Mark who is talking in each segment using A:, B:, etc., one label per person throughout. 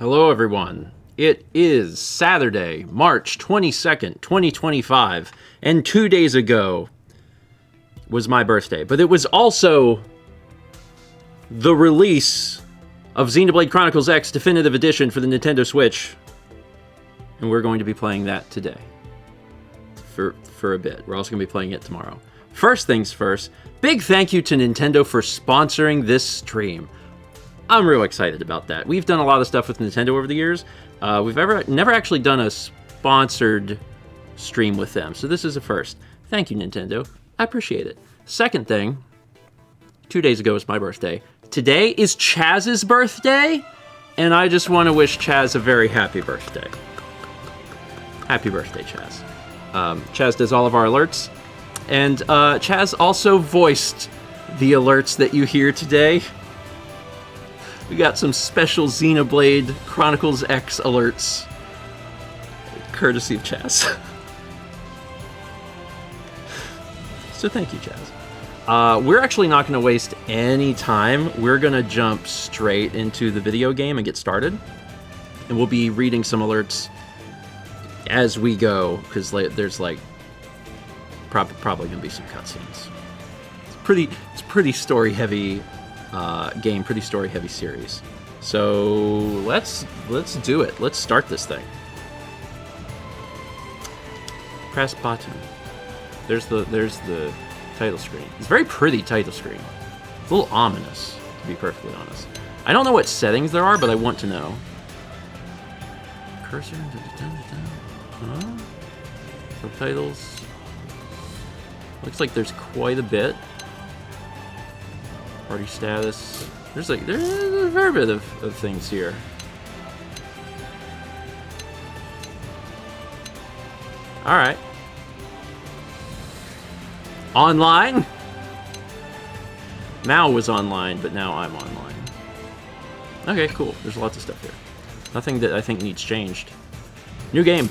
A: Hello, everyone. It is Saturday, March 22nd, 2025, and 2 days ago was my birthday. But it was also the release of Xenoblade Chronicles X Definitive Edition for the Nintendo Switch, and we're going to be playing that today for a bit. We're also going to be playing it tomorrow. First things first, big thank you to Nintendo for sponsoring this stream. I'm real excited about that. We've done a lot of stuff with Nintendo over the years. We've never actually done a sponsored stream with them, so this is a first. Thank you, Nintendo. I appreciate it. Second thing, 2 days ago was my birthday. Today is Chaz's birthday, and I just want to wish Chaz a very happy birthday. Happy birthday, Chaz. Chaz does all of our alerts, and Chaz also voiced the alerts that you hear today. We got some special Xenoblade Chronicles X alerts, courtesy of Chaz. So thank you, Chaz. We're actually not going to waste any time. We're going to jump straight into the video game and get started. And we'll be reading some alerts as we go, because there's like probably going to be some cutscenes. It's pretty story heavy. Game, pretty story heavy series. So let's do it. Let's start this thing. Press button. There's the title screen. It's a very pretty title screen. It's a little ominous, to be perfectly honest. I don't know what settings there are, but I want to know. Cursor. Subtitles. Looks like there's quite a bit. Party status. There's a fair bit of things here. Alright. Online? Mao was online, but now I'm online. Okay, cool. There's lots of stuff here. Nothing that I think needs changed. New game.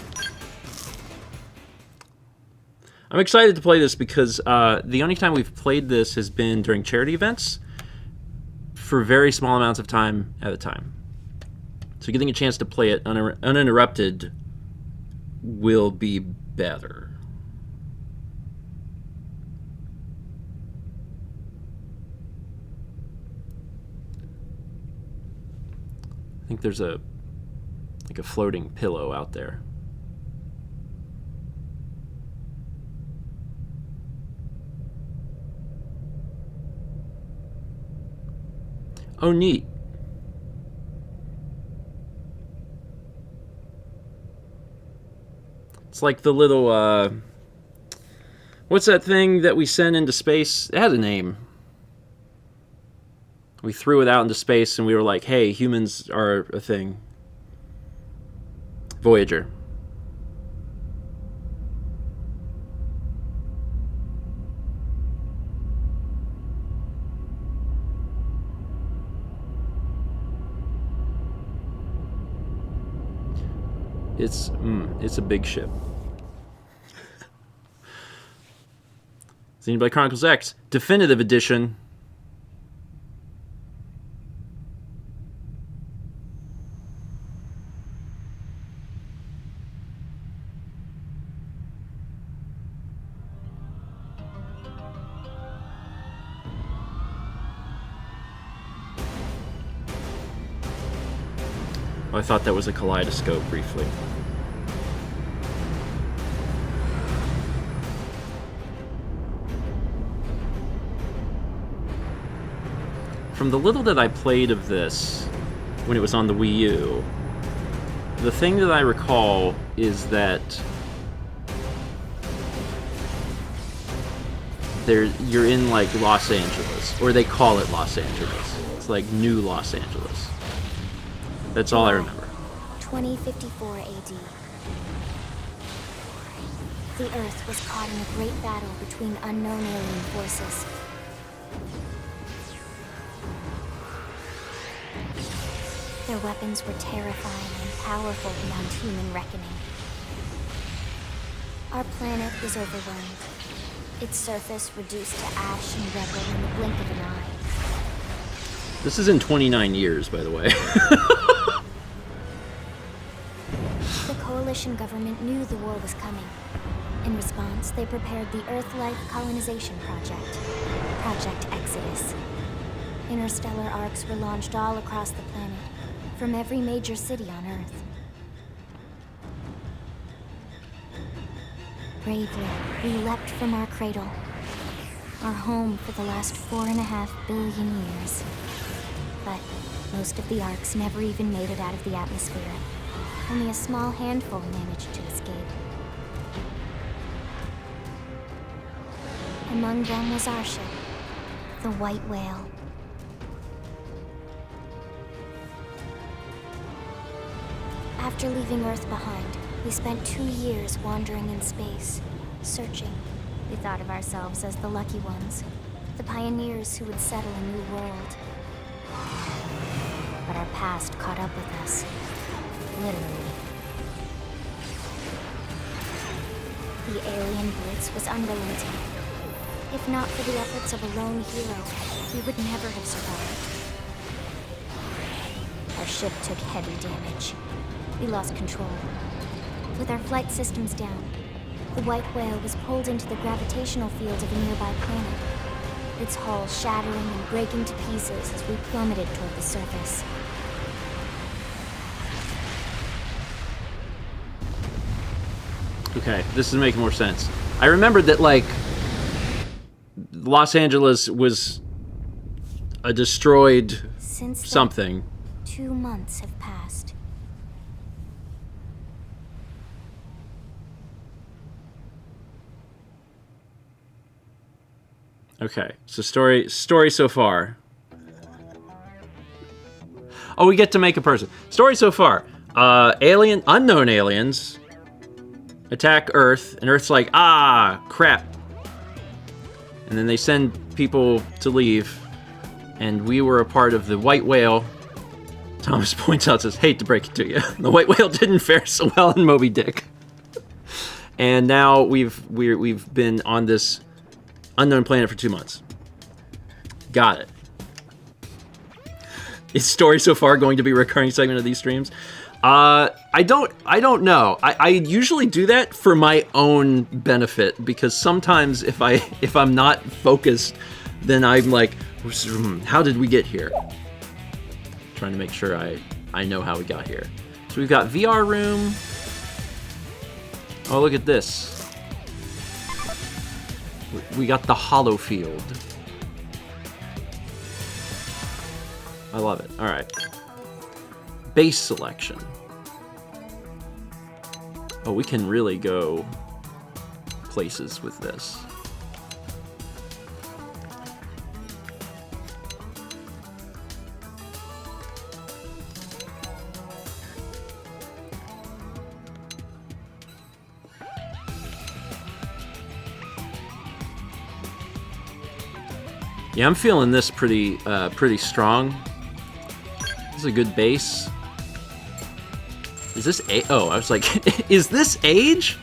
A: I'm excited to play this because the only time we've played this has been during charity events for very small amounts of time at a time. So getting a chance to play it uninterrupted will be better. I think there's a floating pillow out there. Oh, neat. It's like the little, what's that thing that we sent into space? It has a name. We threw it out into space and we were like, hey, humans are a thing. Voyager. It's a big ship. Xenoblade Chronicles X Definitive Edition. Oh, I thought that was a kaleidoscope briefly. From the little that I played of this when it was on the Wii U, the thing that I recall is that you're in like Los Angeles, or they call it Los Angeles. It's like New Los Angeles. That's all I remember.
B: 2054 AD. The Earth was caught in a great battle between unknown alien forces. Their weapons were terrifying and powerful beyond human reckoning. Our planet is overwhelmed. Its surface reduced to ash and rubble in the blink of an eye.
A: This is in 29 years, by the way.
B: coalition government knew the war was coming. In response, they prepared the Earth-Life Colonization Project, Project Exodus. Interstellar arcs were launched all across the planet, from every major city on Earth. Bravely, we leapt from our cradle, our home for the last 4.5 billion years. But most of the arcs never even made it out of the atmosphere. Only a small handful managed to escape. Among them was our ship, the White Whale. After leaving Earth behind, we spent 2 years wandering in space, searching. We thought of ourselves as the lucky ones, the pioneers who would settle a new world. But our past caught up with us, literally. The alien blitz was unrelenting. If not for the efforts of a lone hero, we would never have survived. Our ship took heavy damage. We lost control. With our flight systems down, the White Whale was pulled into the gravitational field of a nearby planet, its hull shattering and breaking to pieces as we plummeted toward the surface.
A: Okay, this is making more sense. I remembered that, like, Los Angeles was a destroyed
B: Since
A: something.
B: 2 months have passed.
A: Okay, so story so far. Oh, we get to make a person. Story so far. Unknown aliens attack Earth, and Earth's like, ah, crap. And then they send people to leave, and we were a part of the White Whale. Thomas points out, says, hate to break it to you. The White Whale didn't fare so well in Moby Dick. And now we've been on this unknown planet for 2 months. Got it. Is story so far going to be a recurring segment of these streams? I don't know. I usually do that for my own benefit, because sometimes if I'm not focused, then I'm like, how did we get here? Trying to make sure I know how we got here. So we've got VR room. Oh, look at this. We got the hollow field. I love it. All right. Base selection. Oh, we can really go places with this. Yeah, I'm feeling this pretty strong. This is a good base. Is this oh, I was like, is this age?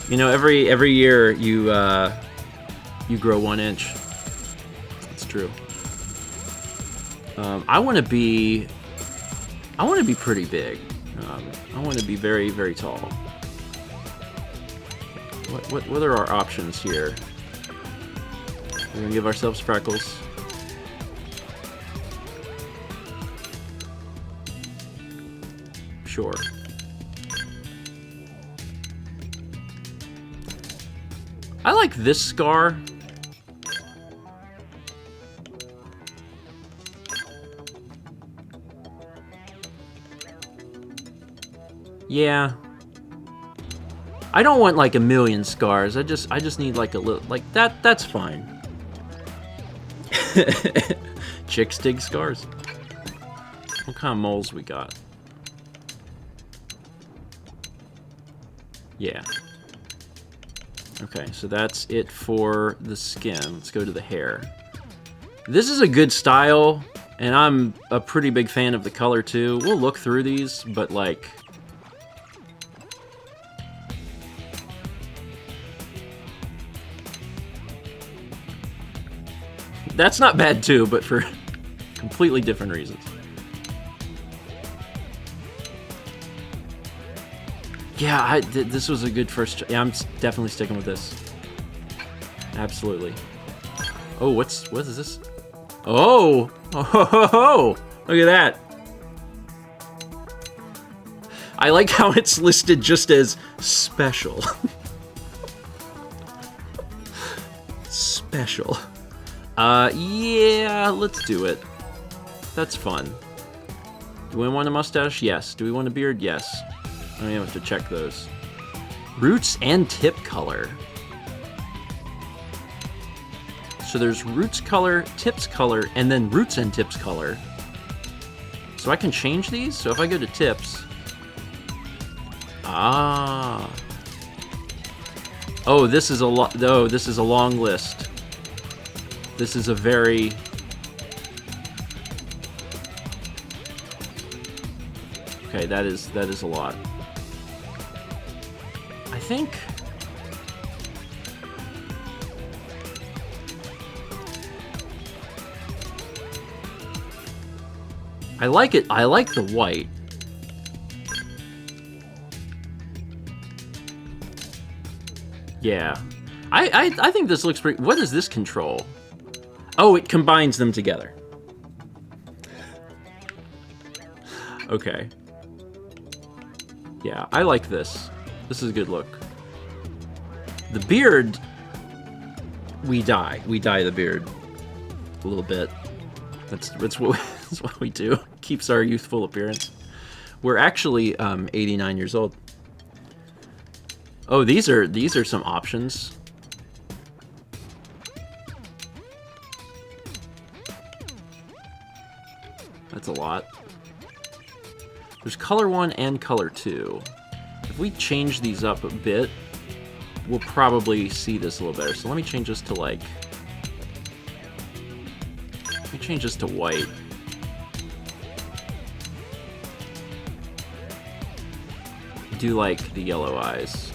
A: You know, every year you grow 1 inch. That's true. I want to be pretty big. I want to be very, very tall. What are our options here? We're gonna give ourselves freckles. Sure. I like this scar. Yeah. I don't want like a million scars. I just need like a little, like that's fine. Chicks dig scars. What kind of moles we got? Yeah. Okay, so that's it for the skin. Let's go to the hair. This is a good style, and I'm a pretty big fan of the color too. We'll look through these, but like... That's not bad too, but for completely different reasons. Yeah, this was a good first... Yeah, I'm definitely sticking with this. Absolutely. Oh, what is this? Oh! Oh! Look at that. I like how it's listed just as special. Special. Yeah, let's do it. That's fun. Do we want a mustache? Yes. Do we want a beard? Yes. I don't even have to check those. Roots and tip color. So there's roots color, tips color, and then roots and tips color. So I can change these? So if I go to tips... Ah. Oh, this is a this is a long list. This is a very... Okay, that is a lot. I think... I like it. I like the white. Yeah. I think this looks pretty... What does this control? Oh, it combines them together. Okay. Yeah, I like this. This is a good look. The beard... We dye. We dye the beard. A little bit. That's what we do. Keeps our youthful appearance. We're actually 89 years old. Oh, these are some options. That's a lot. There's color 1 and color 2. If we change these up a bit, we'll probably see this a little better. So let me change this to like... Let me change this to white. Do like the yellow eyes.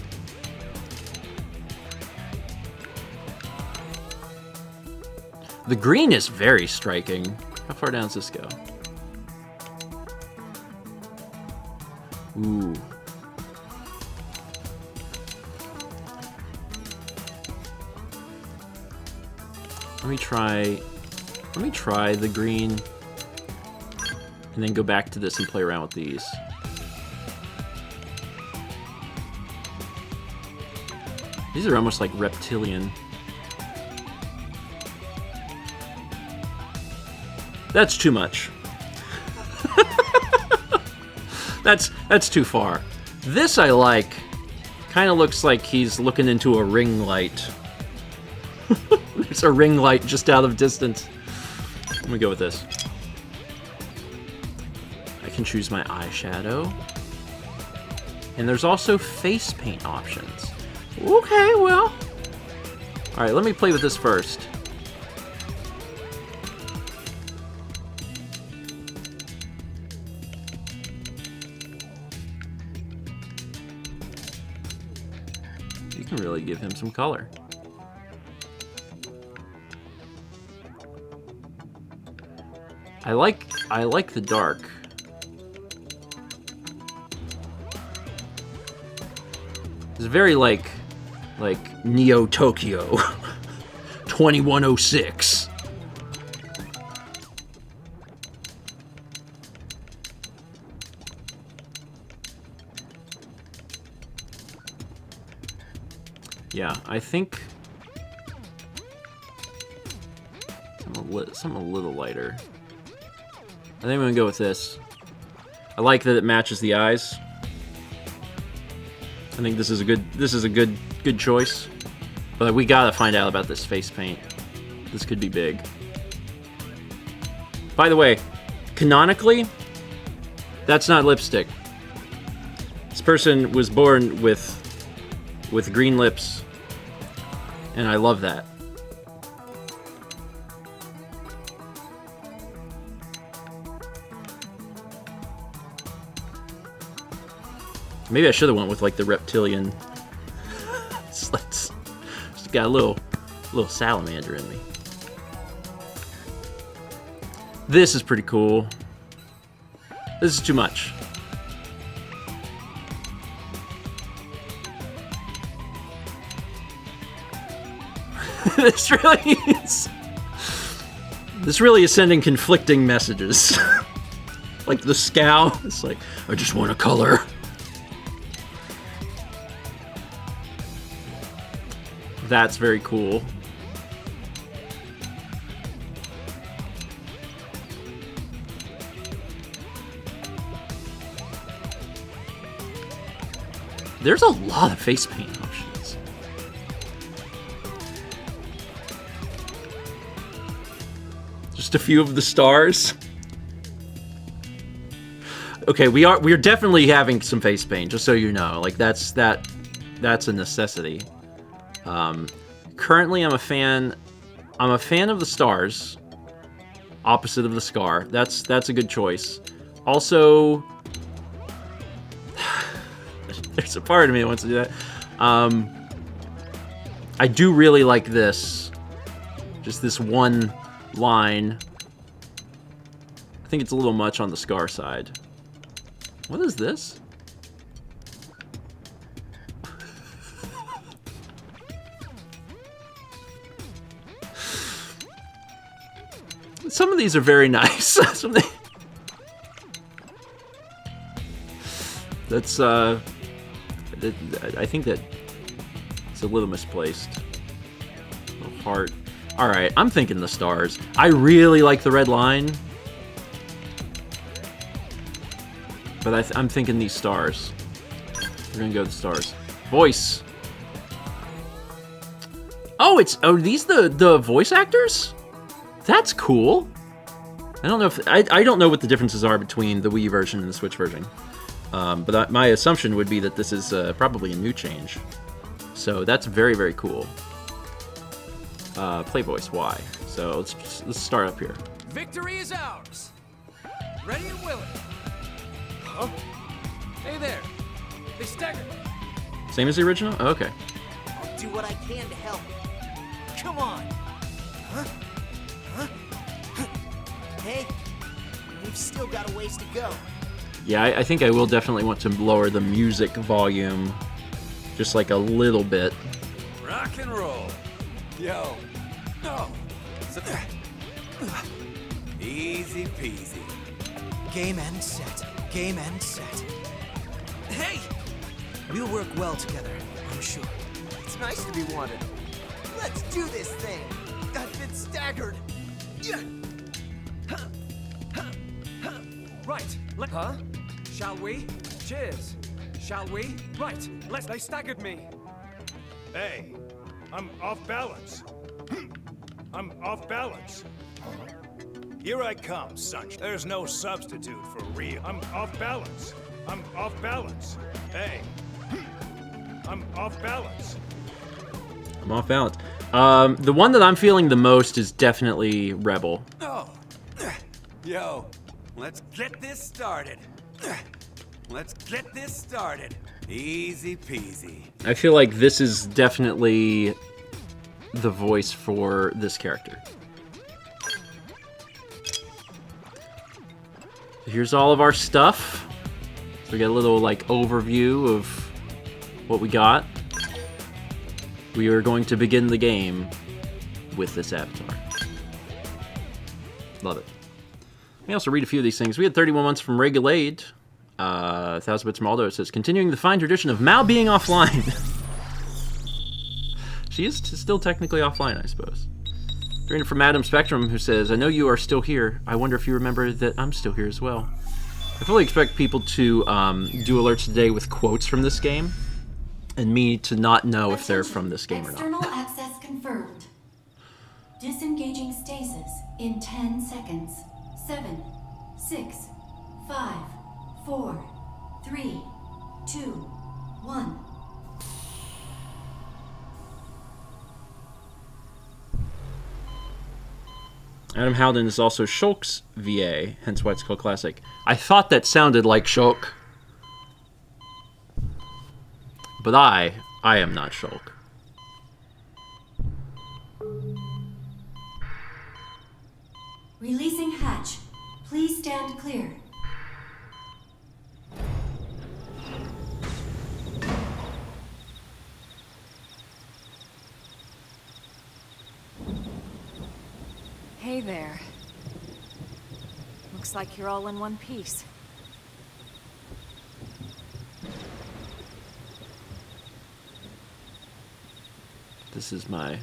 A: The green is very striking. How far down does this go? Ooh. Let me try the green and then go back to this and play around with these. These are almost like reptilian. That's too much. That's too far. This I like. Kind of looks like he's looking into a ring light. There's a ring light just out of distance. Let me go with this. I can choose my eyeshadow. And there's also face paint options. Okay, well. Alright, let me play with this first. You can really give him some color. I like the dark. It's very like Neo Tokyo 2106. Yeah, I think something a little lighter. I think I'm gonna go with this. I like that it matches the eyes. I think this is a good choice. But we gotta find out about this face paint. This could be big. By the way, canonically, that's not lipstick. This person was born with green lips, and I love that. Maybe I should have went with like the reptilian. Just got a little salamander in me. This is pretty cool. This is too much. This really is. This really is sending conflicting messages. Like the scowl, it's like, I just want a color. That's very cool. There's a lot of face paint options. Just a few of the stars. Okay, we're definitely having some face paint, just so you know. Like that's a necessity. Currently I'm a fan of the stars. Opposite of the scar. That's a good choice. Also, there's a part of me that wants to do that. I do really like this. Just this one line. I think it's a little much on the scar side. What is this? Some of these are very nice. That's I think that it's a little misplaced. A little heart. All right, I'm thinking the stars. I really like the red line, but I'm thinking these stars. We're gonna go with the stars. Voice. Oh, are these the voice actors? That's cool. I don't know if I don't know what the differences are between the Wii version and the Switch version. But my assumption would be that this is probably a new change. So that's very, very cool. Play voice, why? So let's start up here.
C: Victory is ours. Ready and willing. Huh? Hey there. They staggered.
A: Same as the original? Oh, okay.
D: I'll do what I can to help. Come on. Huh? Huh? Hey, we've still got a ways to go.
A: Yeah, I think I will definitely want to lower the music volume just like a little bit.
C: Rock and roll. Yo. No. Easy peasy.
D: Game and set. Game and set. Hey! We'll work well together, I'm sure. It's nice to be wanted. Let's do this thing. I've been staggered.
C: Right. Huh? Shall we? Cheers. Shall we? Right. They staggered me.
E: Hey, I'm off balance. I'm off balance. Here I come, sunshine. There's no substitute for real. I'm off balance. I'm off balance. Hey, I'm off balance.
A: I'm off balance. The one that I'm feeling the most is definitely Rebel.
C: Oh. Yo, let's get this started. Let's get this started. Easy peasy.
A: I feel like this is definitely the voice for this character. Here's all of our stuff. So we got a little like overview of what we got. We are going to begin the game with this avatar. Love it. Let me also read a few of these things. We had 31 months from Regulade. 1000 Bits from Aldo. It says, continuing the fine tradition of Mao being offline. She is still technically offline, I suppose. Reading from Adam Spectrum, who says, I know you are still here. I wonder if you remember that I'm still here as well. I fully expect people to do alerts today with quotes from this game, and me to not know if they're from this game or not.
F: External access confirmed. Disengaging stasis in 10 seconds. 7, 6, 5, 4, 3, 2, 1.
A: Adam Howden is also Shulk's VA, hence why it's called Classic. I thought that sounded like Shulk. But I am not Shulk.
F: Releasing hatch. Please stand clear.
G: Hey there. Looks like you're all in one piece.
A: This is my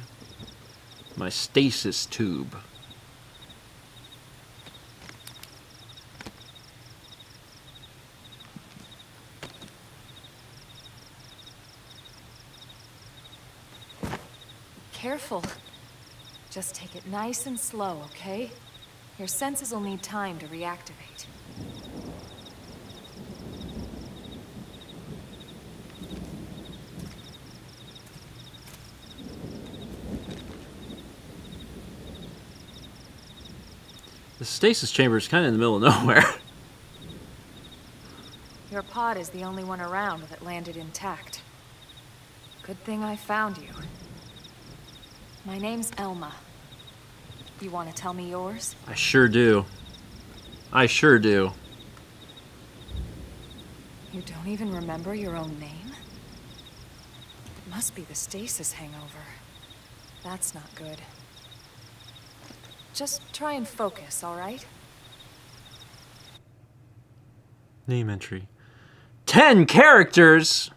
A: stasis tube.
G: Careful. Just take it nice and slow, okay? Your senses will need time to reactivate.
A: The stasis chamber is kind of in the middle of nowhere.
G: Your pod is the only one around that landed intact. Good thing I found you. My name's Elma. You want to tell me yours?
A: I sure do. I sure do.
G: You don't even remember your own name? It must be the stasis hangover. That's not good. Just try and focus, all right?
A: Name entry. 10 characters!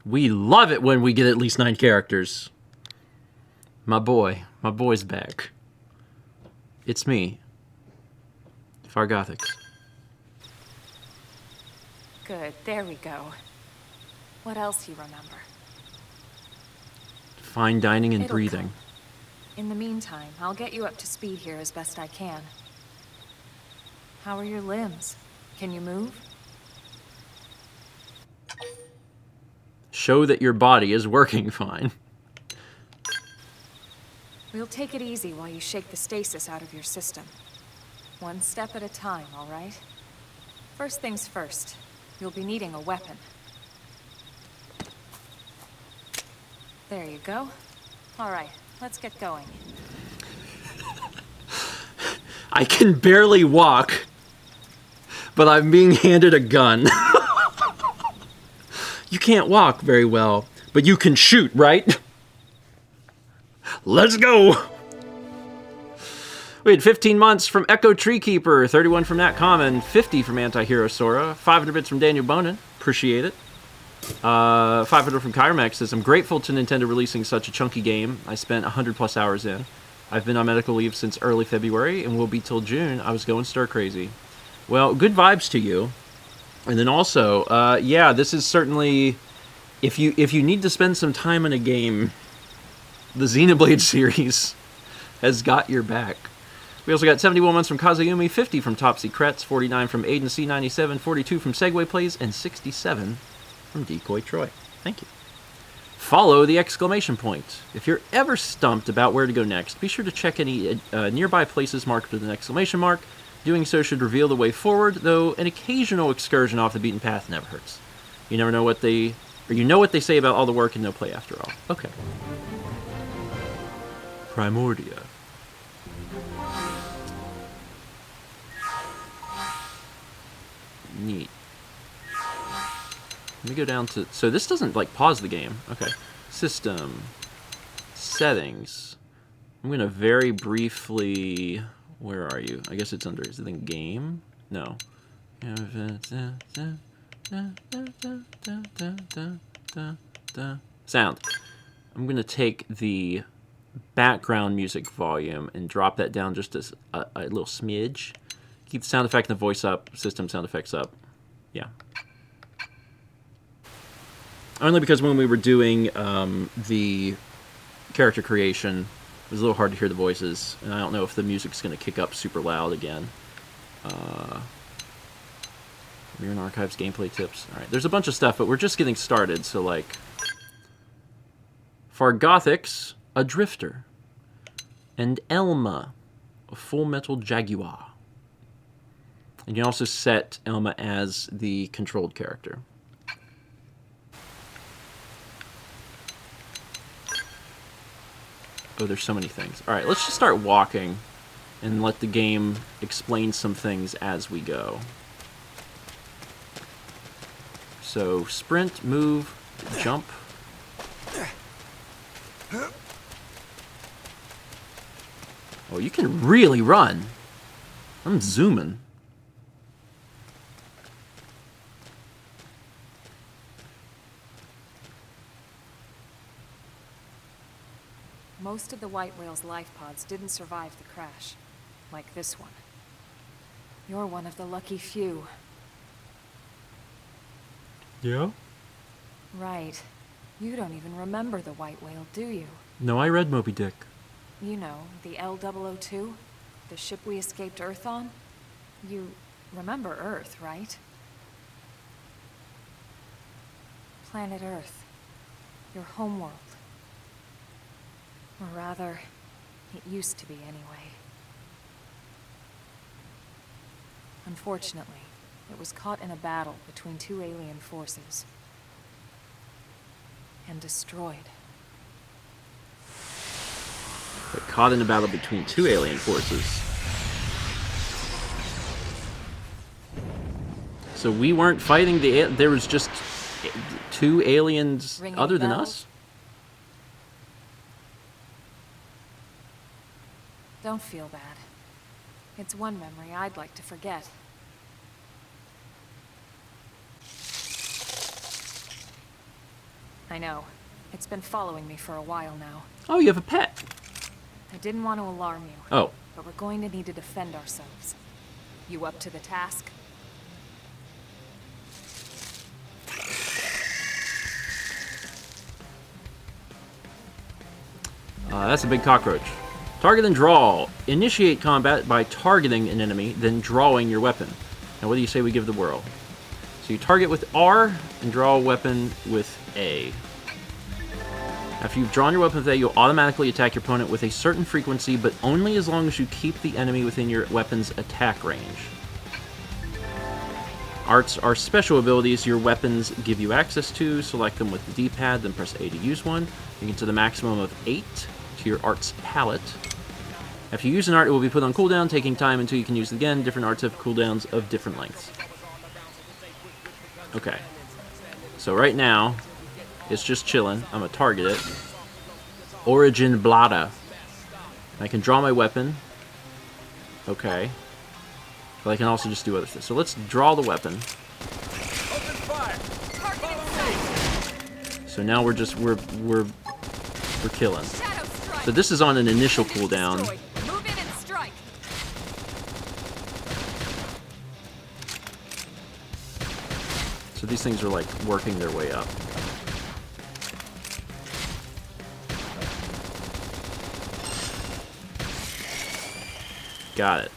A: We love it when we get at least 9 characters. My boy's back. It's me, Fargothics.
G: Good, there we go. What else you remember?
A: Fine dining and
G: It'll
A: breathing.
G: come. In the meantime, I'll get you up to speed here as best I can. How are your limbs? Can you move?
A: Show that your body is working fine.
G: We'll take it easy while you shake the stasis out of your system. One step at a time, all right? First things first, you'll be needing a weapon. There you go. All right, let's get going.
A: I can barely walk, but I'm being handed a gun. You can't walk very well, but you can shoot, right? Let's go! We had 15 months from Echo Treekeeper, 31 from Nat Common, 50 from Antihero Sora, 500 bits from Daniel Bonin, appreciate it. 500 from Kyromax says, I'm grateful to Nintendo releasing such a chunky game I spent 100 plus hours in. I've been on medical leave since early February and will be till June. I was going stir crazy. Well, good vibes to you. And then also, yeah, this is certainly, if you need to spend some time in a game, the Xenoblade series has got your back. We also got 71 months from Kazuyumi, 50 from Topsy Kretz, 49 from Aiden C97, 42 from Segway Plays, and 67 from Decoy Troy. Thank you. Follow the exclamation point. If you're ever stumped about where to go next, be sure to check any nearby places marked with an exclamation mark. Doing so should reveal the way forward, though an occasional excursion off the beaten path never hurts. You never know what they... or you know what they say about all the work and no play after all. Okay. Primordia. Neat. Let me go down to... so this doesn't, like, pause the game. Okay. System. Settings. I'm going to very briefly... where are you? I guess it's under... is it in game? No. Sound. I'm going to take the background music volume and drop that down just as a little smidge. Keep the sound effect and the voice up, system sound effects up. Yeah. Only because when we were doing the character creation, it was a little hard to hear the voices, and I don't know if the music's going to kick up super loud again. Mirror Archives, gameplay tips. Alright, there's a bunch of stuff, but we're just getting started, so like... Fargothics, a drifter. And Elma, a Full Metal Jaguar. And you can also set Elma as the controlled character. Oh, there's so many things. Alright, let's just start walking. and let the game explain some things as we go. So, sprint, move, jump. Oh, you can really run. I'm zooming.
G: Most of the white whale's life pods didn't survive the crash, like this one. You're one of the lucky few.
A: Yeah?
G: Right. You don't even remember the white whale, do you?
A: No, I read Moby Dick.
G: You know, the L-002? The ship we escaped Earth on? You remember Earth, right? Planet Earth. Your homeworld. Or rather, it used to be anyway. Unfortunately, it was caught in a battle between two alien forces. And destroyed.
A: But caught in a battle between two alien forces. So we weren't fighting there was just two aliens
G: Ringing
A: other than
G: bells?
A: us?
G: Don't feel bad. It's one memory I'd like to forget. I know. It's been following me for a while now.
A: Oh, you have a pet.
G: I didn't want to alarm you.
A: Oh.
G: But we're going to need to defend ourselves. You up to the task?
A: That's a big cockroach. Target and draw. Initiate combat by targeting an enemy, then drawing your weapon. Now, what do you say we give the whirl? So you target with R and draw a weapon with A. After you've drawn your weapon with A, you'll automatically attack your opponent with a certain frequency, but only as long as you keep the enemy within your weapon's attack range. Arts are special abilities your weapons give you access to. Select them with the D-pad, then press A to use one. You can set a maximum of 8 to your art's palette. After you use an art, it will be put on cooldown, taking time until you can use it again. Different arts have cooldowns of different lengths. Okay. So right now, it's just chilling. I'm going to target it. Origin Blada. I can draw my weapon. Okay. But I can also just do other things. So let's draw the weapon. So now we're just, we're killing. So this is on an initial cooldown.
G: Move in and strike.
A: So these things are like working their way up. Got it.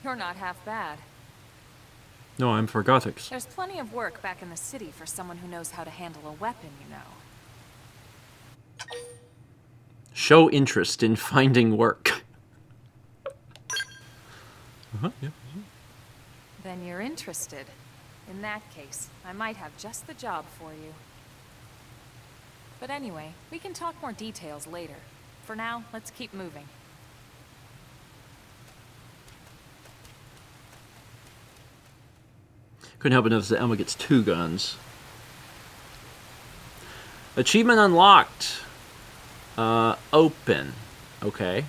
G: You're not half bad.
A: No, I'm for Gothics.
G: There's plenty of work back in the city for someone who knows how to handle a weapon, you know.
A: Show interest in finding work. Yeah.
G: Then you're interested. In that case, I might have just the job for you. But anyway, we can talk more details later. For now, let's keep moving.
A: Couldn't help but notice that Elma gets 2 guns. Achievement unlocked. Open. Okay.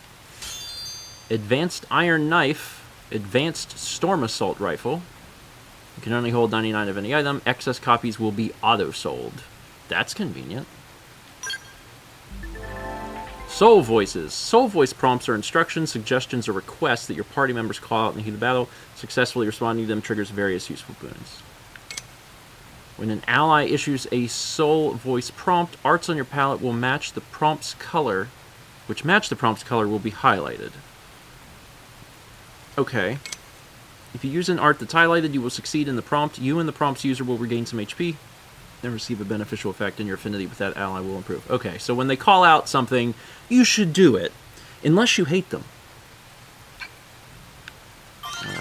A: Advanced iron knife. Advanced storm assault rifle. You can only hold 99 of any item. Excess copies will be auto-sold. That's convenient. Soul voices. Soul voice prompts are instructions, suggestions, or requests that your party members call out in the heat of battle. Successfully responding to them triggers various useful boons. When an ally issues a soul voice prompt, arts on your palette will match the prompt's color, which match the prompt's color will be highlighted. Okay. If you use an art that's highlighted, you will succeed in the prompt. You and the prompt's user will regain some HP. Then receive a beneficial effect, and your affinity with that ally will improve. Okay, so when they call out something, you should do it, unless you hate them.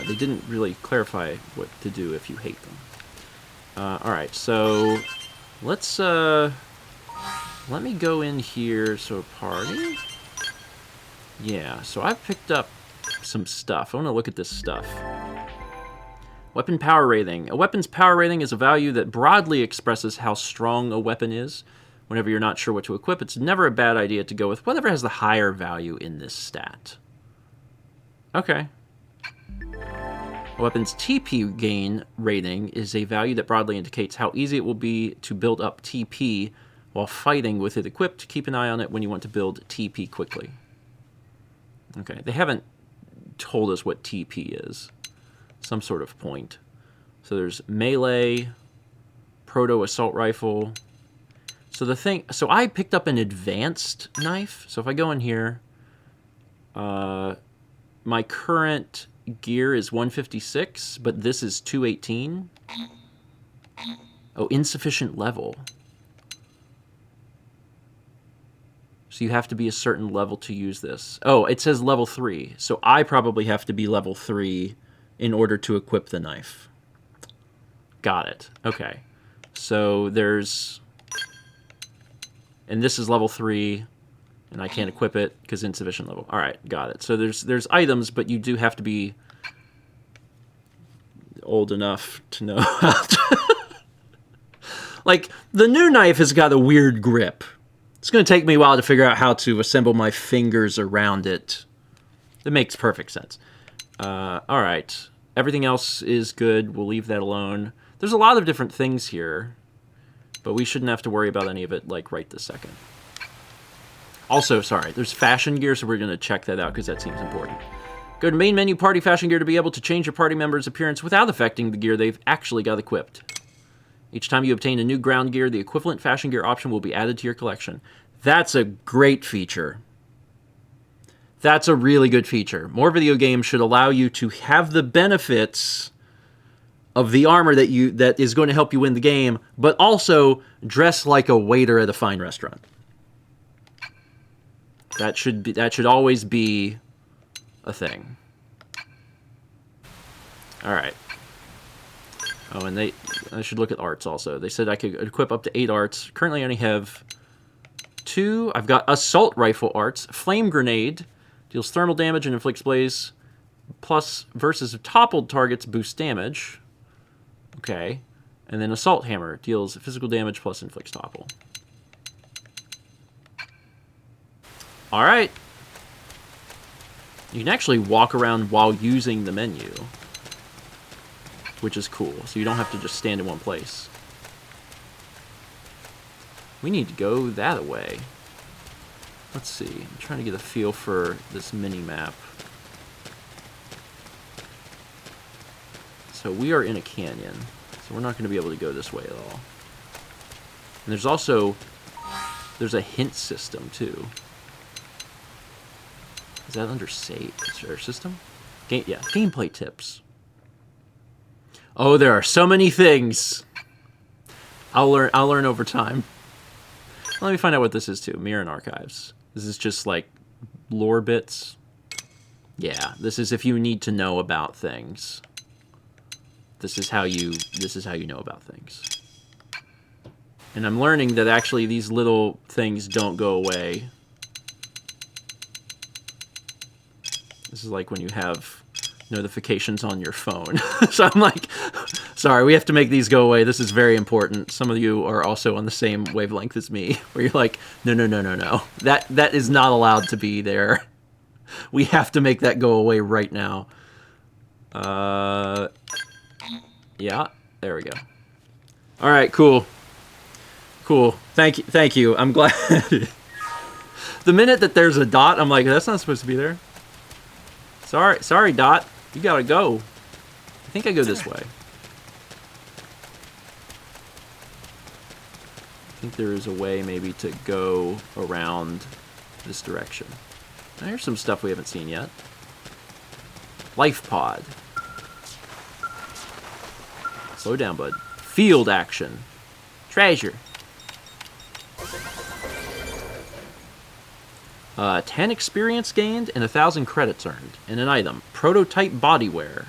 A: They didn't really clarify what to do if you hate them. Alright, so let's, let me go in here, so party? Yeah, so I've picked up some stuff. I want to look at this stuff. Weapon power rating. A weapon's power rating is a value that broadly expresses how strong a weapon is. Whenever you're not sure what to equip, it's never a bad idea to go with whatever has the higher value in this stat. Okay. A weapon's TP gain rating is a value that broadly indicates how easy it will be to build up TP while fighting with it equipped. Keep an eye on it when you want to build TP quickly. Okay, they haven't told us what TP is. Some sort of point. So there's melee, proto assault rifle. So I picked up an advanced knife. So if I go in here, my current gear is 156, but this is 218. Oh, insufficient level. So you have to be a certain level to use this. Oh, it says level 3. So I probably have to be level 3 in order to equip the knife. Got it. Okay. So there's... And this is level 3, and I can't equip it because insufficient level. All right, got it. So there's items, but you do have to be old enough to know how to... Like, the new knife has got a weird grip. It's going to take me a while to figure out how to assemble my fingers around it. It makes perfect sense. All right. Everything else is good. We'll leave that alone. There's a lot of different things here, but we shouldn't have to worry about any of it, like, right this second. Also, sorry, there's fashion gear, so we're going to check that out because that seems important. Go to main menu, party fashion gear to be able to change your party member's appearance without affecting the gear they've actually got equipped. Each time you obtain a new ground gear, the equivalent fashion gear option will be added to your collection. That's a great feature. That's a really good feature. More video games should allow you to have the benefits of the armor that is going to help you win the game, but also dress like a waiter at a fine restaurant. That should always be a thing. All right. Oh, and I should look at arts also. They said I could equip up to 8 arts. Currently I only have 2. I've got assault rifle arts, flame grenade, deals thermal damage and inflicts blaze, plus versus toppled targets boost damage. Okay. And then assault hammer deals physical damage plus inflicts topple. All right. You can actually walk around while using the menu, which is cool. So you don't have to just stand in one place. We need to go that way. Let's see. I'm trying to get a feel for this mini-map. So we are in a canyon. So we're not going to be able to go this way at all. And there's also... There's a hint system, too. Is that under save system? Yeah, gameplay tips. Oh, there are so many things. I'll learn over time. Let me find out what this is too. Mirror and archives. This is just like lore bits. Yeah, this is if you need to know about things. This is how you know about things. And I'm learning that actually these little things don't go away. This is like when you have notifications on your phone. So I'm like, sorry, we have to make these go away. This is very important. Some of you are also on the same wavelength as me, where you're like, no. That is not allowed to be there. We have to make that go away right now. Yeah, there we go. All right, cool. Thank you. I'm glad. The minute that there's a dot, I'm like, that's not supposed to be there. Sorry, Dot. You gotta go. I think I go this way. I think there is a way maybe to go around this direction. Now, here's some stuff we haven't seen yet. Life pod. Slow down, bud. Field action. Treasure. 10 experience gained and 1,000 credits earned. And an item. Prototype bodywear.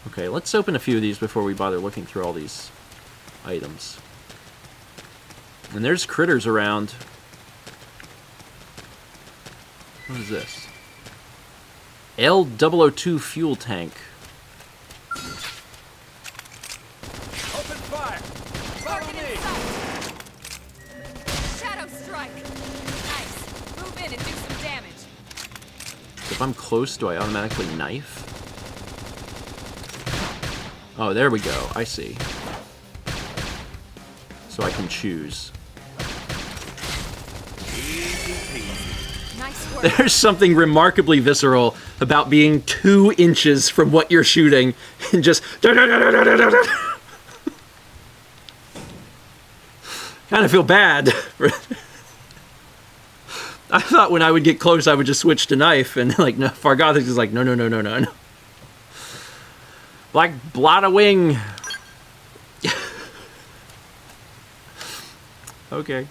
A: Okay, let's open a few of these before we bother looking through all these items. And there's critters around. What is this? L002 fuel tank.
C: Open fire! Follow me!
G: Shadow strike! Nice. Move in and do some damage.
A: If I'm close, do I automatically knife? Oh, there we go. I see. So I can choose.
G: Nice work.
A: There's something remarkably visceral about being 2 inches from what you're shooting and just... Kind of feel bad. I thought when I would get close, I would just switch to knife, and like, no, Fargothix is like, no. Black Blotta Wing. Okay.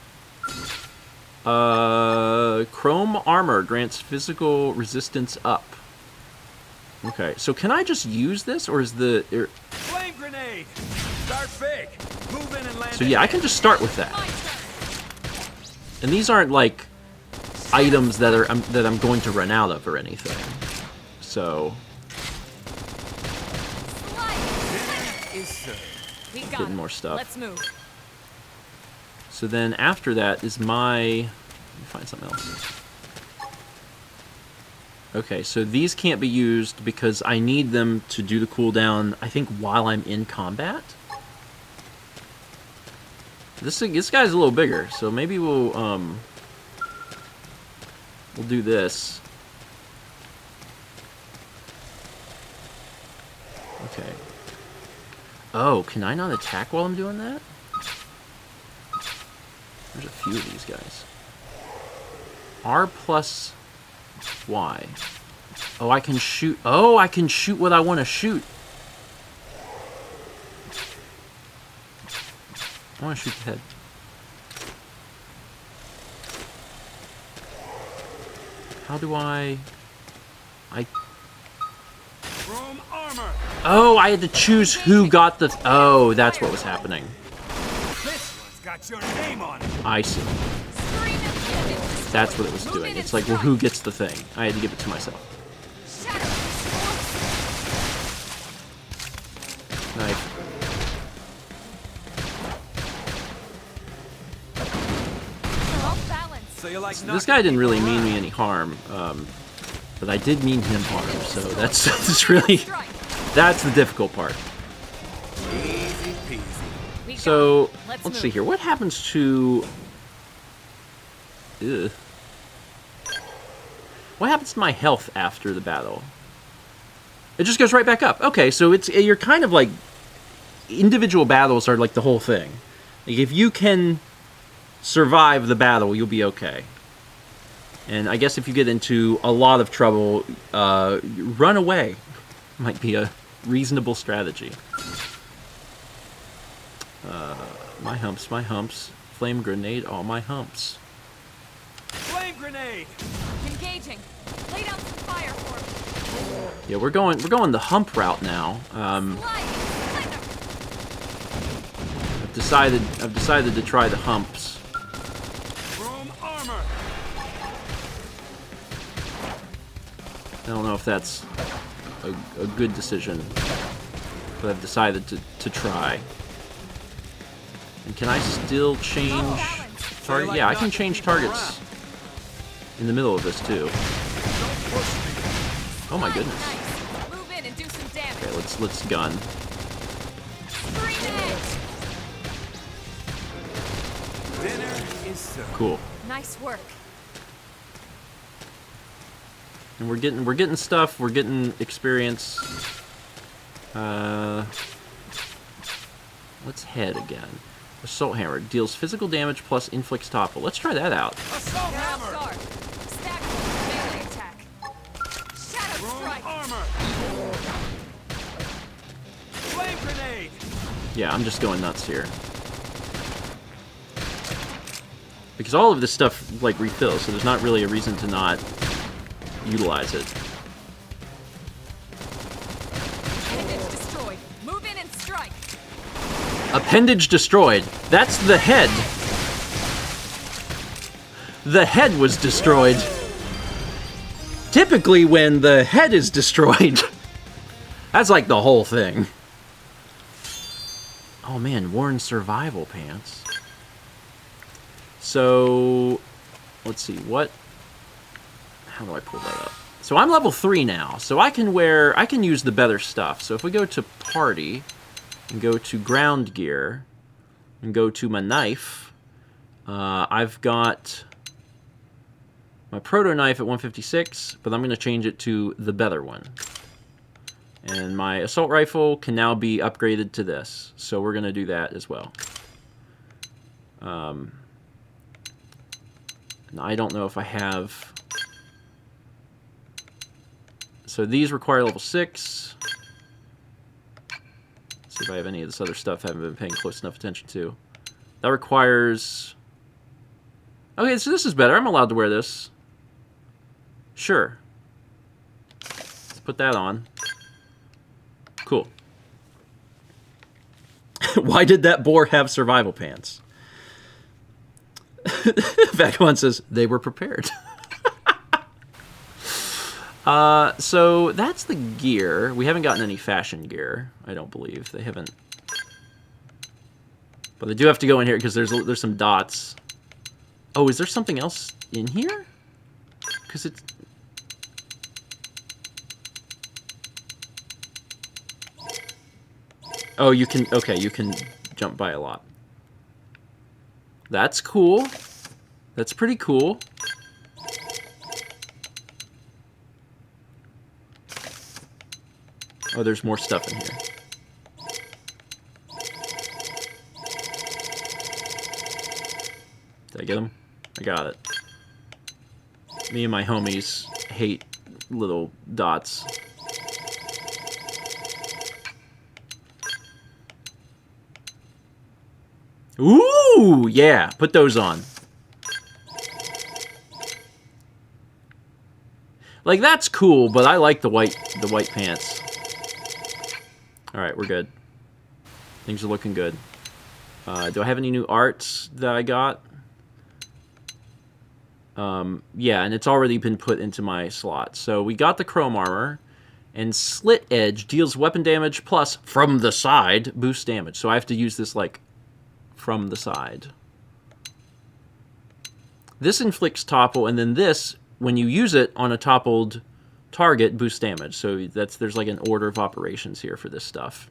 A: Chrome armor grants physical resistance up. Okay, so can I just use this, or is the...
C: Flame grenade! Start big! Move in and land.
A: So yeah, I can just start with that. And these aren't like items that are that I'm going to run out of or anything. So
G: We got
A: getting
G: it.
A: more stuff.
G: Let's move.
A: So then after that is my... Let me find something else. Okay, so these can't be used because I need them to do the cooldown, I think, while I'm in combat. This guy's a little bigger, so maybe we'll do this. Okay. Oh, can I not attack while I'm doing that? There's a few of these guys. R plus Y. Oh, I can shoot. Oh, I can shoot what I want to shoot. I want to shoot the head. How do I...
C: Chrome armor!
A: Oh, I had to choose who got the... Oh, that's what was happening.
C: This one's got your name on it!
A: I see. That's what it was doing. It's like, well, who gets the thing? I had to give it to myself. Knife.
C: So you like
A: This guy didn't really mean me any harm, but I did mean him harm, so that's really... That's the difficult part.
C: Easy peasy.
A: So, let's see here. What happens to... Ugh. What happens to my health after the battle? It just goes right back up. Okay, so you're kind of like... Individual battles are like the whole thing. Like, if you can survive the battle, you'll be okay. And I guess if you get into a lot of trouble, run away might be a reasonable strategy. My humps. Flame grenade, all my humps.
C: Flame grenade!
G: Engaging. Lay down some fire for me.
A: Yeah, we're going the hump route now. I've decided to try the humps.
C: Chrome armor!
A: I don't know if that's a good decision, but I've decided to try. And can I still change target? Yeah, I can change targets in the middle of this too. Oh my goodness.
G: Nice. Move in and do some damage.
A: Okay, let's gun.
G: Scream it.
C: Dinner is served.
A: Cool.
G: Nice work.
A: And we're getting stuff. We're getting experience. Let's head again. Assault hammer deals physical damage plus inflicts topple. Let's try that out.
C: Assault hammer!
G: Guard. Stack melee attack. Shadow
C: Chrome
G: strike.
C: armor! Flame grenade!
A: Yeah, I'm just going nuts here. Because all of this stuff, like, refills, so there's not really a reason to not utilize it.
G: Bandage
A: Appendage destroyed. That's the head. The head was destroyed. Typically, when the head is destroyed, that's like the whole thing. Oh man, worn survival pants. So, let's see, how do I pull that up? So I'm level 3 now, so I can use the better stuff. So if we go to party, and go to ground gear, and go to my knife, I've got my proto knife at 156, but I'm going to change it to the better one. And my assault rifle can now be upgraded to this, so we're going to do that as well. Now I don't know if I have... So these require level 6. Let's see if I have any of this other stuff I haven't been paying close enough attention to. That requires... Okay, so this is better. I'm allowed to wear this. Sure. Let's put that on. Cool. Why did that boar have survival pants? Vagabond says, they were prepared. So that's the gear. We haven't gotten any fashion gear, I don't believe. They haven't. But I do have to go in here because there's some dots. Oh, is there something else in here? Because it's... Oh, you can... Okay, you can jump by a lot. That's cool. That's pretty cool. Oh, there's more stuff in here. Did I get him? I got it. Me and my homies hate little dots. Ooh, yeah, put those on. Like, that's cool, but I like the white pants. Alright, we're good. Things are looking good. Do I have any new arts that I got? Yeah, and it's already been put into my slot. So we got the chrome armor, and slit edge deals weapon damage plus from the side boost damage. So I have to use this like from the side. This inflicts topple, and then this, when you use it on a toppled target, boosts damage. So there's like an order of operations here for this stuff.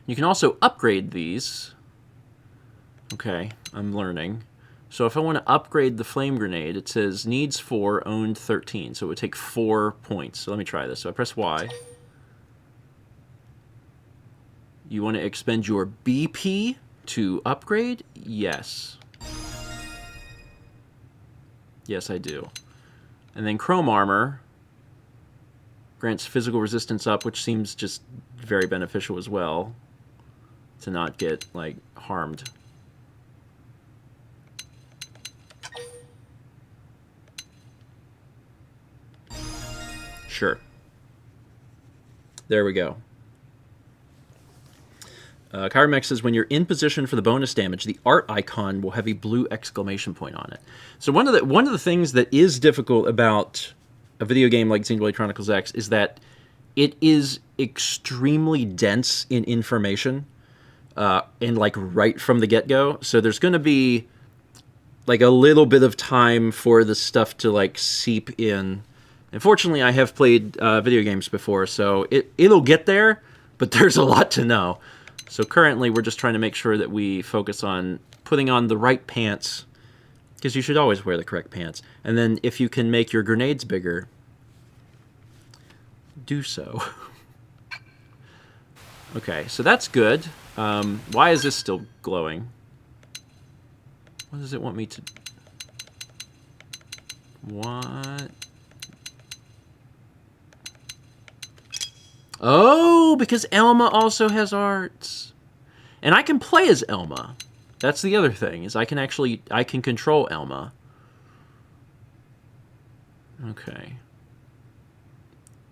A: You can also upgrade these. Okay, I'm learning. So if I want to upgrade the flame grenade, it says needs 4, owned 13. So it would take 4 points. So let me try this. So I press Y. You want to expend your BP to upgrade? Yes. Yes, I do. And then chrome armor grants physical resistance up, which seems just very beneficial as well to not get, like, harmed. Sure. There we go. Kyramex says, when you're in position for the bonus damage, the art icon will have a blue exclamation point on it. So one of the things that is difficult about a video game like Xenoblade Chronicles X is that it is extremely dense in information, and like right from the get-go. So there's going to be like a little bit of time for the stuff to like seep in. Unfortunately, I have played video games before, so it'll get there, but there's a lot to know. So currently, we're just trying to make sure that we focus on putting on the right pants, because you should always wear the correct pants. And then if you can make your grenades bigger, do so. Okay, so that's good. Why is this still glowing? What does it want me to... What? Oh, because Elma also has arts. And I can play as Elma. That's the other thing, is I can control Elma. Okay.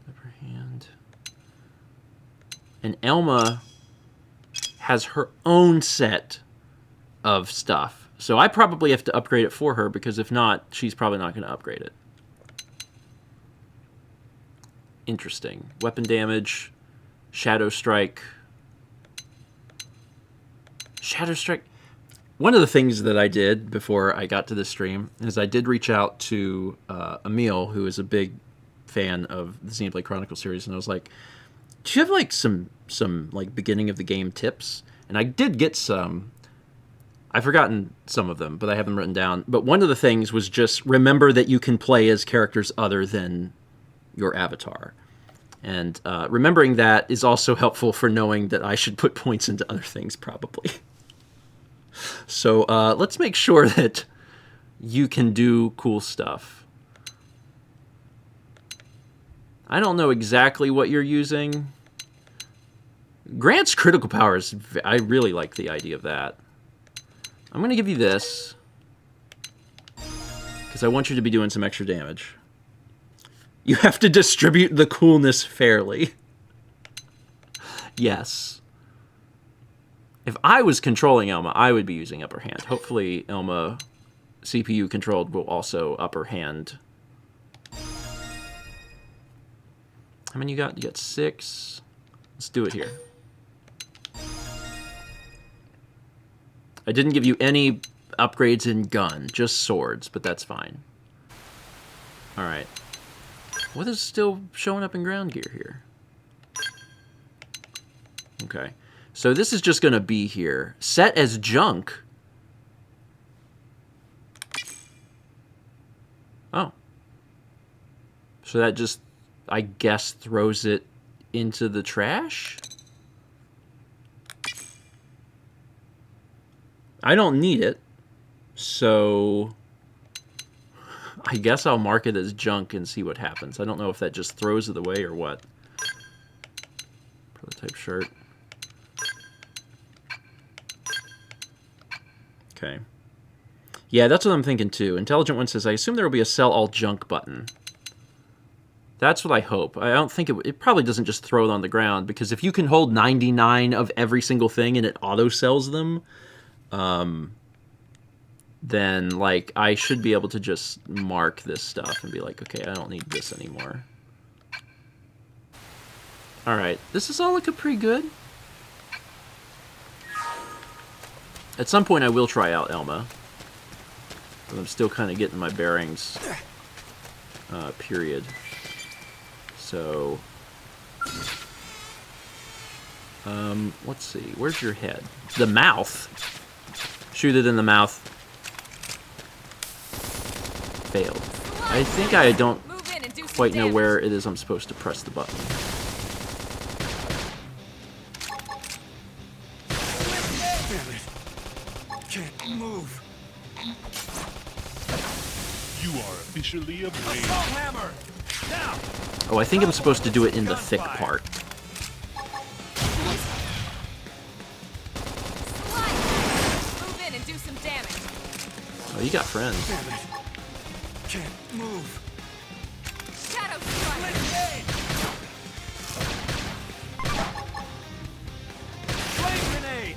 A: Upper hand. And Elma has her own set of stuff. So I probably have to upgrade it for her, because if not, she's probably not going to upgrade it. Interesting. Weapon damage, Shadow Strike. Shadow Strike. One of the things that I did before I got to this stream is I did reach out to Emil, who is a big fan of the Xenoblade Chronicles series, and I was like, do you have like some like beginning of the game tips? And I did get some. I've forgotten some of them, but I have them written down. But one of the things was just remember that you can play as characters other than your avatar. And remembering that is also helpful for knowing that I should put points into other things, probably. So let's make sure that you can do cool stuff. I don't know exactly what you're using. Grant's critical powers, I really like the idea of that. I'm going to give you this, because I want you to be doing some extra damage. You have to distribute the coolness fairly. Yes. If I was controlling Elma, I would be using upper hand. Hopefully Elma, CPU controlled, will also upper hand. How many you got? You got 6. Let's do it here. I didn't give you any upgrades in gun, just swords, but that's fine. Alright. What is still showing up in ground gear here? Okay. So this is just going to be here. Set as junk. Oh. So that just, I guess, throws it into the trash? I don't need it, so I guess I'll mark it as junk and see what happens. I don't know if that just throws it away or what. Prototype shirt. Okay. Yeah, that's what I'm thinking too. Intelligent One says, I assume there will be a sell all junk button. That's what I hope. I don't think it probably doesn't just throw it on the ground, because if you can hold 99 of every single thing and it auto-sells them, then, like, I should be able to just mark this stuff and be like, okay, I don't need this anymore. Alright, this is all looking pretty good. At some point I will try out Elma, but I'm still kind of getting my bearings, period. So, let's see, where's your head? The mouth. Shoot it in the mouth. Failed. I think I don't quite know where it is I'm supposed to press the button.
E: Damn it. Can't move.
H: You are officially a blade.
E: Hammer! Now!
A: Oh, I think I'm supposed to do it in the thick part. Oh, you got friends.
E: Damn it. Can't move.
G: Shadow Strike.
E: Flame grenade!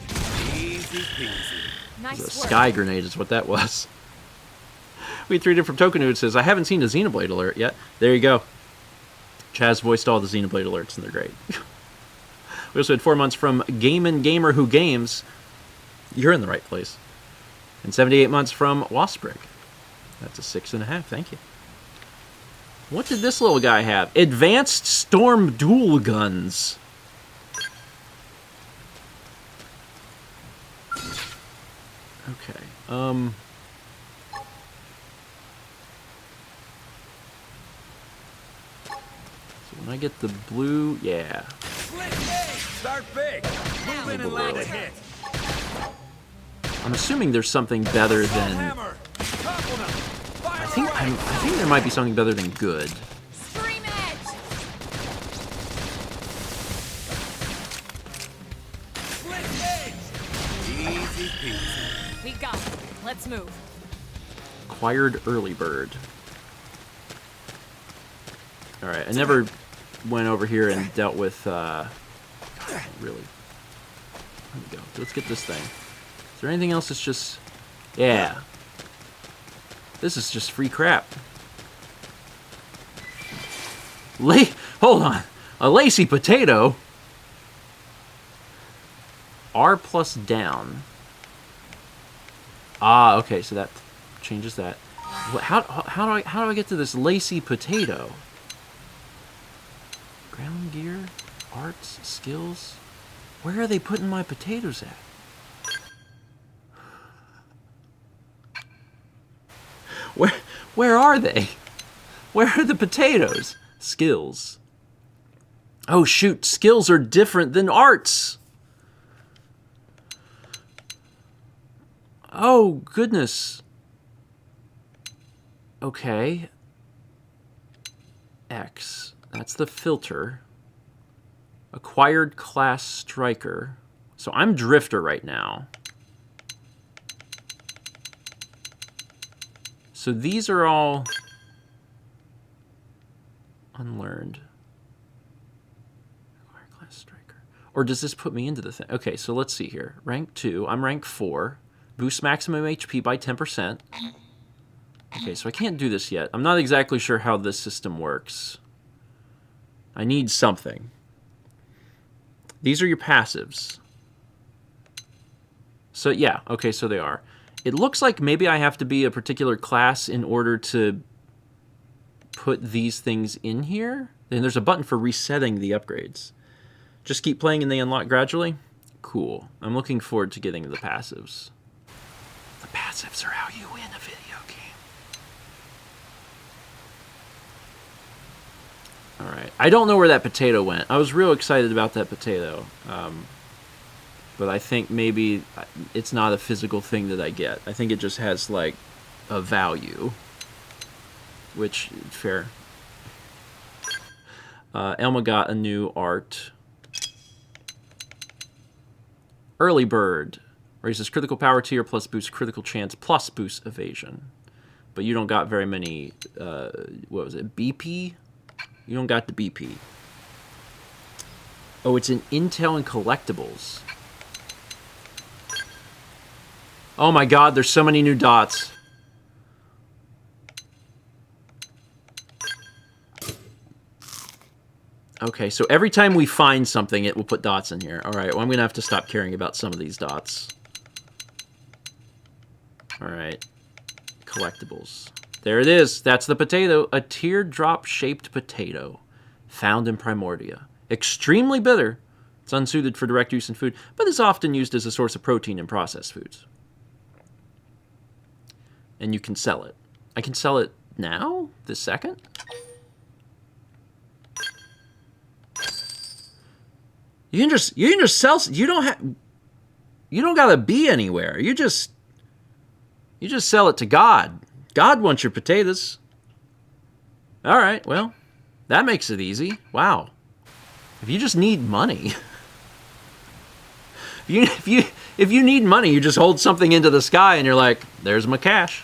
E: Easy peasy.
G: Nice
A: A
G: work.
A: sky grenade is what that was. We 3 different token who says, I haven't seen a Xenoblade alert yet. There you go. Chaz voiced all the Xenoblade alerts, and they're great. We also had 4 months from Gamin' Gamer Who Games. You're in the right place. And 78 months from Wasprick. That's a 6.5, thank you. What did this little guy have? Advanced Storm Dual Guns. Okay, so when I get the blue, yeah.
E: Start big. Move in and land a hit.
A: I'm assuming there's something better than.
E: Hammer! Topple them! Fire
A: I think there might be something better than good.
G: Scream Edge.
E: Split edge! Easy peasy.
G: We got it. Let's move.
A: Acquired Early Bird. Alright, I never went over here and dealt with, really. There we go. Let's get this thing. Is there anything else that's just... Yeah. This is just free crap. Hold on. A lacy potato? R plus down. Ah, okay, so that changes that. How do I get to this lacy potato? Ground gear, arts, skills. Where are they putting my potatoes at? Where are they? Where are the potatoes? Skills. Oh shoot, skills are different than arts. Oh goodness. Okay. X. That's the filter. Acquired class striker. So I'm drifter right now. So these are all unlearned. Acquired class striker. Or does this put me into the thing? Okay, so let's see here. Rank 2. I'm rank 4. Boost maximum HP by 10%. Okay, so I can't do this yet. I'm not exactly sure how this system works. I need something. These are your passives. So yeah, okay, so they are. It looks like maybe I have to be a particular class in order to put these things in here. And there's a button for resetting the upgrades. Just keep playing and they unlock gradually? Cool. I'm looking forward to getting to the passives. The passives are how you win a video game. Alright. I don't know where that potato went. I was real excited about that potato. But I think maybe it's not a physical thing that I get. I think it just has, like, a value. Which, fair. Elma got a new art. Early Bird. Raises critical power tier plus boosts critical chance plus boosts evasion. But you don't got very many, what was it, BP? You don't got the BP. Oh, it's an Intel and collectibles. Oh my god, there's so many new dots. Okay, so every time we find something, it will put dots in here. Alright, well I'm going to have to stop caring about some of these dots. Alright. Collectibles. There it is. That's the potato. A teardrop-shaped potato. Found in Primordia. Extremely bitter. It's unsuited for direct use in food, but is often used as a source of protein in processed foods. And you can sell it. I can sell it now? This second? You can just sell. You don't gotta be anywhere. You just sell it to God. God wants your potatoes. All right, well, that makes it easy. Wow. If you just need money, if you need money, you just hold something into the sky and you're like, there's my cash.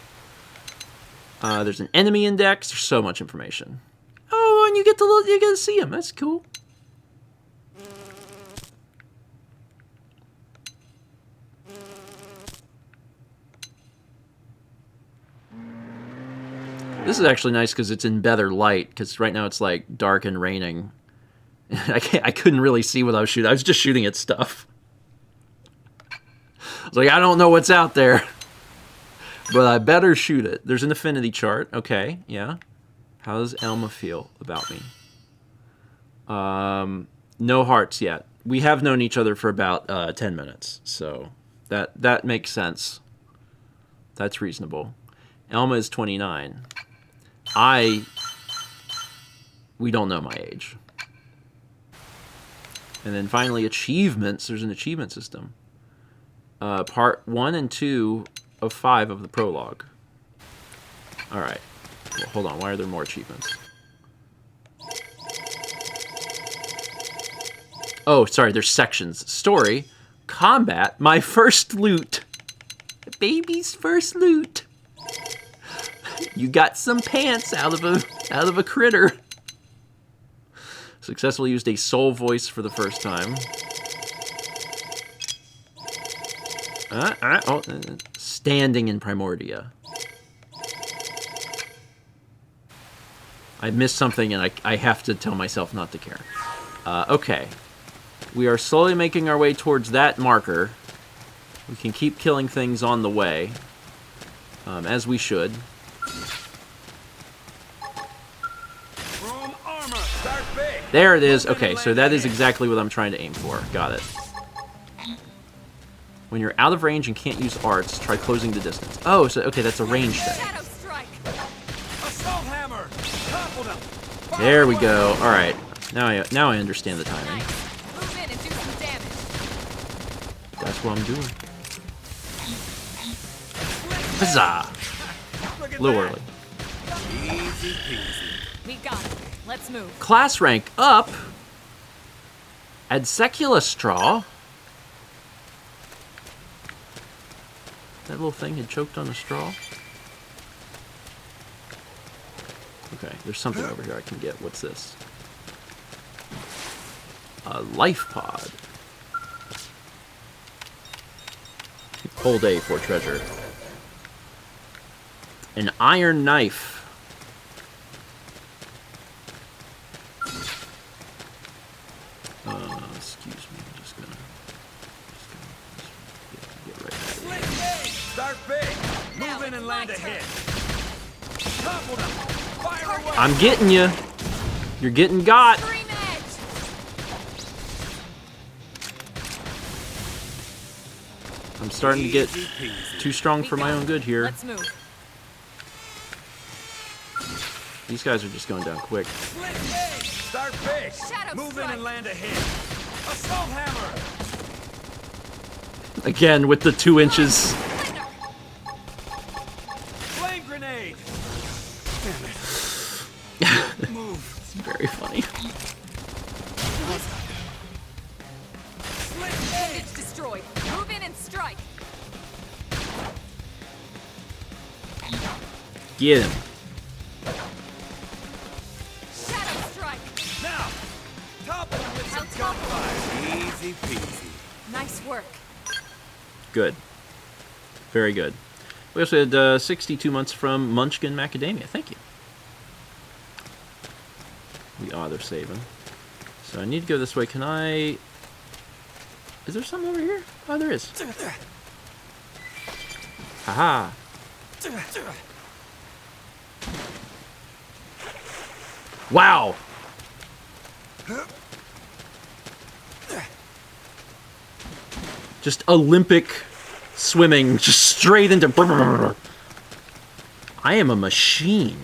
A: There's an enemy index. There's so much information. Oh, and you get to see them. That's cool. This is actually nice because it's in better light, because right now it's like dark and raining. I couldn't really see what I was shooting. I was just shooting at stuff. I was like, I don't know what's out there, but I better shoot it. There's an affinity chart. Okay, yeah. How does Elma feel about me? No hearts yet. We have known each other for about 10 minutes, so that makes sense. That's reasonable. Elma is 29. We don't know my age. And then finally, achievements. There's an achievement system. Part 1 and 2 of 5 of the prologue. Alright. Well, hold on. Why are there more achievements? Oh, sorry. There's sections. Story. Combat. My first loot. Baby's first loot. You got some pants out of a critter. Successfully used a soul voice for the first time. Standing in Primordia. I missed something, and I have to tell myself not to care. Okay. We are slowly making our way towards that marker. We can keep killing things on the way. As we should. There it is. Okay, so that is exactly what I'm trying to aim for. Got it. When you're out of range and can't use arts, try closing the distance. Oh, so okay, that's a range thing. There we go. All right. Now I understand the timing. That's what I'm doing. Huzzah! A little early.
G: We got it. Let's move.
A: Class rank up. Add Secula straw. That little thing had choked on a straw. Okay, there's something over here I can get. What's this? A life pod. Whole day for treasure. An iron knife. Excuse me. I'm just gonna get right out of here.
E: Start big. Move in and land a hit. Topple them. Fire away.
A: I'm getting you. You're getting got. I'm starting to get too strong for my own good here.
G: Let's move.
A: These guys are just going down quick.
E: Start big. Move in and land a hit. Assault hammer.
A: Again with the 2 inches.
E: Flame grenade. Move.
A: It's very funny.
G: It's destroyed. Move in and strike.
A: Get him.
G: Shadow strike.
E: Now. Topple them with some gunfire. Easy peasy.
G: Nice work.
A: Good. Very good. We also had 62 months from Munchkin Macadamia. Thank you. We are they're saving. So I need to go this way. Can I... Is there something over here? Oh, there is. Haha. Wow. Just Olympic swimming, just straight into... I am a machine.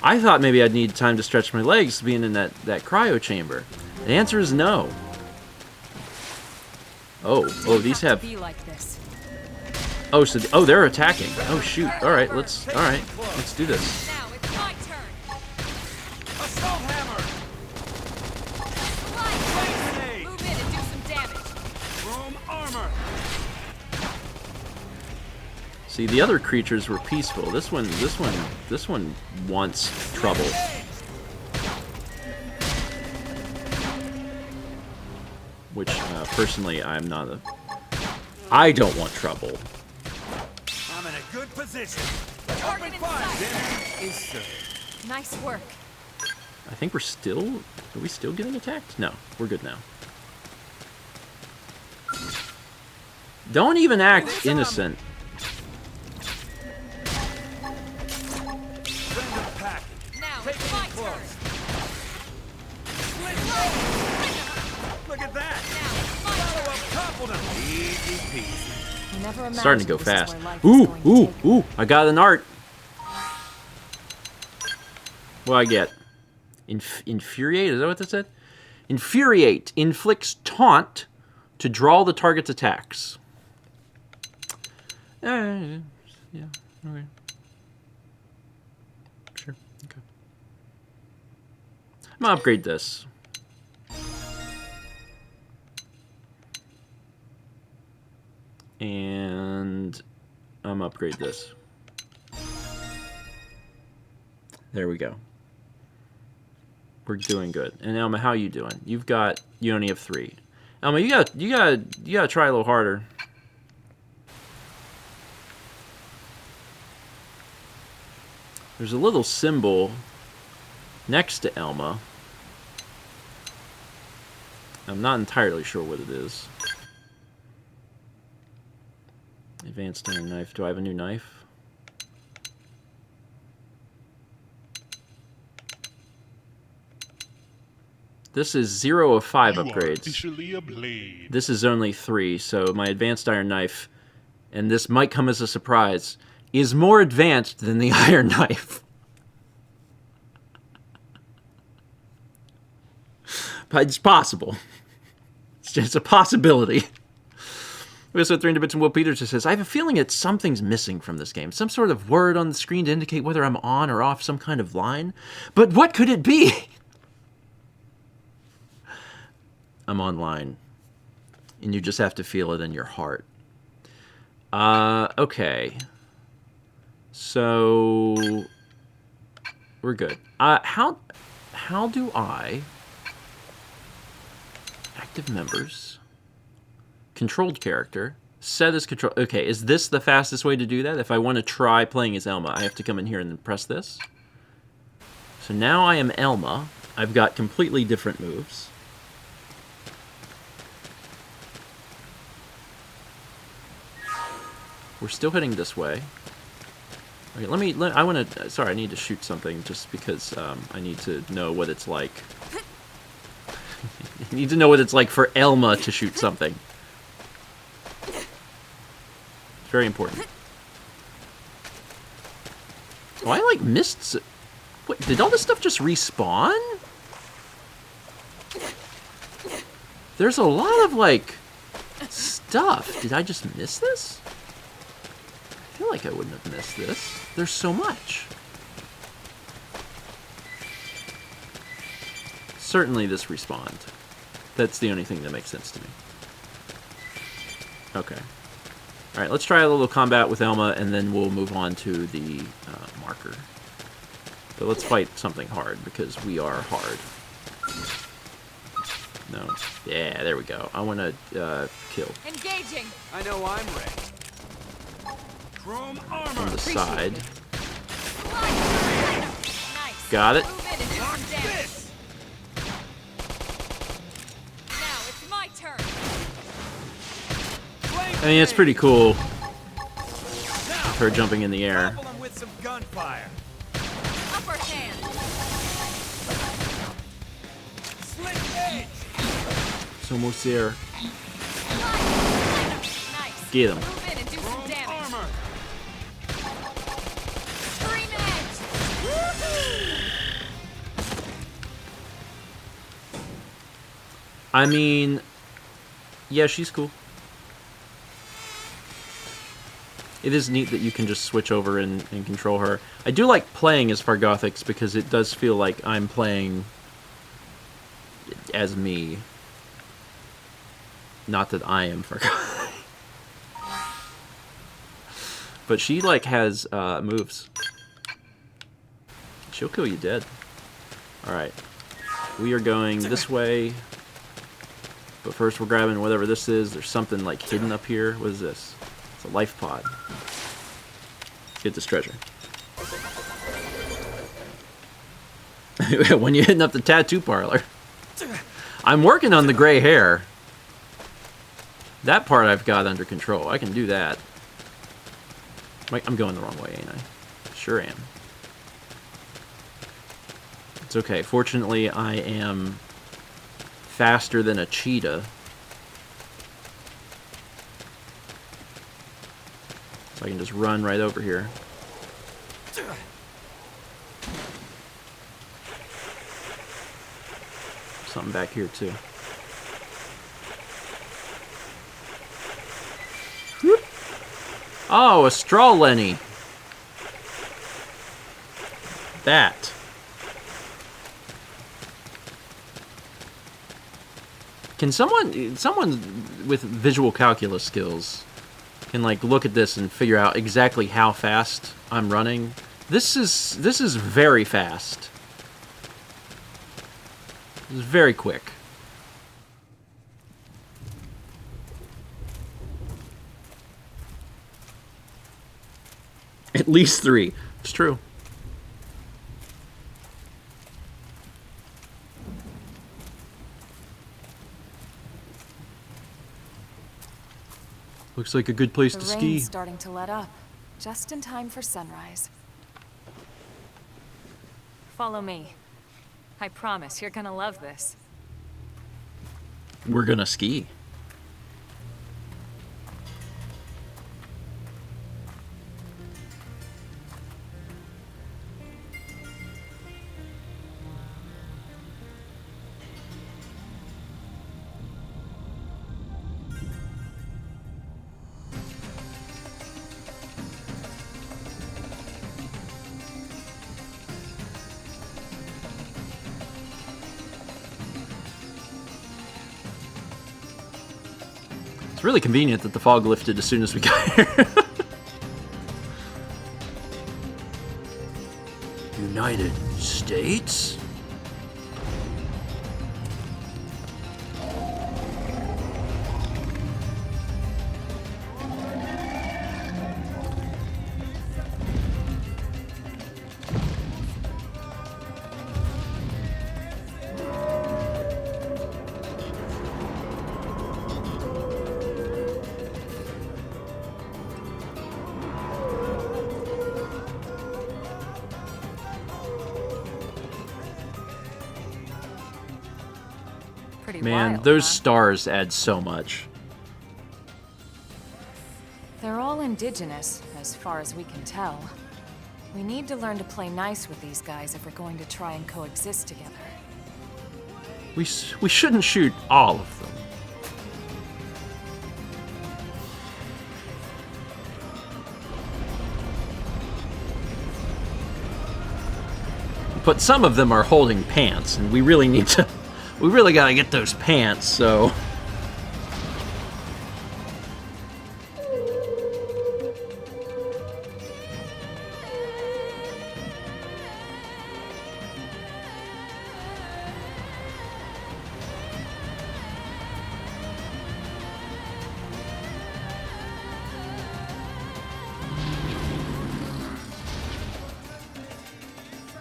A: I thought maybe I'd need time to stretch my legs being in that cryo chamber. The answer is no. Oh, these have...
G: Be like this.
A: Oh, so they're attacking. Oh shoot. All right, let's do this.
G: Now it's my turn.
E: Assault hammer.
G: Move in and do some damage.
E: Chrome armor.
A: See, the other creatures were peaceful. This one wants trouble. Which, personally, I'm not a... I don't want trouble.
E: I'm in a good position.
G: Target
E: Open fire.
G: inside.
E: Dinner is served.
G: Nice work.
A: I think we're still... Are we still getting attacked? No, we're good now. Don't even act innocent.
E: Send them packing.
G: Now
E: Take
G: it's
E: it
G: my
E: in
G: turn.
E: close. Look at that.
G: Now it's my
E: Follow
G: turn.
E: up, topple them. Easy peasy.
G: I never imagined
A: Starting to go
G: this is
A: fast.
G: where life is going to take me.
A: Ooh! I got an art. What do I get? Infuriate? Is that what that said? Infuriate inflicts taunt to draw the target's attacks. Yeah. Okay. Sure. Okay. I'm gonna upgrade this. And I'm gonna upgrade this. There we go. We're doing good. And Elma, how you doing? You only have 3. Elma, you gotta try a little harder. There's a little symbol next to Elma. I'm not entirely sure what it is. Advanced iron knife. Do I have a new knife? This is 0 of 5 upgrades.
H: Officially a blade.
A: This is only 3, so my advanced iron knife, and this might come as a surprise, is more advanced than the iron knife. But it's possible. It's just a possibility. We also have 300 bits, and Will Peters just says, I have a feeling that something's missing from this game. Some sort of word on the screen to indicate whether I'm on or off some kind of line. But what could it be? I'm online. And you just have to feel it in your heart. Okay. So we're good. How do I active members, controlled character, set as control? Okay, is this the fastest way to do that? If I want to try playing as Elma, I have to come in here and then press this. So now I am Elma. I've got completely different moves. We're still heading this way. Okay, sorry, I need to shoot something just because I need to know what it's like. I need to know what it's like for Elma to shoot something. It's very important. Oh, I like missed. Wait, did all this stuff just respawn? There's a lot of like stuff. Did I just miss this? I feel like I wouldn't have missed this. There's so much. Certainly this respawned. That's the only thing that makes sense to me. Okay. Alright, let's try a little combat with Elma, and then we'll move on to the marker. But let's fight something hard, because we are hard. No. Yeah, there we go. I want to kill.
G: Engaging.
C: I know I'm ready. Chrome armor.
A: On the side.
G: Nice.
A: Got it.
G: Move in and do some damage. Now it's my turn.
A: I mean, it's pretty cool. Her jumping in the air.
C: Couple 'em with some gunfire.
G: Upper hand.
C: Slick edge.
A: It's almost there.
G: Nice.
A: Get him.
G: Move in and do some
C: Chrome
G: damage.
C: armor.
G: Scream edge. Woohoo!
A: I mean, yeah, she's cool. It is neat that you can just switch over and control her. I do like playing as Fargothics because it does feel like I'm playing as me. Not that I am Fargothic. But she, like, has moves. She'll kill you dead. Alright. We are going this way. But first we're grabbing whatever this is. There's something, like, hidden up here. What is this? It's a life pod. Let's get this treasure. When you're hitting up the tattoo parlor. I'm working on the gray hair. That part I've got under control. I can do that. I'm going the wrong way, ain't I? Sure am. It's okay. Fortunately, I am faster than a cheetah. So I can just run right over here. Something back here, too. Whoop. Oh, a straw Lenny. That. Can someone with visual calculus skills can like look at this and figure out exactly how fast I'm running? This is very fast. This is very quick. At least 3. It's true. Looks like a good place to ski.
G: rain's starting to let up, just in time for sunrise. Follow me. I promise you're gonna love this.
A: We're gonna ski. It's really convenient that the fog lifted as soon as we got here. United States?
G: Pretty
A: Man,
G: wild,
A: those
G: huh?
A: stars add so much.
G: They're all indigenous, as far as we can tell. We need to learn to play nice with these guys if we're going to try and coexist together.
A: We shouldn't shoot all of them. But some of them are holding pants, and we really need to... We really gotta get those pants, so...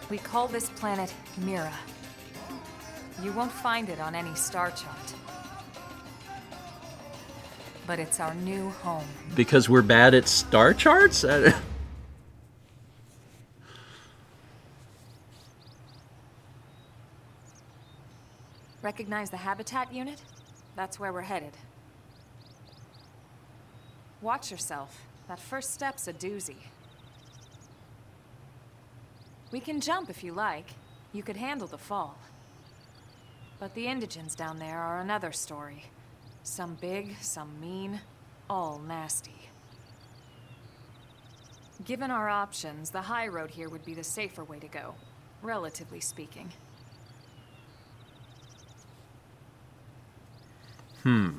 G: We call this planet Mira. You won't find it on any star chart. But it's our new home.
A: Because we're bad at star charts?
G: Recognize the habitat unit? That's where we're headed. Watch yourself. That first step's a doozy. We can jump if you like. You could handle the fall. But the indigents down there are another story. Some big, some mean, all nasty. Given our options, the high road here would be the safer way to go, relatively speaking.
A: Well,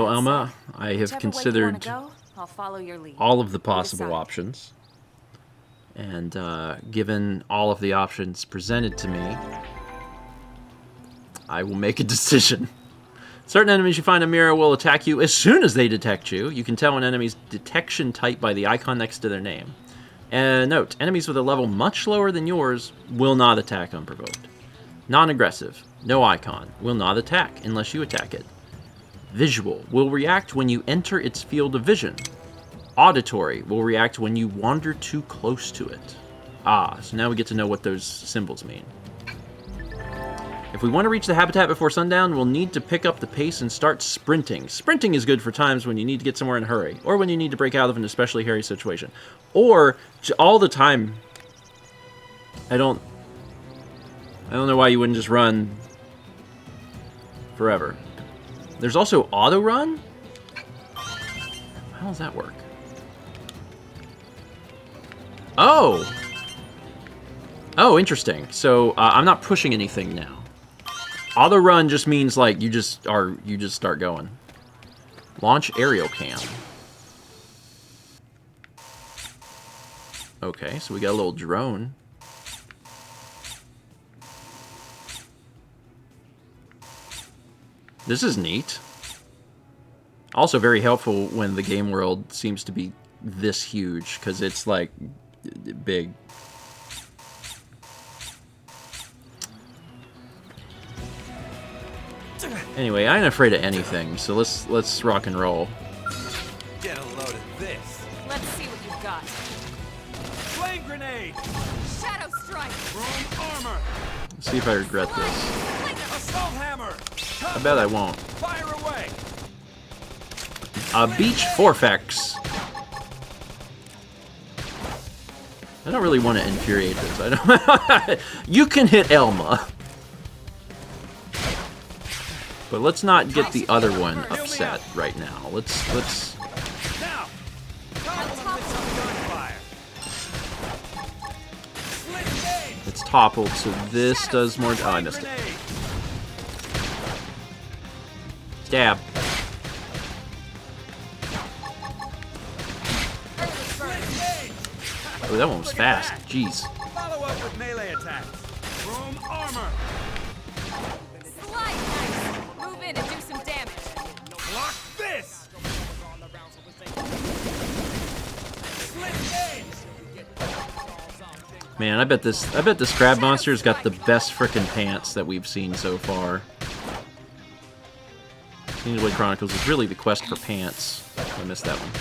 G: That
A: Alma,
G: said,
A: I have
G: whichever way you
A: considered
G: wanna go, I'll follow your lead.
A: all of the
G: You
A: possible
G: decide.
A: options. And given all of the options presented to me, I will make a decision. Certain enemies you find in Mira will attack you as soon as they detect you. You can tell an enemy's detection type by the icon next to their name. And note, enemies with a level much lower than yours will not attack unprovoked. Non-aggressive, no icon, will not attack unless you attack it. Visual will react when you enter its field of vision. Auditory will react when you wander too close to it. Ah, so now we get to know what those symbols mean. If we want to reach the habitat before sundown, we'll need to pick up the pace and start sprinting. Sprinting is good for times when you need to get somewhere in a hurry, or when you need to break out of an especially hairy situation. Or, all the time, I don't know why you wouldn't just run forever. There's also auto run? How does that work? Oh! Oh, interesting. So, I'm not pushing anything now. Auto run just means, like, you just start going. Launch aerial cam. Okay, so we got a little drone. This is neat. Also very helpful when the game world seems to be this huge, because it's like big. Anyway, I ain't afraid of anything, so let's rock and roll.
C: Get a load of this.
G: Let's see what you've got.
C: Flame grenade.
G: Shadow strike.
C: Chrome armor.
A: Let's see if I regret this.
C: Assault hammer.
A: I bet I won't.
C: Fire away.
A: Beach Forfex. I don't really want to infuriate this. I don't. You can hit Elma, but let's not get the other one upset right now. Let's.
C: Now. Gunfire.
A: It's toppled, so this does more. Oh, I missed it. Stab. Oh, that one was fast. Jeez.
C: Follow up with melee attacks. Chrome armor.
G: Slide knife. Move in and do some damage.
C: Block this. Split gauge.
A: Man, I bet this crab monster's got the best frickin' pants that we've seen so far. Xenoblade Chronicles is really the quest for pants. I missed that one.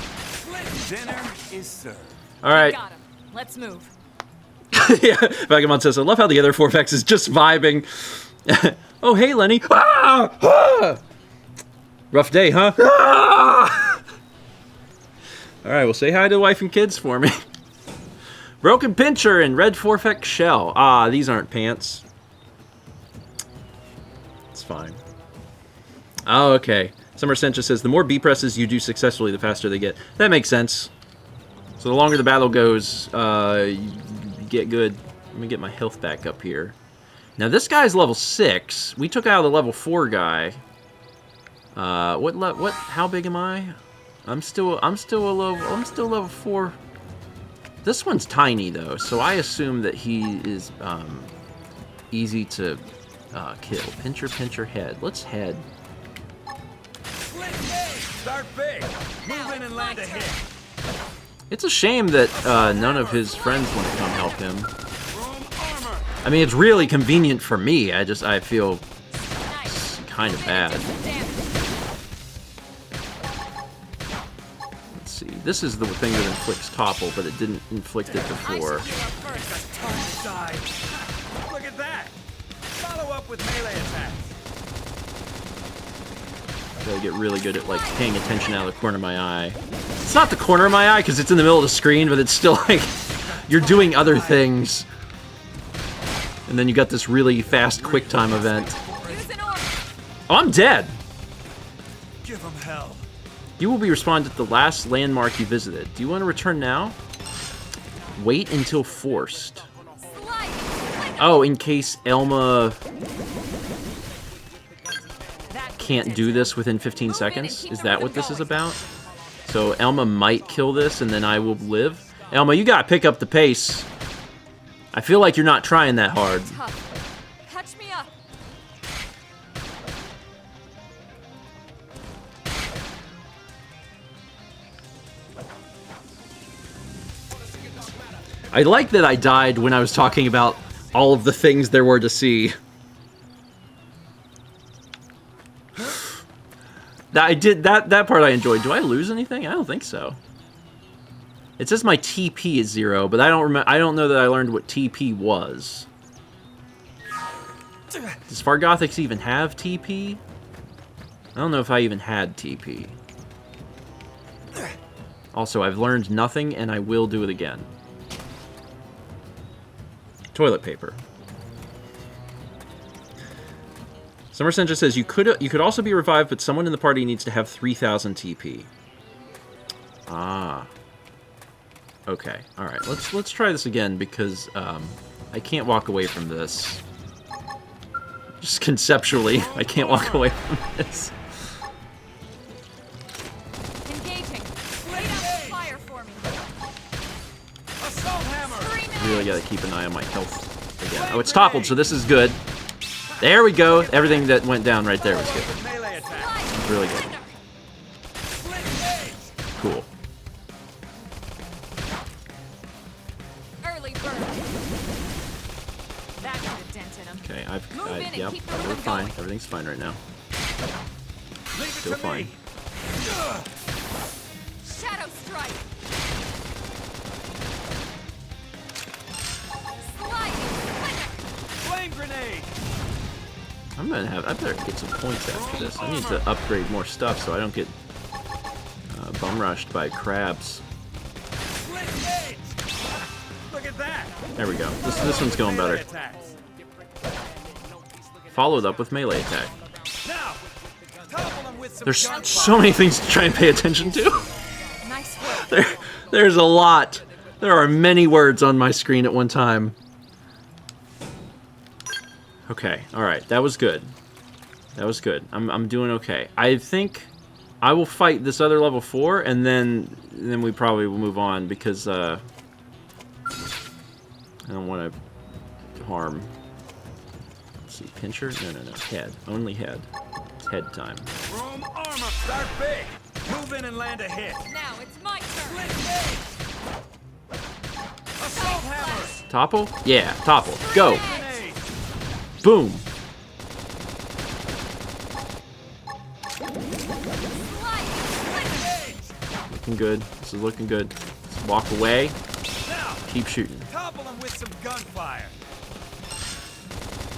C: Dinner is served.
A: All right.
G: Got him. Let's move.
A: Yeah, Vagabond says, I love how the other Forfex is just vibing. Oh, hey, Lenny. Ah! Ah! Rough day, huh? Ah! All right, well, say hi to the wife and kids for me. Broken Pincher and Red Forfex Shell. Ah, these aren't pants. It's fine. Oh, okay. Summer Sencha says, the more B-presses you do successfully, the faster they get. That makes sense. So the longer the battle goes, you get good. Let me get my health back up here. Now this guy's level 6. We took out the level 4 guy. What? How big am I? I'm still level 4. This one's tiny though, so I assume that he is easy to kill. Pincher head. Let's head.
C: Start big. Move in and land a hit.
A: It's a shame that none of his friends want to come help him. I mean, it's really convenient for me. I feel kind of bad. Let's see. This is the thing that inflicts topple, but it didn't inflict it before.
C: Look at that. Follow up with melee attacks.
A: Gotta get really good at like paying attention out of the corner of my eye. It's not the corner of my eye because it's in the middle of the screen, but it's still like you're doing other things. And then you got this really fast quick time event. Oh, I'm dead.
C: Give him hell.
A: You will be respawned at the last landmark you visited. Do you want to return now? Wait until forced. Oh, in case Elma can't do this within 15 seconds? Is that what this is about? So Elma might kill this and then I will live? Elma, you gotta pick up the pace. I feel like you're not trying that hard.
G: Catch me up.
A: I like that I died when I was talking about all of the things there were to see. That part I enjoyed. Do I lose anything? I don't think so. It says my TP is 0, but I don't know that I learned what TP was. Does Fargothix even have TP? I don't know if I even had TP. Also, I've learned nothing, and I will do it again. Toilet paper. Summer Senja says you could also be revived, but someone in the party needs to have 3,000 TP. Ah. Okay. All right. Let's try this again because I can't walk away from this. Just conceptually, I can't walk away from this.
G: Engaging. Lay down the fire for me.
C: Assault hammer.
A: Really gotta keep an eye on my health again. Oh, it's toppled, so this is good. There we go. Everything that went down right there was good.
C: Melee attack.
A: Really good. Cool. Okay,
G: Move in and
A: yep,
G: keep the
A: we're
G: rhythm
A: fine.
G: going.
A: Everything's fine right now.
E: Leave it
A: Still
E: to
A: fine.
E: me.
G: Shadow strike.
E: Flame grenade.
A: I better get some points after this. I need to upgrade more stuff so I don't get bum rushed by crabs.
E: Split gauge. Look at that.
A: There we go. This one's going
E: Melee
A: better.
E: attacks.
A: Followed up with melee attack.
E: Now, topple him with some
A: There's
E: gunfire.
A: so many things to try and pay attention to.
G: Nice work.
A: There's a lot. There are many words on my screen at one time. Okay, alright, that was good. That was good. I'm doing okay. I think I will fight this other level 4, and then we probably will move on, because I don't want to harm. Let's see, pincher? No. Head. Only head. It's head time.
E: Room armor. Start big. Move in and land a hit.
G: Now it's my turn.
E: Split gauge. Assault hammers.
A: Topple? Yeah, topple. Go!
E: Grenade.
A: Boom! Looking good. This is looking good. Let's walk away.
E: Now,
A: Keep shooting.
E: topple him with some gunfire.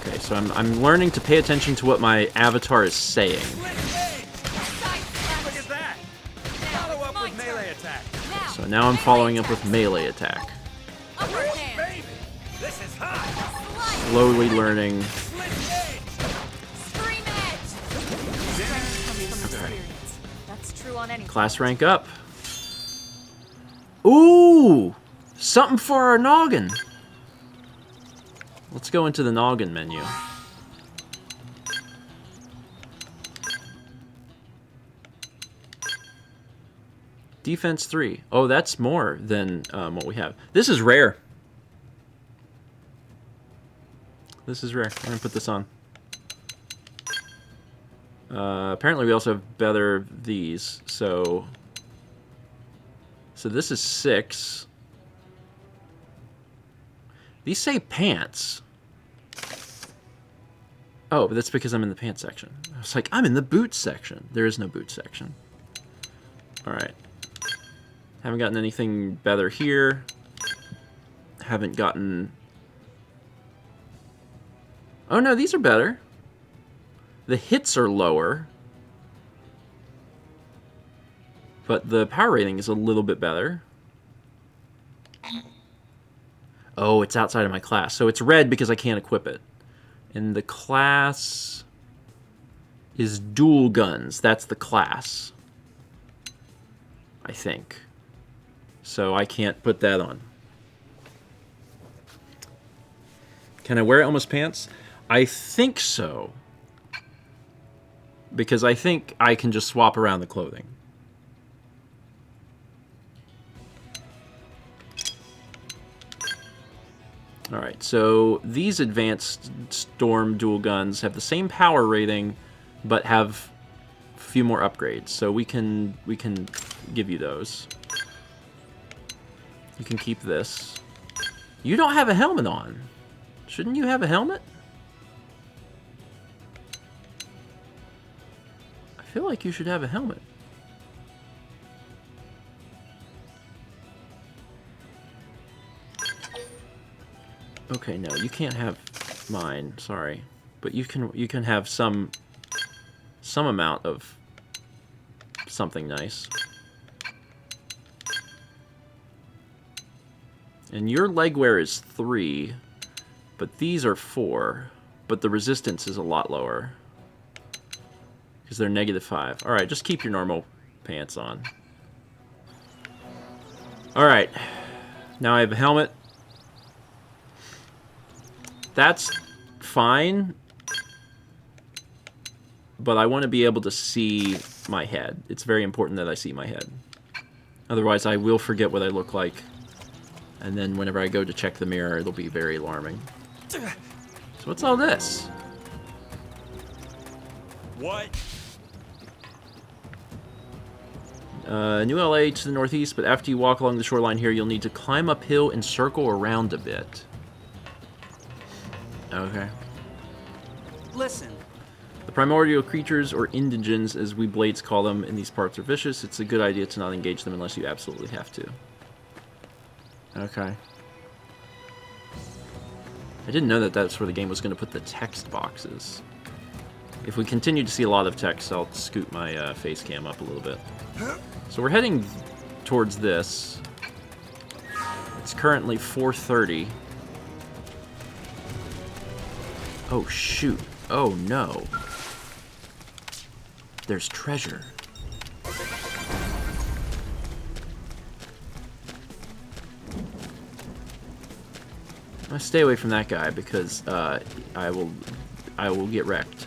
A: Okay, so I'm learning to pay attention to what my avatar is saying.
E: Split gauge. Look at that. Follow up with melee attack.
A: So now I'm following up with melee attack.
G: Upper hand.
E: Baby, this is hot.
A: Slowly learning.
E: Split gauge.
G: Scream edge. Strength comes from experience. That's true on any
A: Class rank up. Ooh! Something for our noggin. Let's go into the noggin menu. Defense 3. Oh, that's more than what we have. This is rare. This is rare. I'm gonna put this on. Apparently we also have better these, so this is 6. These say pants. Oh, but that's because I'm in the pants section. I was like, I'm in the boots section. There is no boots section. Alright. Haven't gotten anything better here. Haven't gotten... Oh no, these are better. The hits are lower. But the power rating is a little bit better. Oh, it's outside of my class. So it's red because I can't equip it. And the class is dual guns. That's the class, I think. So I can't put that on. Can I wear Elma's pants? I think so. Because I think I can just swap around the clothing. Alright, so these advanced storm dual guns have the same power rating, but have a few more upgrades. So we can give you those. You can keep this. You don't have a helmet on. Shouldn't you have a helmet? I feel like you should have a helmet. Okay, no, you can't have mine. Sorry, but you can have some amount of something nice. And your leg wear is 3, but these are 4. But the resistance is a lot lower because they're -5. All right, just keep your normal pants on. All right, now I have a helmet. That's fine, but I want to be able to see my head. It's very important that I see my head. Otherwise, I will forget what I look like. And then whenever I go to check the mirror, it'll be very alarming. So what's all this?
E: What?
A: New LA to the northeast, but after you walk along the shoreline here, you'll need to climb uphill and circle around a bit. Okay.
D: listen.
A: The primordial creatures, or indigens, as we blades call them in these parts, are vicious. It's a good idea to not engage them unless you absolutely have to. Okay. I didn't know that that's where the game was going to put the text boxes. If we continue to see a lot of text, I'll scoot my face cam up a little bit. So we're heading towards this. It's currently 4:30. Oh, shoot. Oh, no. There's treasure. I'm gonna stay away from that guy because I will get wrecked,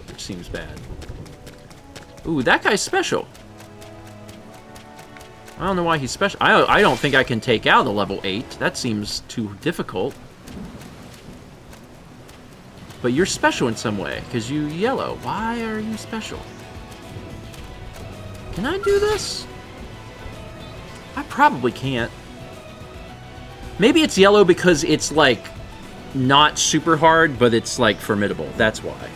A: which seems bad. Ooh, that guy's special. I don't know why he's special. I don't think I can take out a level 8. That seems too difficult. But you're special in some way, because you yellow. Why are you special? Can I do this? I probably can't. Maybe it's yellow because it's, like, not super hard, but it's, like, formidable. That's why.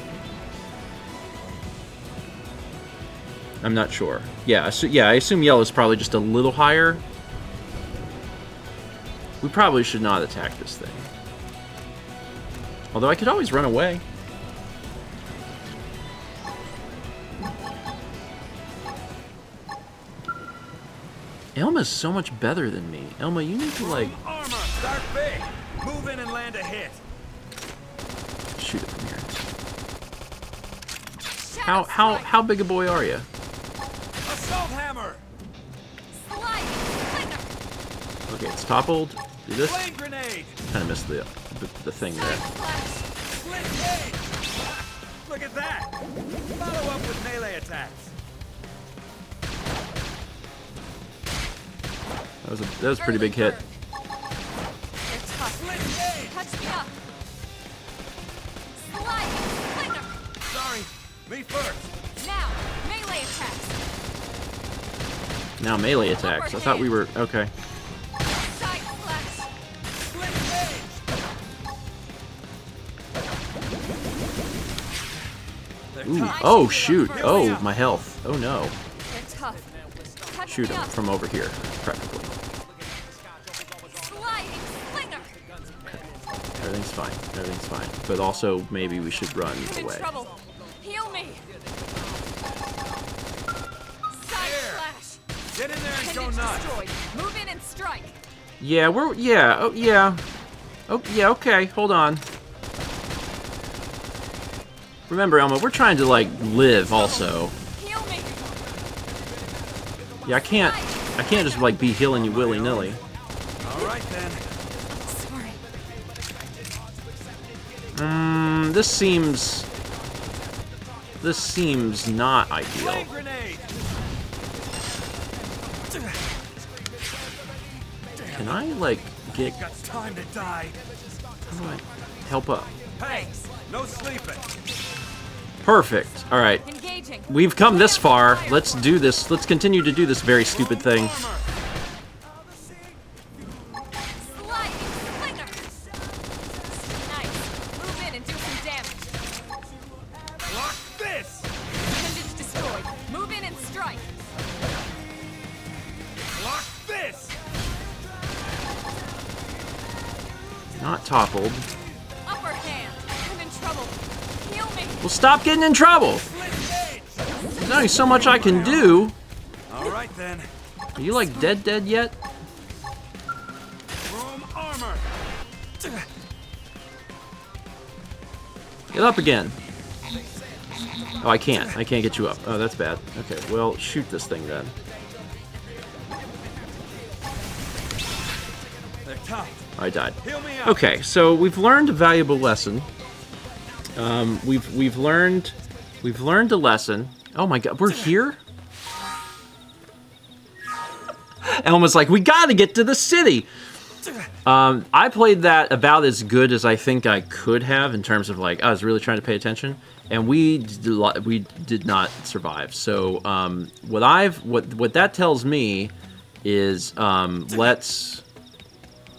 A: I'm not sure. Yeah, I assume yellow is probably just a little higher. We probably should not attack this thing. Although I could always run away. Elma's so much better than me. Elma, you need to, like...
E: Armor, start big. Move in and land a hit.
A: Shoot it from here. How big a boy are you?
E: Assault hammer.
A: Okay, it's toppled. Do this.
E: Flame grenade.
A: Kind of missed the thing there.
E: Split gauge. Look at that. Follow up with melee attacks.
A: That was a pretty big hit.
E: Split gauge.
G: Touch me up.
E: Sorry, me first.
G: Now, melee attacks.
A: Now melee attacks. I thought we were... Okay.
G: Side slash.
E: Split gauge.
A: Ooh. Oh, shoot. Oh, my health. Oh, no.
G: They're tough. Touch
A: Shoot
G: me
A: him
G: up.
A: from over here, preferably.
G: Sliding slinger.
A: Everything's fine. Everything's fine. But also, maybe we should run
G: I'm in
A: away.
G: trouble. Heal me. Side slash.
E: Get in there and go
G: Appendage
E: nuts.
G: destroyed. Move in and strike.
A: Yeah, we're... Yeah. Oh, yeah. Oh, yeah, okay. Hold on. Remember, Elma, we're trying to, like, live also.
G: Heal me.
A: Yeah, I can't just, like, be healing you willy-nilly.
E: All right then.
G: Sorry.
A: This seems not ideal.
E: Flame grenade.
A: Can I, like, get...
E: Got time to die.
A: How do I help up?
E: Hey, no sleeping.
A: Perfect. All right.
G: Engaging.
A: We've come this far. Let's do this. Let's continue to do this very stupid thing.
G: Sliding slinger. Nice. Move in and do some damage.
E: Block this.
G: Appendage destroyed. Move in and strike.
E: Block this.
A: Not toppled.
G: Upper hand. I'm in trouble. Heal me.
A: Well, stop getting in trouble.
E: Split gauge.
A: There's only so much I can do.
E: All right then.
A: Are you, like, dead yet?
E: Chrome armor.
A: Get up again. Oh, I can't. I can't get you up. Oh, that's bad. Okay, well, shoot this thing then.
E: They're tough.
A: I died.
E: Heal me up.
A: Okay, so we've learned a valuable lesson. We've learned a lesson. Oh my god, we're here? Elma's like, we gotta get to the city! I played that about as good as I think I could have in terms of, like, I was really trying to pay attention, and we did not survive. So what that tells me is let's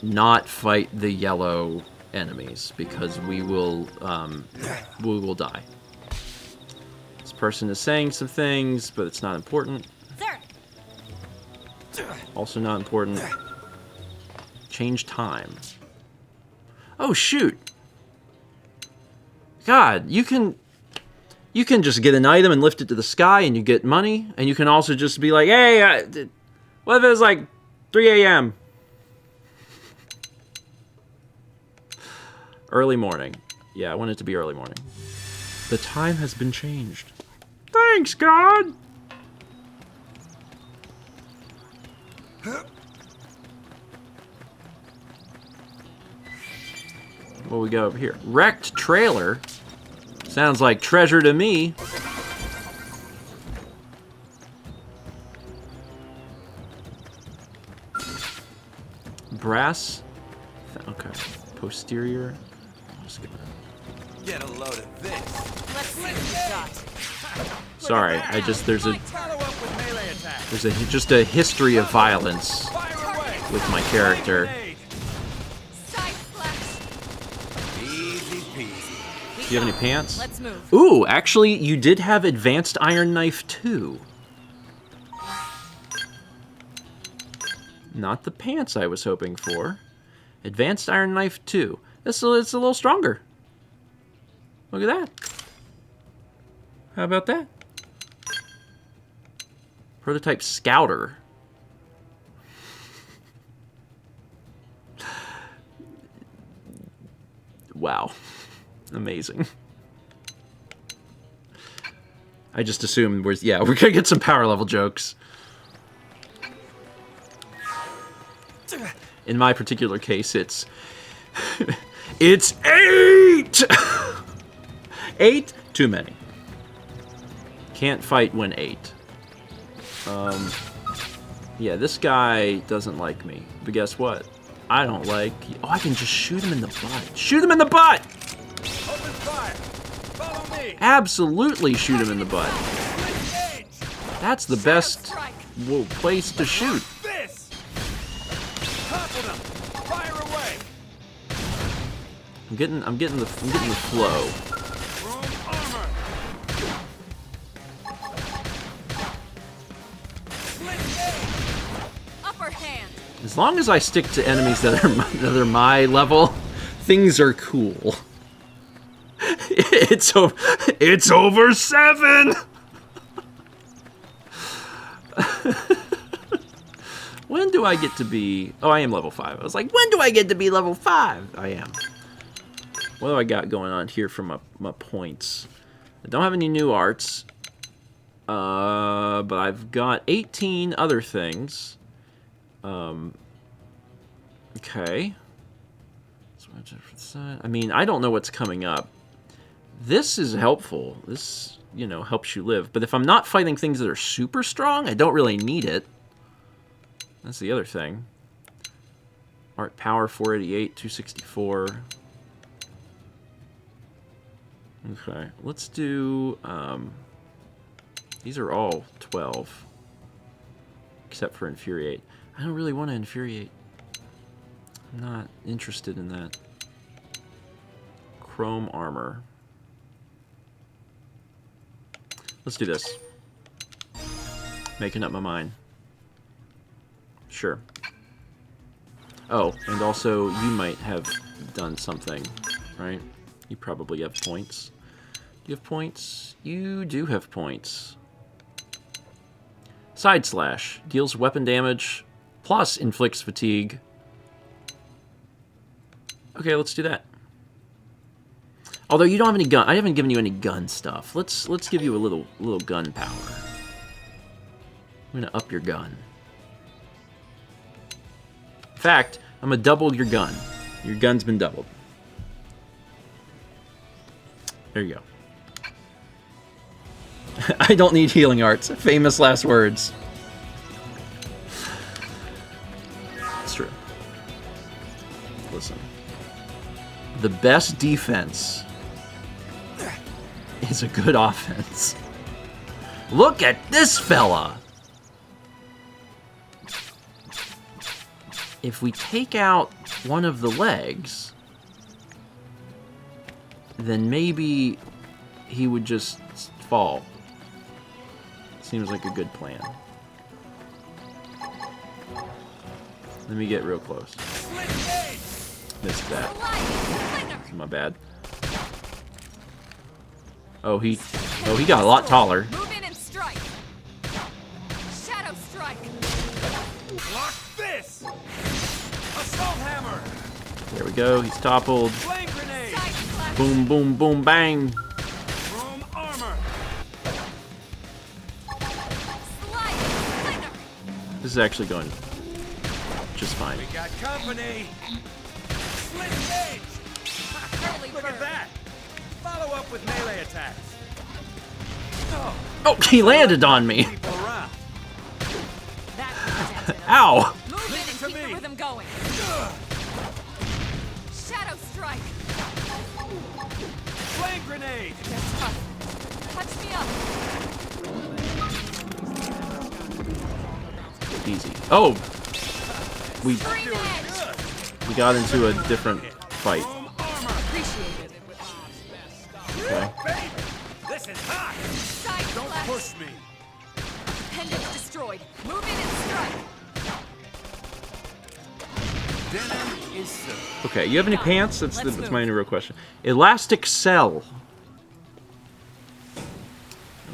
A: not fight the yellow enemies because we will die. This person is saying some things, but it's not important. Also not important. Change time. Oh shoot! God, you can just get an item and lift it to the sky and you get money, and you can also just be like, hey, what if it was like 3 a.m.? Early morning. Yeah, I want it to be early morning. The time has been changed. Thanks, God! What we got over here? Wrecked trailer. Sounds like treasure to me. Brass. Okay. Posterior.
C: Get a load of this.
G: Let's see what you got.
A: Sorry, there's just a history of violence with my character.
C: Easy peasy.
A: Do you have any pants?
G: Let's move.
A: Ooh, actually, you did have Advanced Iron Knife 2. Not the pants I was hoping for. Advanced Iron Knife 2. It's a little stronger. Look at that. How about that? Prototype Scouter. Wow. Amazing. I just assumed we're gonna get some power level jokes. In my particular case, it's... it's 8! 8? Too many. Can't fight when 8. Yeah, this guy doesn't like me. But guess what? I don't like... Oh, I can just shoot him in the butt. Shoot him in the butt!
C: Open fire. Follow me.
A: Absolutely shoot him in the butt. That's the best place to shoot.
C: This. Topple them. Fire away.
A: I'm getting the flow.
C: Chrome armor.
G: Upper hand.
A: As long as I stick to enemies that are my level, things are cool. It's over 7. When do I get to be... Oh, I am level 5. I was like, when do I get to be level 5? I am. What do I got going on here for my points? I don't have any new arts. But I've got 18 other things. Okay. I mean, I don't know what's coming up. This is helpful. This, helps you live. But if I'm not fighting things that are super strong, I don't really need it. That's the other thing. Art power 488, 264. Okay, let's do... these are all 12. Except for Infuriate. I don't really want to Infuriate. I'm not interested in that. Chrome armor. Let's do this. Making up my mind. Sure. Oh, and also you might have done something, right? You probably have points. Do you have points? You do have points. Side slash. Deals weapon damage, plus inflicts fatigue. Okay, let's do that. Although you don't have any gun, I haven't given you any gun stuff. Let's give you a little gun power. I'm gonna up your gun. In fact, I'm gonna double your gun. Your gun's been doubled. There you go. I don't need healing arts. Famous last words. It's true. Listen. The best defense is a good offense. Look at this fella! If we take out one of the legs, then maybe he would just fall. Seems like a good plan. Let me get real close. Missed that. My bad. Oh, he got a lot taller.
G: Move in and strike. Shadow strike.
C: Block this! Assault hammer!
A: There we go. He's toppled.
C: Flame grenade!
G: Side slash.
A: Boom, boom, boom, bang.
C: Chrome armor!
G: Slide. Slinger.
A: This is actually going just fine.
C: We got company! Slit gauge!
G: Early
C: Look
G: bird.
C: at that! Follow up with melee attacks. Oh,
A: Oh, he landed on me.
C: people around.
G: That's it.
A: Ow.
G: Move in
C: Leave it
G: and
C: to
G: keep the
C: me.
G: rhythm going. Shadow strike.
C: Flame grenade!
G: That's tough. Touch me up.
A: Easy. Oh, we
G: Scream edge.
A: got into a different fight.
C: Chrome armor!
G: Appreciate it.
A: Okay.
C: Baby! This is hot!
G: Side
C: Don't
G: slash.
C: push me!
G: Appendage destroyed. Move in and strike.
C: Denim is so.
A: Okay, you have any pants? That's
G: Let's
A: my
G: move.
A: only real question. Elastic cell.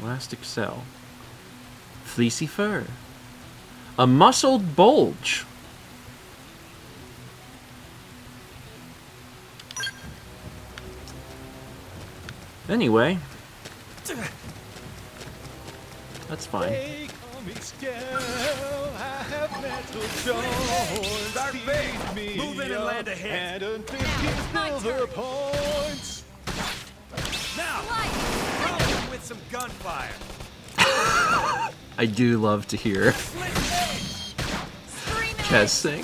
A: Elastic cell. Fleecy fur. A muscled bulge. Anyway. That's fine.
E: They call me Skell, I have metal joints.
C: Start big.
E: Feed me
C: Move in and land a hit.
E: And earn 50
G: my
E: silver
G: turn.
E: points.
C: Now!
G: Slide.
C: Throw them with some gunfire!
A: I do love to hear
C: Slit gauge!
G: Scream edge.
A: Kez sing.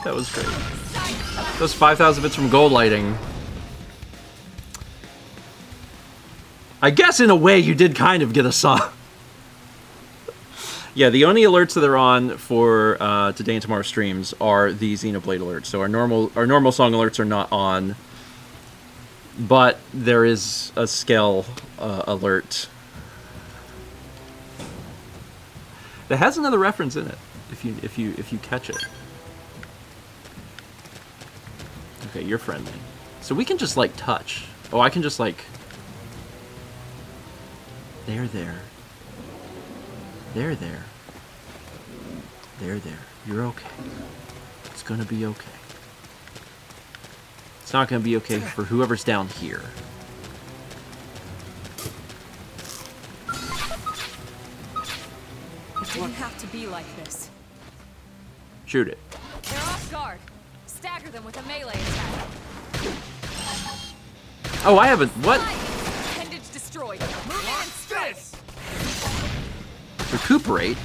A: That was great.
G: Side slash.
A: Those 5,000 bits from gold lighting. I guess in a way you did kind of get a song. Yeah, the only alerts that are on for today and tomorrow's streams are the Xenoblade alerts. So our normal song alerts are not on, but there is a Skell alert that has another reference in it. If you catch it. Okay, you're friendly, so we can just like touch. Oh, I can just like. There. There. You're okay. It's gonna be okay. It's not gonna be okay for whoever's down here.
G: It didn't have to be like this.
A: Shoot it.
G: They're off guard. Stagger them with a melee attack.
A: Oh, I haven't. What?
G: Slide. Appendage destroyed. Move in and strike.
A: Recuperate.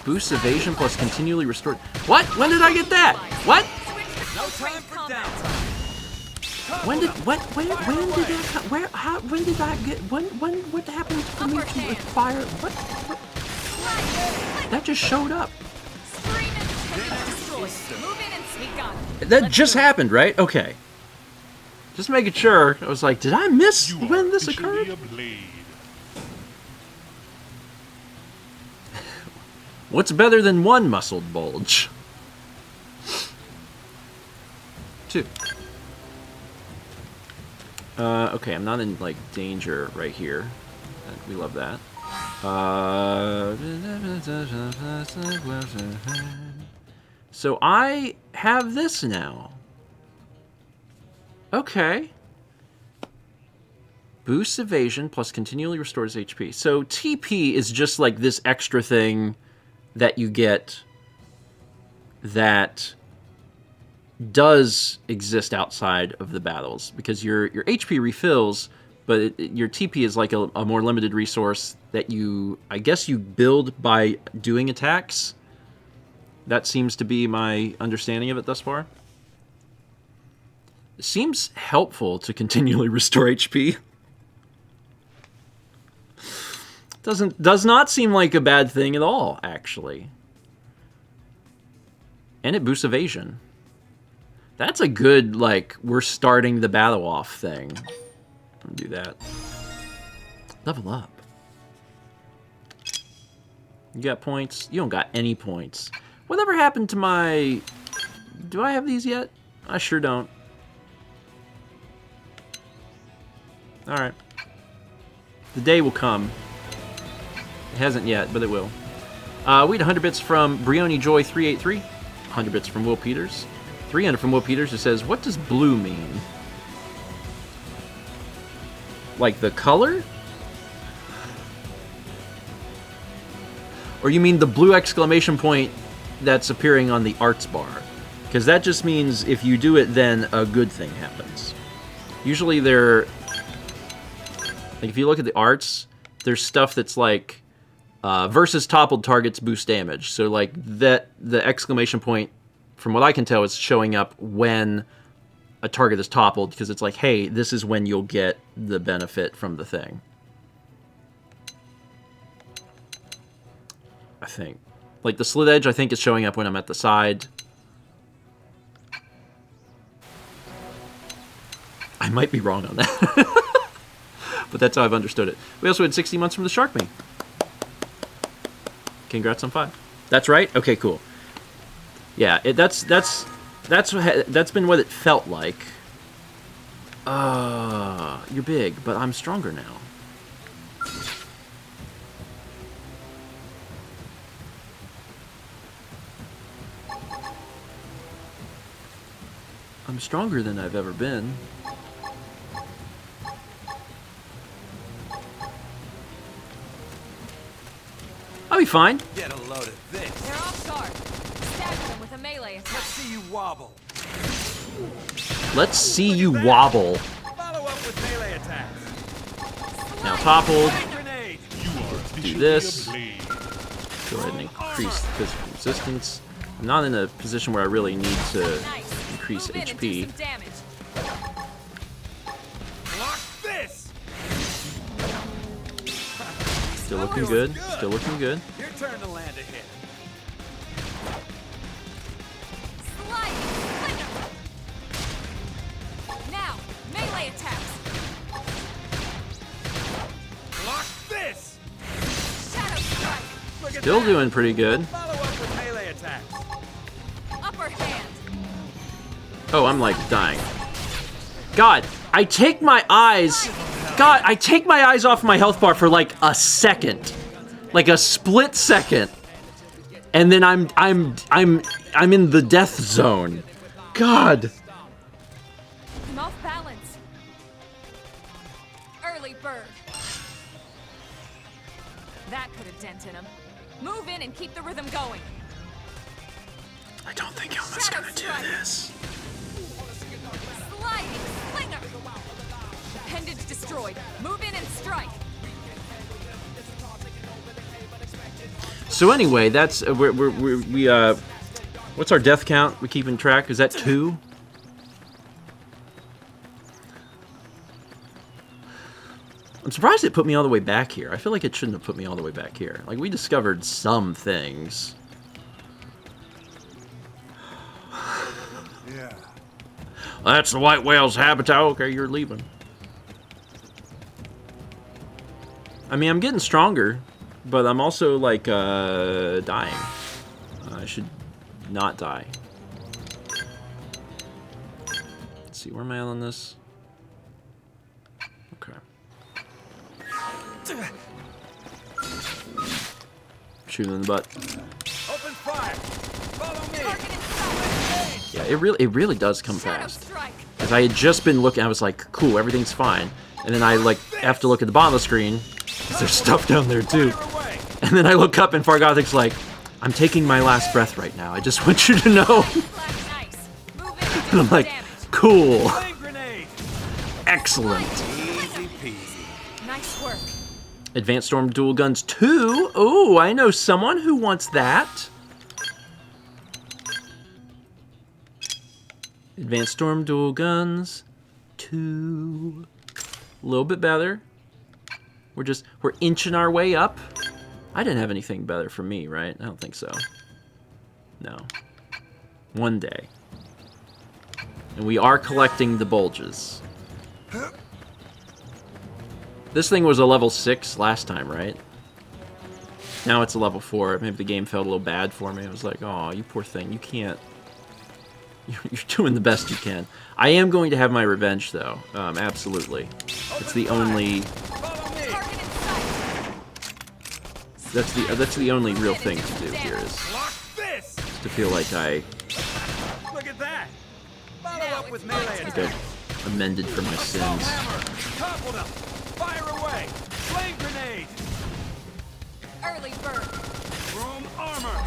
A: Boosts evasion plus continually restored. What? When did I get that? What?
C: No time for downtime!
A: When did what? When did that? Where? How? When did I get? When? What happened for me
G: Upper
A: to
G: hand.
A: fire? What? That just showed up.
G: Scream and appendage destroyed. Move in and sneak on.
A: That just happened, right? Okay. Just making sure. I was like, did I miss
H: You
A: when
H: are
A: this
H: officially
A: occurred?
H: a blade.
A: What's better than one muscled bulge? 2. Okay, I'm not in, like, danger right here. We love that. So I have this now. Okay. Boosts evasion plus continually restores HP. So TP is just like this extra thing that you get that does exist outside of the battles, because your HP refills, but your TP is like a more limited resource that I guess you build by doing attacks. That seems to be my understanding of it thus far. It seems helpful to continually restore HP. Does not seem like a bad thing at all, actually. And it boosts evasion. That's a good, like, we're starting the battle off thing. I'll do that. Level up. You got points? You don't got any points. Whatever happened to my... Do I have these yet? I sure don't. Alright. The day will come. It hasn't yet, but it will. We had 100 bits from Brioni Joy 383. 100 bits from Will Peters. 300 from Will Peters, who says, what does blue mean? Like the color? Or you mean the blue exclamation point that's appearing on the arts bar? Because that just means if you do it, then a good thing happens. Usually they're... Like if you look at the arts, there's stuff that's like... versus toppled targets boost damage. So like that, the exclamation point, from what I can tell, is showing up when a target is toppled, because it's like, hey, this is when you'll get the benefit from the thing. I think. Like the slit edge, I think is showing up when I'm at the side. I might be wrong on that. But that's how I've understood it. We also had 60 months from the Shark Me. Congrats on 5. That's right? Okay, cool. Yeah, that's been what it felt like. You're big, but I'm stronger now. I'm stronger than I've ever been. I'll be fine.
C: Get a load of this.
G: They're off guard. Stagger them with a melee attack.
C: Let's see you wobble.
A: Let's see you wobble.
C: Follow up with melee attacks.
A: Now toppled.
C: Grenade.
H: You are officially
A: Do this.
H: a blade.
A: Go ahead and increase the physical resistance. I'm not in a position where I really need to
G: Nice.
A: increase
G: Move in and do
A: HP.
G: some damage.
C: Block this.
A: Still looking good. Still looking good.
C: Your turn to land a hit.
G: Slide. Flicker. Now, melee attacks.
C: Block this.
G: Shadow strike.
C: Look at
A: Still
C: that.
A: doing pretty good.
C: Follow up with melee attacks.
G: Upper hand.
A: Oh, I'm like dying. God, I take my eyes. God, I take my eyes off my health bar for like a second, like a split second, and then I'm in the death zone. God.
G: I'm off balance. Early bird. That put a dent in him. Move in and keep the rhythm going.
A: I don't think Elma's
G: Shadow
A: gonna do
G: strike.
A: this.
G: Sliding slinger. Appendage destroyed. Move in and strike.
A: So anyway, that's we what's our death count? We keeping track? Is that 2? I'm surprised it put me all the way back here. I feel like it shouldn't have put me all the way back here. Like, we discovered some things.
E: Yeah.
A: That's the white whale's habitat. Okay, you're leaving. I mean, I'm getting stronger, but I'm also, like, dying. I should not die. Let's see, where am I on this? Okay. Shoot him in the butt.
C: Open fire. Follow me.
G: Target and stop.
A: Yeah, it really does come
G: Shadow
A: fast.
G: strike.
A: Because I had just been looking, I was like, cool, everything's fine. And then I, like, have to look at the bottom of the screen, 'cause there's stuff down there, too.
C: Fire away.
A: And then I look up and Fargothic's like, I'm taking my last breath right now. I just want you to know.
G: Flash nice. Move in and do
A: And I'm
G: some
A: like,
G: damage.
A: cool.
C: Flame grenade.
A: Excellent.
C: Easy peasy.
G: Nice work.
A: Advanced Storm Dual Guns 2. Oh, I know someone who wants that. Advanced Storm Dual Guns 2. A little bit better. We're inching our way up. I didn't have anything better for me, right? I don't think so. No. One day. And we are collecting the bulges. This thing was a level 6 last time, right? Now it's a level 4. Maybe the game felt a little bad for me. It was like, oh, you poor thing. You can't... You're doing the best you can. I am going to have my revenge, though. Absolutely. It's the only... That's the only real thing to do here, is to feel like I...
E: Look at that! Follow up with melee
A: like I amended for my sins.
E: Toppled him! Fire away! Flame grenade!
G: Early bird.
E: Chrome armor!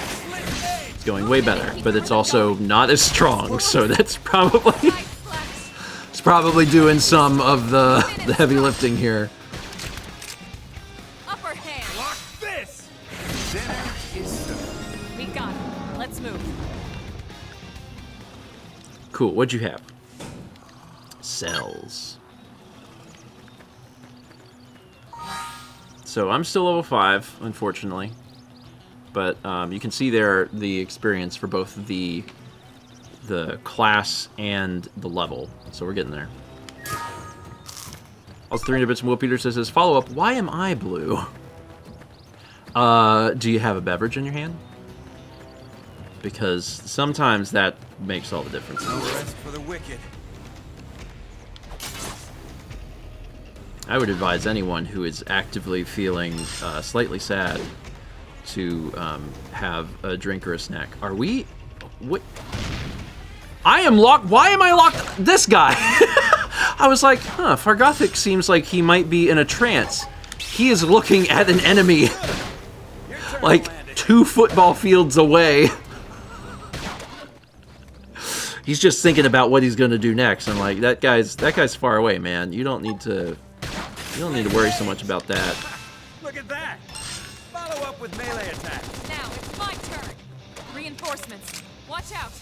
E: Slit blade!
A: It's going way better, but it's also not as strong, so that's probably... it's probably doing some of the heavy lifting here.
G: Upper hand.
E: Lock this! Dinner is served.
G: We got it. Let's move.
A: Cool, what'd you have? Cells. So I'm still level 5, unfortunately. But you can see there the experience for both the class and the level. So we're getting there. Also, 300 bits from Will Peter says, follow-up, why am I blue? Do you have a beverage in your hand? Because sometimes that makes all the difference.
D: No rest for the wicked.
A: I would advise anyone who is actively feeling slightly sad to have a drink or a snack. Are we... What? I am locked... Why am I locked... This guy! I was like, huh, Fargothic seems like he might be in a trance. He is looking at an enemy like 2 football fields away. He's just thinking about what he's gonna do next. I'm like, that guy's far away, man. You don't need to worry so much about that.
E: Look at that! Follow up with melee attack.
G: Now it's my turn. Reinforcements. Watch out.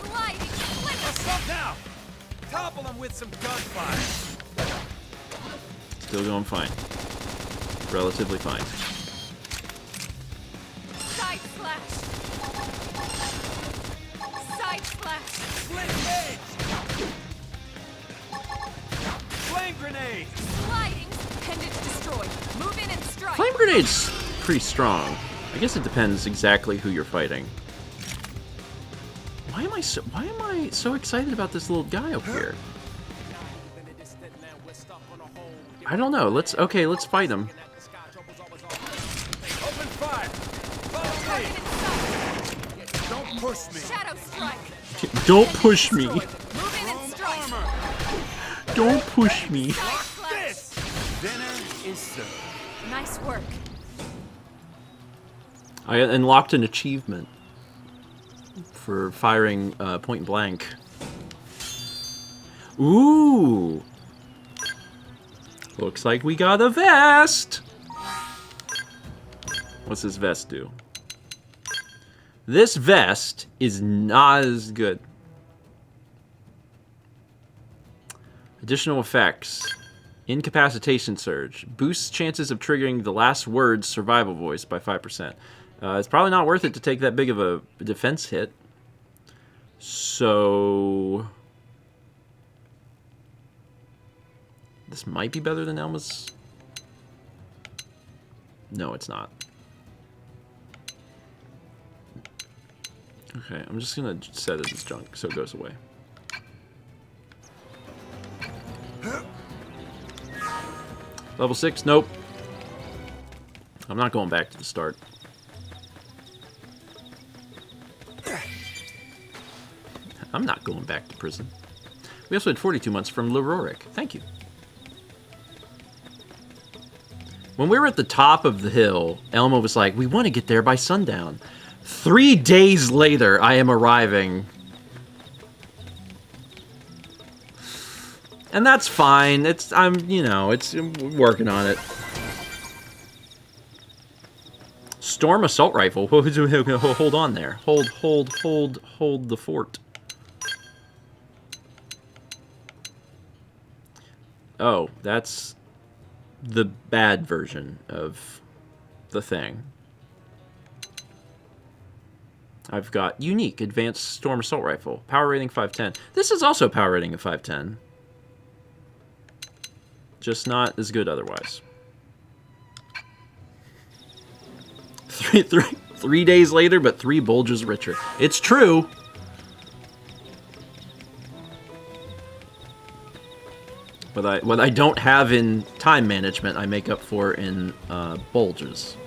G: Sliding
E: Let's go now! Topple him with some gunfire.
A: Still going fine. Relatively fine.
G: Side slash. Side slash.
E: Split edge! Flame grenade!
G: Sliding. Pendant destroyed. Move in and strike.
A: Flame Grenade's pretty strong. I guess it depends exactly who you're fighting. Why am I so excited about this little guy up here? I don't know. Let's fight him.
E: Open fire! Follow me! Don't push me!
G: Shadow strike.
A: Don't push me.
G: Move in and
E: Chrome
G: strike.
E: armor!
A: Don't push me.
G: Side slash.
E: This! Dinner is served.
G: Nice work.
A: I unlocked an achievement for firing point blank. Ooh! Looks like we got a vest! What's this vest do? This vest is not as good. Additional effects. Incapacitation surge. Boosts chances of triggering the last word's survival voice by 5%. It's probably not worth it to take that big of a defense hit. So... this might be better than Elma's. No, it's not. Okay, I'm just gonna set it as junk so it goes away. Level 6, nope. I'm not going back to the start. I'm not going back to prison. We also had 42 months from Lerorik. Thank you. When we were at the top of the hill, Elma was like, we want to get there by sundown. 3 days later, I am arriving. And that's fine. I'm working on it. Storm assault rifle. Hold on there. Hold the fort. Oh, that's the bad version of the thing. I've got unique advanced storm assault rifle, power rating 510. This is also power rating of 510. Just not as good otherwise. 3 days later, but 3 bulges richer. It's true. But what I don't have in time management, I make up for in bulges.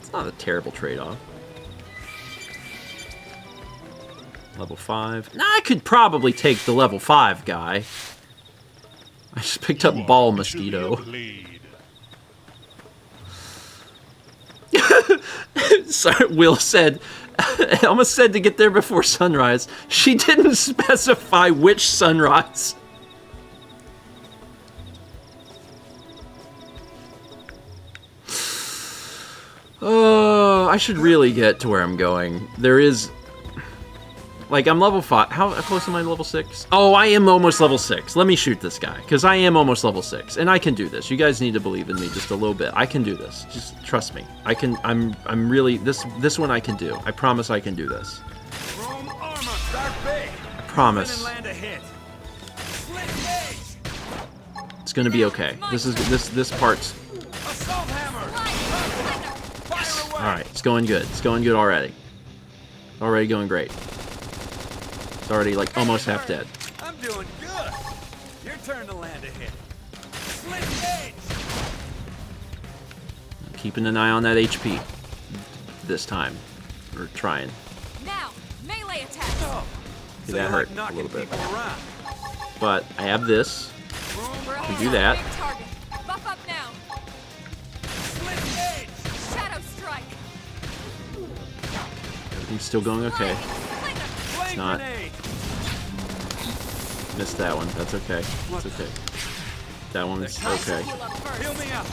A: It's not a terrible trade-off. Level 5. Nah, I could probably take the level 5 guy. I just picked up Ball Mosquito. Sorry, Will said, I almost said to get there before sunrise. She didn't specify which sunrise. Oh, I should really get to where I'm going. There is... Like, I'm level 5. How close am I to level 6? Oh, I am almost level 6. Let me shoot this guy, because I am almost level 6. And I can do this. You guys need to believe in me just a little bit. I can do this. Just trust me. I can, I'm really, this one I can do. I promise I can do this.
E: Chrome armor, start big.
A: I promise.
E: And land a hit. Slit gauge.
A: It's gonna be okay. This part's...
E: Assault hammer. Fire away.
A: Alright, it's going good. It's going good already. Already going great. It's already, like, almost half dead.
E: I'm doing good. Your turn to land a hit. Slit gauge.
A: Keeping an eye on that HP. This time. Or trying.
G: Now, melee attack.
E: Oh,
A: See,
E: so
A: that
E: you
A: hurt
E: like
A: a
E: knocking
A: little bit.
E: people around.
A: But I have this.
G: We
A: do that.
G: Big target. Buff up now.
E: Slit gauge.
G: Shadow strike.
A: Everything's still going okay.
E: Flame
A: not.
E: grenade.
A: Missed that one. That's okay. That's okay. That one's okay.
G: Heal up first.
E: Heal me up.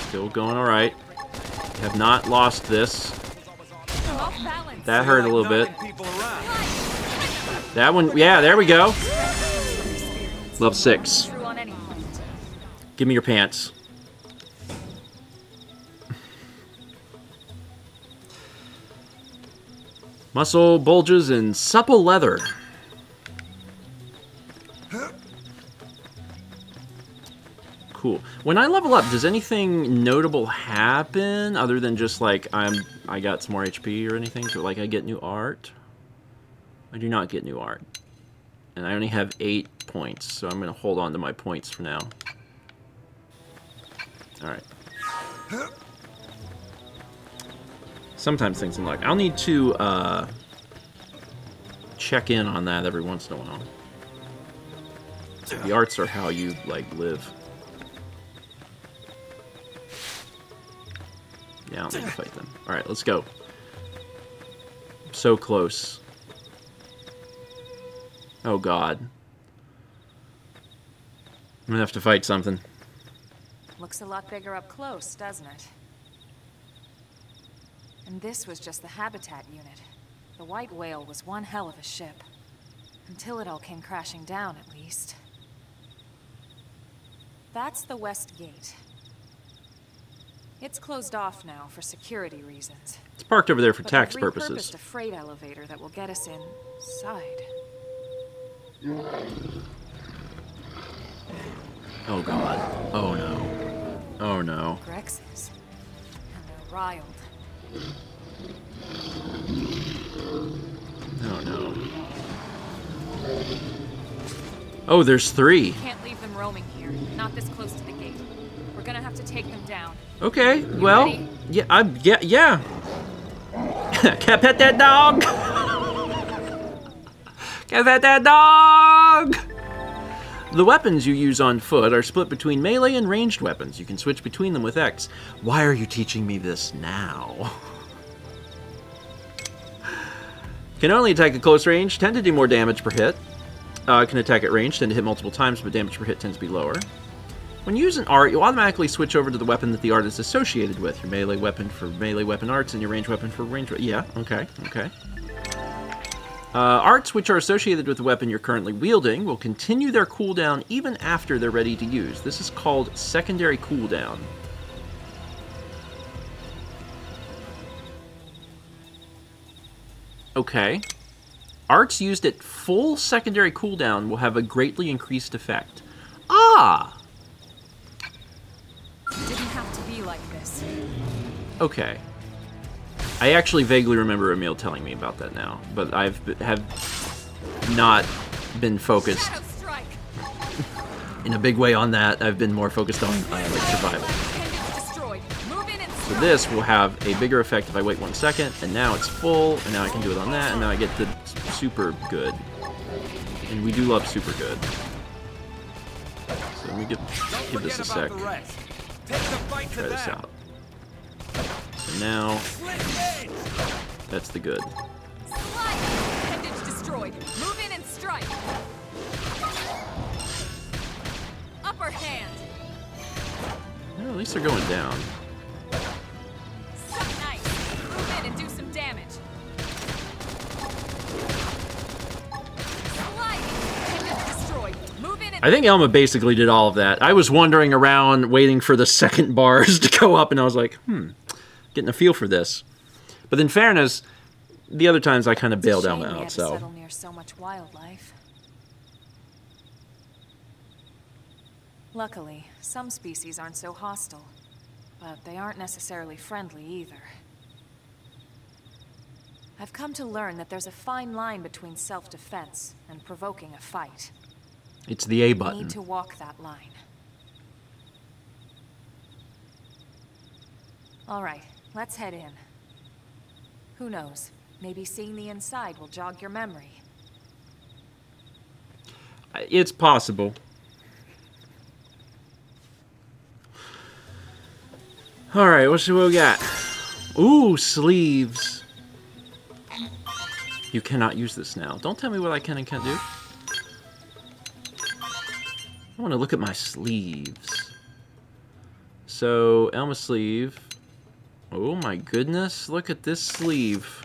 A: Still going alright. Have not lost this.
G: Off balance.
A: That hurt a little bit.
E: Knocking people around.
A: That one, yeah, there we go. Level 6.
G: True on any point.
A: Give me your pants. Muscle, bulges, and supple leather. Cool. When I level up, does anything notable happen other than just like I got some more HP or anything? So like I get new art? I do not get new art. And I only have 8 points, so I'm going to hold on to my points for now. Alright. Sometimes things unlock. I'll need to check in on that every once in a while. The arts are how you, like, live. Yeah, I don't need to fight them. Alright, let's go. So close. Oh god. I'm gonna have to fight something.
G: Looks a lot bigger up close, doesn't it? And this was just the habitat unit. The White Whale was one hell of a ship. Until it all came crashing down, at least. That's the West Gate. It's closed off now for security reasons.
A: It's parked over there for
G: But
A: tax
G: they've
A: purposes.
G: repurposed a freight elevator that will get us inside.
A: Oh god. Oh no. Oh no.
G: Grexes. And they're riled.
A: Oh no. Oh, there's 3.
G: Can't leave them roaming here. Not this close to the gate. We're gonna have to take them down.
A: Okay, well,
G: ready?
A: yeah, yeah. Can't pet that dog. Can't pet that dog. The weapons you use on foot are split between melee and ranged weapons. You can switch between them with X. Why are you teaching me this now? Can only attack at close range, tend to do more damage per hit. Can attack at range, tend to hit multiple times, but damage per hit tends to be lower. When you use an art, you automatically switch over to the weapon that the art is associated with. Your melee weapon for melee weapon arts, and your ranged weapon for ranged weapon. Yeah, okay, okay. Arts which are associated with the weapon you're currently wielding will continue their cooldown even after they're ready to use. This is called secondary cooldown. Okay. Arts used at full secondary cooldown will have a greatly increased effect. Ah!
G: Didn't have to be like this.
A: Okay. I actually vaguely remember Emil telling me about that now, but have not been focused
G: Shadow strike.
A: in a big way on that. I've been more focused on like survival.
G: Appendage destroyed. Move in and
A: So this will have a bigger effect if I wait 1 second, and now it's full, and now I can do it on that, and now I get the super good. And we do love super good. So let me give this a sec. Try this out. So now, that's the good.
G: slide. Appendage destroyed. Move in and strike. Upper hand.
A: Well, at least they're going down.
G: So nice. Move in and do some damage. Slide. Appendage destroyed. Move in and
A: I think Elma basically did all of that. I was wandering around waiting for the second bars to go up, and I was like, getting a feel for this. But in fairness, the other times I kind of bailed Elma
G: Shame we had
A: out,
G: to
A: so.
G: settle near so much wildlife. Luckily, some species aren't so hostile, but they aren't necessarily friendly either. I've come to learn that there's a fine line between self-defense and provoking a fight.
A: It's the A
G: We
A: button.
G: need to walk that line. All right, let's head in. Who knows? Maybe seeing the inside will jog your memory.
A: It's possible. Alright, what we got? Ooh, sleeves. You cannot use this now. Don't tell me what I can and can't do. I want to look at my sleeves. So, Elma sleeve. Oh my goodness, look at this sleeve.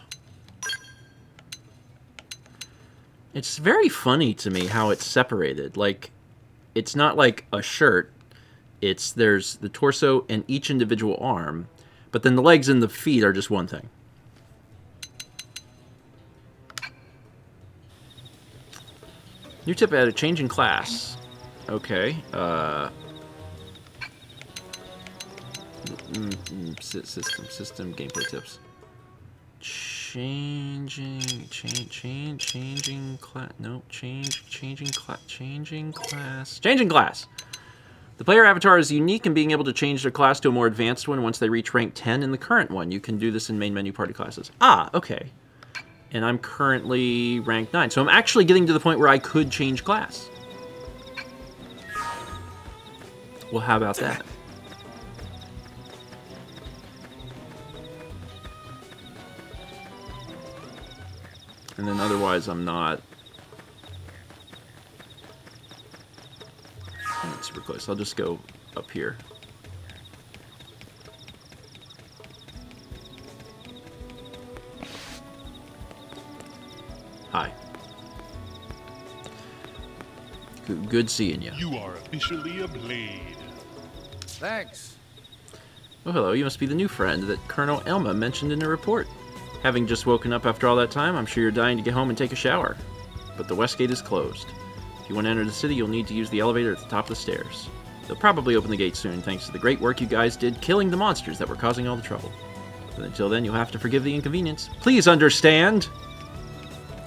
A: It's very funny to me how it's separated. Like, it's not like a shirt. There's the torso and each individual arm, but then the legs and the feet are just one thing. New tip added, changing class. Okay. System gameplay tips. Changing class. The player avatar is unique in being able to change their class to a more advanced one once they reach rank 10 in the current one. You can do this in main menu party classes. Ah, okay. And I'm currently rank 9, so I'm actually getting to the point where I could change class. Well, how about that? And then otherwise I'm not. It's super close. I'll just go up here. Hi. Good seeing you.
H: You are officially a blade.
C: Thanks.
A: Oh, hello. You must be the new friend that Colonel Elma mentioned in her report. Having just woken up after all that time, I'm sure you're dying to get home and take a shower. But the west gate is closed. If you want to enter the city, you'll need to use the elevator at the top of the stairs. They'll probably open the gate soon, thanks to the great work you guys did killing the monsters that were causing all the trouble. But until then, you'll have to forgive the inconvenience. Please understand!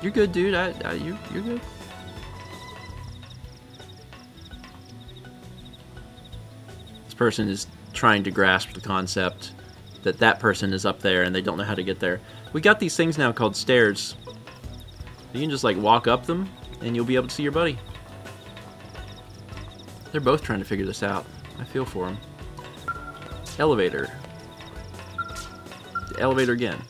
A: You're good, dude. You're good. This person is trying to grasp the concept that that person is up there and they don't know how to get there. We got these things now called stairs. You can just like walk up them and you'll be able to see your buddy. They're both trying to figure this out. I feel for them. Elevator. The elevator again.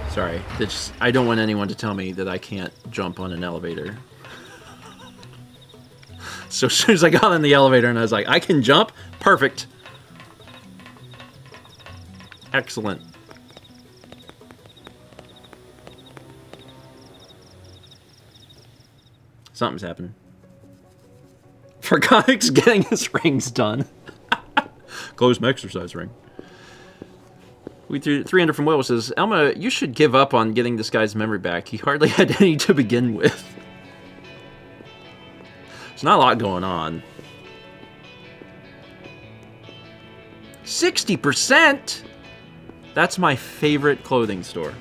A: Sorry, I don't want anyone to tell me that I can't jump on an elevator. So as soon as I got in the elevator and I was like, I can jump? Perfect. Excellent. Something's happening. For Comics getting his rings done. Close my exercise ring. We threw 300 from Will says, Elma, you should give up on getting this guy's memory back. He hardly had any to begin with. There's not a lot going on. 60%? That's my favorite clothing store.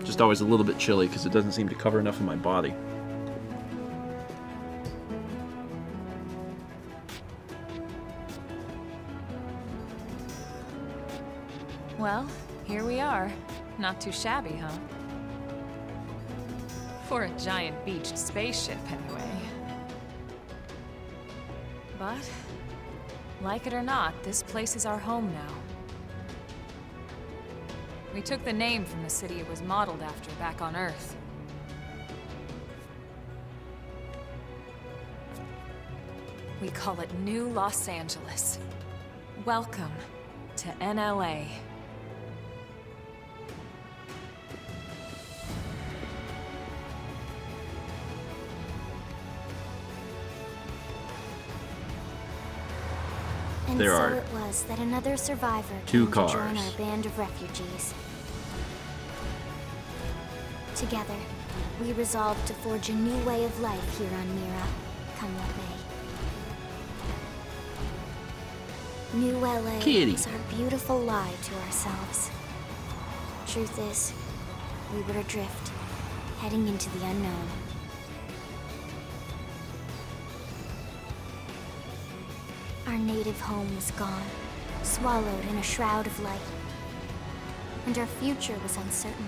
A: Just always a little bit chilly because it doesn't seem to cover enough of my body.
G: Well, here we are. Not too shabby, huh? For a giant beached spaceship, anyway. But, like it or not, this place is our home now. We took the name from the city it was modeled after back on Earth. We call it New Los Angeles. Welcome to NLA.
B: And
A: There
B: so
A: are
B: it was that another survivor
A: two
B: came to join
A: cars.
B: our band of refugees. Together, we resolved to forge a new way of life here on Mira, come what may. New LA
A: Kitty.
B: was our beautiful lie to ourselves. Truth is, we were adrift, heading into the unknown. Our native home was gone, swallowed in a shroud of light. And our future was uncertain.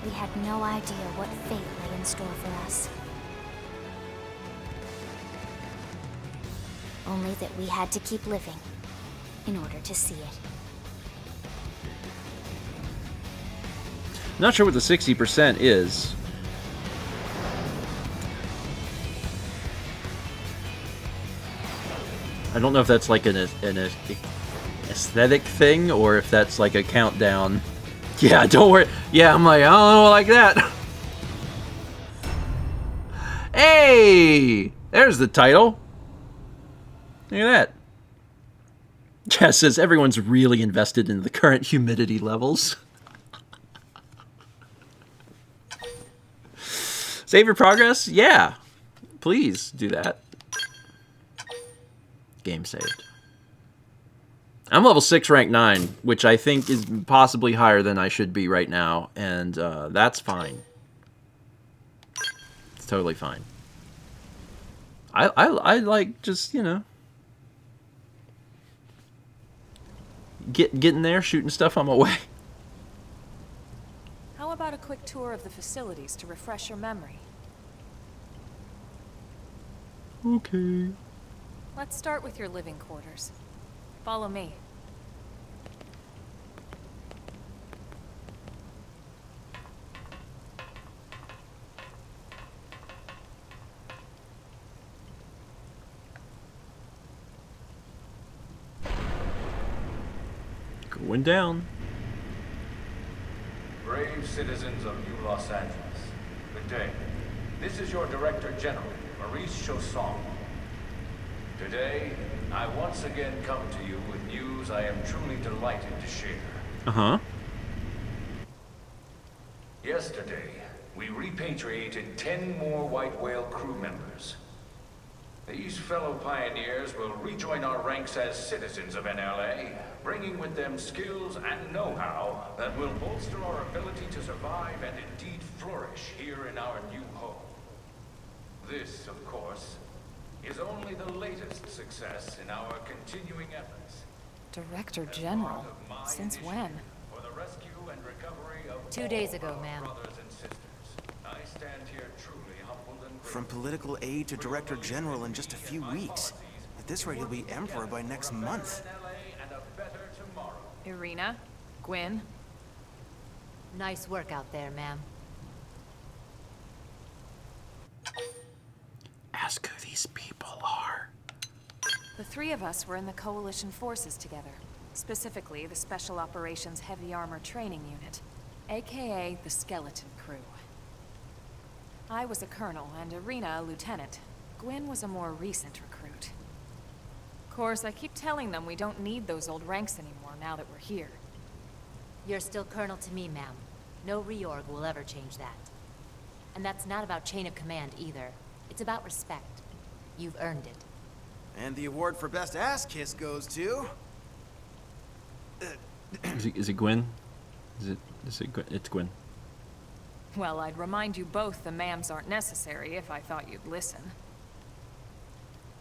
B: We had no idea what fate lay in store for us. Only that we had to keep living in order to see it.
A: Not sure what the 60% is. I don't know if that's like an aesthetic thing or if that's like a countdown. Yeah, don't worry. Yeah, I'm like, I don't know like that. Hey! There's the title. Look at that. Jess says everyone's really invested in the current humidity levels. Save your progress? Yeah. Please do that. Game saved. I'm level 6, rank 9, which I think is possibly higher than I should be right now, and that's fine. It's totally fine. I like just, you know, getting there, shooting stuff on my way.
G: How about a quick tour of the facilities to refresh your memory?
A: Okay.
G: Let's start with your living quarters. Follow me.
A: Going down.
I: Brave citizens of New Los Angeles, good day. This is your Director General, Maurice Chausson. Today, I once again come to you with news I am truly delighted to share.
A: Uh-huh.
I: Yesterday, we repatriated 10 more White Whale crew members. These fellow pioneers will rejoin our ranks as citizens of NLA, bringing with them skills and know-how that will bolster our ability to survive and indeed flourish here in our new home. This, of course, is only the latest success in our continuing efforts.
G: Director General? Since when?
I: For the rescue and recovery of
J: 2 days ago,
I: all
J: ma'am.
I: our brothers and sisters. I stand here truly humbled and
D: From political aide to director general in just a few weeks. At this rate, he'll be emperor by next month.
I: NLA and a better tomorrow.
G: Irina? Gwyn?
J: Nice work out there, ma'am.
A: Ask who these people are.
G: The three of us were in the Coalition forces together. Specifically, the Special Operations Heavy Armor Training Unit, aka the Skeleton Crew. I was a colonel and Irina a lieutenant. Gwyn was a more recent recruit. Of course, I keep telling them we don't need those old ranks anymore now that we're here.
J: You're still colonel to me, ma'am. No reorg will ever change that. And that's not about chain of command either. It's about respect. You've earned it.
D: And the award for best ass kiss goes to...
A: Is it Gwyn? It's Gwyn.
G: Well, I'd remind you both the ma'ams aren't necessary if I thought you'd listen.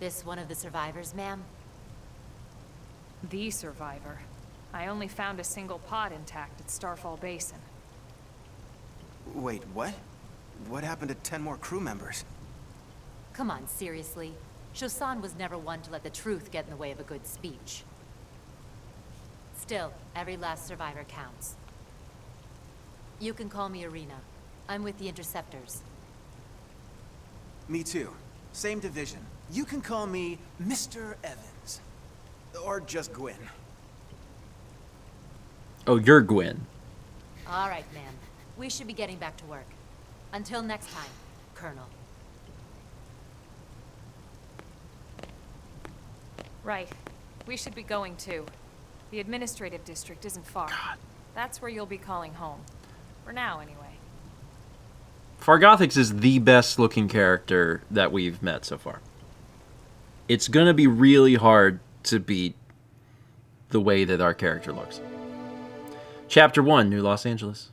J: This one of the survivors, ma'am?
G: The survivor. I only found a single pod intact at Starfall Basin.
D: Wait, what? What happened to 10 more crew members?
J: Come on, seriously. Shosan was never one to let the truth get in the way of a good speech. Still, every last survivor counts. You can call me Irina. I'm with the Interceptors.
D: Me too. Same division. You can call me Mr. Evans. Or just Gwyn.
A: Oh, you're Gwyn.
J: All right, ma'am. We should be getting back to work. Until next time, Colonel.
G: Right. We should be going too. The administrative district isn't far.
A: God.
G: That's where you'll be calling home. For now, anyway.
A: Fargothix is the best looking character that we've met so far. It's gonna be really hard to beat the way that our character looks. Chapter 1, New Los Angeles.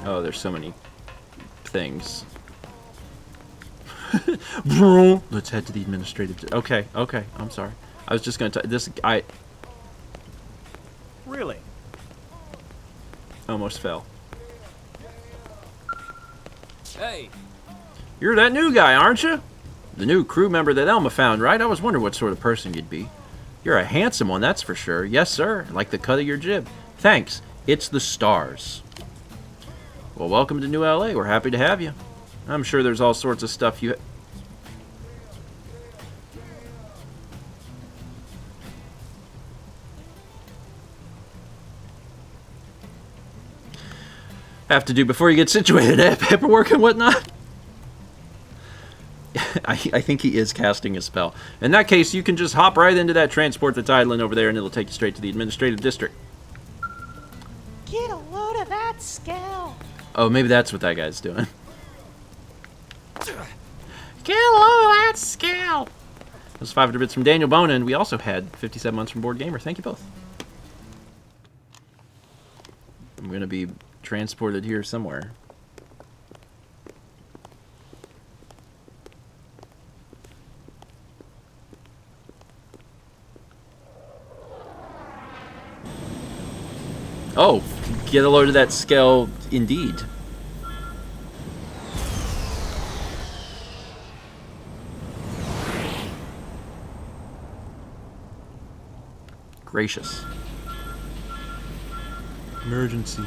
A: Oh, there's so many things. Let's head to the administrative... Okay, I'm sorry. I was just gonna
E: Really?
A: almost fell.
C: Hey,
A: You're that new guy, aren't you? The new crew member that Elma found, right? I was wondering what sort of person you'd be. You're a handsome one, that's for sure. Yes, sir. Like the cut of your jib. Thanks. It's the stars. Well, welcome to New LA. We're happy to have you. I'm sure there's all sorts of stuff you... have to do before you get situated, eh? Paperwork and whatnot. I think he is casting a spell. In that case, you can just hop right into that transport that's idling over there, and it'll take you straight to the administrative district.
K: Get a load of that scale.
A: Oh, maybe that's what that guy's doing. Get a load of that scale. Those 500 bits from Daniel Bona, and we also had 57 months from Board Gamer. Thank you both. I'm going to be transported here somewhere. Oh, get a load of that scale indeed. Gracious. Emergency.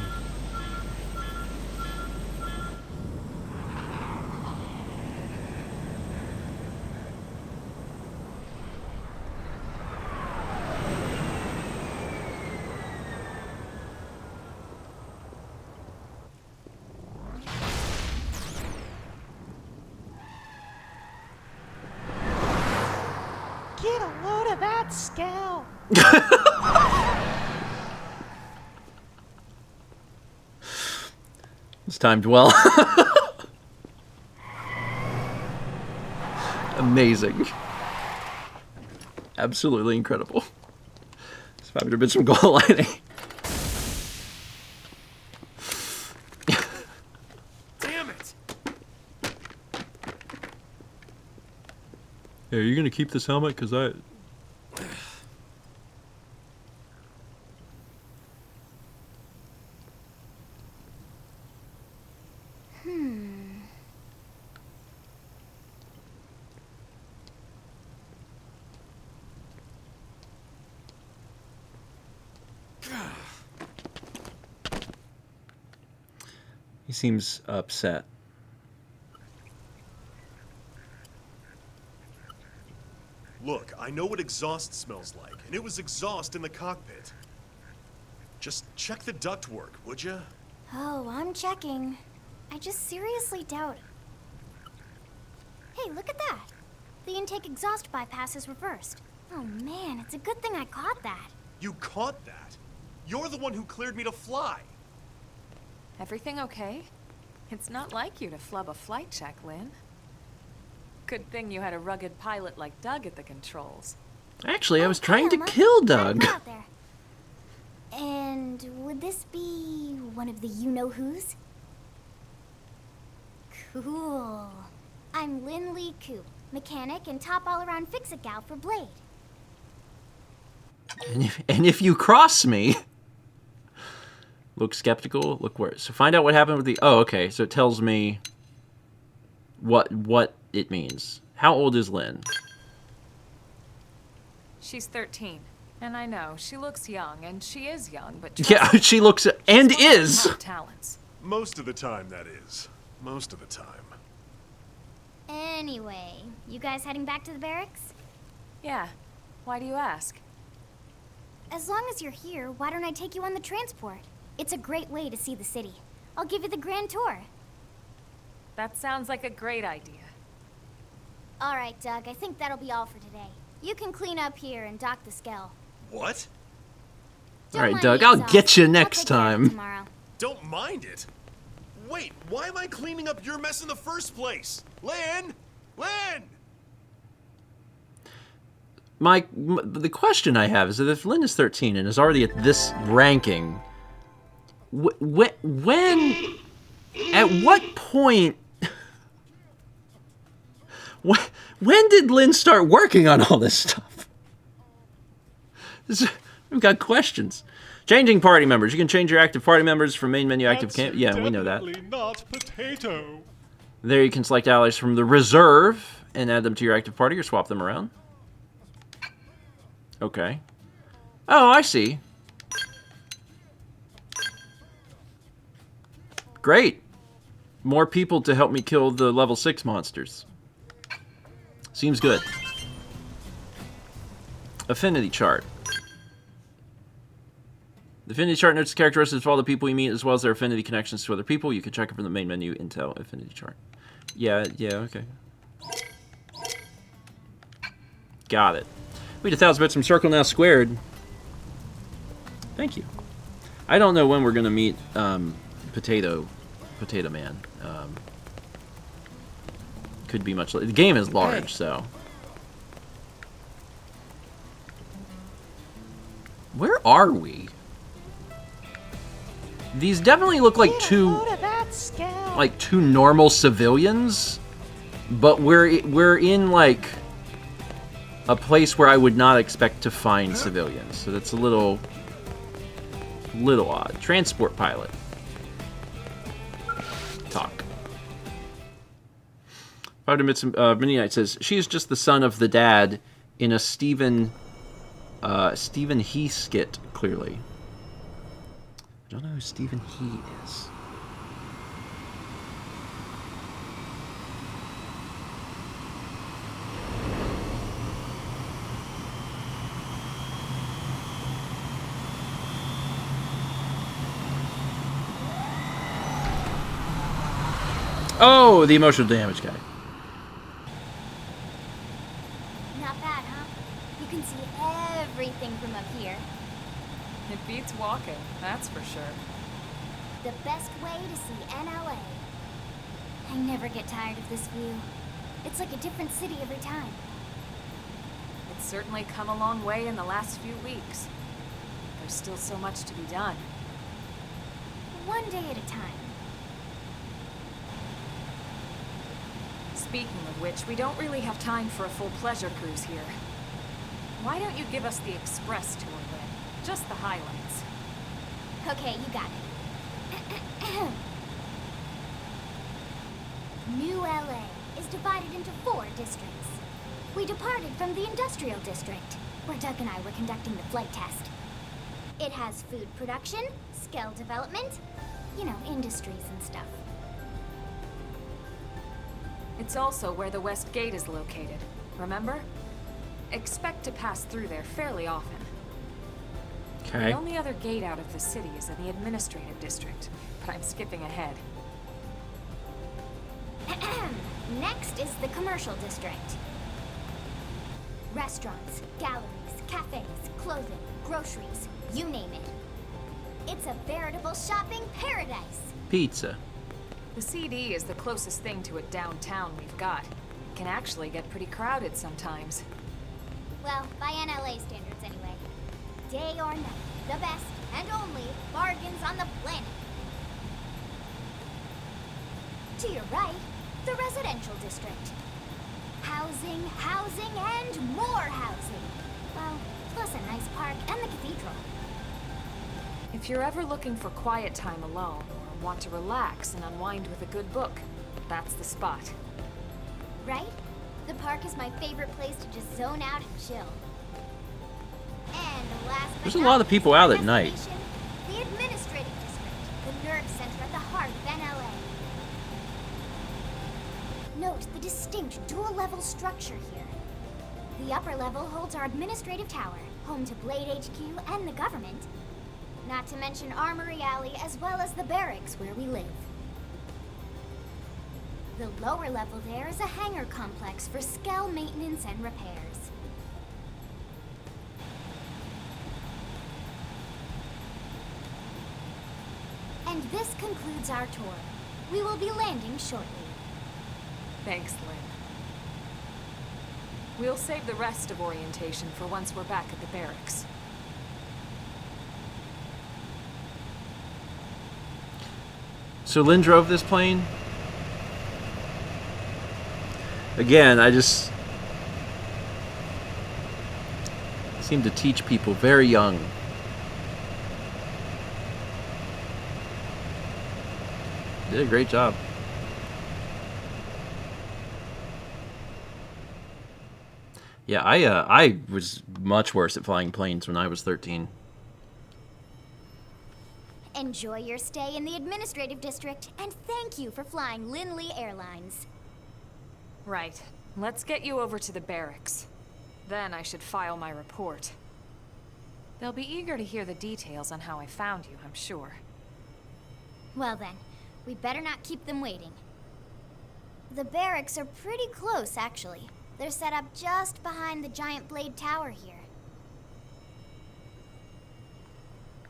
K: Get a load of that scale.
A: It's timed well. Amazing. Absolutely incredible. It's 500 bits from Goal Lighting.
C: damn it!
A: Hey, are you gonna keep this helmet? Cause I... He seems upset.
L: Look, I know what exhaust smells like, and it was exhaust in the cockpit. Just check the ductwork, would ya?
B: Oh, I'm checking. I just seriously doubt. Hey, look at that. The intake exhaust bypass is reversed. Oh man, it's a good thing I caught that.
L: You caught that? You're the one who cleared me to fly.
G: Everything okay? It's not like you to flub a flight check, Lynn. Good thing you had a rugged pilot like Doug at the controls.
A: Actually, I was trying to kill Doug.
B: Out there. And would this be one of the you-know-who's? Cool. I'm Lynn Lee Coop, mechanic and top all-around fix-it gal for Blade.
A: And if you cross me... Look skeptical, look worse. So find out what happened with the... Oh, okay, so it tells me what it means. How old is Lynn?
G: She's 13. And I know, she looks young, and she is young, but
A: yeah, she looks... and is!
G: Talents.
L: Most of the time, that is. Most of the time.
B: Anyway, you guys heading back to the barracks?
G: Yeah. Why do you ask?
B: As long as you're here, why don't I take you on the transport? It's a great way to see the city. I'll give you the grand tour.
G: That sounds like a great idea.
B: All right, Doug, I think that'll be all for today. You can clean up here and dock the Skell.
L: What?
A: All right, Doug, I'll get you next time.
L: Don't mind it. Wait, why am I cleaning up your mess in the first place? Lynn! Lynn!
A: The question I have is that if Lynn is 13 and is already at this ranking, at what point, when did Lynn start working on all this stuff? We've got questions. Changing party members. You can change your active party members from main menu active camp. Yeah, we know that.
H: Not potato.
A: There you can select allies from the reserve and add them to your active party or swap them around. Okay. Oh, I see. Great. More people to help me kill the level 6 monsters. Seems good. Affinity chart. The affinity chart notes the characteristics of all the people you meet as well as their affinity connections to other people. You can check it from the main menu, Intel affinity chart. Yeah, okay. Got it. We had 1,000 bits from Circle Now Squared. Thank you. I don't know when we're gonna meet Potato Man. Could be much later. The game is large, so. Where are we? These definitely look like two normal civilians, but we're in like a place where I would not expect to find civilians. So that's a little odd. Transport pilot. Talk. 5 minutes. Midnight says she is just the son of the dad in a Stephen He skit. Clearly, I don't know who Stephen He is. Oh, the emotional damage guy.
B: Not bad, huh? You can see everything from up here.
G: It beats walking, that's for sure.
B: The best way to see NLA. I never get tired of this view. It's like a different city every time.
G: It's certainly come a long way in the last few weeks. There's still so much to be done.
B: One day at a time.
G: Speaking of which, we don't really have time for a full pleasure cruise here. Why don't you give us the express tour then? Just the highlights.
B: Okay, you got it. New LA is divided into 4 districts. We departed from the industrial district, where Doug and I were conducting the flight test. It has food production, skill development, you know, industries and stuff.
G: It's also where the West Gate is located, remember? expect to pass through there fairly often.
A: Okay.
G: The only other gate out of the city is in the administrative district, but I'm skipping ahead.
B: Next is the commercial district. Restaurants, galleries, cafes, clothing, groceries, you name it. It's a veritable shopping paradise.
A: Pizza.
G: The CD is the closest thing to a downtown we've got. It can actually get pretty crowded sometimes.
B: Well, by NLA standards anyway. Day or night, the best and only bargains on the planet. To your right, the residential district. Housing, housing, and more housing. Well, plus a nice park and the cathedral.
G: If you're ever looking for quiet time alone, or want to relax and unwind with a good book, that's the spot.
B: Right? The park is my favorite place to just zone out and chill. And last but
A: There's a
B: not
A: lot of people
B: least,
A: out
B: our
A: at night.
B: destination, the administrative district, the nerve center at the heart of NLA. Note the distinct dual-level structure here. The upper level holds our administrative tower, home to Blade HQ and the government. Not to mention Armory Alley as well as the barracks where we live. The lower level there is a hangar complex for Skell maintenance and repairs. And this concludes our tour. We will be landing shortly.
G: Thanks, Lynn. We'll save the rest of orientation for once we're back at the barracks.
A: So Lynn drove this plane? Again, I just seem to teach people very young. Did a great job. Yeah, I was much worse at flying planes when I was 13.
B: Enjoy your stay in the administrative district, and thank you for flying Lindley Airlines.
G: Right. Let's get you over to the barracks. Then I should file my report. They'll be eager to hear the details on how I found you, I'm sure.
B: Well then, we better not keep them waiting. The barracks are pretty close, actually. They're set up just behind the giant blade tower here.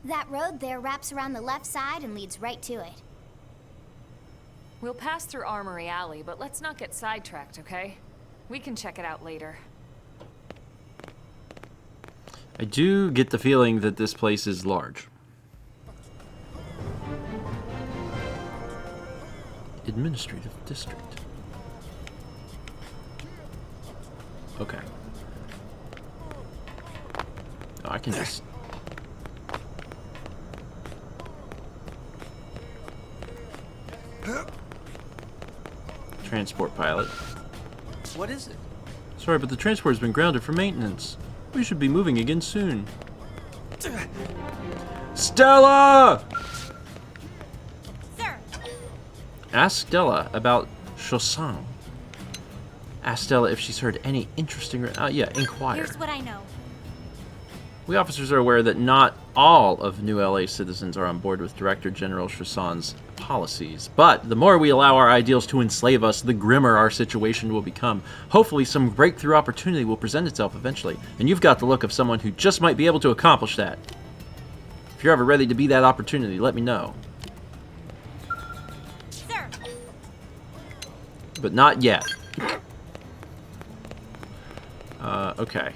B: That road there wraps around the left side and leads right to it.
G: We'll pass through Armory Alley, but let's not get sidetracked, okay? We can check it out later.
A: I do get the feeling that this place is large. Administrative district. Okay. Oh, I can just... Transport pilot.
D: What is it?
A: Sorry, but the transport has been grounded for maintenance. We should be moving again soon. Stella!
B: Sir!
A: Ask Stella about Chosan. Ask Stella if she's heard any interesting... yeah, inquire.
B: Here's what I know.
A: We officers are aware that not all of New LA citizens are on board with Director General Chosan's policies, but the more we allow our ideals to enslave us, the grimmer our situation will become. Hopefully some breakthrough opportunity will present itself eventually, and you've got the look of someone who just might be able to accomplish that. If you're ever ready to be that opportunity, let me know.
B: Sir!
A: But not yet. Okay.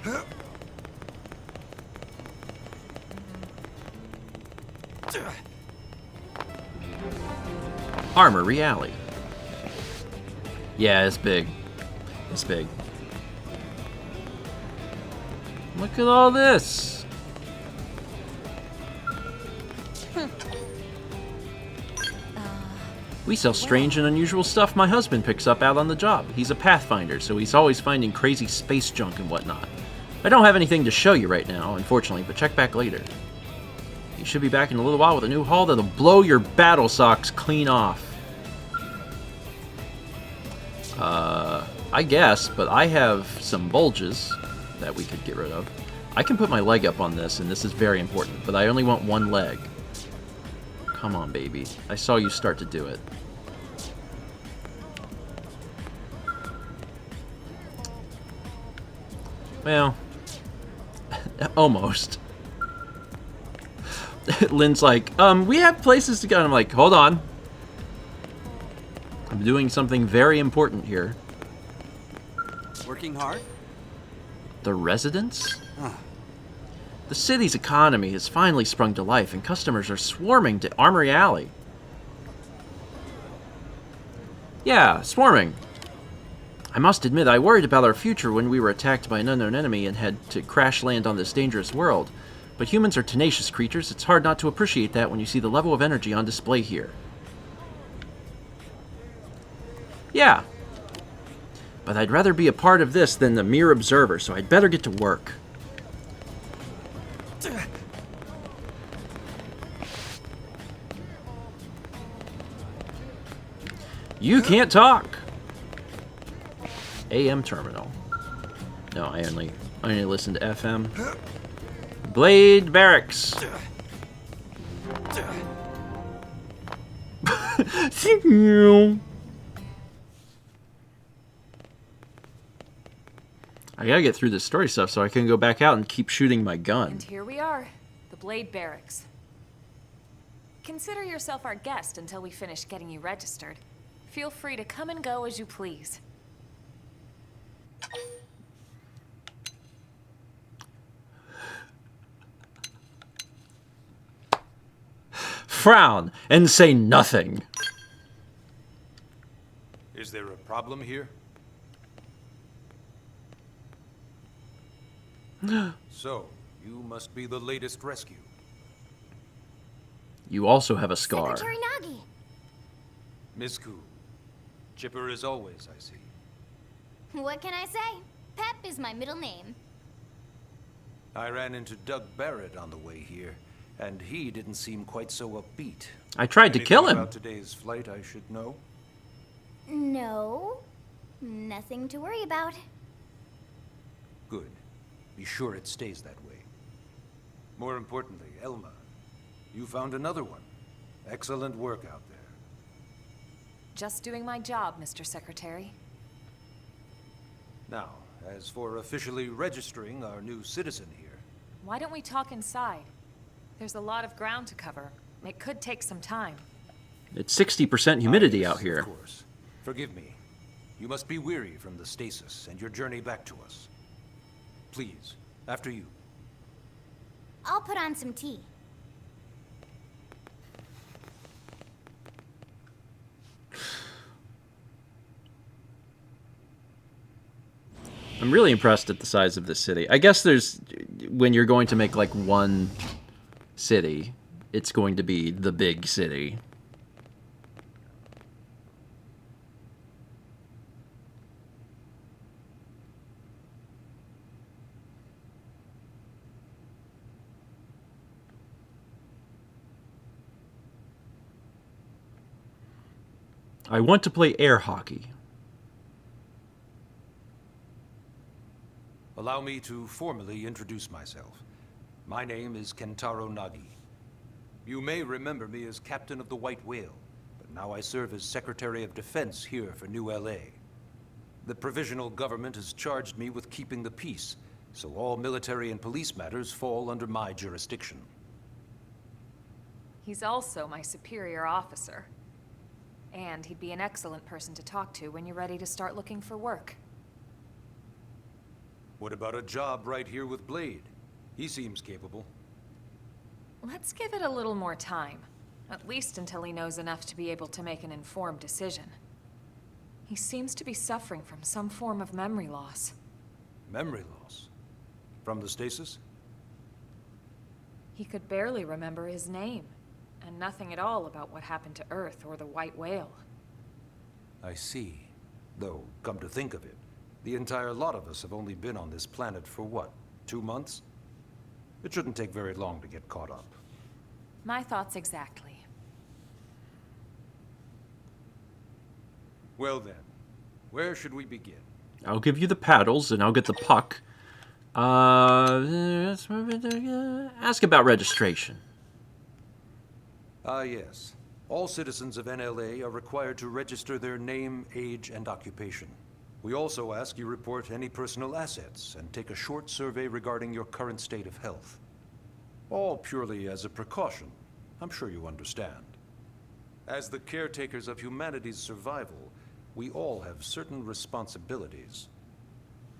A: Armory Alley. Yeah, it's big. It's big. Look at all this. We sell strange and unusual stuff my husband picks up out on the job. He's a pathfinder, so he's always finding crazy space junk and whatnot. I don't have anything to show you right now, unfortunately, but check back later. You should be back in a little while with a new haul that'll blow your battle socks clean off. I guess, but I have some bulges. that we could get rid of. I can put my leg up on this, and this is very important, but I only want one leg. Come on, baby. I saw you start to do it. Well, almost. Lynn's like, we have places to go. And I'm like, hold on. I'm doing something very important here.
D: Working hard?
A: The residents? The city's economy has finally sprung to life, and customers are swarming to Armory Alley. Yeah, swarming. I must admit, I worried about our future when we were attacked by an unknown enemy and had to crash land on this dangerous world. But humans are tenacious creatures. It's hard not to appreciate that when you see the level of energy on display here. Yeah. But I'd rather be a part of this than the mere observer, so I'd better get to work. You can't talk. AM terminal. No, I only listen to FM. Blade Barracks. Thank you. I gotta get through this story stuff so I can go back out and keep shooting my gun.
G: And here we are, the Blade Barracks. Consider yourself our guest until we finish getting you registered. Feel free to come and go as you please.
A: Frown and say nothing.
E: Is there a problem here? So, you must be the latest rescue.
A: You also have a scar.
B: Secretary Nagi.
E: Miss Ku, chipper as always, I see.
B: What can I say? Pep is my middle name.
E: I ran into Doug Barrett on the way here, and he didn't seem quite so upbeat.
A: I tried to kill him.
E: About today's flight I should know?
B: No. Nothing to worry about.
E: Good. Be sure it stays that way. More importantly, Elma, you found another one. Excellent work out there.
G: Just doing my job, Mr. Secretary.
E: Now, as for officially registering our new citizen here...
G: Why don't we talk inside? There's a lot of ground to cover. It could take some time.
A: It's 60% humidity
E: yes,
A: out here.
E: Of course. Forgive me. You must be weary from the stasis and your journey back to us. Please, after you.
B: I'll put on some tea.
A: I'm really impressed at the size of this city. I guess there's, when you're going to make like one city, it's going to be the big city. I want to play air hockey.
E: Allow me to formally introduce myself. My name is Kentaro Nagi. You may remember me as Captain of the White Whale, but now I serve as Secretary of Defense here for New LA. The provisional government has charged me with keeping the peace, so all military and police matters fall under my jurisdiction.
G: He's also my superior officer. And he'd be an excellent person to talk to when you're ready to start looking for work.
E: What about a job right here with Blade? He seems capable.
G: Let's give it a little more time. At least until he knows enough to be able to make an informed decision. He seems to be suffering from some form of memory loss.
E: Memory loss? From the stasis?
G: He could barely remember his name, and nothing at all about what happened to Earth or the White Whale.
E: I see. Though, come to think of it, the entire lot of us have only been on this planet for what, 2 months? It shouldn't take very long to get caught up.
G: My thoughts exactly.
E: Well then, where should we begin?
A: I'll give you the paddles and I'll get the puck. Ask about registration.
M: Yes. All citizens of NLA are required to register their name, age, and occupation. We also ask you report any personal assets and take a short survey regarding your current state of health. All purely as a precaution. I'm sure you understand. As the caretakers of humanity's survival, we all have certain responsibilities.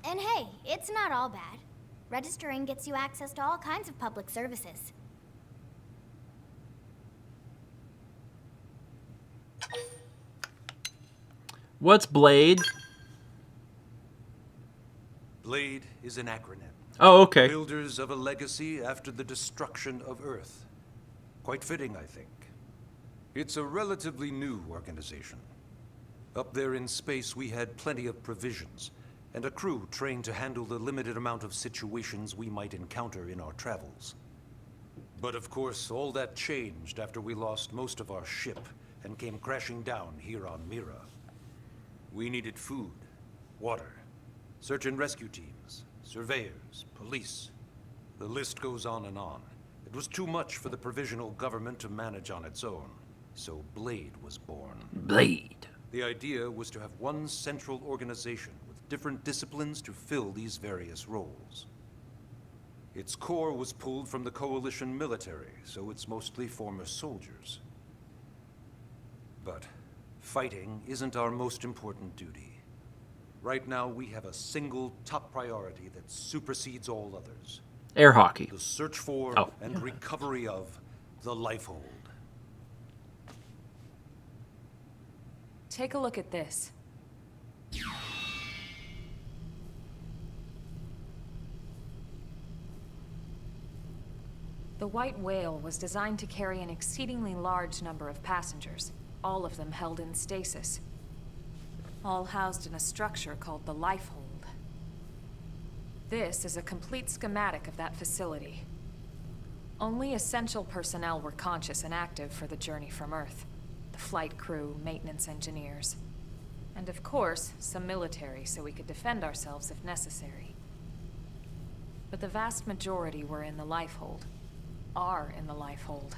B: And hey, it's not all bad. Registering gets you access to all kinds of public services.
A: What's Blade?
M: Blade is an acronym.
A: Oh, okay.
M: Builders of a legacy after the destruction of Earth. Quite fitting, I think. It's a relatively new organization. Up there in space, we had plenty of provisions, and a crew trained to handle the limited amount of situations we might encounter in our travels. But of course, all that changed after we lost most of our ship and came crashing down here on Mira. We needed food, water, search and rescue teams, surveyors, police. The list goes on and on. It was too much for the provisional government to manage on its own, so Blade was born.
A: Blade.
M: The idea was to have one central organization with different disciplines to fill these various roles. Its core was pulled from the Coalition military, so it's mostly former soldiers. But fighting isn't our most important duty. Right now, we have a single top priority that supersedes all others.
A: Air hockey.
M: The search for and recovery of the Lifehold.
G: Take a look at this. The White Whale was designed to carry an exceedingly large number of passengers, all of them held in stasis, all housed in a structure called the Lifehold. This is a complete schematic of that facility. Only essential personnel were conscious and active for the journey from Earth. The flight crew, maintenance engineers, and of course, some military so we could defend ourselves if necessary. But the vast majority were in the Lifehold. Are in the Lifehold.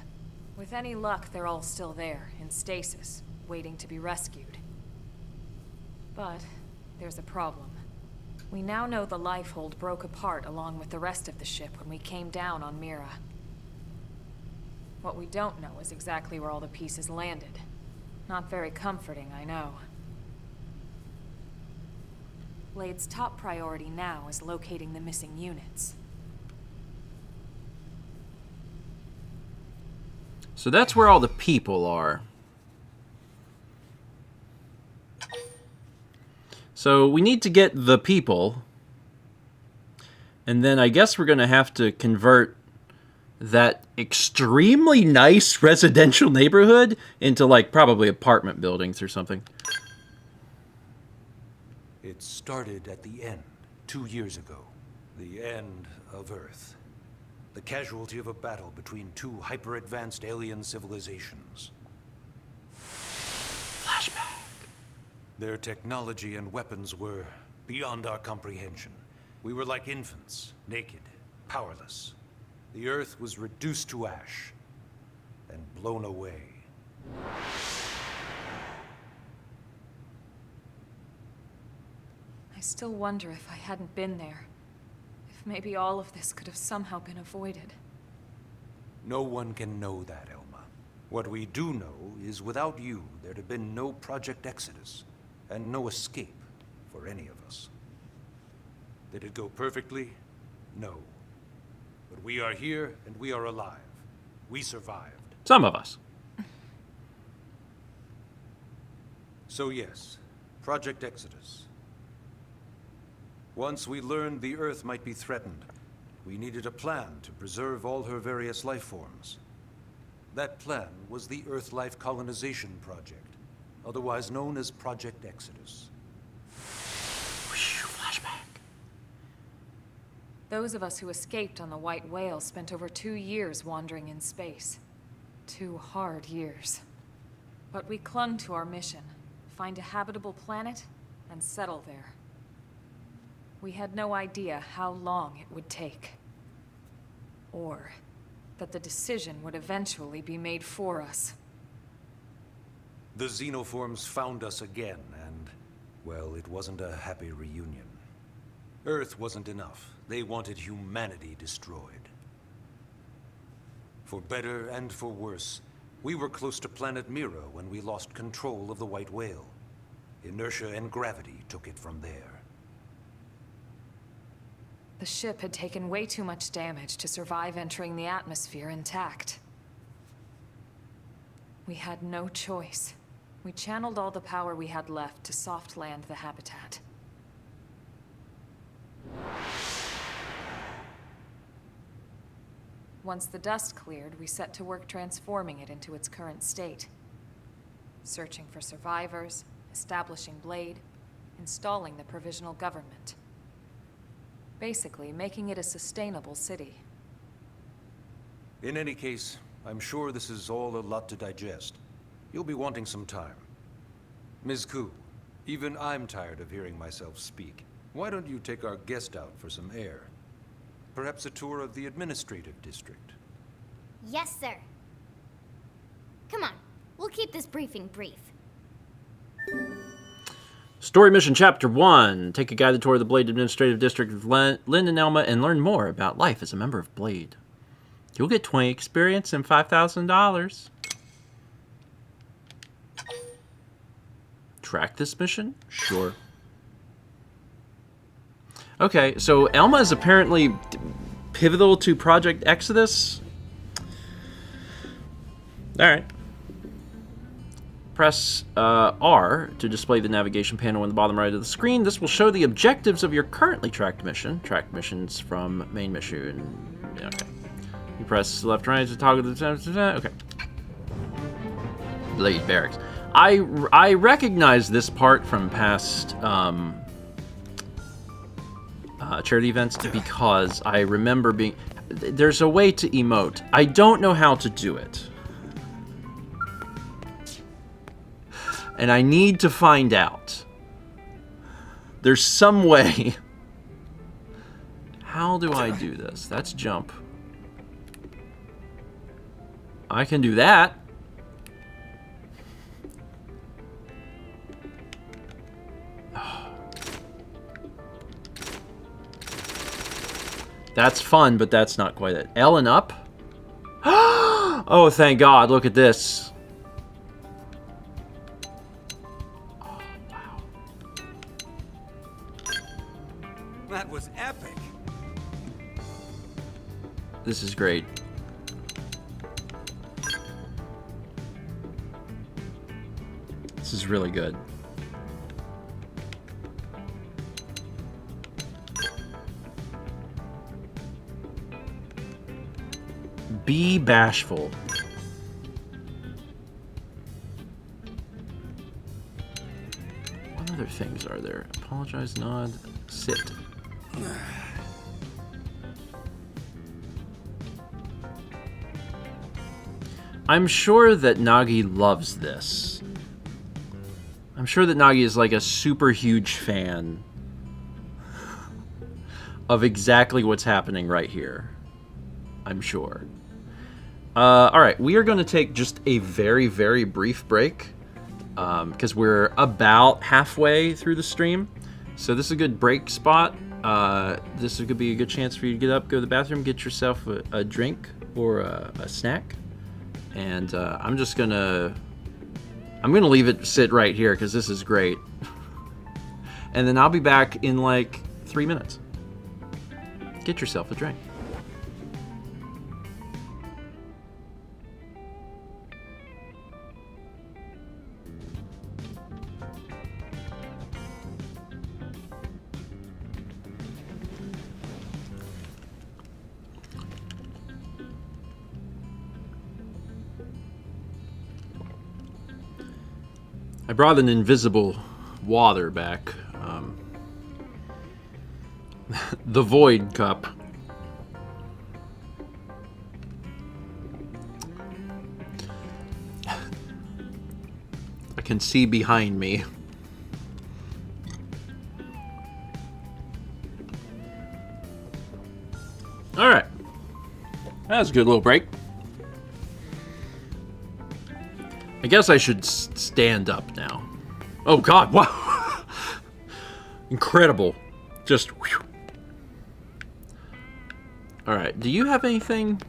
G: With any luck, they're all still there, in stasis, waiting to be rescued. But there's a problem. We now know the Lifehold broke apart along with the rest of the ship when we came down on Mira. What we don't know is exactly where all the pieces landed. Not very comforting, I know. Blade's top priority now is locating the missing units.
A: So that's where all the people are. So we need to get the people. And then I guess we're going to have to convert that extremely nice residential neighborhood into, like, probably apartment buildings or something.
M: It started at the end, 2 years ago. The end of Earth. The casualty of a battle between two hyper-advanced alien civilizations.
A: Flashback.
M: Their technology and weapons were beyond our comprehension. We were like infants, naked, powerless. The Earth was reduced to ash and blown away.
G: I still wonder if I hadn't been there. If maybe all of this could have somehow been avoided.
M: No one can know that, Elma. What we do know is without you, there'd have been no Project Exodus, and no escape for any of us. Did it go perfectly? No. But we are here, and we are alive. We survived.
A: Some of us.
M: So yes, Project Exodus. Once we learned the Earth might be threatened, we needed a plan to preserve all her various life forms. That plan was the Earth Life Colonization Project, otherwise known as Project Exodus.
A: Flashback.
G: Those of us who escaped on the White Whale spent over 2 years wandering in space. 2 hard years. But we clung to our mission, find a habitable planet and settle there. We had no idea how long it would take. Or that the decision would eventually be made for us.
M: The xenoforms found us again, and, well, it wasn't a happy reunion. Earth wasn't enough. They wanted humanity destroyed. For better and for worse, we were close to planet Mira when we lost control of the White Whale. Inertia and gravity took it from there.
G: The ship had taken way too much damage to survive entering the atmosphere intact. We had no choice. We channeled all the power we had left to soft land the habitat. Once the dust cleared, we set to work transforming it into its current state. Searching for survivors, establishing Blade, installing the provisional government. Basically, making it a sustainable city.
M: In any case, I'm sure this is all a lot to digest. You'll be wanting some time. Ms. Ku, even I'm tired of hearing myself speak. Why don't you take our guest out for some air? Perhaps a tour of the administrative district.
B: Yes, sir. Come on, we'll keep this briefing brief.
A: Story Mission Chapter 1. Take a guided tour of the Blade Administrative District with Lynn and Elma and learn more about life as a member of Blade. You'll get 20 experience and $5,000. Track this mission? Sure. Okay, so Elma is apparently pivotal to Project Exodus. Alright. Press R to display the navigation panel in the bottom right of the screen. This will show the objectives of your currently tracked mission. Track missions from main mission. Okay. You press left and right to toggle the... Okay. Blade Barracks. I recognize this part from past charity events because I remember being... There's a way to emote. I don't know how to do it. And I need to find out. There's some way. How do I do this? That's jump. I can do that. That's fun, but that's not quite it. L and up? Oh, thank God. Look at this. Oh, wow.
D: That was epic.
A: This is great. This is really good. Be bashful. What other things are there? Apologize, nod, sit. I'm sure that Nagi loves this. I'm sure that Nagi is like a super huge fan of exactly what's happening right here. I'm sure. Alright, we are going to take just a very, very brief break because we're about halfway through the stream. So this is a good break spot. This could be a good chance for you to get up, go to the bathroom, get yourself a drink or a snack. And I'm gonna leave it sit right here because this is great. And then I'll be back in like 3 minutes. Get yourself a drink. I brought an invisible water back. The Void Cup. I can see behind me. Alright. That was a good little break. I guess I should stand up now. Oh god, wow. Incredible. Just whew. Alright, do you have anything?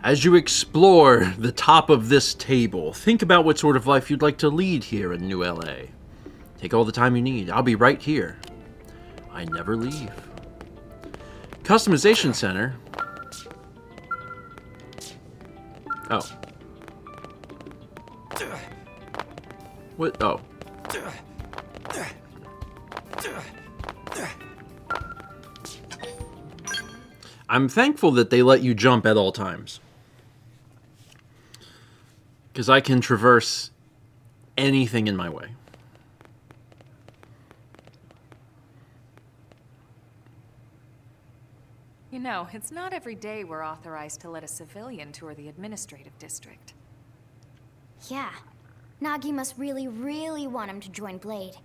A: As you explore the top of this table, think about what sort of life you'd like to lead here in New LA. Take all the time you need. I'll be right here. I never leave. Customization Center. Oh. What? Oh. I'm thankful that they let you jump at all times. Because I can traverse anything in my way.
G: You know, it's not every day we're authorized to let a civilian tour the administrative district.
B: Yeah. Nagi must really, really want him to join Blade.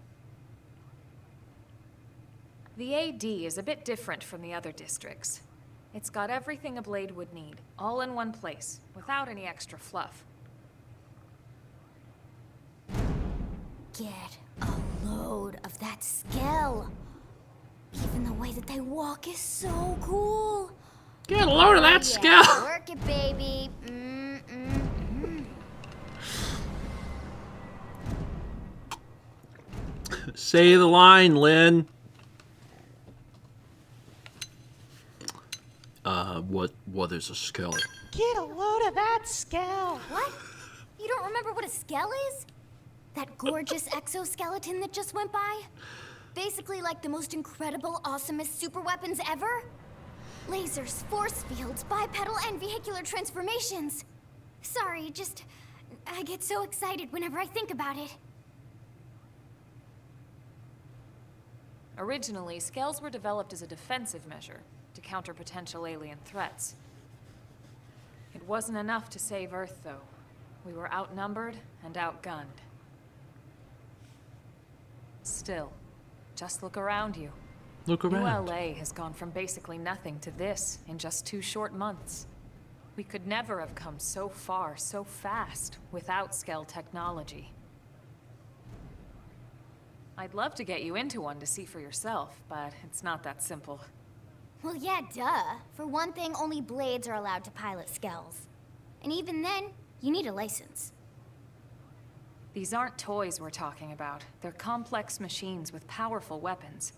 G: The AD is a bit different from the other districts. It's got everything a Blade would need, all in one place, without any extra fluff.
B: Get a load of that scale. Even the way that they walk is so cool.
A: Get a load of that scale.
B: Work it, baby.
A: Say the line, Lynn. What is a scale?
K: Get a load of that scale.
B: What? You don't remember what a scale is? That gorgeous exoskeleton that just went by? Basically like the most incredible, awesomest super weapons ever? Lasers, force fields, bipedal and vehicular transformations. Sorry, I get so excited whenever I think about it.
G: Originally, scales were developed as a defensive measure to counter potential alien threats. It wasn't enough to save Earth, though. We were outnumbered and outgunned. Still, just look around you.
A: Look around.
G: New LA has gone from basically nothing to this in just 2 short months. We could never have come so far, so fast, without scale technology. I'd love to get you into one to see for yourself, but it's not that simple.
B: Well, yeah, duh. For one thing, only Blades are allowed to pilot Skells. And even then, you need a license.
G: These aren't toys we're talking about. They're complex machines with powerful weapons.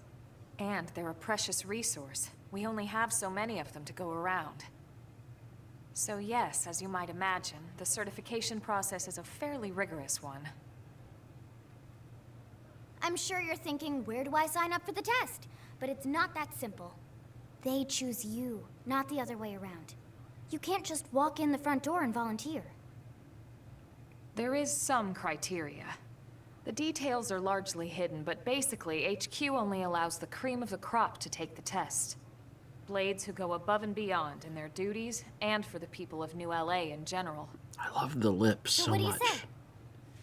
G: And they're a precious resource. We only have so many of them to go around. So yes, as you might imagine, the certification process is a fairly rigorous one.
B: I'm sure you're thinking, where do I sign up for the test? But it's not that simple. They choose you, not the other way around. You can't just walk in the front door and volunteer.
G: There is some criteria. The details are largely hidden, but basically, HQ only allows the cream of the crop to take the test. Blades who go above and beyond in their duties, and for the people of New LA in general.
A: I love the lips so much.
B: So what do you say?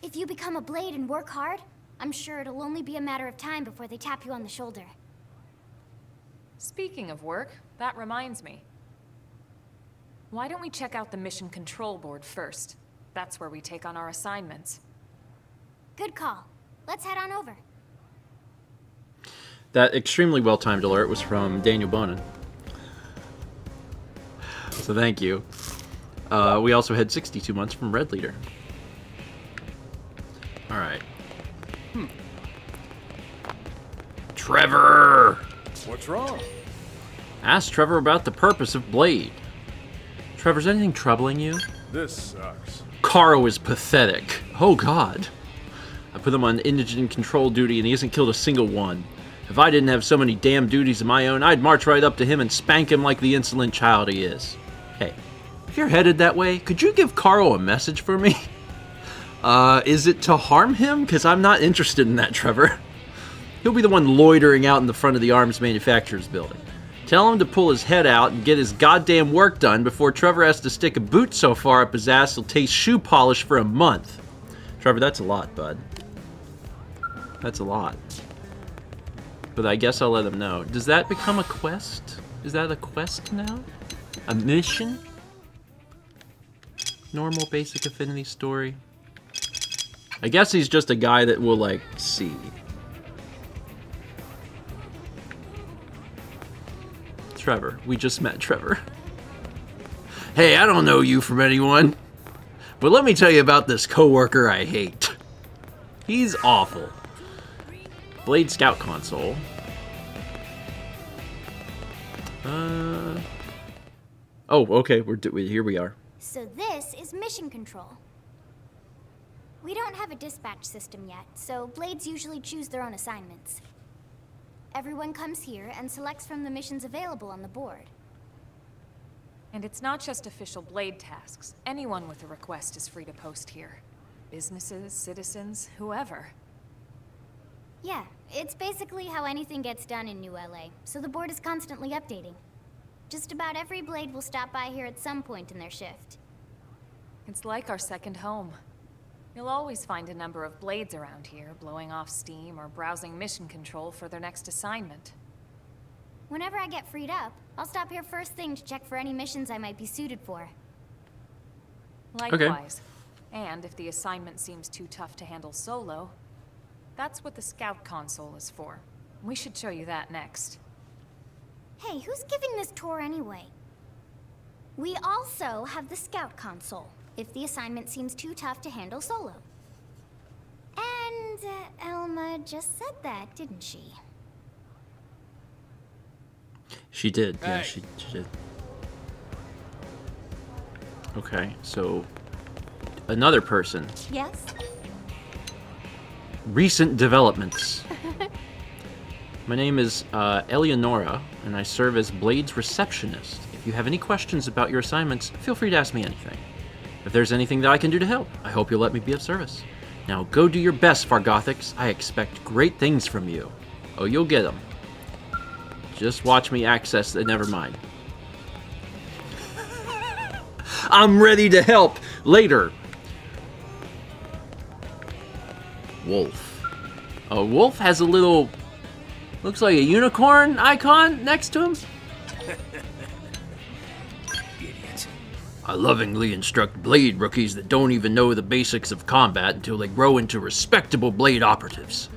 B: If you become a Blade and work hard, I'm sure it'll only be a matter of time before they tap you on the shoulder.
G: Speaking of work, that reminds me. Why don't we check out the Mission Control Board first? That's where we take on our assignments.
B: Good call. Let's head on over.
A: That extremely well-timed alert was from Daniel Bonin. So thank you. We also had 62 months from Red Leader. Alright. Trevor!
E: What's wrong?
A: Ask Trevor about the purpose of Blade. Trevor, is anything troubling you?
E: This sucks.
A: Caro is pathetic. Oh god. I put him on indigent control duty and he hasn't killed a single one. If I didn't have so many damn duties of my own, I'd march right up to him and spank him like the insolent child he is. Hey, if you're headed that way, could you give Caro a message for me? Is it to harm him? Because I'm not interested in that, Trevor. He'll be the one loitering out in the front of the arms manufacturer's building. Tell him to pull his head out and get his goddamn work done before Trevor has to stick a boot so far up his ass he'll taste shoe polish for a month. Trevor, that's a lot, bud. That's a lot. But I guess I'll let him know. Does that become a quest? Is that a quest now? A mission? Normal basic affinity story. I guess he's just a guy that will, like, see. Trevor. We just met Trevor. Hey, I don't know you from anyone, but let me tell you about this coworker I hate. He's awful. Blade Scout console. Oh, okay. Here we are.
B: So this is mission control. We don't have a dispatch system yet, so Blades usually choose their own assignments. Everyone comes here and selects from the missions available on the board.
G: And it's not just official Blade tasks. Anyone with a request is free to post here. Businesses, citizens, whoever.
B: Yeah, it's basically how anything gets done in New LA, so the board is constantly updating. Just about every Blade will stop by here at some point in their shift.
G: It's like our second home. You'll always find a number of Blades around here, blowing off steam or browsing mission control for their next assignment.
B: Whenever I get freed up, I'll stop here first thing to check for any missions I might be suited for.
G: Likewise. Okay. And if the assignment seems too tough to handle solo, that's what the Scout console is for. We should show you that next.
B: Hey, who's giving this tour anyway? We also have the Scout console, if the assignment seems too tough to handle solo. And Elma just said that, didn't she?
A: She did, yeah, she did. Okay, so another person.
B: Yes?
A: Recent developments. My name is Eleonora, and I serve as Blade's receptionist. If you have any questions about your assignments, feel free to ask me anything. If there's anything that I can do to help, I hope you'll let me be of service. Now go do your best, Fargothics. I expect great things from you. Oh, you'll get them. Just watch me access the... Never mind. I'm ready to help. Later. Wolf. Oh, Wolf has a little... Looks like a unicorn icon next to him.
M: Idiot.
A: I lovingly instruct Blade rookies that don't even know the basics of combat until they grow into respectable Blade operatives.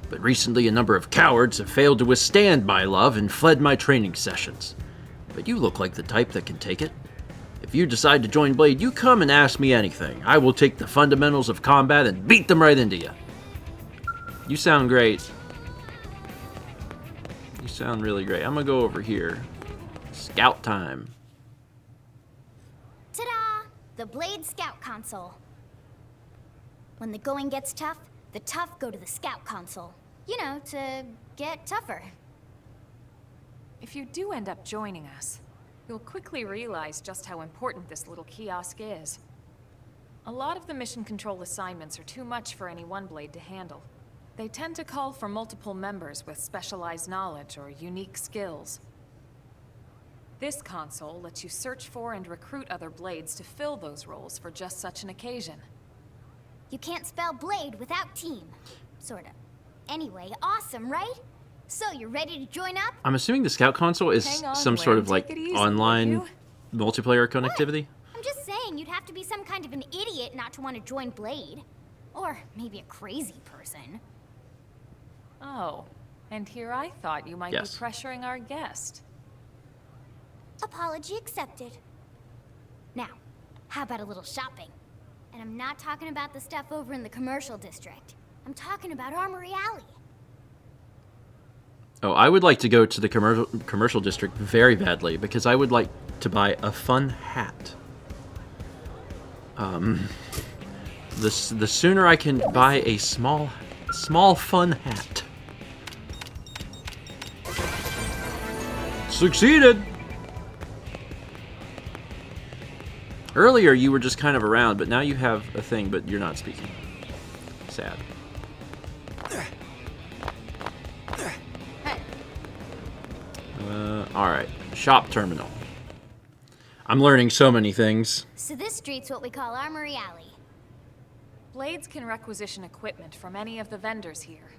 A: But recently a number of cowards have failed to withstand my love and fled my training sessions. But you look like the type that can take it. If you decide to join Blade, you come and ask me anything. I will take the fundamentals of combat and beat them right into you. You sound great. You sound really great. I'm gonna go over here. Scout time.
B: Ta-da! The Blade Scout console. When the going gets tough, the tough go to the Scout console. You know, to get tougher.
G: If you do end up joining us, you'll quickly realize just how important this little kiosk is. A lot of the mission control assignments are too much for any one Blade to handle. They tend to call for multiple members with specialized knowledge or unique skills. This console lets you search for and recruit other Blades to fill those roles for just such an occasion.
B: You can't spell Blade without team. Sorta. Anyway, awesome, right? So, you're ready to join up?
A: I'm assuming the Scout console is some sort of like online multiplayer connectivity.
B: What? I'm just saying you'd have to be some kind of an idiot not to want to join Blade. Or maybe a crazy person.
G: Oh, and here I thought you might be pressuring our guest.
B: Apology accepted. Now, how about a little shopping? And I'm not talking about the stuff over in the commercial district. I'm talking about Armory Alley.
A: Oh, I would like to go to the commercial district very badly because I would like to buy a fun hat. The sooner I can buy a small fun hat. Succeeded! Earlier you were just kind of around, but now you have a thing, but you're not speaking. Sad. Alright. Shop terminal. I'm learning so many things.
B: So this street's what we call Armory Alley.
G: Blades can requisition equipment from any of the vendors here.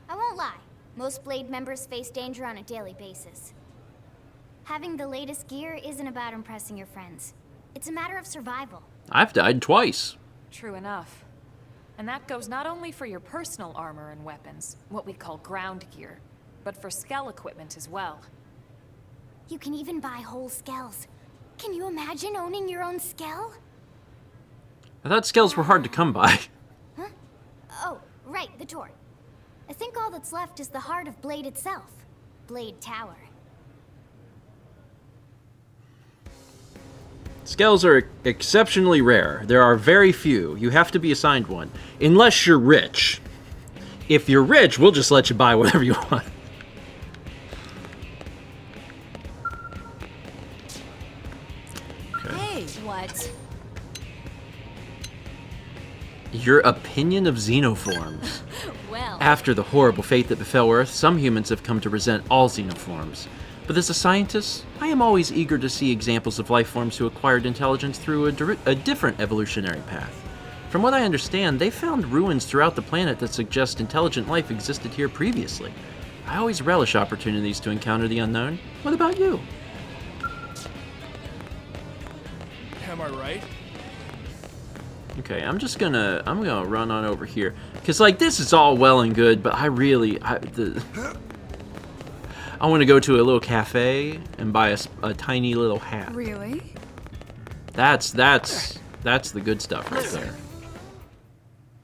B: I won't lie. Most Blade members face danger on a daily basis. Having the latest gear isn't about impressing your friends. It's a matter of survival.
A: I've died twice.
G: True enough. And that goes not only for your personal armor and weapons, what we call ground gear, but for skell equipment as well.
B: You can even buy whole skells. Can you imagine owning your own skell?
A: I thought skells were hard to come by.
B: Huh? Oh, right, the door. I think all that's left is the heart of Blade itself. Blade Tower.
A: Skells are exceptionally rare. There are very few. You have to be assigned one. Unless you're rich. If you're rich, we'll just let you buy whatever you want. Okay.
J: Hey, what?
A: Your opinion of xenoforms.
J: Well.
A: After the horrible fate that befell Earth, some humans have come to resent all xenoforms. But as a scientist, I am always eager to see examples of life forms who acquired intelligence through a different evolutionary path. From what I understand, they found ruins throughout the planet that suggest intelligent life existed here previously. I always relish opportunities to encounter the unknown. What about you?
C: Am I right?
A: Okay, I'm gonna run on over here. Cause like this is all well and good, but I want to go to a little cafe and buy a tiny little hat.
N: Really?
A: That's the good stuff right there.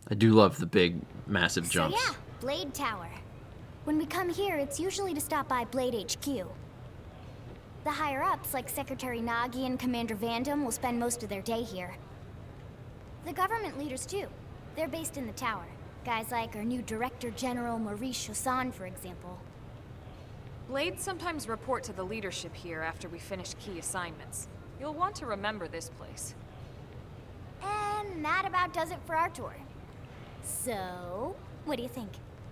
A: I do love the big, massive jumps.
B: So yeah, Blade Tower. When we come here, it's usually to stop by Blade HQ. The higher-ups, like Secretary Nagi and Commander Vandam, will spend most of their day here. The government leaders, too. They're based in the tower. Guys like our new Director General Maurice Chassan, for example.
G: Blades sometimes report to the leadership here after we finish key assignments. You'll want to remember this place.
B: And that about does it for our tour. So, what do you think?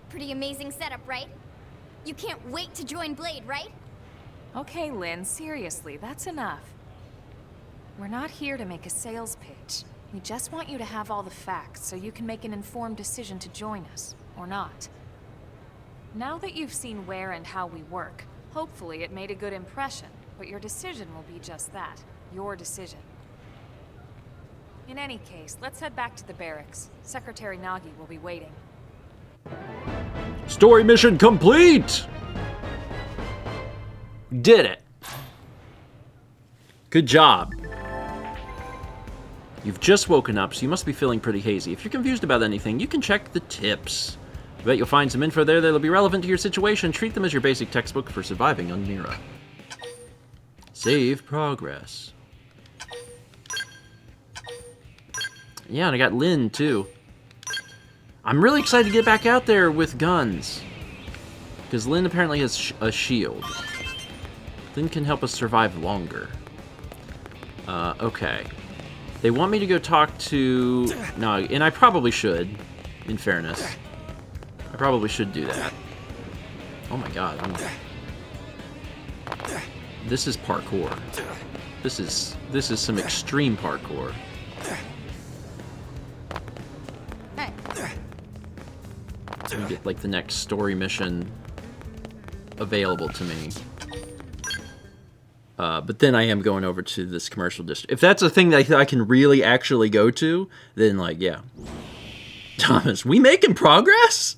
B: Pretty amazing setup, right? You can't wait to join Blade, right?
G: Okay, Lynn, seriously, that's enough. We're not here to make a sales pitch. We just want you to have all the facts so you can make an informed decision to join us, or not. Now that you've seen where and how we work, hopefully it made a good impression, but your decision will be just that, your decision. In any case, let's head back to the barracks. Secretary Nagi will be waiting.
A: Story mission complete! Did it. Good job. You've just woken up, so you must be feeling pretty hazy. If you're confused about anything, you can check the tips. I bet you'll find some info there that'll be relevant to your situation. Treat them as your basic textbook for surviving on Mira. Save progress. Yeah, and I got Lynn, too. I'm really excited to get back out there with guns. Because Lynn apparently has a shield. Lynn can help us survive longer. Okay. They want me to go talk to... No, and I probably should, in fairness. I probably should do that. Oh my god. This is parkour. This is some extreme parkour. Let me get like the next story mission available to me. But then I am going over to this commercial district. If that's a thing that I can really actually go to, then like, yeah. Thomas, we making progress?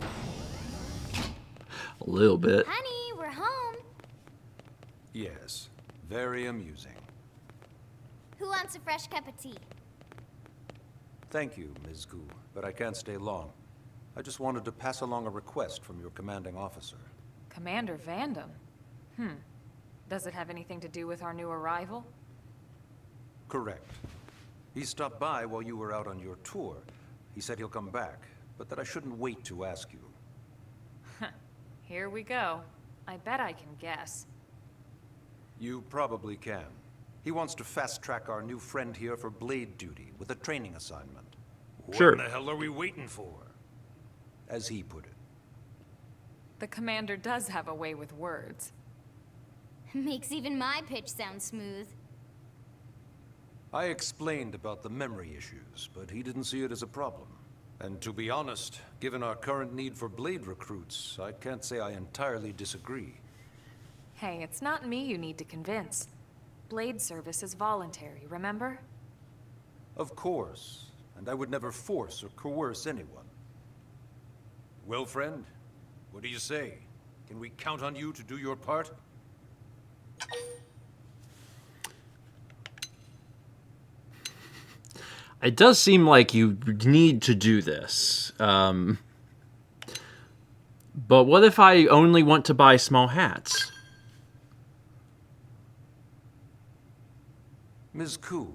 A: A little bit.
B: Honey, we're home.
M: Yes, very amusing.
B: Who wants a fresh cup of tea?
M: Thank you, Ms. Gu, but I can't stay long. I just wanted to pass along a request from your commanding officer.
G: Commander Vandam? Does it have anything to do with our new arrival?
M: Correct. He stopped by while you were out on your tour. He said he'll come back, but that I shouldn't wait to ask you.
G: Here we go. I bet I can guess.
M: You probably can. He wants to fast-track our new friend here for blade duty with a training assignment.
A: Sure.
E: What the hell are we waiting for?
M: As he put it.
G: The commander does have a way with words.
B: Makes even my pitch sound smooth.
M: I explained about the memory issues, but he didn't see it as a problem. And to be honest, given our current need for blade recruits, I can't say I entirely disagree.
G: Hey, it's not me you need to convince. Blade service is voluntary, remember?
M: Of course, and I would never force or coerce anyone. Well, friend, what do you say? Can we count on you to do your part?
A: It does seem like you need to do this. But what if I only want to buy small hats?
M: Ms. Koo,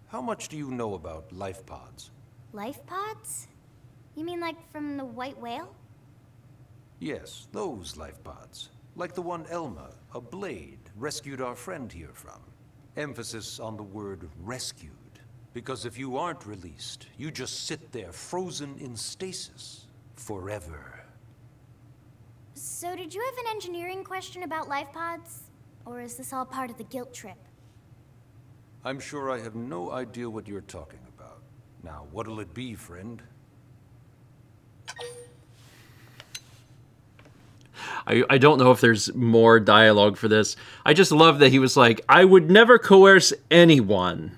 M: how much do you know about life pods?
B: Life pods? You mean like from the white whale?
M: Yes, those life pods. Like the one Elma, a blade, rescued our friend here from. Emphasis on the word rescued. Because if you aren't released, you just sit there frozen in stasis. Forever.
B: So did you have an engineering question about life pods? Or is this all part of the guilt trip?
M: I'm sure I have no idea what you're talking about. Now, what'll it be, friend?
A: I don't know if there's more dialogue for this. I just love that he was like, I would never coerce anyone.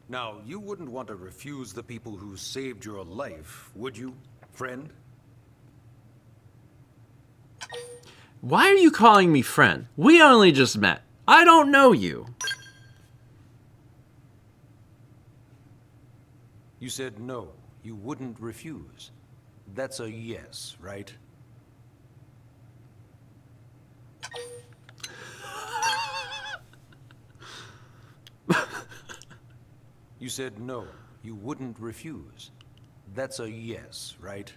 M: Now, you wouldn't want to refuse the people who saved your life, would you, friend?
A: Why are you calling me friend? We only just met. I don't know you.
M: You said no, you wouldn't refuse. That's a yes, right? You said no, you wouldn't refuse. That's a yes, right?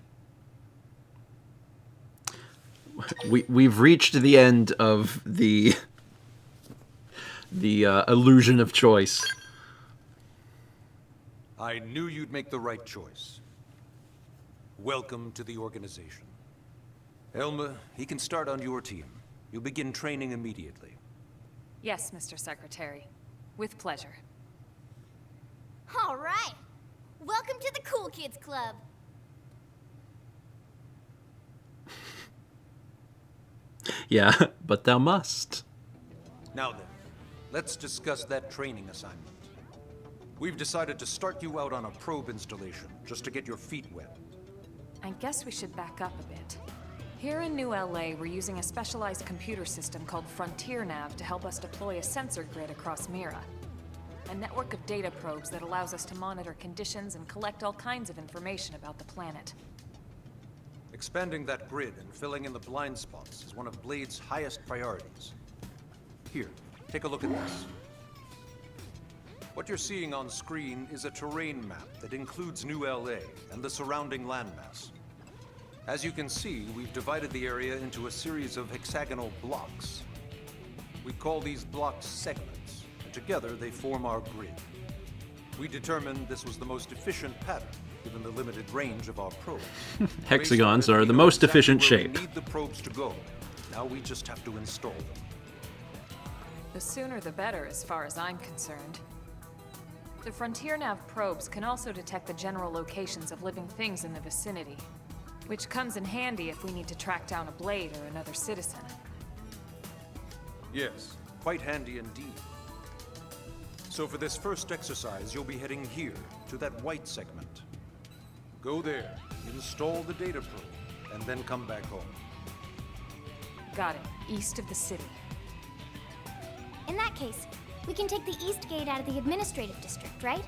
A: We've reached the end of the illusion of choice.
M: I knew you'd make the right choice. Welcome to the organization. Elma, he can start on your team. You'll begin training immediately.
G: Yes, Mr. Secretary. With pleasure.
B: All right. Welcome to the Cool Kids Club.
A: Yeah, but thou must.
M: Now then, let's discuss that training assignment. We've decided to start you out on a probe installation, just to get your feet wet.
G: I guess we should back up a bit. Here in New LA, we're using a specialized computer system called Frontier Nav to help us deploy a sensor grid across Mira. A network of data probes that allows us to monitor conditions and collect all kinds of information about the planet.
M: Expanding that grid and filling in the blind spots is one of Blade's highest priorities. Here, take a look at this. What you're seeing on screen is a terrain map that includes New LA and the surrounding landmass. As you can see, we've divided the area into a series of hexagonal blocks. We call these blocks segments, and together they form our grid. We determined this was the most efficient pattern, given the limited range of our probes.
A: Hexagons are the most efficient shape.
M: We need the probes to go. Now we just have to install them.
G: The sooner the better, as far as I'm concerned. The Frontier Nav probes can also detect the general locations of living things in the vicinity, which comes in handy if we need to track down a Blade or another citizen.
M: Yes, quite handy indeed. So for this first exercise, you'll be heading here, to that white segment. Go there, install the data probe, and then come back home.
G: Got it. East of the city.
B: In that case, we can take the east gate out of the administrative district, right?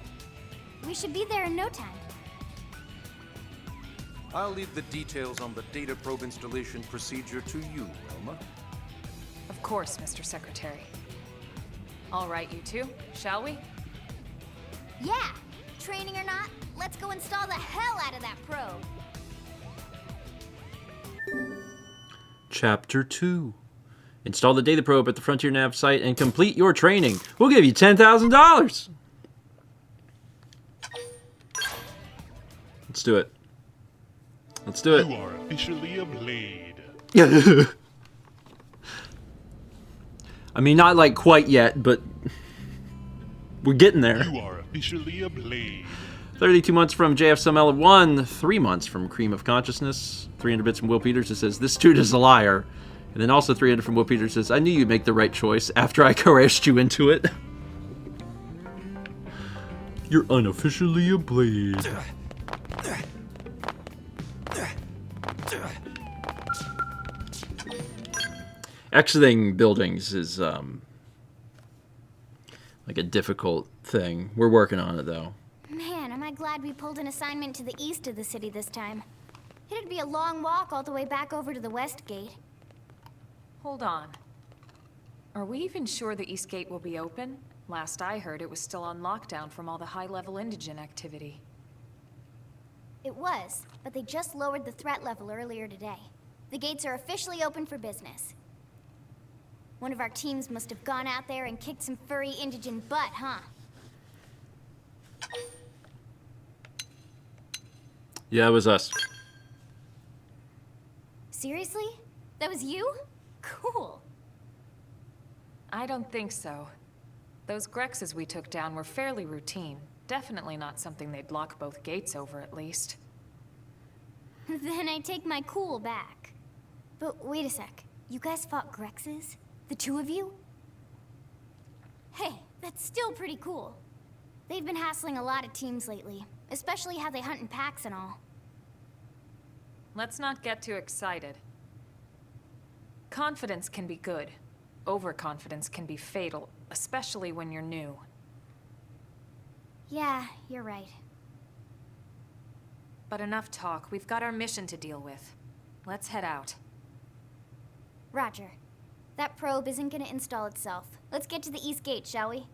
B: We should be there in no time.
M: I'll leave the details on the data probe installation procedure to you, Elma.
G: Of course, Mr. Secretary. All right, you two, shall we?
B: Yeah! Training or not, let's go install the hell out of that probe!
A: Chapter 2. Install the data probe at the Frontier Nav site and complete your training. We'll give you $10,000! Let's do it. Let's do it.
H: You are officially a Blade.
A: I mean, not like quite yet, but we're getting there.
H: You are officially a Blade.
A: 32 months from JFSML1, 3 months from Cream of Consciousness, 300 bits from Will Peters that says, this dude is a liar. And then also 300 from Will Peters says, I knew you'd make the right choice after I coerced you into it. You're unofficially a blade. Exiting buildings is, like a difficult thing. We're working on it, though.
B: Man, am I glad we pulled an assignment to the east of the city this time. It'd be a long walk all the way back over to the west gate.
G: Hold on. Are we even sure the East Gate will be open? Last I heard, it was still on lockdown from all the high-level indigent activity.
B: It was, but they just lowered the threat level earlier today. The gates are officially open for business. One of our teams must have gone out there and kicked some furry indigent butt, huh?
A: Yeah, it was us.
B: Seriously? That was you? Cool.
G: I don't think so. Those Grexes we took down were fairly routine. Definitely not something they'd lock both gates over, at least.
B: Then I take my cool back. But wait a sec. You guys fought Grexes? The two of you? Hey, that's still pretty cool. They've been hassling a lot of teams lately, especially how they hunt in packs and all.
G: Let's not get too excited. Confidence can be good. Overconfidence can be fatal, especially when you're new.
B: Yeah, you're right.
G: But enough talk. We've got our mission to deal with. Let's head out.
B: Roger. That probe isn't gonna install itself. Let's get to the East Gate, shall we?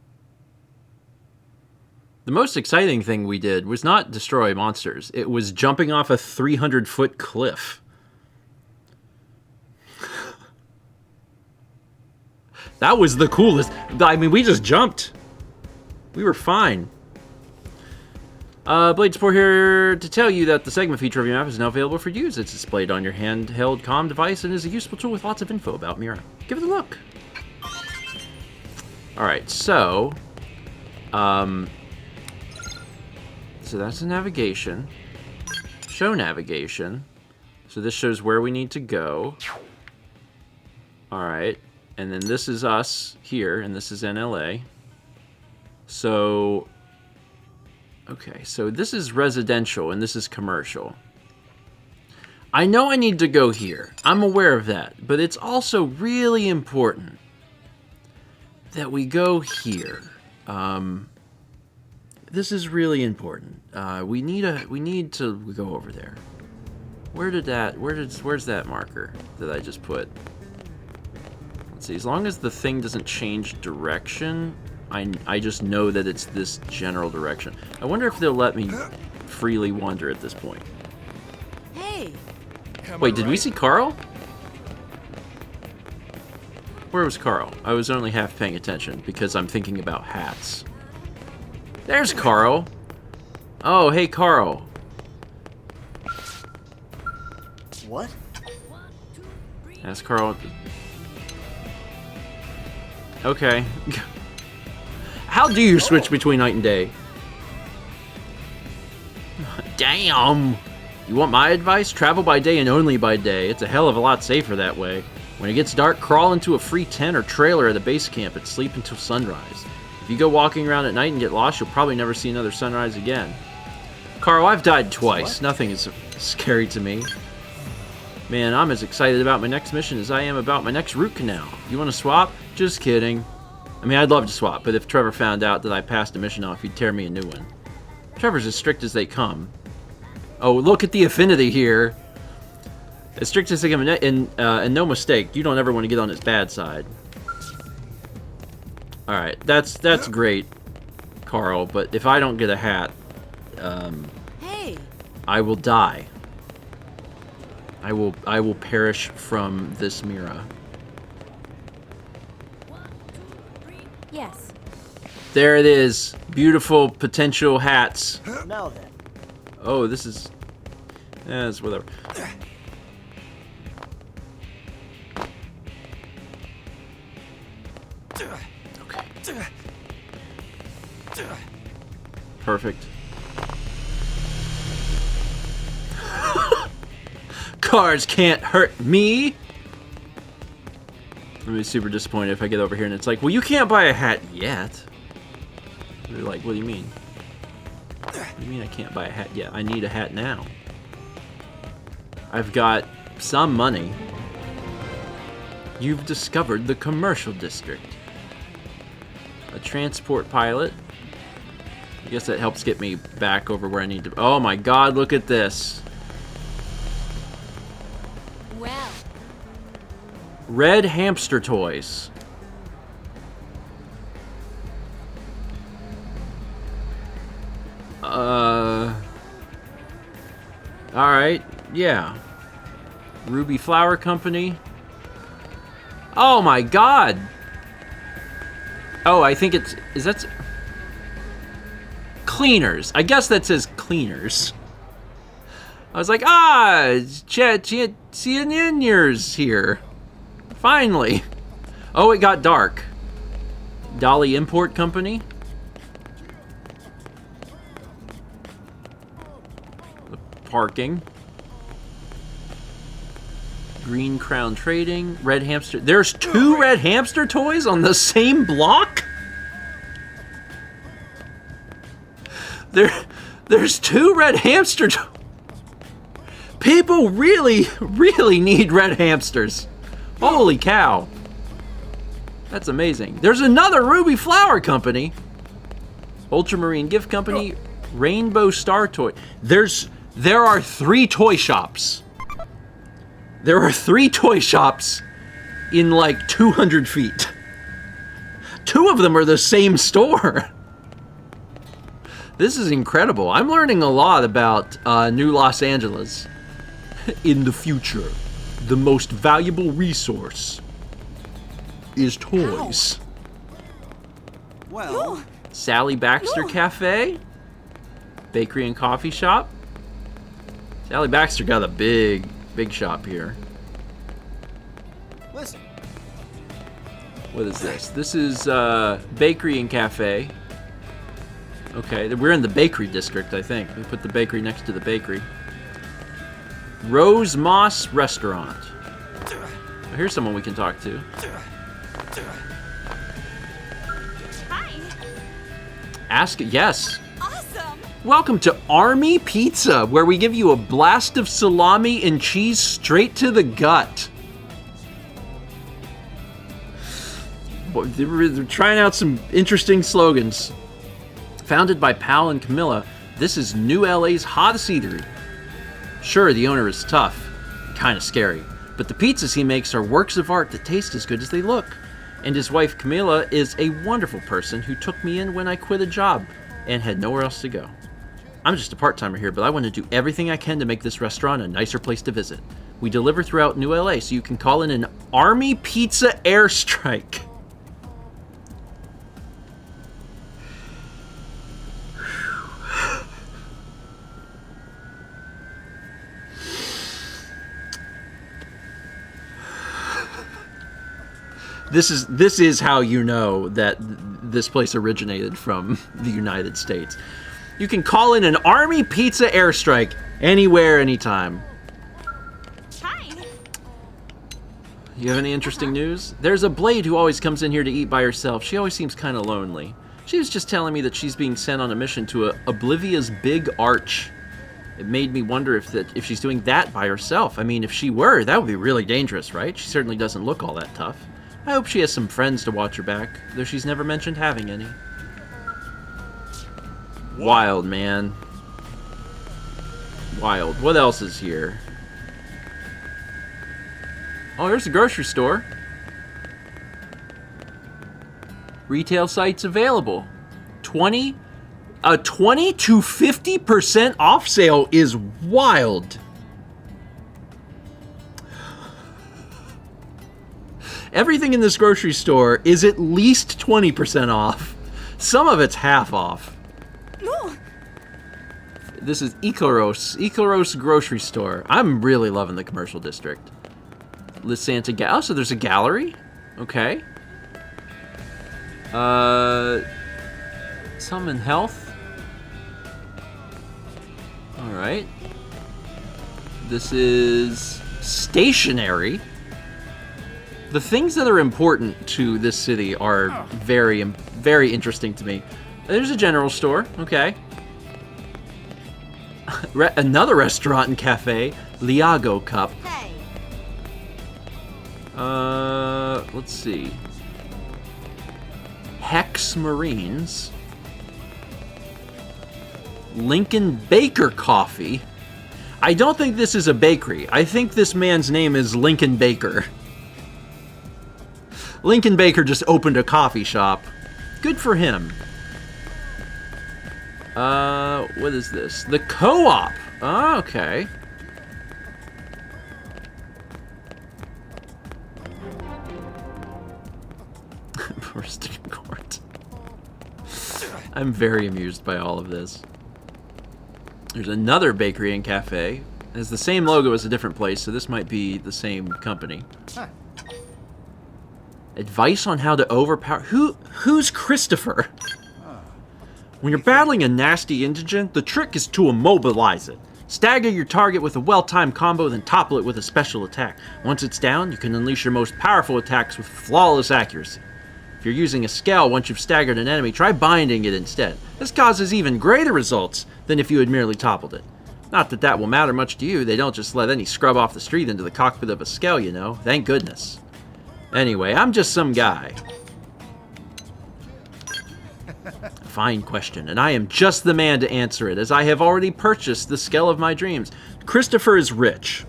A: The most exciting thing we did was not destroy monsters. It was jumping off a 300-foot cliff. That was the coolest. I mean, we just jumped. We were fine. Blade Support here to tell you that the segment feature of your map is now available for use. It's displayed on your handheld comm device and is a useful tool with lots of info about Mira. Give it a look. Alright, so that's the navigation. Show navigation. So this shows where we need to go. Alright. And then this is us here, and this is NLA. So, okay, so this is residential, and this is commercial. I know I need to go here. I'm aware of that. But it's also really important that we go here. This is really important. We need to go over there. Where's that marker that I just put? Let's see, as long as the thing doesn't change direction, I just know that it's this general direction. I wonder if they'll let me freely wander at this point.
D: Hey!
A: Wait, did we see Carl? Where was Carl? I was only half paying attention because I'm thinking about hats. There's Carl! Oh, hey Carl.
D: What?
A: That's Carl. Okay. How do you switch between night and day? Damn! You want my advice? Travel by day and only by day. It's a hell of a lot safer that way. When it gets dark, crawl into a free tent or trailer at a base camp and sleep until sunrise. If you go walking around at night and get lost, you'll probably never see another sunrise again. Carl, I've died twice. What? Nothing is scary to me. Man, I'm as excited about my next mission as I am about my next root canal. You want to swap? Just kidding. I mean, I'd love to swap, but if Trevor found out that I passed a mission off, he'd tear me a new one. Trevor's as strict as they come. Oh, look at the affinity here. As strict as they come, and no mistake, you don't ever want to get on his bad side. Alright, that's great, Carl, but if I don't get a hat,
D: hey.
A: I will die. I will perish from this Mira.
B: Yes.
A: There it is. Beautiful potential hats.
D: Now then.
A: Oh, this is... Yeah, it's whatever. Okay. Perfect. cars can't hurt me. I'm gonna be super disappointed if I get over here and it's like, well, you can't buy a hat yet. They're like, what do you mean? What do you mean I can't buy a hat yet? I need a hat now. I've got some money. You've discovered the commercial district. A transport pilot. I guess that helps get me back over where I need to. Oh my god, look at this.
B: Well.
A: Red hamster toys. Alright, yeah. Ruby Flower Company. Oh my god! Oh, I think it's... Is that... Cleaners. I guess that says cleaners. I was like, Chian's here. Finally. Oh, it got dark. Dolly Import Company. The parking. Green Crown Trading. Red Hamster. There's 2 red hamster toys on the same block? There's 2 red hamster toys. People really, really need red hamsters. Holy cow. That's amazing. There's another Ruby Flower Company. Ultramarine Gift Company. Rainbow Star Toy. There are 3 toy shops. There are 3 toy shops in like 200 feet. 2 of them are the same store. This is incredible. I'm learning a lot about New Los Angeles. In the future, the most valuable resource is toys.
D: Well,
A: Sally Baxter Cafe, bakery and coffee shop. Sally Baxter got a big shop here.
D: Listen.
A: What is this? This is bakery and cafe. Okay, we're in the bakery district, I think. We put the bakery next to the bakery. Rose Moss Restaurant. Oh, here's someone we can talk to.
B: Hi.
A: Ask, yes.
B: Awesome.
A: Welcome to Army Pizza, where we give you a blast of salami and cheese straight to the gut. Boy, they're trying out some interesting slogans. Founded by Pal and Camilla, this is New LA's hottest eatery. Sure, the owner is tough, kind of scary, but the pizzas he makes are works of art that taste as good as they look. And his wife Camilla is a wonderful person who took me in when I quit a job and had nowhere else to go. I'm just a part-timer here, but I want to do everything I can to make this restaurant a nicer place to visit. We deliver throughout New LA, so you can call in an Army Pizza airstrike. This is how you know that this place originated from the United States. You can call in an Army Pizza airstrike anywhere, anytime.
B: Hi.
A: You have any interesting news? There's a Blade who always comes in here to eat by herself. She always seems kind of lonely. She was just telling me that she's being sent on a mission to Oblivia's Big Arch. It made me wonder if she's doing that by herself. I mean, if she were, that would be really dangerous, right? She certainly doesn't look all that tough. I hope she has some friends to watch her back, though she's never mentioned having any. Wild, man. Wild. What else is here? Oh, there's a grocery store. Retail sites available. 20 to 50% off sale is wild. Everything in this grocery store is at least 20% off. Some of it's half off.
B: No.
A: This is Ikaros grocery store. I'm really loving the commercial district. Lysanta oh, so there's a gallery? Okay. Summon Health. Alright. This is Stationary? The things that are important to this city are very, very interesting to me. There's a general store, okay. Another restaurant and cafe, Liago Cup.
J: Hey.
A: Let's see. Hex Marines. Lincoln Baker Coffee. I don't think this is a bakery. I think this man's name is Lincoln Baker. Lincoln Baker just opened a coffee shop. Good for him. What is this? The Co-op. Oh, okay. Bursting court. I'm very amused by all of this. There's another bakery and cafe. It has the same logo as a different place, so this might be the same company.
C: Huh.
A: Advice on how to overpower... Who's Christopher? When you're battling a nasty indigent, the trick is to immobilize it. Stagger your target with a well-timed combo, then topple it with a special attack. Once it's down, you can unleash your most powerful attacks with flawless accuracy. If you're using a scale, once you've staggered an enemy, try binding it instead. This causes even greater results than if you had merely toppled it. Not that that will matter much to you, they don't just let any scrub off the street into the cockpit of a scale, you know. Thank goodness. Anyway, I'm just some guy. Fine question, and I am just the man to answer it, as I have already purchased the scale of my dreams. Christopher is rich.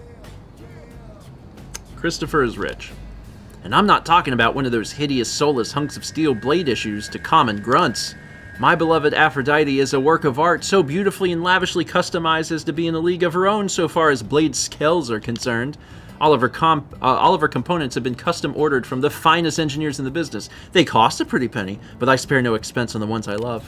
A: Christopher is rich. And I'm not talking about one of those hideous, soulless hunks of steel blade issues to common grunts. My beloved Aphrodite is a work of art so beautifully and lavishly customized as to be in a league of her own so far as blade scales are concerned. All of her components have been custom ordered from the finest engineers in the business. They cost a pretty penny, but I spare no expense on the ones I love.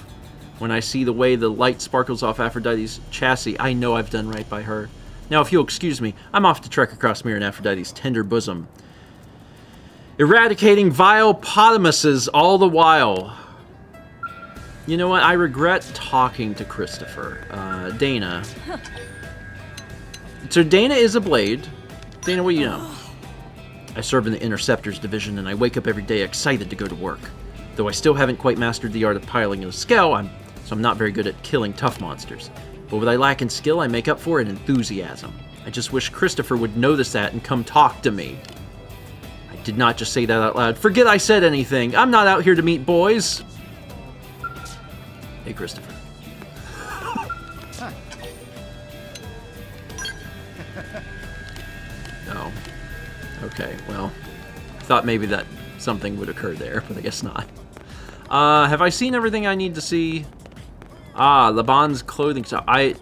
A: When I see the way the light sparkles off Aphrodite's chassis, I know I've done right by her. Now, if you'll excuse me, I'm off to trek across Mir and Aphrodite's tender bosom, eradicating vile potamuses all the while. You know what? I regret talking to Christopher. Dana. So Dana is a blade. Dana, what do you know? I serve in the Interceptors division, and I wake up every day excited to go to work. Though I still haven't quite mastered the art of piloting a scale, so I'm not very good at killing tough monsters. But what I lack in skill, I make up for in enthusiasm. I just wish Christopher would notice that and come talk to me. I did not just say that out loud. Forget I said anything. I'm not out here to meet boys. Hey, Christopher. Oh. Okay, well, I thought maybe that something would occur there, but I guess not. Have I seen everything I need to see? Ah, Laban's clothing shop. I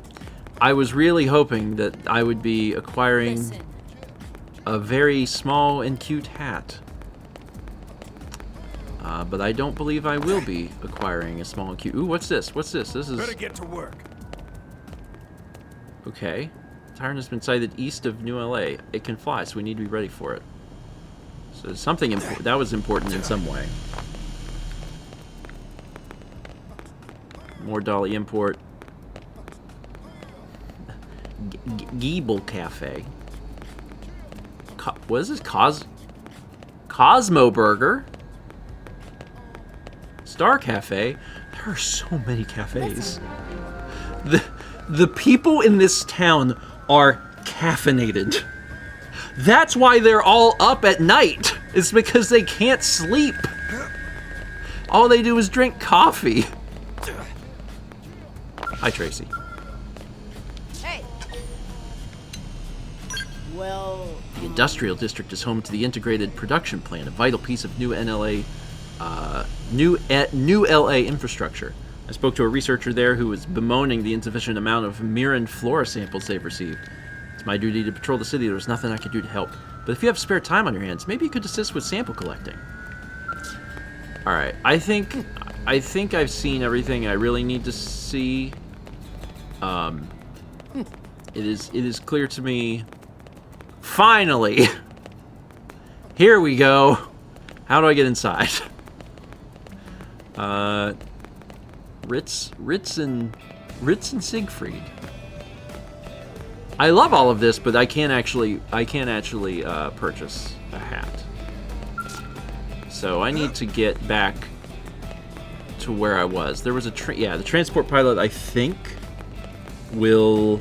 A: was really hoping that I would be acquiring a very small and cute hat. But I don't believe I will be acquiring a small and cute... Ooh, what's this? What's this? This is...
E: Better get to work.
A: Okay. Tyrant has been sighted east of New LA. It can fly, so we need to be ready for it. So something important. That was important in some way. More Dolly import. Geeble Cafe. What is this? Cosmo Burger? Star Cafe? There are so many cafes. The people in this town are caffeinated. That's why they're all up at night. It's because they can't sleep. All they do is drink coffee. Hi, Tracy.
N: Hey. Well...
A: The industrial district is home to the integrated production plant, a vital piece of new LA infrastructure. I spoke to a researcher there who was bemoaning the insufficient amount of Miran flora samples they've received. It's my duty to patrol the city. There's nothing I could do to help. But if you have spare time on your hands, maybe you could assist with sample collecting. Alright, I think I've seen everything I really need to see. It is clear to me. Finally! Here we go! How do I get inside? Ritz and Siegfried. I love all of this, but I can't actually purchase a hat. So I need to get back to where I was. There was a the transport pilot, I think, will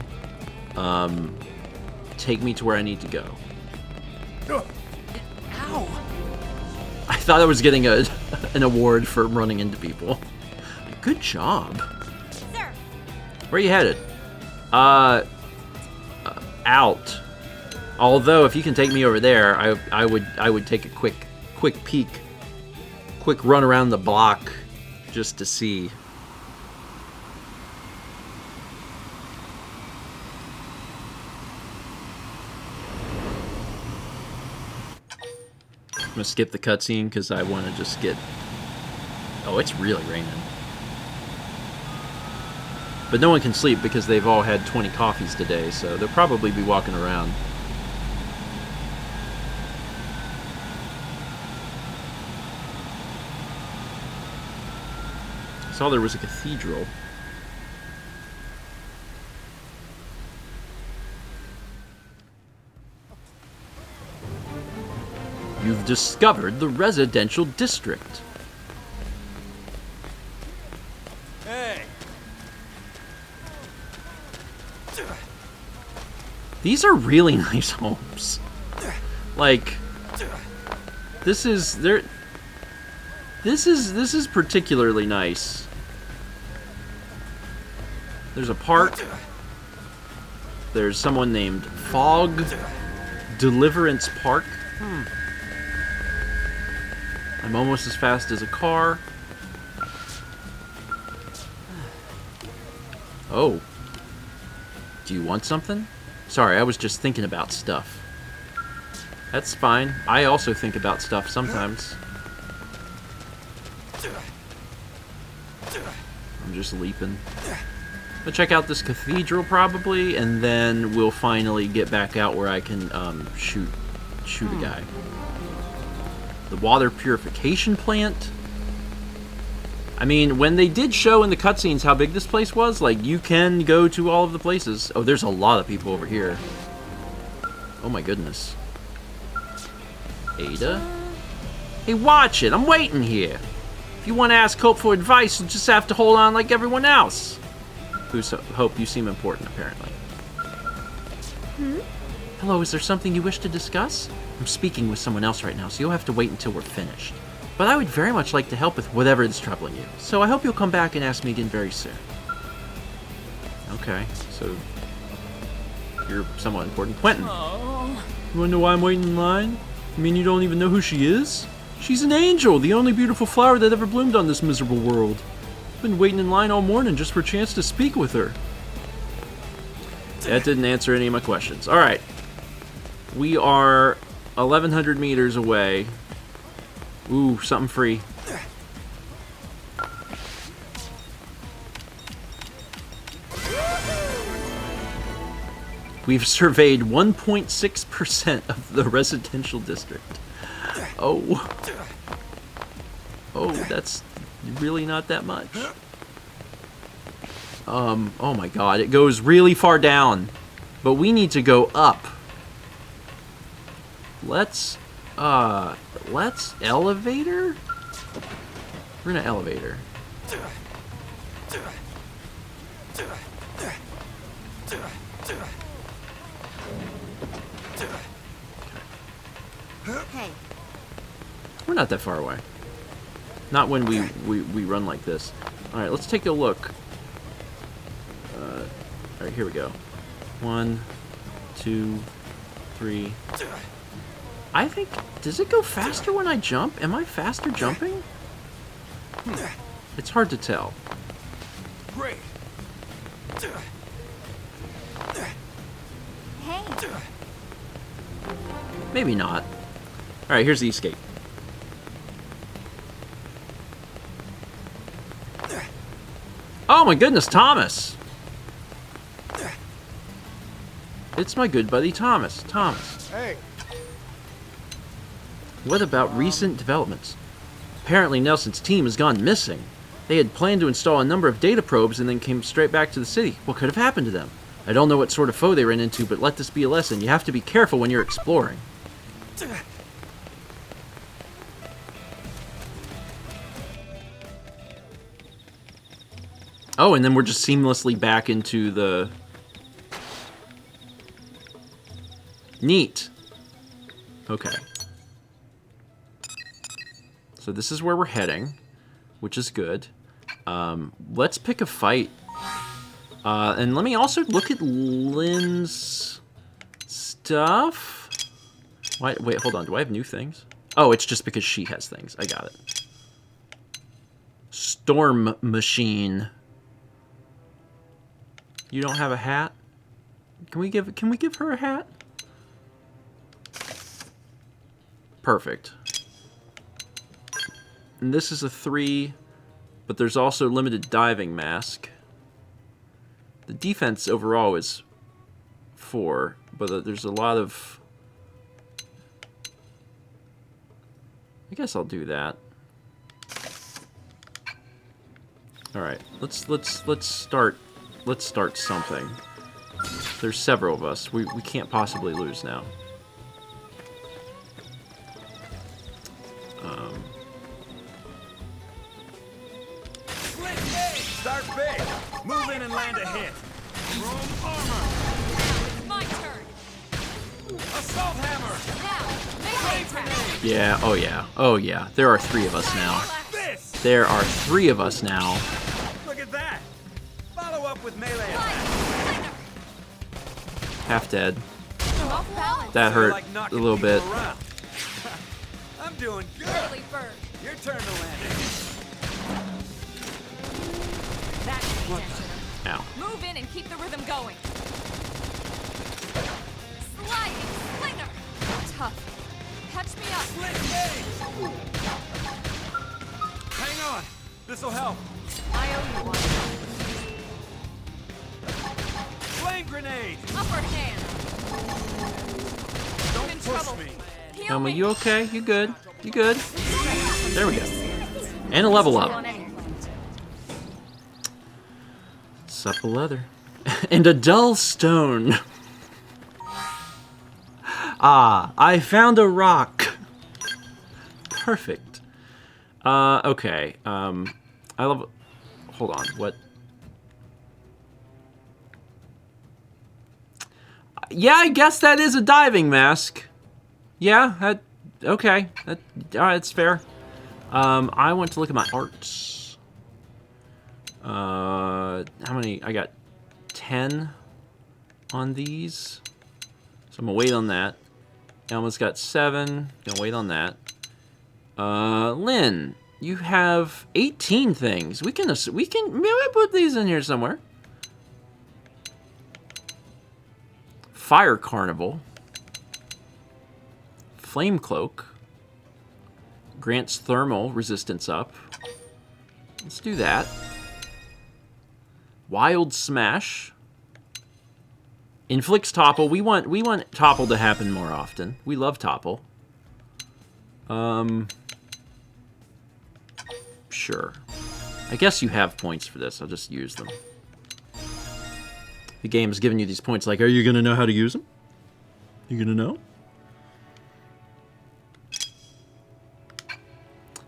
A: take me to where I need to go.
D: Ow!
A: I thought I was getting an award for running into people. Good job.
B: Sir.
A: Where are you headed? Out. Although, if you can take me over there, I would take a quick peek, quick run around the block, just to see. I'm gonna skip the cutscene because I want to just get. Oh, it's really raining. But no one can sleep because they've all had 20 coffees today, so they'll probably be walking around. Saw there was a cathedral. You've discovered the residential district.
D: Hey!
A: These are really nice homes. Like, this is particularly nice. There's a park. There's someone named Fog Deliverance Park. I'm almost as fast as a car. Oh. Do you want something? Sorry, I was just thinking about stuff. That's fine. I also think about stuff sometimes. I'm just leaping. I'll check out this cathedral probably, and then we'll finally get back out where I can shoot a guy. The water purification plant. I mean, when they did show in the cutscenes how big this place was, like, you can go to all of the places. Oh, there's a lot of people over here. Oh my goodness. Ada? Hey, watch it! I'm waiting here! If you want to ask Hope for advice, you just have to hold on like everyone else. Hope, you seem important, apparently. Hello, is there something you wish to discuss? I'm speaking with someone else right now, so you'll have to wait until we're finished. But I would very much like to help with whatever is troubling you, so I hope you'll come back and ask me again very soon. Okay, so you're somewhat important. Quentin! You wanna know why I'm waiting in line? You mean you don't even know who she is? She's an angel, the only beautiful flower that ever bloomed on this miserable world. I've been waiting in line all morning just for a chance to speak with her. That didn't answer any of my questions. Alright. We are 1,100 meters away. Ooh, something free. We've surveyed 1.6% of the residential district. Oh. Oh, that's really not that much. Oh my god, it goes really far down. But we need to go up. Let's elevator? We're in an elevator.
B: Hey.
A: We're not that far away. Not when we run like this. Alright, let's take a look. Alright, here we go. 1, 2, 3. I think... Does it go faster when I jump? Am I faster jumping? It's hard to tell.
D: Great.
B: Hey.
A: Maybe not. Alright, here's the escape. Oh my goodness, Thomas! It's my good buddy Thomas. Thomas.
E: Hey.
A: What about recent developments? Apparently Nelson's team has gone missing. They had planned to install a number of data probes and then came straight back to the city. What could have happened to them? I don't know what sort of foe they ran into, but let this be a lesson. You have to be careful when you're exploring. Oh, and then we're just seamlessly back into the... Neat. Okay. So this is where we're heading, which is good. Let's pick a fight. And let me also look at Lynn's stuff. Wait, hold on. Do I have new things? Oh, it's just because she has things. I got it. Storm Machine. You don't have a hat? Can we give her a hat? Perfect. And this is a 3, but there's also limited diving mask. The defense overall is 4, but there's a lot of... I guess I'll do that. All right, let's start something. There's several of us. We can't possibly lose now.
E: Start big. Move in and land a hit. Room armor.
G: My turn.
E: Assault hammer.
G: Melee attack.
A: Yeah, oh yeah, oh yeah. There are 3 of us now. There are 3 of us now.
E: Look at that. Follow up with melee attack.
A: Half dead.
G: Off balance.
A: That hurt a little bit.
E: I'm doing good.
G: Early bird.
E: Your turn to land it.
G: That's the tension.
A: Ow.
G: Move in and keep the rhythm going. Sliding slinger. Tough. Catch me up.
E: Hang on. This'll help.
G: I owe you one.
E: Flame grenade.
G: Upper hand. I'm in trouble.
E: Me.
G: Heal
A: Elma,
G: me.
A: you okay? You good? You good? There we go. And a level up. Supple leather. And a dull stone. Ah, I found a rock. Perfect. Okay. I love... Hold on, what? Yeah, I guess that is a diving mask. Yeah, that... Okay. That, alright, it's fair. I want to look at my arts. How many? I got 10 on these. So I'm gonna wait on that. Elma's got 7. Gonna wait on that. Lynn, you have 18 things. We can maybe put these in here somewhere. Fire Carnival. Flame Cloak. Grants thermal resistance up. Let's do that. Wild Smash. Inflicts topple. We want topple to happen more often. We love topple. Sure. I guess you have points for this. I'll just use them. The game is giving you these points like, are you going to know how to use them? You going to know?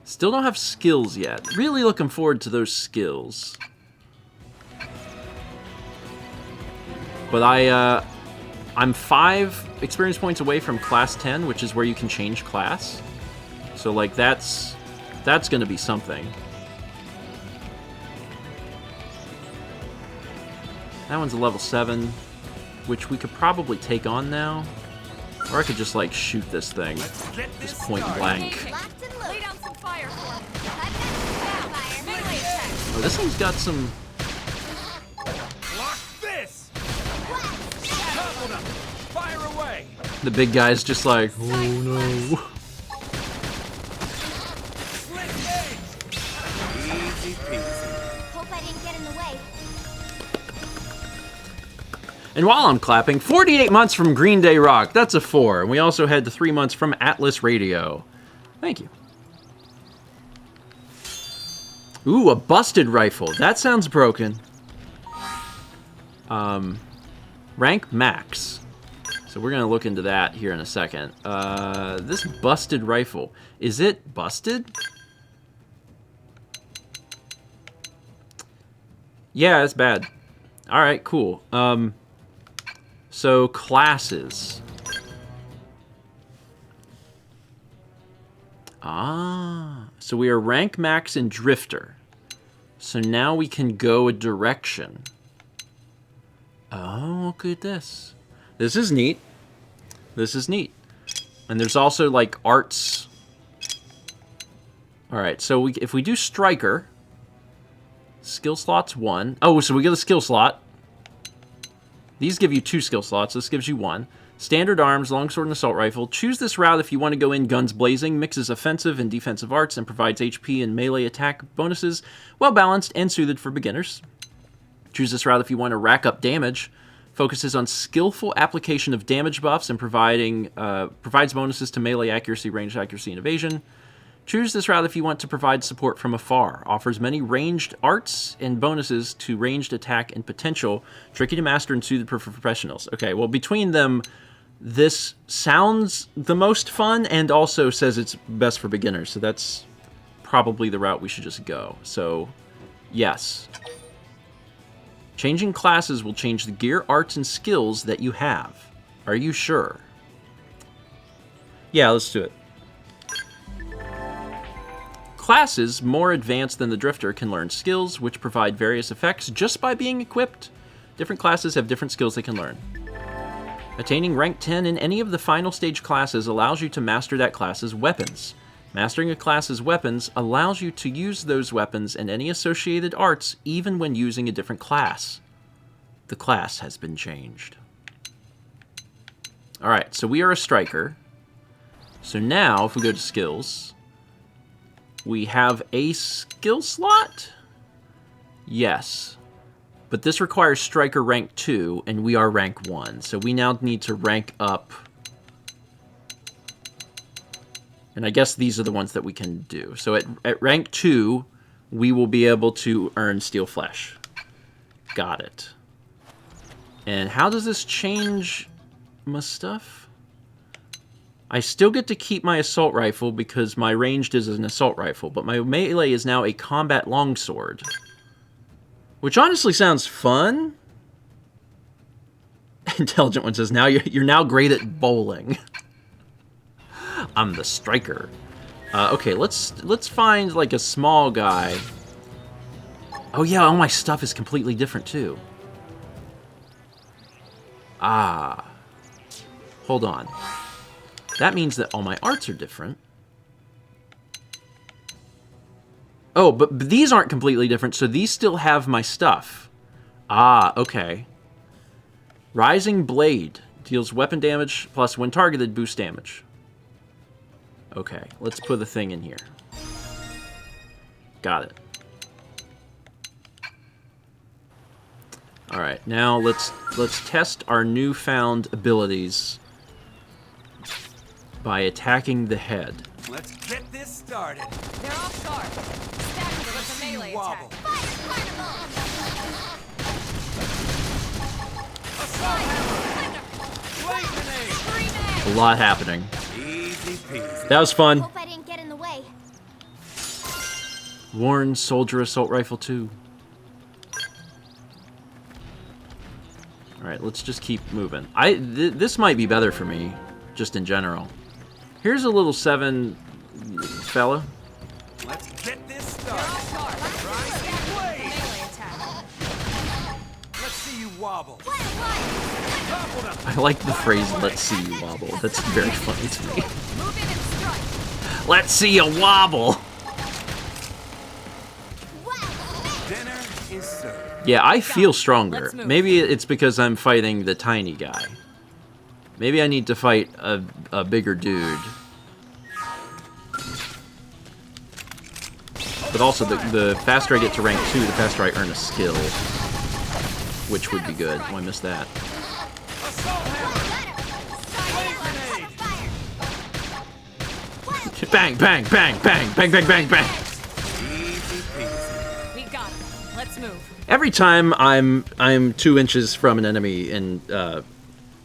A: Still don't have skills yet. Really looking forward to those skills. But I'm 5 experience points away from class 10, which is where you can change class. So like that's going to be something. That one's a level 7, which we could probably take on now. Or I could just like shoot this thing. Just point blank.
G: Lay down some fire for me. Melee attack.
A: Oh, this one's got some...
E: Block this. Topple them. Fire away.
A: The big guy's just like, oh no.
E: Easy peasy.
B: Hope I didn't get in the way.
A: And while I'm clapping, 48 months from Green Day Rock. That's a 4. And we also had the 3 months from Atlas Radio. Thank you. Ooh, a busted rifle. That sounds broken. Rank max. So we're going to look into that here in a second. This busted rifle. Is it busted? Yeah, it's bad. Alright, cool. So, classes. So we are rank max in Drifter. So now we can go a direction. Oh, look at this. This is neat. This is neat. And there's also, like, arts. Alright, so if we do Striker, skill slots 1. Oh, so we get a skill slot. These give you 2 skill slots. This gives you 1. Standard arms, longsword and assault rifle. Choose this route if you want to go in guns blazing. Mixes offensive and defensive arts and provides HP and melee attack bonuses. Well balanced and suited for beginners. Choose this route if you want to rack up damage. Focuses on skillful application of damage buffs and provides bonuses to melee accuracy, ranged accuracy, and evasion. Choose this route if you want to provide support from afar. Offers many ranged arts and bonuses to ranged attack and potential. Tricky to master and suited for professionals. Okay, well, between them, this sounds the most fun and also says it's best for beginners. So that's probably the route we should just go. So, yes. Changing classes will change the gear, arts, and skills that you have. Are you sure? Yeah, let's do it. Classes more advanced than the Drifter can learn skills, which provide various effects just by being equipped. Different classes have different skills they can learn. Attaining rank 10 in any of the final stage classes allows you to master that class's weapons. Mastering a class's weapons allows you to use those weapons and any associated arts even when using a different class. The class has been changed. Alright, so we are a Striker. So now, if we go to skills, we have a skill slot? Yes. But this requires Striker rank 2, and we are rank 1. So we now need to rank up. And I guess these are the ones that we can do. So at rank 2, we will be able to earn Steel Flesh. Got it. And how does this change my stuff? I still get to keep my assault rifle because my ranged is an assault rifle, but my melee is now a combat longsword. Which honestly sounds fun. Intelligent one says, "Now you're now great at bowling." I'm the Striker. Okay, let's find like a small guy. Oh yeah, all my stuff is completely different too. Ah. Hold on. That means that all my arts are different. Oh, but these aren't completely different, so these still have my stuff. Ah, okay. Rising Blade deals weapon damage plus when targeted boost damage. Okay, let's put the thing in here. Got it. All right, now let's test our newfound abilities by attacking the head.
D: Let's get this started.
G: They're off guard. Stack them with a melee attack.
A: A lot happening.
D: Easy peasy.
A: That was fun.
B: Hope I didn't get in the way.
A: Warren Soldier Assault Rifle 2. Alright, let's just keep moving. This might be better for me, just in general. Here's a little 7 fella.
D: Let's get this started.
G: Melee attack.
D: Let's see you wobble.
A: I like the phrase, "let's see you wobble." That's very funny to me.
G: Move in and strike.
A: Let's see you wobble!
D: Dinner is served.
A: Yeah, I feel stronger. Maybe it's because I'm fighting the tiny guy. Maybe I need to fight a bigger dude. But also, the faster I get to rank 2, the faster I earn a skill. Which would be good. Oh, I missed that. Bang, bang, bang, bang, bang, bang, bang, bang.
G: We got him. Let's move.
A: Every time I'm 2 inches from an enemy and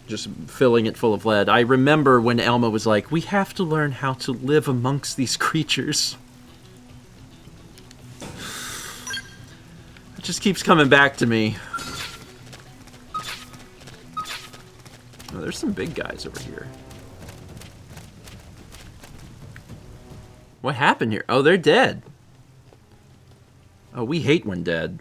A: just filling it full of lead, I remember when Elma was like, "We have to learn how to live amongst these creatures." It just keeps coming back to me. Oh, there's some big guys over here. What happened here? Oh, they're dead. Oh, we hate when dead.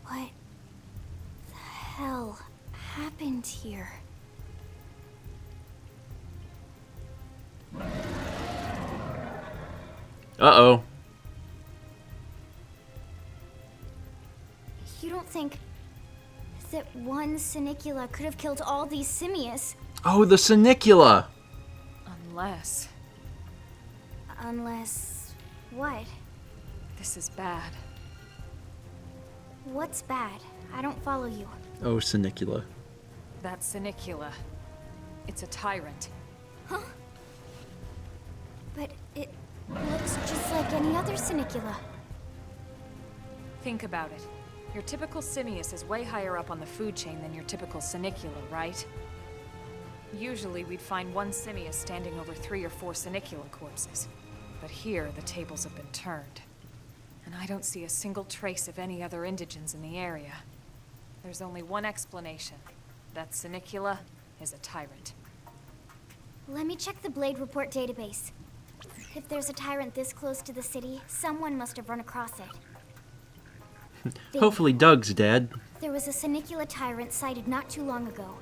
B: What the hell happened here?
A: Uh-oh.
B: You don't think that one Sinicula could have killed all these simius?
A: Oh, the Sinicula!
G: Unless...
B: Unless... what?
G: This is bad.
B: What's bad? I don't follow you.
A: Oh, Sinicula.
G: That Sinicula. It's a tyrant.
B: Huh? But it looks just like any other Sinicula.
G: Think about it. Your typical simius is way higher up on the food chain than your typical Sinicula, right? Usually we'd find one simius standing over 3 or 4 Sinicula corpses. But here, the tables have been turned. And I don't see a single trace of any other indigents in the area. There's only one explanation. That Sinicula is a tyrant.
B: Let me check the Blade Report database. If there's a tyrant this close to the city, someone must have run across it.
A: Hopefully Doug's dead.
B: There was a Sinicula tyrant sighted not too long ago,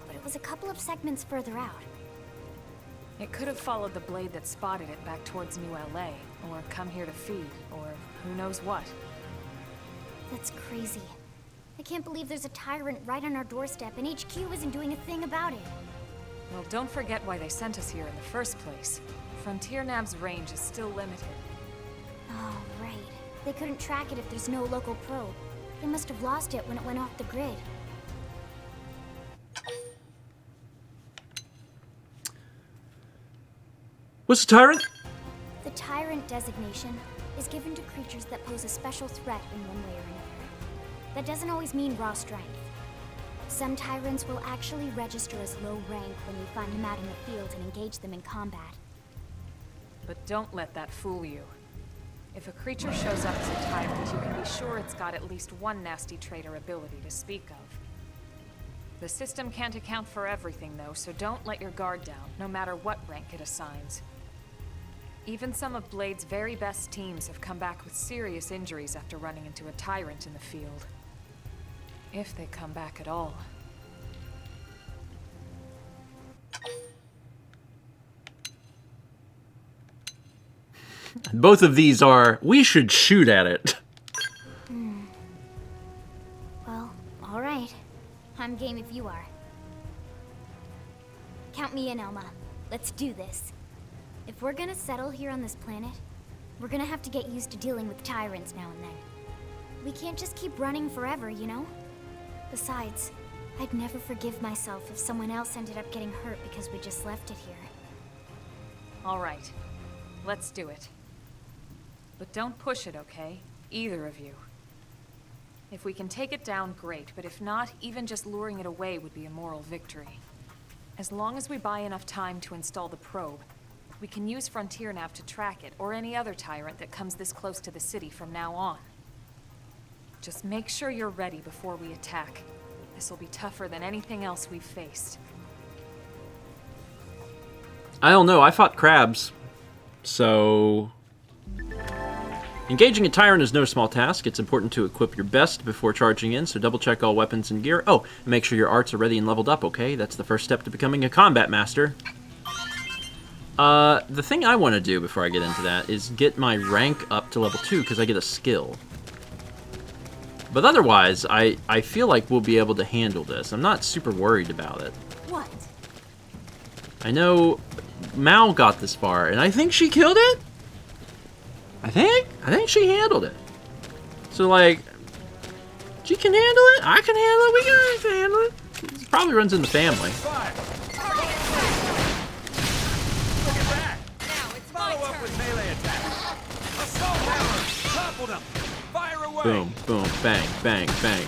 B: but it was a couple of segments further out.
G: It could have followed the blade that spotted it back towards New LA, or come here to feed, or who knows what.
B: That's crazy. I can't believe there's a tyrant right on our doorstep and HQ isn't doing a thing about it.
G: Well, don't forget why they sent us here in the first place. Frontier Nav's range is still limited.
B: Oh, right. They couldn't track it if there's no local probe. They must have lost it when it went off the grid.
A: What's the tyrant?
B: The tyrant designation is given to creatures that pose a special threat in one way or another. That doesn't always mean raw strength. Some tyrants will actually register as low rank when you find them out in the field and engage them in combat.
G: But don't let that fool you. If a creature shows up as a tyrant, you can be sure it's got at least one nasty trait or ability to speak of. The system can't account for everything, though, so don't let your guard down, no matter what rank it assigns. Even some of Blade's very best teams have come back with serious injuries after running into a tyrant in the field. If they come back at all.
A: Both of these are, we should shoot at it.
B: Well, alright. I'm game if you are. Count me in, Elma. Let's do this. If we're gonna settle here on this planet, we're gonna have to get used to dealing with tyrants now and then. We can't just keep running forever, you know? Besides, I'd never forgive myself if someone else ended up getting hurt because we just left it here.
G: All right. Let's do it. But don't push it, okay? Either of you. If we can take it down, great, but if not, even just luring it away would be a moral victory. As long as we buy enough time to install the probe, we can use Frontier Nav to track it, or any other tyrant that comes this close to the city from now on. Just make sure you're ready before we attack. This will be tougher than anything else we've faced.
A: I don't know, I fought crabs. So... Engaging a tyrant is no small task. It's important to equip your best before charging in, so double check all weapons and gear. Oh, and make sure your arts are ready and leveled up, okay? That's the first step to becoming a combat master. The thing I want to do before I get into that is get my rank up to level 2, because I get a skill. But otherwise, I feel like we'll be able to handle this. I'm not super worried about it.
J: What?
A: I know Mal got this far, and I think she killed it? I think she handled it. So, like, she can handle it, I can handle it, we can handle it. It probably runs in the family.
C: Trampled him. Fire away.
A: Boom, boom, bang, bang, bang.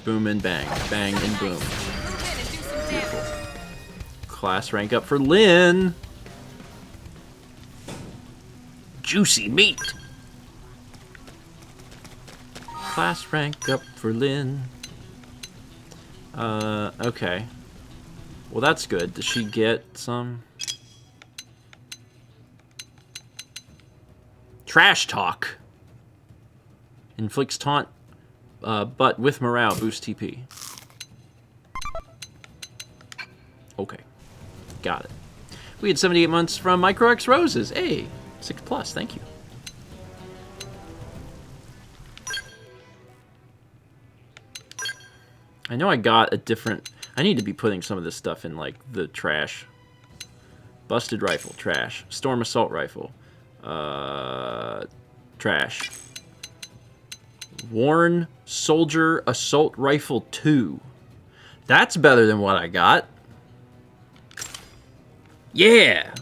A: Boom and bang, bang and boom. Beautiful. Class rank up for Lynn. Juicy meat. Class rank up for Lynn. Okay. Well, that's good. Does she get some? Trash talk. Inflicts taunt, but with morale, boost TP. Okay. Got it. We had 78 months from Micro X Roses. Hey, 6+, thank you. I know I got a different... I need to be putting some of this stuff in, like, the trash. Busted rifle, trash. Storm assault rifle, trash. Worn soldier assault rifle 2. That's better than what I got. Yeah!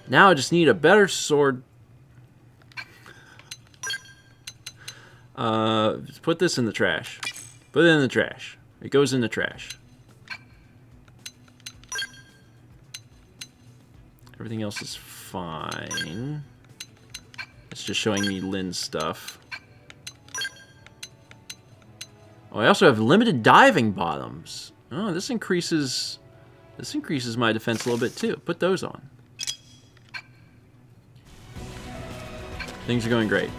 A: Now I just need a better sword. Put this in the trash. Put it in the trash. It goes in the trash. Everything else is fine. It's just showing me Lynn's stuff. Oh, I also have limited diving bottoms. Oh, this increases my defense a little bit too. Put those on. Things are going great.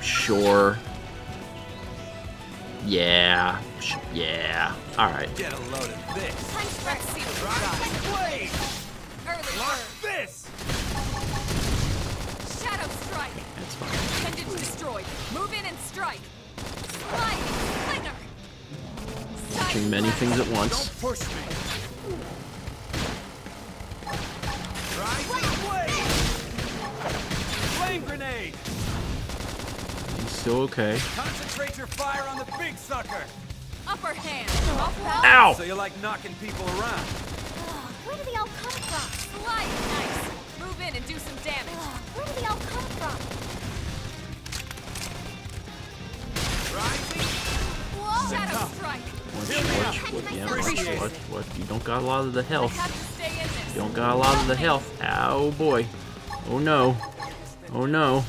A: Sure. Yeah. Yeah. All right.
C: Get a load of this.
G: Let's see what we got.
C: Blade.
G: Early
C: Lock
G: bird.
C: this.
G: Shadow strike.
A: That's fine.
G: Appendage destroyed. Move in and strike. Slide. Slinger.
A: Watching many things at once.
C: Don't push me. Rising blade. Flame grenade.
A: He's still okay.
C: Concentrate your fire on the big sucker.
G: Upper hand. Off balance.
A: Ow!
C: So you like knocking people around.
B: Where do they all come from?
G: Slide. Nice. Move in and do some damage.
B: Where do they all come from?
C: Rising.
G: Whoa. Shadow strike.
A: What? You don't got a lot of the
G: I
A: health.
G: have to stay in this.
A: You don't got a lot of the health. Oh boy. Oh no. Oh no.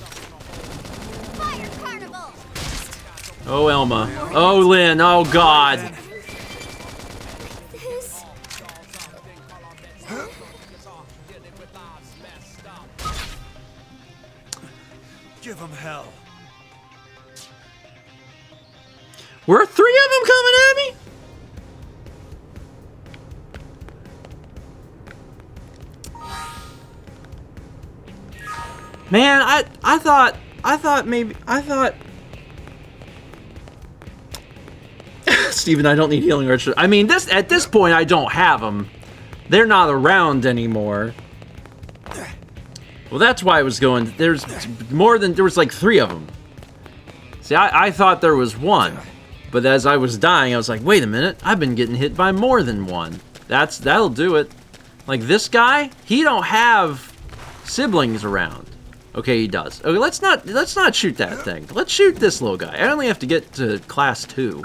B: Fire carnival!
A: Oh Elma. Oh Lynn. Oh God.
B: This...
C: Give them hell.
A: Were 3 of them coming at me? Man, I thought Steven, I don't need healing archer. I mean, at this point I don't have them. They're not around anymore. Well, that's why I was going. There was like 3 of them. See, I thought there was 1. But as I was dying, I was like, wait a minute, I've been getting hit by more than 1. That'll do it. Like this guy, he don't have siblings around. Okay, he does. Okay, let's not shoot that thing. Let's shoot this little guy. I only have to get to class 2.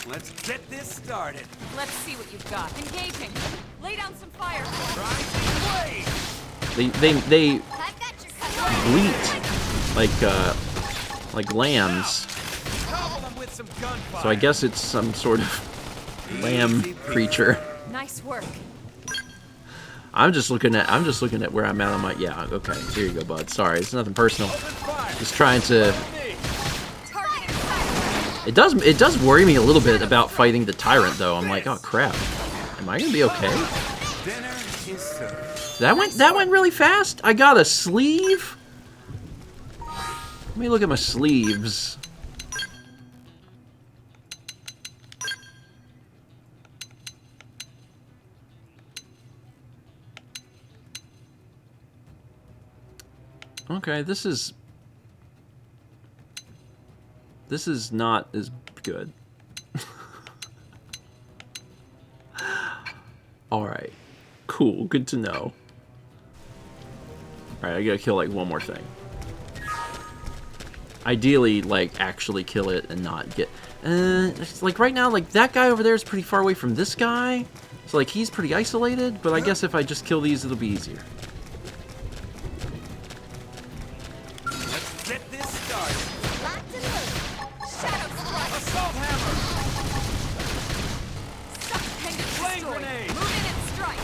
C: Let's get this started.
G: Let's see what you've got. Engaging. Lay down some fire.
C: Rising blade.
A: They
B: I've got your
A: bleat like lambs.
C: Gobble them with some gunfire.
A: So I guess it's some sort of lamb creature.
G: Nice work.
A: I'm just looking at where I'm at on my okay, here you go, bud. Sorry, it's nothing personal. Just trying to It does worry me a little bit about fighting the tyrant though. I'm like, oh crap. Am I gonna be okay?
C: Dinner is served.
A: That went really fast. I got a sleeve. Let me look at my sleeves. Okay, this is not as good. Alright. Cool, good to know. Alright, I gotta kill, like, one more thing. Ideally, like, actually kill it and not get... it's like, right now, like, that guy over there is pretty far away from this guy. So, like, he's pretty isolated, but I guess if I just kill these, it'll be easier.
C: Let's get this started.
B: Locked and loaded. Shadow strike.
C: Assault hammer.
G: Flame
C: grenade.
G: Move in and strike.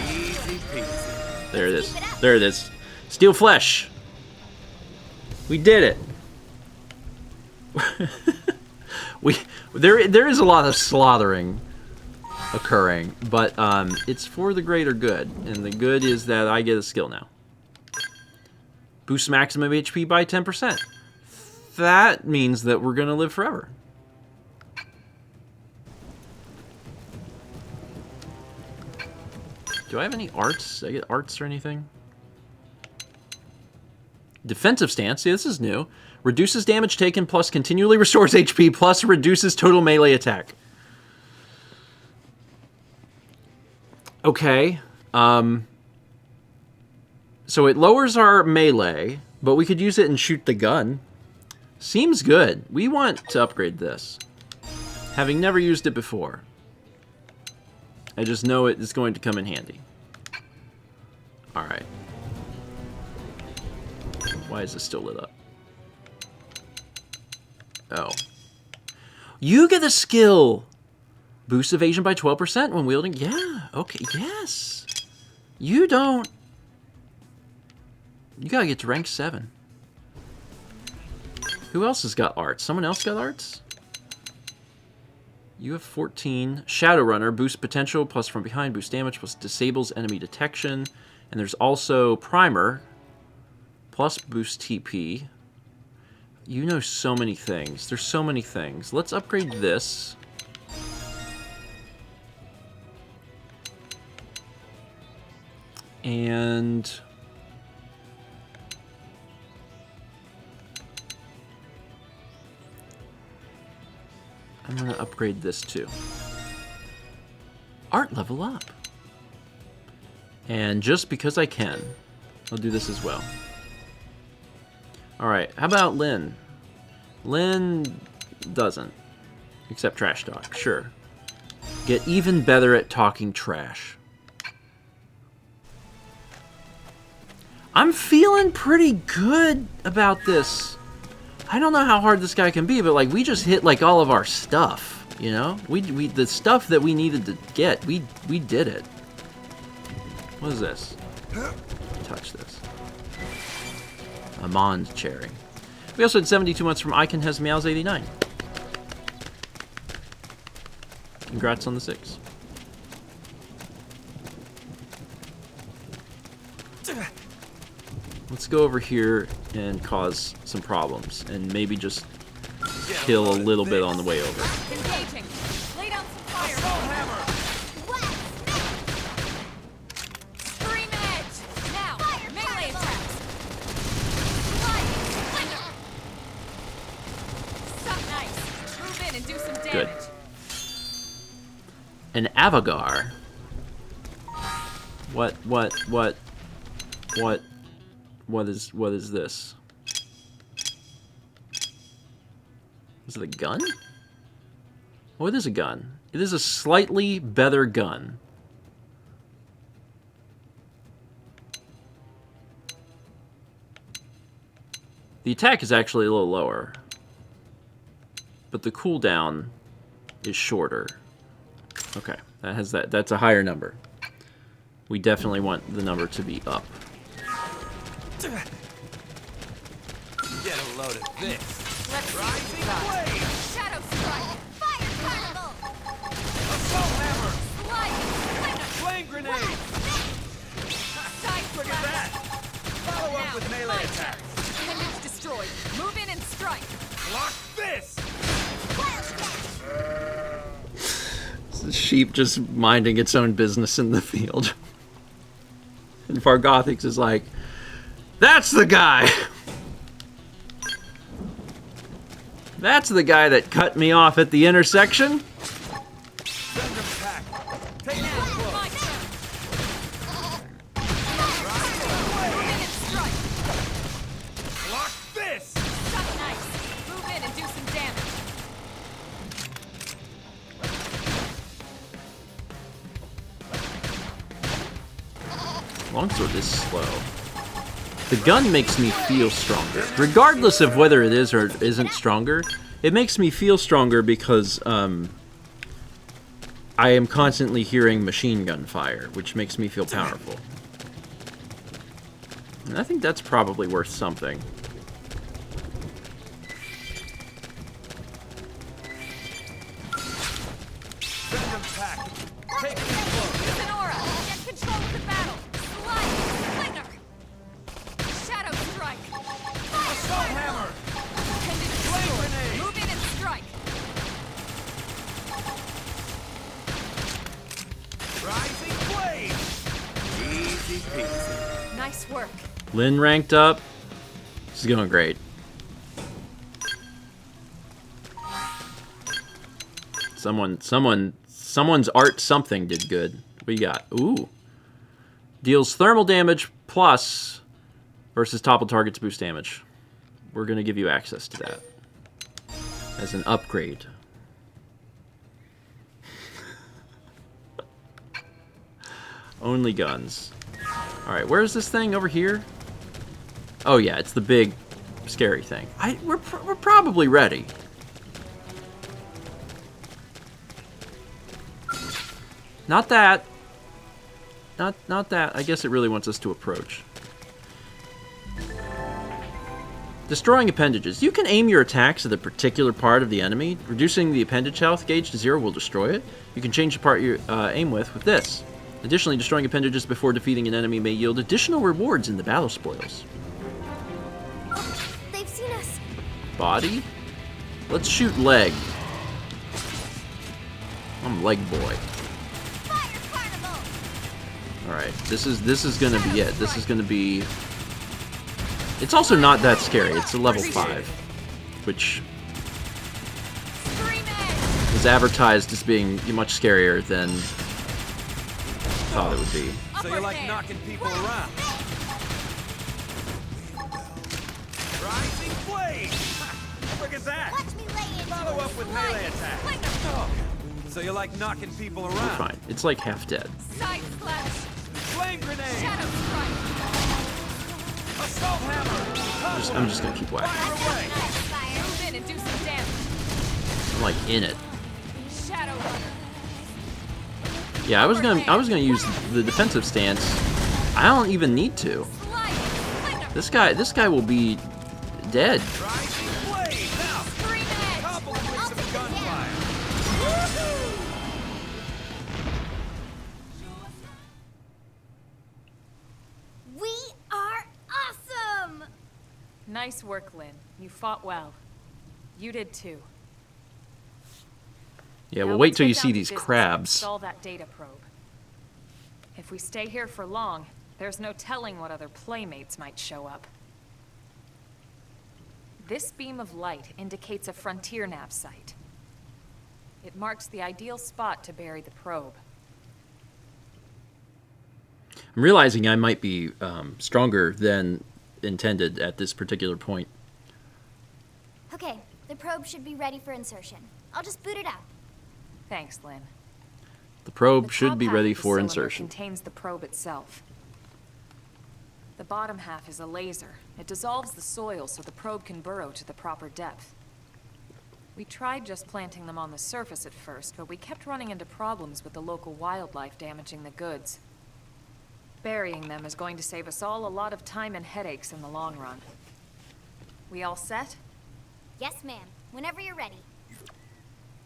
C: Easy peasy.
A: There it is. There it is. Steel flesh. We did it. There is a lot of slaughtering occurring, but it's for the greater good, and the good is that I get a skill now. Boost maximum HP by 10%. That means that we're gonna live forever. Do I have any arts? Did I get arts or anything? Defensive stance. Yeah, this is new. Reduces damage taken plus continually restores HP plus reduces total melee attack. Okay. So it lowers our melee, but we could use it and shoot the gun. Seems good. We want to upgrade this. Having never used it before. I just know it is going to come in handy. Alright. Why is this still lit up? Oh. You get a skill! Boost evasion by 12% when wielding... Yeah, okay, yes. You don't... You gotta get to rank 7. Who else has got arts? Someone else got arts? You have 14. Shadowrunner, boost potential, plus from behind, boost damage, plus disables enemy detection. And there's also Primer, plus boost TP. You know so many things. There's so many things. Let's upgrade this. And... I'm going to upgrade this too. Art level up. And just because I can, I'll do this as well. Alright, how about Lynn? Lynn doesn't. Except trash talk, sure. Get even better at talking trash. I'm feeling pretty good about this. I don't know how hard this guy can be, but like we just hit like all of our stuff, you know? We the stuff that we needed to get, we did it. What is this? Touch this. A Mond cherry. We also had 72 months from Icon Has Meows 89. Congrats on the 6. Let's go over here and cause some problems, and maybe just kill a little bit on the way over.
G: Engaging. Lay down some fire. Scream edge. Now. Melee attacks. Suck nice. Move in and do some damage.
A: Good. An Avogar. What is this? Is it a gun? Oh, it is a gun. It is a slightly better gun. The attack is actually a little lower, but the cooldown is shorter. Okay, that has that. That's a higher number. We definitely want the number to be up.
C: Get a load of this.
G: Let's
C: Rising flame.
G: Shadow strike.
B: Fire carnival!
C: Assault hammer.
G: Slide.
C: Flame grenade.
G: Side
C: Look at that. Follow up with melee attacks.
G: Enemy's destroyed. Move in and strike.
C: Block this.
A: It's a sheep just minding its own business in the field. And Fargothix is like, that's the guy! That's the guy that cut me off at the intersection?
C: Take
A: Longsword is slow. The gun makes me feel stronger. Regardless of whether it is or isn't stronger, it makes me feel stronger because I am constantly hearing machine gun fire, which makes me feel powerful. And I think that's probably worth something.
G: Nice work.
A: Lynn ranked up. This is going great. Someone's art something did good. What do you got? Ooh. Deals thermal damage plus versus topple targets boost damage. We're gonna give you access to that as an upgrade. Only guns. Alright, where's this thing? Over here? Oh yeah, it's the big, scary thing. We're probably ready. Not that. Not that. I guess it really wants us to approach. Destroying appendages. You can aim your attacks at a particular part of the enemy. Reducing the appendage health gauge to 0 will destroy it. You can change the part you aim with this. Additionally, destroying appendages before defeating an enemy may yield additional rewards in the battle spoils.
B: They've seen us.
A: Body? Let's shoot leg. I'm leg boy. Alright, this is gonna be it. This is gonna be... It's also not that scary. It's a level 5. Which... is advertised as being much scarier than... thought it would be.
C: So you like knocking people around? Rising blade! Look at that!
B: Watch me lay into
C: Follow up with melee attack. Oh. So you like knocking people around?
A: We're fine. It's like half dead.
G: Side slash.
C: Flame grenade!
G: Shadow strike.
C: Assault hammer!
A: I'm just gonna keep whacking.
G: Move in and do some damage.
A: I'm like in it.
G: Shadow runner.
A: Yeah, I was gonna use the defensive stance. I don't even need to. This guy will be dead.
B: We are awesome!
G: Nice work, Lynn. You fought well. You did too.
A: Yeah,
G: Now
A: well, wait
G: let's
A: till
G: get
A: you
G: down
A: see
G: to
A: these
G: business and
A: crabs.
G: Install that data probe. If we stay here for long, there's no telling what other playmates might show up. This beam of light indicates a frontier nav site. It marks the ideal spot to bury the probe.
A: I'm realizing I might be stronger than intended at this particular point.
B: Okay, the probe should be ready for insertion. I'll just boot it out.
G: Thanks, Lynn.
A: The probe
G: The
A: should
G: top
A: be
G: half
A: ready
G: of the
A: for
G: cylinder
A: insertion.
G: Contains the probe itself. The bottom half is a laser. It dissolves the soil so the probe can burrow to the proper depth. We tried just planting them on the surface at first, but we kept running into problems with the local wildlife damaging the goods. Burying them is going to save us all a lot of time and headaches in the long run. We all set?
B: Yes, ma'am. Whenever you're ready.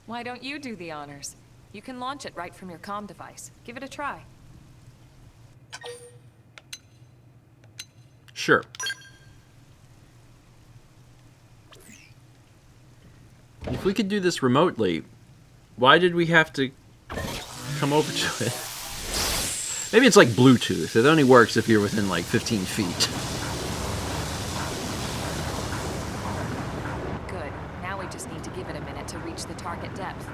G: Why don't you do the honors? You can launch it right from your comm device. Give it a try.
A: Sure. If we could do this remotely, why did we have to come over to it? Maybe it's like Bluetooth. It only works if you're within like 15 feet.
G: Good. Now we just need to give it a minute to reach the target depth.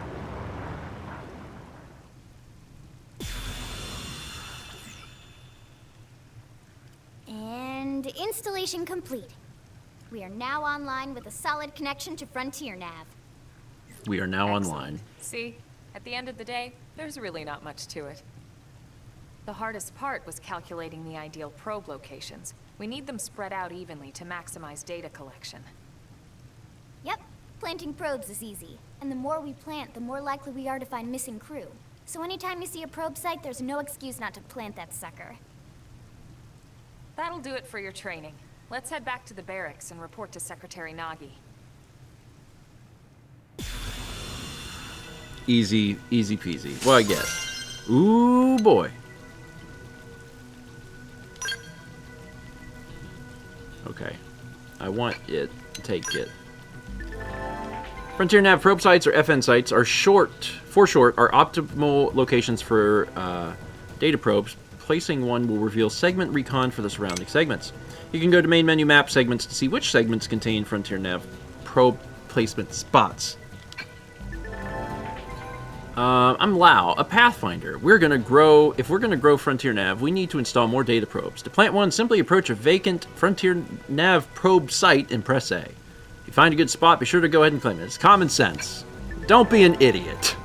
B: And installation complete. We are now online with a solid connection to Frontier Nav.
A: We are now
G: Excellent.
A: online.
G: See? At the end of the day, there's really not much to it. The hardest part was calculating the ideal probe locations. We need them spread out evenly to maximize data collection.
B: Yep, planting probes is easy. And the more we plant, the more likely we are to find missing crew. So anytime you see a probe site, there's no excuse not to plant that sucker.
G: That'll do it for your training. Let's head back to the barracks and report to Secretary Nagi.
A: Easy peasy. Well, I guess. Ooh, boy. Okay. I want it. Take it. Frontier Nav probe sites, or FN sites, are for short, are optimal locations for data probes. Placing one will reveal segment recon for the surrounding segments. You can go to main menu map segments to see which segments contain Frontier Nav probe placement spots. I'm Lau, a Pathfinder. If we're gonna grow Frontier Nav, we need to install more data probes. To plant one, simply approach a vacant Frontier Nav probe site and press A. If you find a good spot, be sure to go ahead and claim it. It's common sense. Don't be an idiot.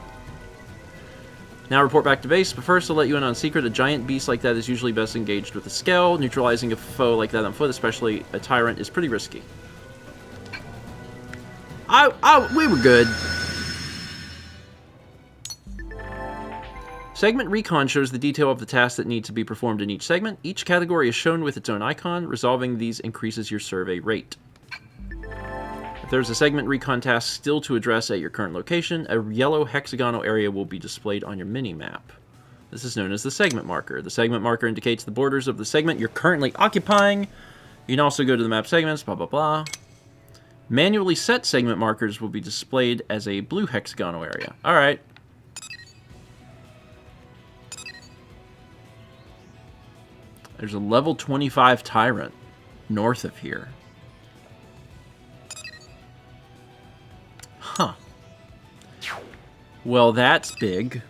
A: Now report back to base, but first I'll let you in on a secret. A giant beast like that is usually best engaged with a scale. Neutralizing a foe like that on foot, especially a tyrant, is pretty risky. We were good. Segment Recon shows the detail of the tasks that need to be performed in each segment. Each category is shown with its own icon. Resolving these increases your survey rate. If there's a segment recon task still to address at your current location, a yellow hexagonal area will be displayed on your mini-map. This is known as the segment marker. The segment marker indicates the borders of the segment you're currently occupying. You can also go to the map segments, blah, blah, blah. Manually set segment markers will be displayed as a blue hexagonal area. All right. There's a level 25 tyrant north of here. Huh. Well, that's big.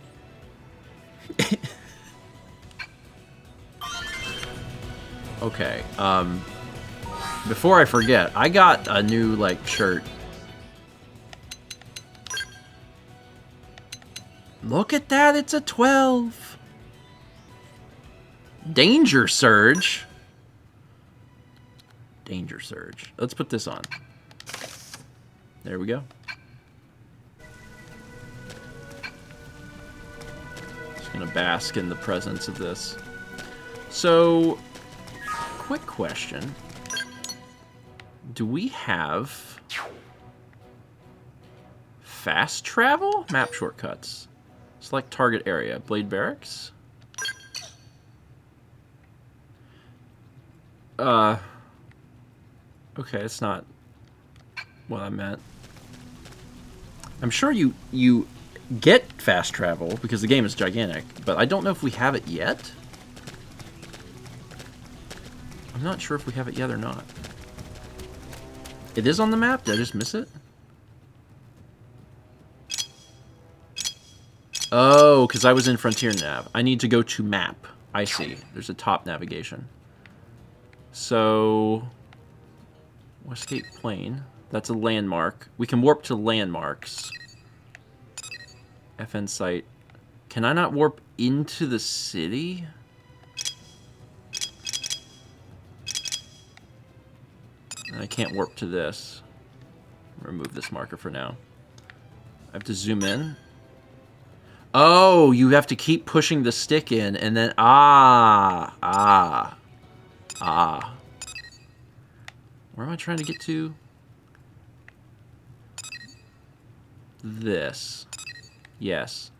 A: Okay, before I forget, I got a new, shirt. Look at that, it's a 12. Danger Surge. Danger Surge. Let's put this on. There we go. Just gonna bask in the presence of this. So, quick question. Do we have fast travel? Map shortcuts. Select target area. Blade Barracks? Okay, it's not what I meant. I'm sure you get fast travel because the game is gigantic, but I don't know if we have it yet. I'm not sure if we have it yet or not. It is on the map? Did I just miss it? Oh, because I was in Frontier Nav. I need to go to map. I see. There's a top navigation. So, Westgate Plain. That's a landmark. We can warp to landmarks. FN site. Can I not warp into the city? I can't warp to this. Remove this marker for now. I have to zoom in. Oh, you have to keep pushing the stick in and then... Where am I trying to get to? This. Yes.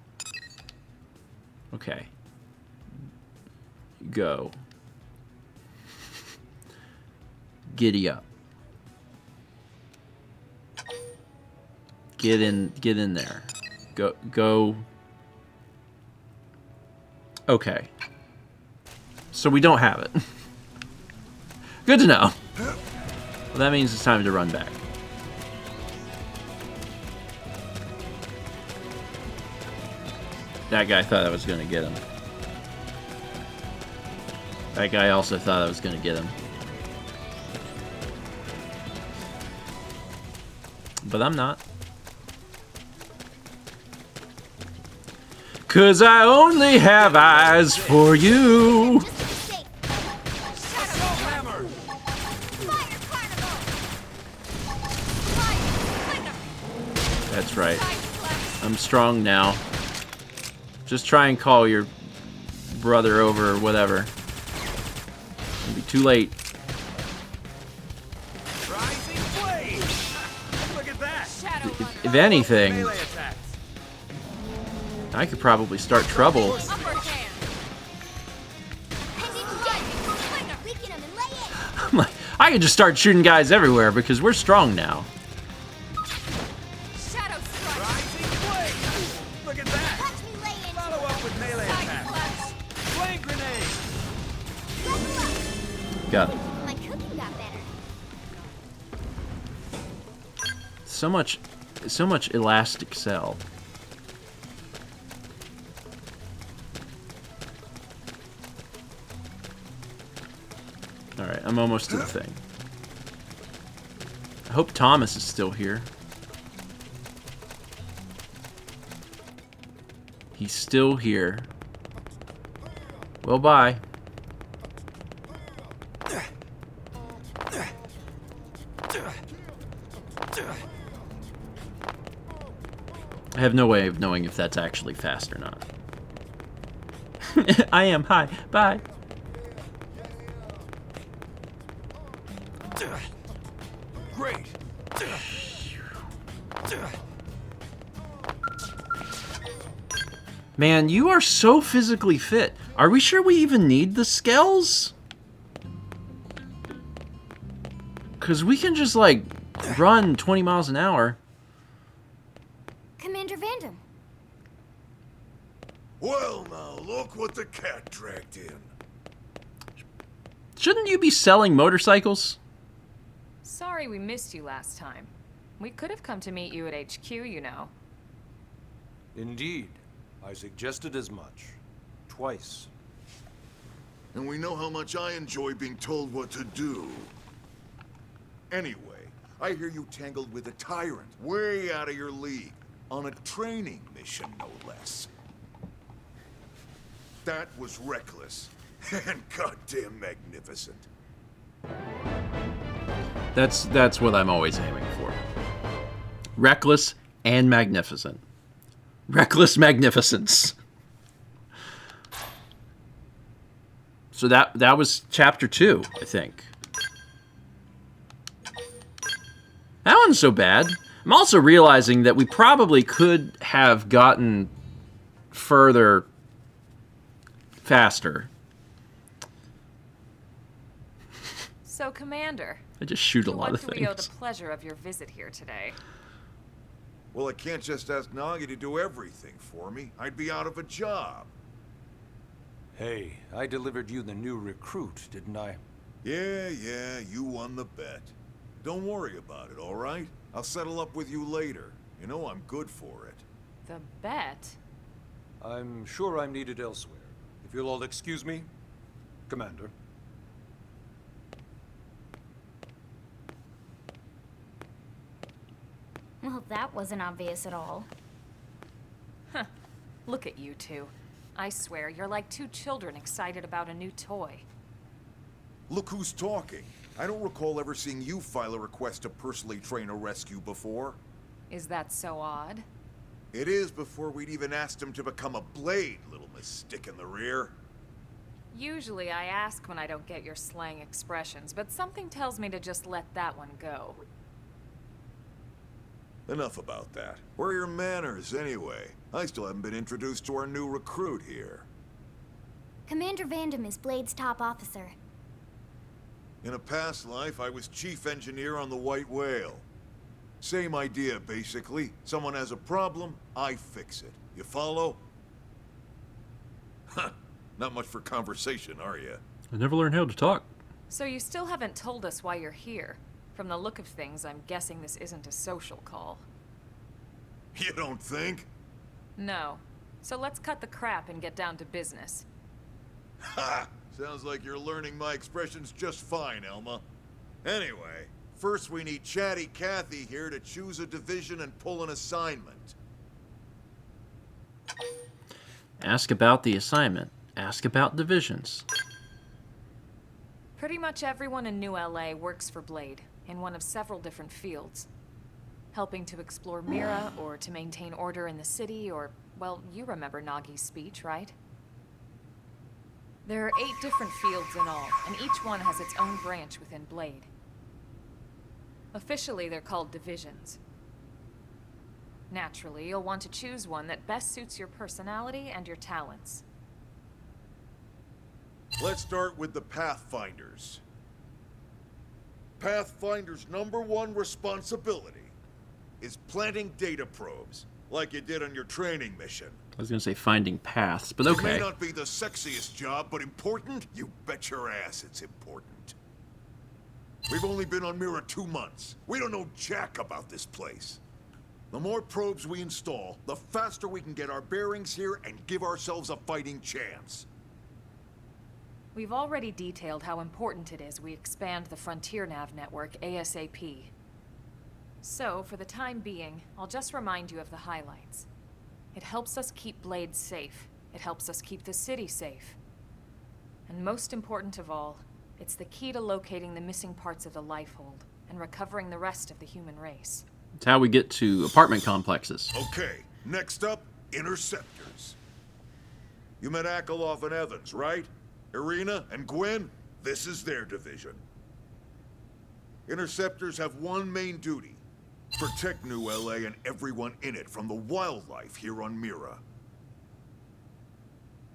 A: Okay. Go. Giddy up. Get in there. Go. Okay. So we don't have it. Good to know. Well, that means it's time to run back. That guy thought I was going to get him. That guy also thought I was going to get him. But I'm not. 'Cause I only have eyes for you. That's right. I'm strong now. Just try and call your brother over or whatever. It'll be too late. If anything, I could probably start trouble. I could just start shooting guys everywhere because we're strong now. Got it.
B: My cooking got better.
A: So much elastic cell. All right, I'm almost to the thing. I hope Thomas is still here. He's still here. Well, bye. I have no way of knowing if that's actually fast or not. I am. Hi. Bye.
E: Great.
A: Man, you are so physically fit. Are we sure we even need the scales? Because we can just, like, run 20 miles an hour.
B: Commander Vandam.
O: Well, now, look what the cat dragged in.
A: Shouldn't you be selling motorcycles?
G: Sorry we missed you last time. We could have come to meet you at HQ, you know.
M: Indeed. I suggested as much. Twice.
O: And we know how much I enjoy being told what to do. Anyway, I hear you tangled with a tyrant, way out of your league, on a training mission, no less. That was reckless, and goddamn magnificent.
A: That's what I'm always aiming for. Reckless and magnificent. Reckless magnificence. So that was chapter 2, I think. That wasn't so bad. I'm also realizing that we probably could have gotten further faster.
G: So, Commander,
A: I just shoot a
G: to
A: lot
G: what
A: of
G: do we owe
A: things.
G: the pleasure of your visit here today?
O: Well, I can't just ask Nagi to do everything for me. I'd be out of a job.
M: Hey, I delivered you the new recruit, didn't I?
O: Yeah, you won the bet. Don't worry about it, all right? I'll settle up with you later. You know I'm good for it.
G: The bet?
M: I'm sure I'm needed elsewhere. If you'll all excuse me, Commander.
B: Well, that wasn't obvious at all.
G: Huh. Look at you two. I swear, you're like two children excited about a new toy.
O: Look who's talking. I don't recall ever seeing you file a request to personally train a rescue before.
G: Is that so odd?
O: It is before we'd even asked him to become a blade, little Miss Stick in the Rear.
G: Usually I ask when I don't get your slang expressions, but something tells me to just let that one go.
O: Enough about that. Where are your manners, anyway? I still haven't been introduced to our new recruit here.
B: Commander Vandam is Blade's top officer.
O: In a past life, I was chief engineer on the White Whale. Same idea, basically. Someone has a problem, I fix it. You follow? Huh. Not much for conversation, are you?
A: I never learned how to talk.
G: So you still haven't told us why you're here. From the look of things, I'm guessing this isn't a social call.
O: You don't think?
G: No. So let's cut the crap and get down to business.
O: Ha! Sounds like you're learning my expressions just fine, Elma. Anyway, first we need Chatty Cathy here to choose a division and pull an assignment.
A: Ask about the assignment. Ask about divisions.
G: Pretty much everyone in New LA works for Blade, in one of several different fields. Helping to explore Mira, or to maintain order in the city, or, well, you remember Nagi's speech, right? There are 8 different fields in all, and each one has its own branch within Blade. Officially, they're called divisions. Naturally, you'll want to choose one that best suits your personality and your talents.
O: Let's start with the Pathfinders. Pathfinder's #1 responsibility is planting data probes, like you did on your training mission.
A: I was gonna say finding paths, but
O: It
A: okay.
O: may not be the sexiest job, but important? You bet your ass it's important. We've only been on Mira 2 months. We don't know jack about this place. The more probes we install, the faster we can get our bearings here and give ourselves a fighting chance.
G: We've already detailed how important it is we expand the Frontier Nav network ASAP. So, for the time being, I'll just remind you of the highlights. It helps us keep Blade safe. It helps us keep the city safe. And most important of all, it's the key to locating the missing parts of the Lifehold and recovering the rest of the human race.
A: It's how we get to apartment complexes.
O: Okay, next up, Interceptors. You met Akeloff and Evans, right? Irina and Gwen? This is their division. Interceptors have one main duty. Protect New LA and everyone in it from the wildlife here on Mira.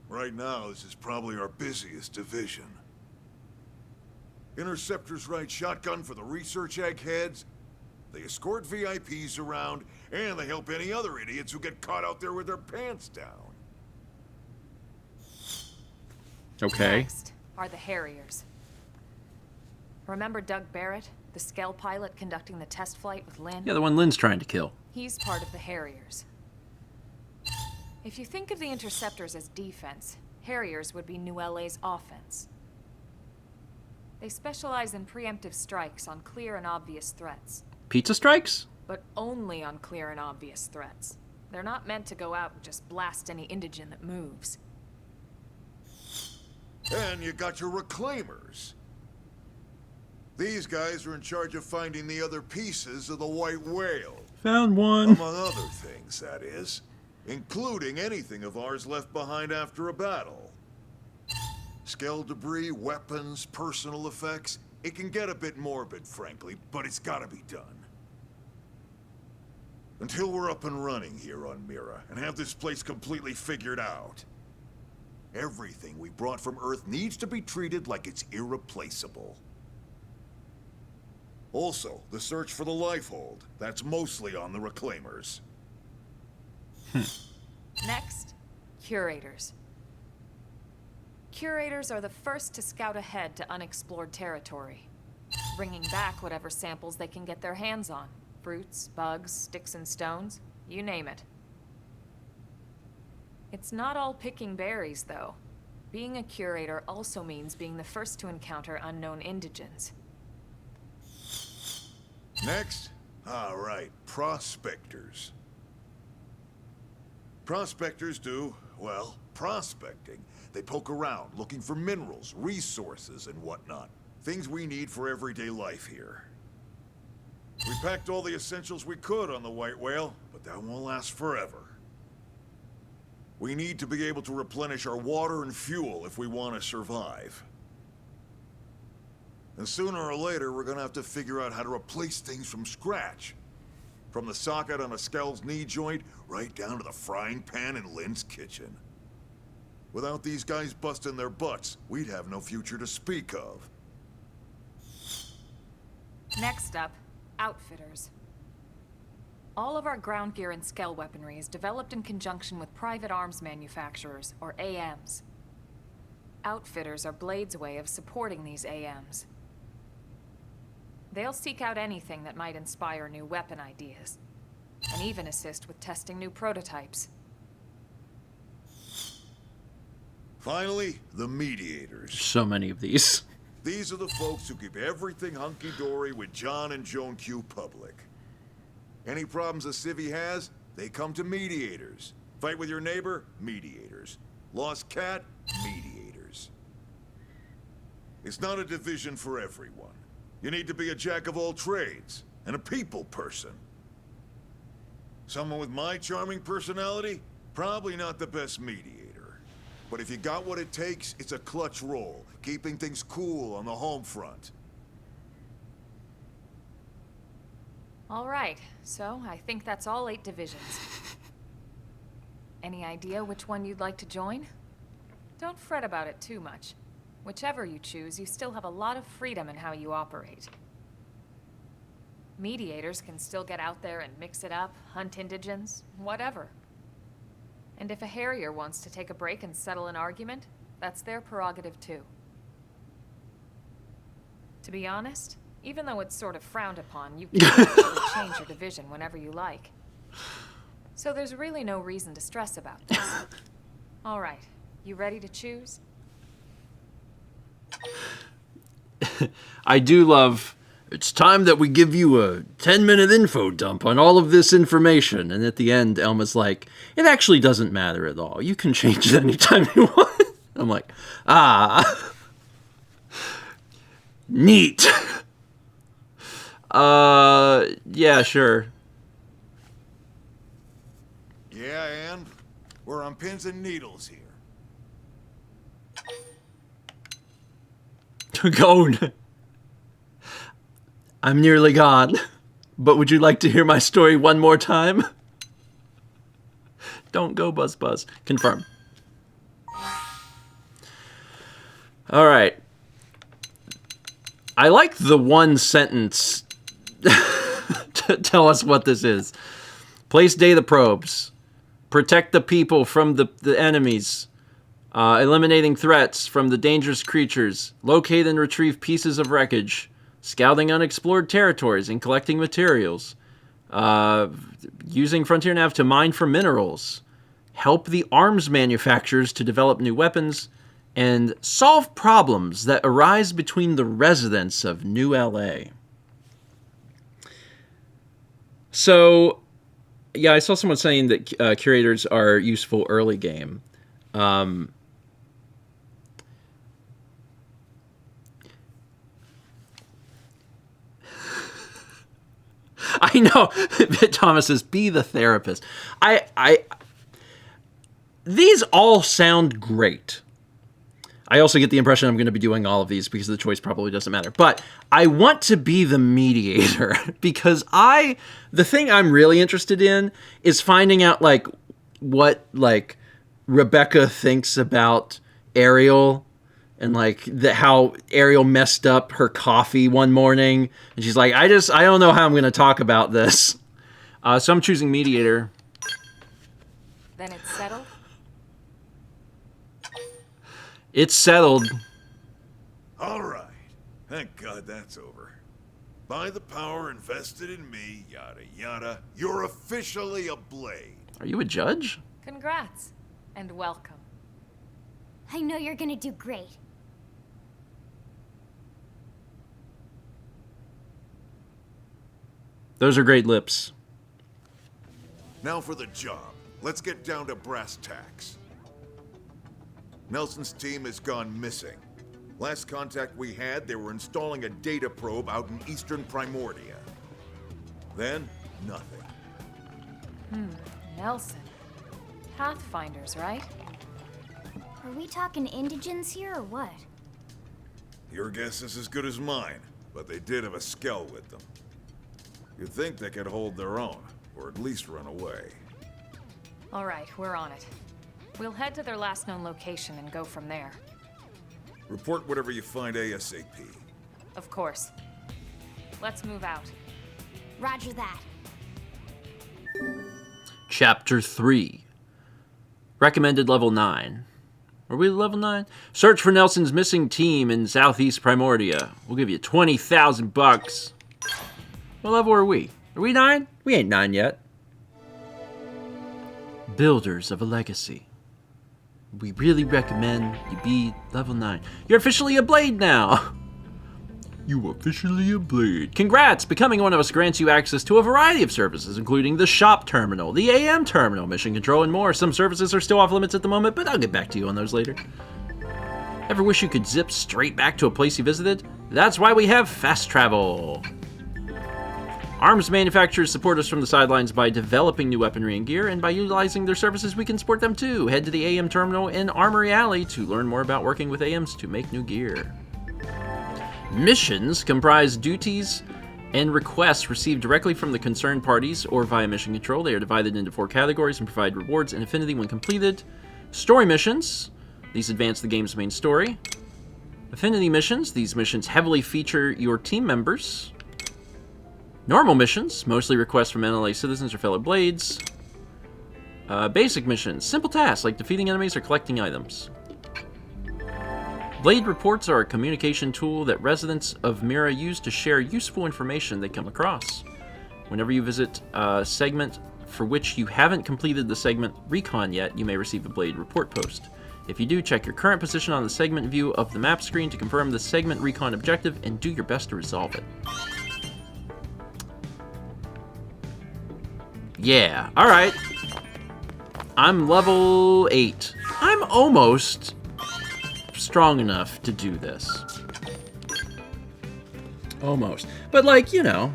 O: Right now, this is probably our busiest division. Interceptors ride shotgun for the research eggheads, they escort VIPs around, and they help any other idiots who get caught out there with their pants down.
A: Okay.
G: Next are the Harriers. Remember Doug Barrett, the Skell pilot conducting the test flight with Lynn?
A: Yeah, the one Lynn's trying to kill.
G: He's part of the Harriers. If you think of the Interceptors as defense, Harriers would be New LA's offense. They specialize in preemptive strikes on clear and obvious threats.
A: Pizza strikes?
G: But only on clear and obvious threats. They're not meant to go out and just blast any indigene that moves.
O: And you got your Reclaimers. These guys are in charge of finding the other pieces of the White Whale.
A: Found one.
O: Among other things, that is. Including anything of ours left behind after a battle. Skell debris, weapons, personal effects. It can get a bit morbid, frankly, but it's gotta be done. Until we're up and running here on Mira, and have this place completely figured out. Everything we brought from Earth needs to be treated like it's irreplaceable. Also, the search for the Lifehold. That's mostly on the Reclaimers.
G: Next, Curators. Curators are the first to scout ahead to unexplored territory, bringing back whatever samples they can get their hands on. Fruits, bugs, sticks and stones, you name it. It's not all picking berries, though. Being a curator also means being the first to encounter unknown indigens.
O: Next? All right, prospectors. Prospectors do, well, prospecting. They poke around, looking for minerals, resources, and whatnot. Things we need for everyday life here. We packed all the essentials we could on the White Whale, but that won't last forever. We need to be able to replenish our water and fuel if we want to survive. And sooner or later, we're gonna have to figure out how to replace things from scratch. From the socket on a Skell's knee joint, right down to the frying pan in Lynn's kitchen. Without these guys busting their butts, we'd have no future to speak of.
G: Next up, Outfitters. All of our ground gear and Skell weaponry is developed in conjunction with private arms manufacturers, or AMs. Outfitters are Blade's way of supporting these AMs. They'll seek out anything that might inspire new weapon ideas, and even assist with testing new prototypes.
O: Finally, the Mediators.
A: So many of these.
O: These are the folks who keep everything hunky-dory with John and Joan Q public. Any problems a civvy has, they come to Mediators. Fight with your neighbor? Mediators. Mediators. Lost cat? Mediators. It's not a division for everyone. You need to be a jack of all trades, and a people person. Someone with my charming personality? Probably not the best mediator. But if you got what it takes, it's a clutch role, keeping things cool on the home front.
G: All right, so I think that's all 8 divisions. Any idea which one you'd like to join? Don't fret about it too much. Whichever you choose, you still have a lot of freedom in how you operate. Mediators can still get out there and mix it up, hunt indigents, whatever. And if a Harrier wants to take a break and settle an argument, that's their prerogative too. To be honest, even though it's sort of frowned upon, you can actually change your division whenever you like. So there's really no reason to stress about this. All right, you ready to choose?
A: I do love, it's time that we give you a 10-minute info dump on all of this information. And at the end, Elma's like, it actually doesn't matter at all. You can change it anytime you want. I'm like, neat. Yeah, sure.
O: Yeah, and we're on pins and needles here.
A: Gone. I'm nearly gone. But would you like to hear my story one more time? Don't go, Buzz Buzz. Confirm. All right. I like the one sentence to tell us what this is. Place data probes. Protect the people from the enemies. Eliminating threats from the dangerous creatures. Locate and retrieve pieces of wreckage. Scouting unexplored territories and collecting materials. Using Frontier Nav to mine for minerals. Help the arms manufacturers to develop new weapons. And solve problems that arise between the residents of New LA. So, yeah, I saw someone saying that curators are useful early game. I know. Thomas says, be the therapist. These all sound great. I also get the impression I'm going to be doing all of these because the choice probably doesn't matter. But I want to be the mediator because the thing I'm really interested in is finding out what Rebecca thinks about Ariel and how Ariel messed up her coffee one morning. And she's like, I don't know how I'm going to talk about this. So I'm choosing mediator.
G: Then it's settled?
A: It's settled.
O: All right. Thank God that's over. By the power invested in me, yada yada, you're officially a Blade.
A: Are you a judge?
G: Congrats. And welcome.
B: I know you're gonna do great.
A: Those are great lips.
O: Now for the job. Let's get down to brass tacks. Nelson's team has gone missing. Last contact we had, they were installing a data probe out in eastern Primordia. Then, nothing.
G: Nelson. Pathfinders, right?
B: Are we talking indigents here or what?
O: Your guess is as good as mine, but they did have a skell with them. You'd think they could hold their own, or at least run away.
G: All right, we're on it. We'll head to their last known location and go from there.
O: Report whatever you find ASAP.
G: Of course. Let's move out.
B: Roger that.
A: Chapter 3. Recommended level 9. Are we level 9? Search for Nelson's missing team in Southeast Primordia. We'll give you 20,000 bucks. What level are we? Are we 9? We ain't 9 yet. Builders of a legacy. We really recommend you be level 9. You're officially a Blade now. You officially a Blade. Congrats! Becoming one of us grants you access to a variety of services, including the shop terminal, the AM terminal, mission control, and more. Some services are still off limits at the moment, but I'll get back to you on those later. Ever wish you could zip straight back to a place you visited? That's why we have fast travel. Arms manufacturers support us from the sidelines by developing new weaponry and gear, and by utilizing their services, we can support them too. Head to the AM terminal in Armory Alley to learn more about working with AMs to make new gear. Missions comprise duties and requests received directly from the concerned parties or via mission control. They are divided into 4 categories and provide rewards and affinity when completed. Story missions. These advance the game's main story. Affinity missions. These missions heavily feature your team members. Normal missions. Mostly requests from NLA citizens or fellow Blades. Basic missions. Simple tasks like defeating enemies or collecting items. Blade reports are a communication tool that residents of Mira use to share useful information they come across. Whenever you visit a segment for which you haven't completed the segment recon yet, you may receive a Blade report post. If you do, check your current position on the segment view of the map screen to confirm the segment recon objective and do your best to resolve it. Yeah, alright. I'm level 8. I'm almost strong enough to do this. Almost. But, like, you know.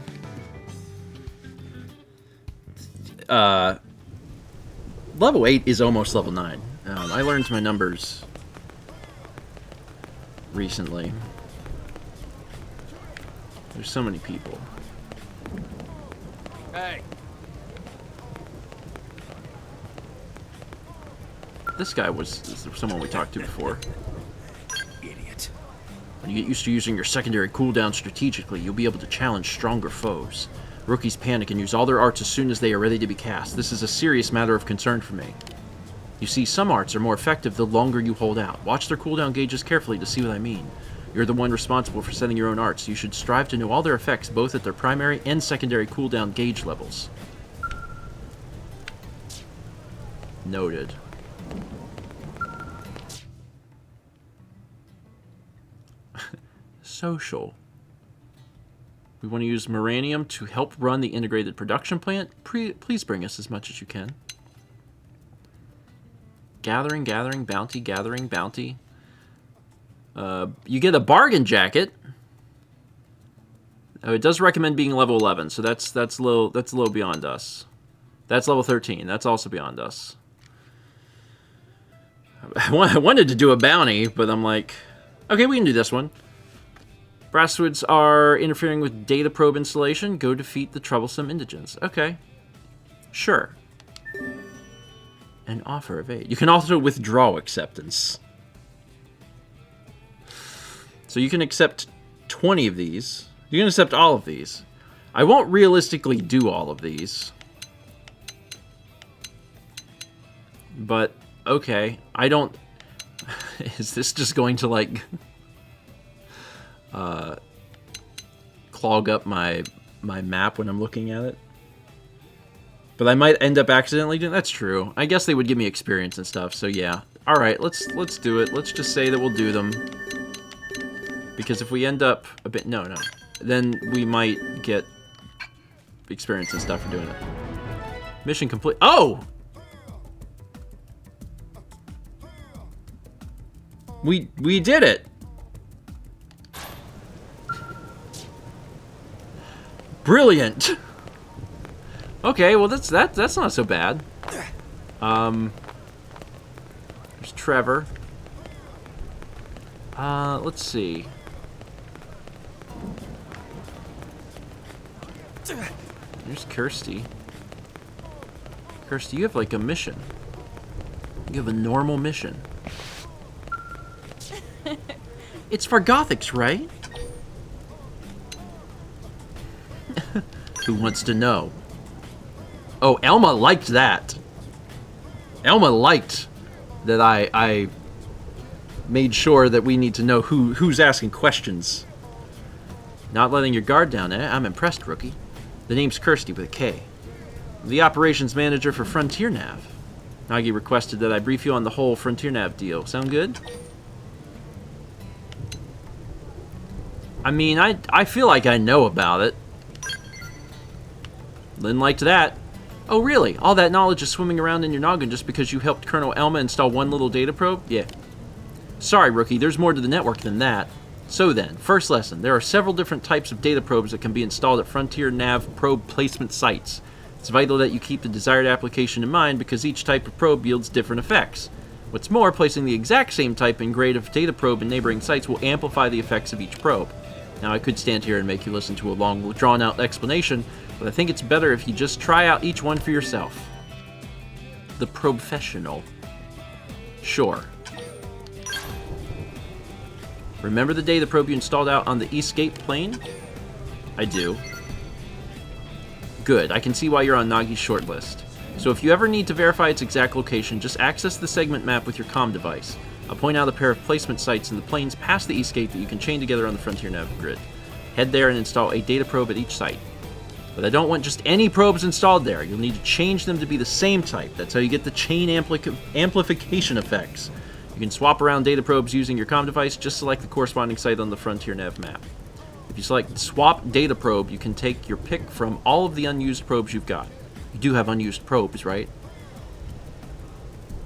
A: Level 8 is almost level 9. I learned my numbers recently. There's so many people.
C: Hey.
A: This guy was someone we talked to before.
C: Idiot.
A: When you get used to using your secondary cooldown strategically, you'll be able to challenge stronger foes. Rookies panic and use all their arts as soon as they are ready to be cast. This is a serious matter of concern for me. You see, some arts are more effective the longer you hold out. Watch their cooldown gauges carefully to see what I mean. You're the one responsible for setting your own arts. You should strive to know all their effects, both at their primary and secondary cooldown gauge levels. Noted. Social. We want to use Moranium to help run the integrated production plant. Please bring us as much as you can. Gathering, gathering, bounty, gathering, bounty. You get a bargain jacket. Oh, it does recommend being level 11, so that's a little beyond us. That's level 13. That's also beyond us. I wanted to do a bounty, but I'm like, okay, we can do this one. Brasswoods are interfering with data probe installation. Go defeat the troublesome indigents. Okay. Sure. An offer of aid. You can also withdraw acceptance. So you can accept 20 of these. You can accept all of these. I won't realistically do all of these. But, okay. I don't... Is this just going to, like... clog up my map when I'm looking at it? But I might end up accidentally doing... That's true. I guess they would give me experience and stuff, so yeah. Alright, let's do it. Let's just say that we'll do them. Because if we end up a bit... No. Then we might get experience and stuff for doing it. Mission complete. Oh! We did it! Brilliant! Okay, well that's not so bad. There's Trevor. Let's see. There's Kirsty. Kirsty, you have like a mission. You have a normal mission. It's for Gothics, right? Who wants to know? Oh, Elma liked that. Elma liked that I made sure that we need to know who's asking questions. Not letting your guard down, eh? I'm impressed, rookie. The name's Kirsty with a K. I'm the operations manager for Frontier Nav. Nagi requested that I brief you on the whole Frontier Nav deal. Sound good? I mean, I feel like I know about it. Lynn liked that. Oh, really? All that knowledge is swimming around in your noggin just because you helped Colonel Elma install one little data probe? Yeah. Sorry, rookie, there's more to the network than that. So then, first lesson. There are several different types of data probes that can be installed at Frontier Nav probe placement sites. It's vital that you keep the desired application in mind because each type of probe yields different effects. What's more, placing the exact same type and grade of data probe in neighboring sites will amplify the effects of each probe. Now, I could stand here and make you listen to a long, drawn-out explanation, but I think it's better if you just try out each one for yourself. The professional. Sure. Remember the data probe you installed out on the Eastgate plane? I do. Good, I can see why you're on Nagi's shortlist. So if you ever need to verify its exact location, just access the segment map with your comm device. I'll point out a pair of placement sites in the planes past the Eastgate that you can chain together on the Frontier Nav grid. Head there and install a data probe at each site. But I don't want just any probes installed there. You'll need to change them to be the same type. That's how you get the chain amplification effects. You can swap around data probes using your comm device. Just select the corresponding site on the Frontier Nav map. If you select Swap Data Probe, you can take your pick from all of the unused probes you've got. You do have unused probes, right?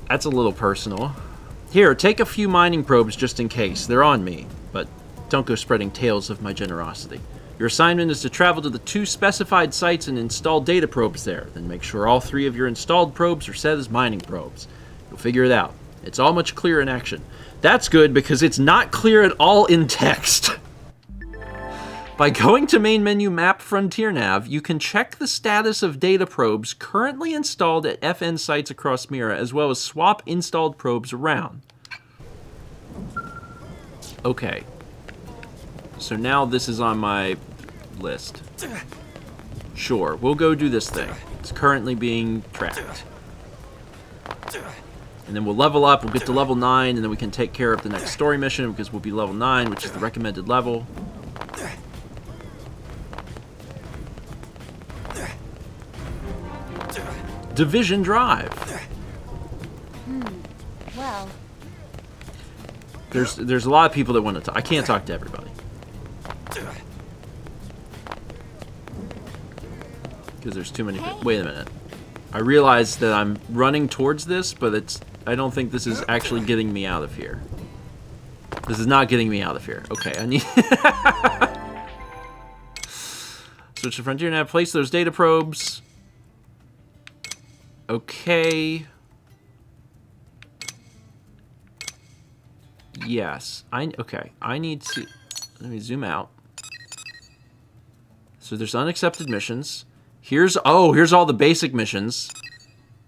A: That's a little personal. Here, take a few mining probes just in case. They're on me, but don't go spreading tales of my generosity. Your assignment is to travel to the 2 specified sites and install data probes there. Then make sure all 3 of your installed probes are set as mining probes. You'll figure it out. It's all much clearer in action. That's good because it's not clear at all in text. By going to main menu map Frontier Nav, you can check the status of data probes currently installed at FN sites across Mira, as well as swap installed probes around. Okay. So now this is on my list. Sure, we'll go do this thing. It's currently being tracked. And then we'll level up, we'll get to level 9, and then we can take care of the next story mission because we'll be level 9, which is the recommended level. Division Drive.
B: Well.
A: There's a lot of people that want to talk. I can't talk to everybody. Because there's too many people. Wait a minute. I realize that I'm running towards this, but I don't think this is actually getting me out of here. This is not getting me out of here. Okay, I need... Switch to Frontier Nav. Place those data probes. Okay. Yes. Okay. I need to... Let me zoom out. So there's unaccepted missions. Here's all the basic missions.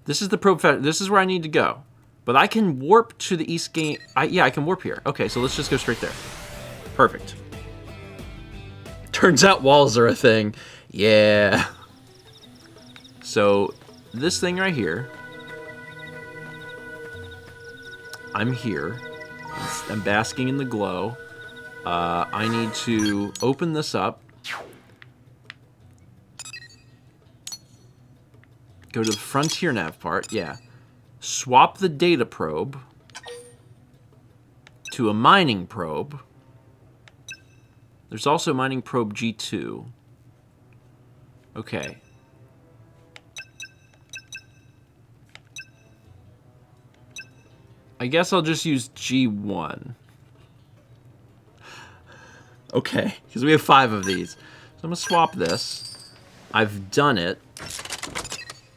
A: This is the probe... This is where I need to go. But I can warp to the East Gate... Yeah, I can warp here. Okay, so let's just go straight there. Perfect. Turns out walls are a thing. Yeah. So... This thing right here, I'm here, I'm basking in the glow. I need to open this up, go to the Frontier Nav part, yeah, swap the data probe to a mining probe. There's also mining probe G2. Okay. I guess I'll just use G1. Okay, because we have 5 of these. So I'm going to swap this. I've done it.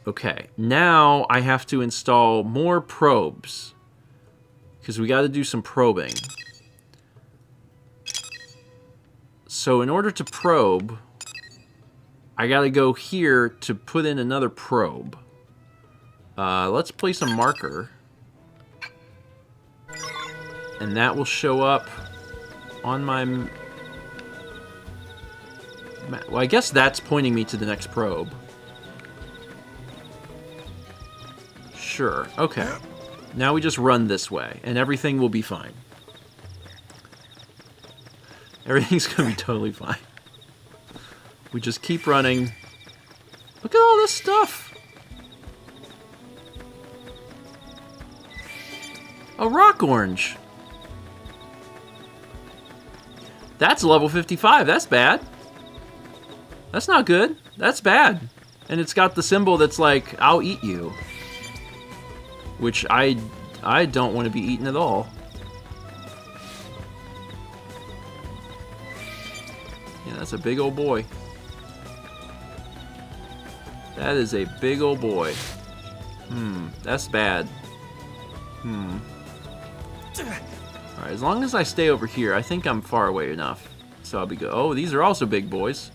A: Okay, now I have to install more probes. Because we got to do some probing. So in order to probe, I got to go here to put in another probe. Let's place a marker. And that will show up on my... Well, I guess that's pointing me to the next probe. Sure, okay. Now we just run this way, and everything will be fine. Everything's gonna be totally fine. We just keep running. Look at all this stuff! A rock orange! That's level 55. That's bad. That's not good. That's bad. And it's got the symbol that's like, I'll eat you. Which I don't want to be eaten at all. Yeah, that's a big old boy. That is a big old boy. That's bad. Alright, as long as I stay over here, I think I'm far away enough. So I'll be good. Oh, these are also big boys.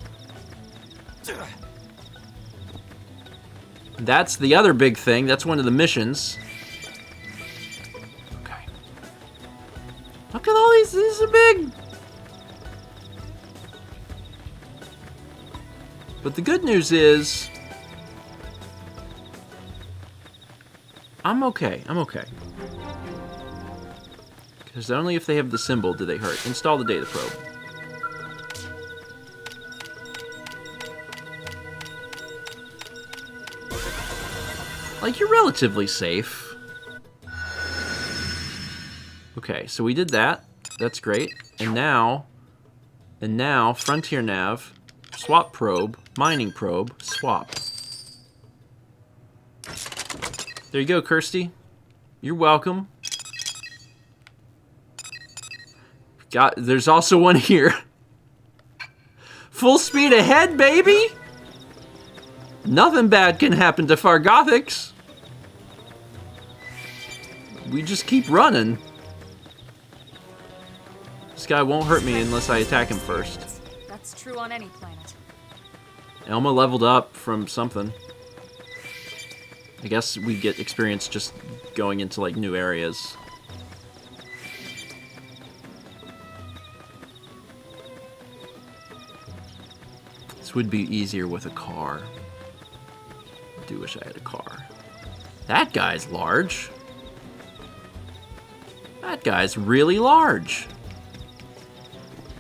A: That's the other big thing. That's one of the missions. Okay. Look at all these. These are big. But the good news is, I'm okay. I'm okay. Because only if they have the symbol do they hurt. Install the data probe. Like, you're relatively safe. Okay, so we did that. That's great. And now, Frontier Nav, swap probe, mining probe, swap. There you go, Kirsty. You're welcome. There's also one here. Full speed ahead, baby! Nothing bad can happen to Fargothics. We just keep running. This guy won't hurt me unless I attack him first.
G: That's true on any planet.
A: Elma leveled up from something. I guess we get experience just going into like new areas. This would be easier with a car. I do wish I had a car. That guy's large. That guy's really large.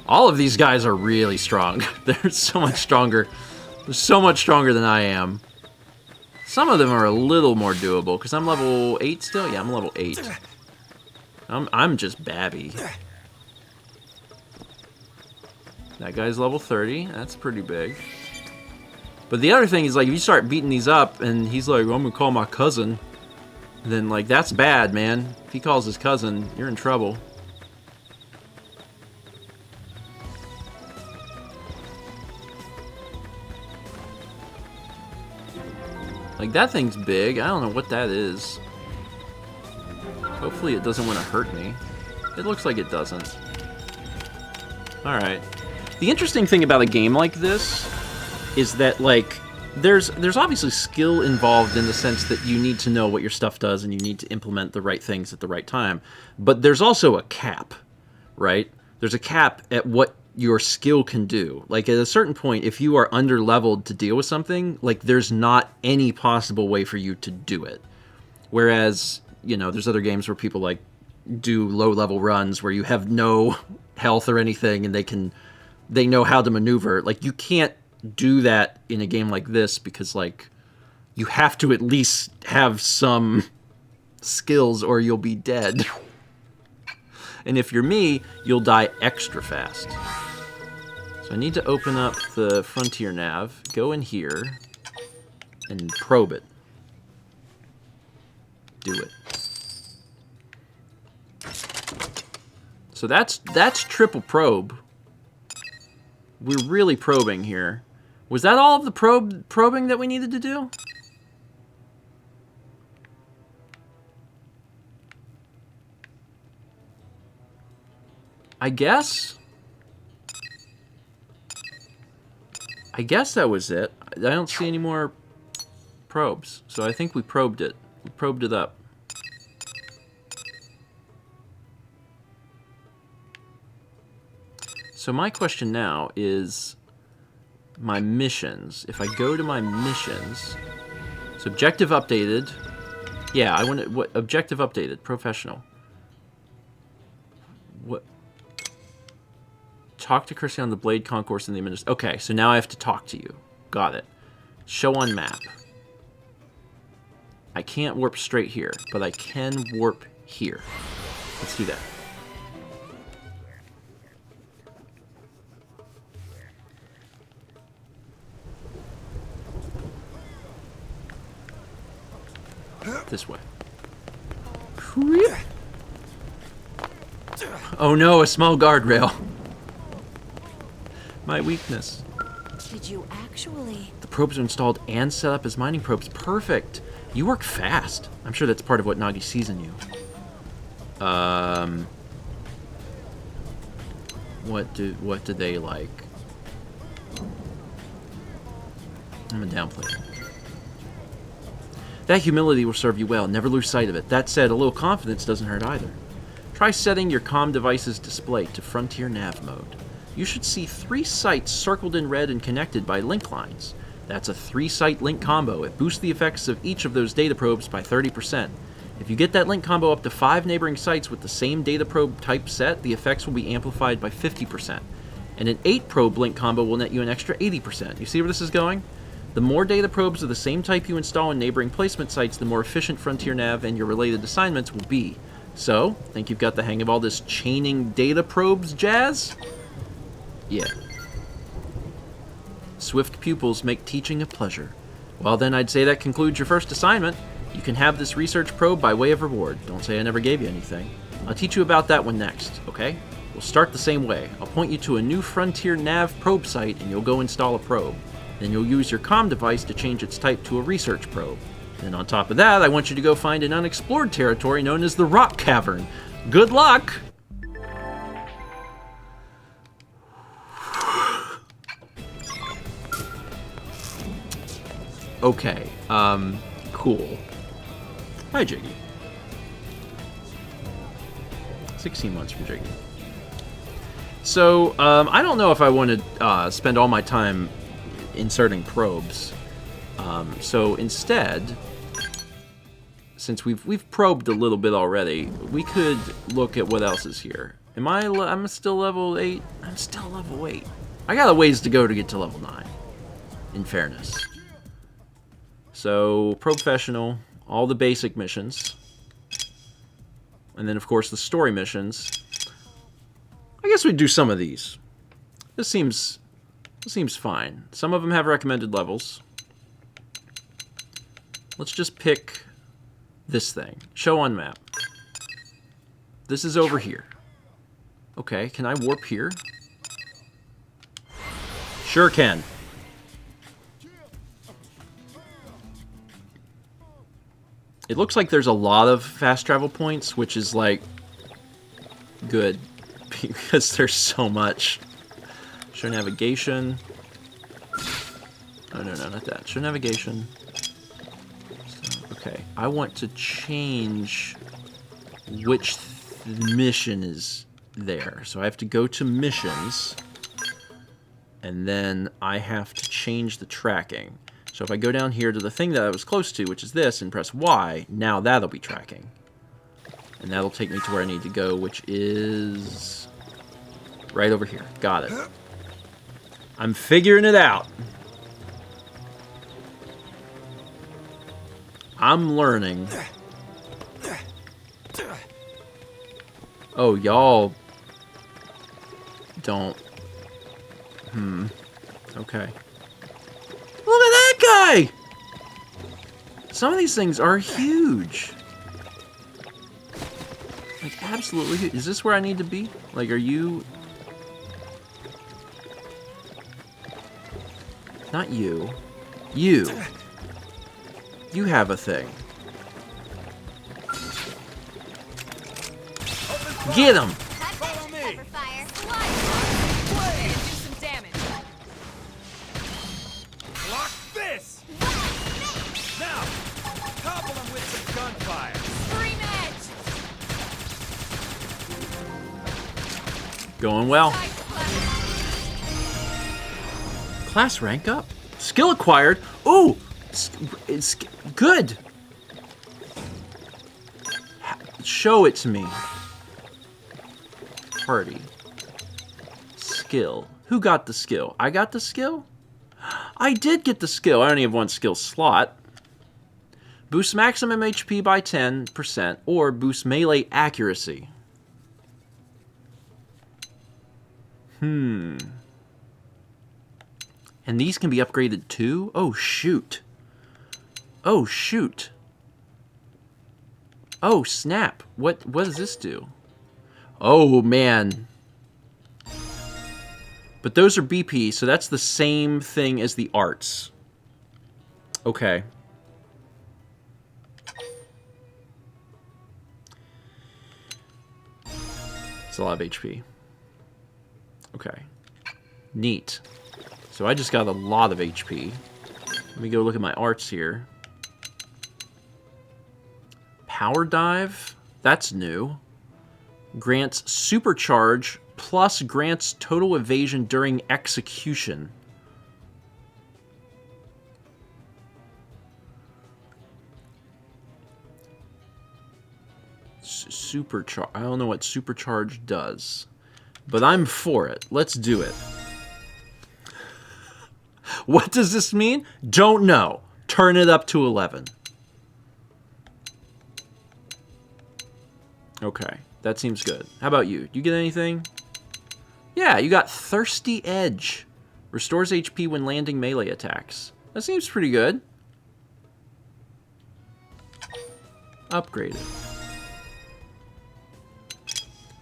A: All of these guys are really strong. They're so much stronger. They're so much stronger than I am. Some of them are a little more doable, because I'm level 8 still? Yeah, I'm level 8. I'm just babby. That guy's level 30. That's pretty big. But the other thing is, like, if you start beating these up, and he's like, well, I'm gonna call my cousin, then, like, that's bad, man. If he calls his cousin, you're in trouble. Like, that thing's big. I don't know what that is. Hopefully it doesn't want to hurt me. It looks like it doesn't. Alright. The interesting thing about a game like this is that, like, there's obviously skill involved in the sense that you need to know what your stuff does and you need to implement the right things at the right time. But there's also a cap, right? There's a cap at what your skill can do. Like, at a certain point, if you are under-leveled to deal with something, like, there's not any possible way for you to do it. Whereas, you know, there's other games where people, like, do low-level runs where you have no health or anything and they know how to maneuver. Like, you can't do that in a game like this because, like, you have to at least have some skills or you'll be dead. And if you're me, you'll die extra fast. So I need to open up the Frontier Nav, go in here, and probe it. Do it. So that's triple probe. We're really probing here. Was that all of the probing that we needed to do? I guess that was it. I don't see any more probes. So I think we probed it. We probed it up. So my question now is my missions. If I go to my missions, so objective updated. Yeah, I want to, what objective updated? Professional. What? Talk to Kirsty on the Blade Concourse in the administration. Okay, so now I have to talk to you. Got it. Show on map. I can't warp straight here, but I can warp here. Let's do that. This way. Oh no, a small guardrail. My weakness.
B: Did you actually?
A: The probes are installed and set up as mining probes. Perfect. You work fast. I'm sure that's part of what Nagi sees in you. What do they like? I'm gonna downplay it. That humility will serve you well. Never lose sight of it. That said, a little confidence doesn't hurt either. Try setting your comm device's display to Frontier Nav mode. You should see 3 sites circled in red and connected by link lines. That's a 3-site link combo. It boosts the effects of each of those data probes by 30%. If you get that link combo up to 5 neighboring sites with the same data probe type set, the effects will be amplified by 50%. And an 8-probe link combo will net you an extra 80%. You see where this is going? The more data probes of the same type you install in neighboring placement sites, the more efficient Frontier Nav and your related assignments will be. So, think you've got the hang of all this chaining data probes jazz? Yeah. Swift pupils make teaching a pleasure. Well then, I'd say that concludes your first assignment. You can have this research probe by way of reward. Don't say I never gave you anything. I'll teach you about that one next, okay? We'll start the same way. I'll point you to a new Frontier Nav probe site and you'll go install a probe. Then you'll use your comm device to change its type to a research probe. Then on top of that, I want you to go find an unexplored territory known as the Rock Cavern. Good luck! Okay, cool. Hi, Jiggy. 16 months from Jiggy. So, I don't know if I want to spend all my time inserting probes. So instead, since we've probed a little bit already, we could look at what else is here. I'm still level 8? I'm still level 8. I got a ways to go to get to level 9, in fairness. So, Professional, all the basic missions. And then, of course, the story missions. I guess we'd do some of these. This seems fine. Some of them have recommended levels. Let's just pick this thing. Show on map. This is over here. Okay, can I warp here? Sure can. It looks like there's a lot of fast travel points, which is like good because there's so much. Show navigation. Oh, no, not that. Show navigation. So, okay, I want to change which mission is there. So I have to go to missions, and then I have to change the tracking. So if I go down here to the thing that I was close to, which is this, and press Y, now that'll be tracking. And that'll take me to where I need to go, which is right over here. Got it. I'm figuring it out. I'm learning. Oh, y'all don't. Okay. Look at that guy! Some of these things are huge. Like, absolutely huge. Is this where I need to be? Like, are you... Not you. You. You have a thing. Get him!
C: Follow me!
G: Do some damage.
C: Block this! Now, topple him with some gunfire.
G: Scream edge!
A: Going well. Class rank up. Skill acquired. Ooh! It's good. Show it to me. Party. Skill. Who got the skill? I got the skill? I did get the skill. I only have one skill slot. Boost maximum HP by 10% or boost melee accuracy. And these can be upgraded too? Oh, shoot. Oh, shoot. Oh, snap. What does this do? Oh, man. But those are BP, so that's the same thing as the arts. Okay. It's a lot of HP. Okay. Neat. So I just got a lot of HP. Let me go look at my arts here. Power Dive? That's new. Grants Supercharge plus grants total evasion during execution. Supercharge. I don't know what Supercharge does, but I'm for it. Let's do it. What does this mean? Don't know. Turn it up to 11. Okay, that seems good. How about you? You get anything? Yeah, you got Thirsty Edge. Restores HP when landing melee attacks. That seems pretty good. Upgraded.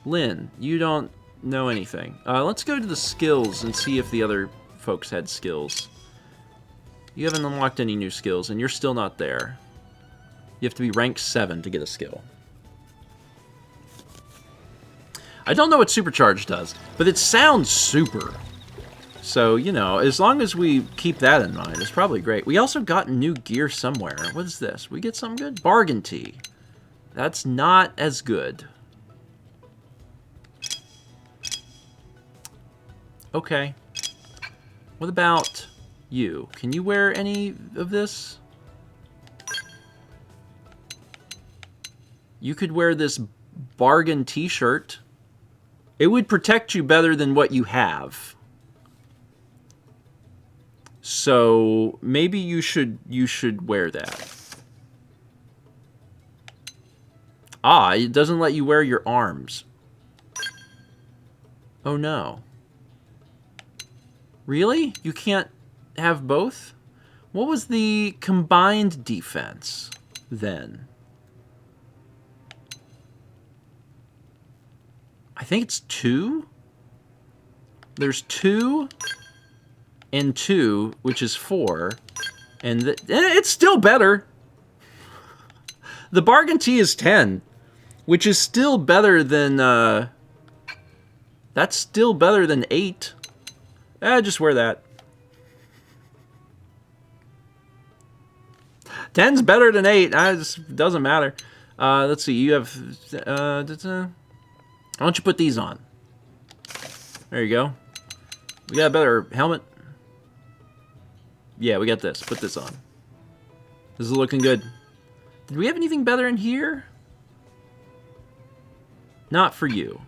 A: Lynn, you don't know anything. Let's go to the skills and see if the other folks had skills. You haven't unlocked any new skills, and you're still not there. You have to be rank 7 to get a skill. I don't know what Supercharge does, but it sounds super. So, you know, as long as we keep that in mind, it's probably great. We also got new gear somewhere. What is this? We get something good? Bargain Tea. That's not as good. Okay. What about you? Can you wear any of this? You could wear this bargain t-shirt. It would protect you better than what you have. So maybe you should wear that. Ah, it doesn't let you wear your arms. Oh no. Really? You can't have both? What was the combined defense then? I think it's 2. There's 2 and 2, which is 4. And it's still better. The bargain tee is 10, which is still better than... that's still better than 8. Just wear that. 10's better than 8. It just doesn't matter. Let's see. You have... why don't you put these on? There you go. We got a better helmet. Yeah, we got this. Put this on. This is looking good. Did we have anything better in here? Not for you.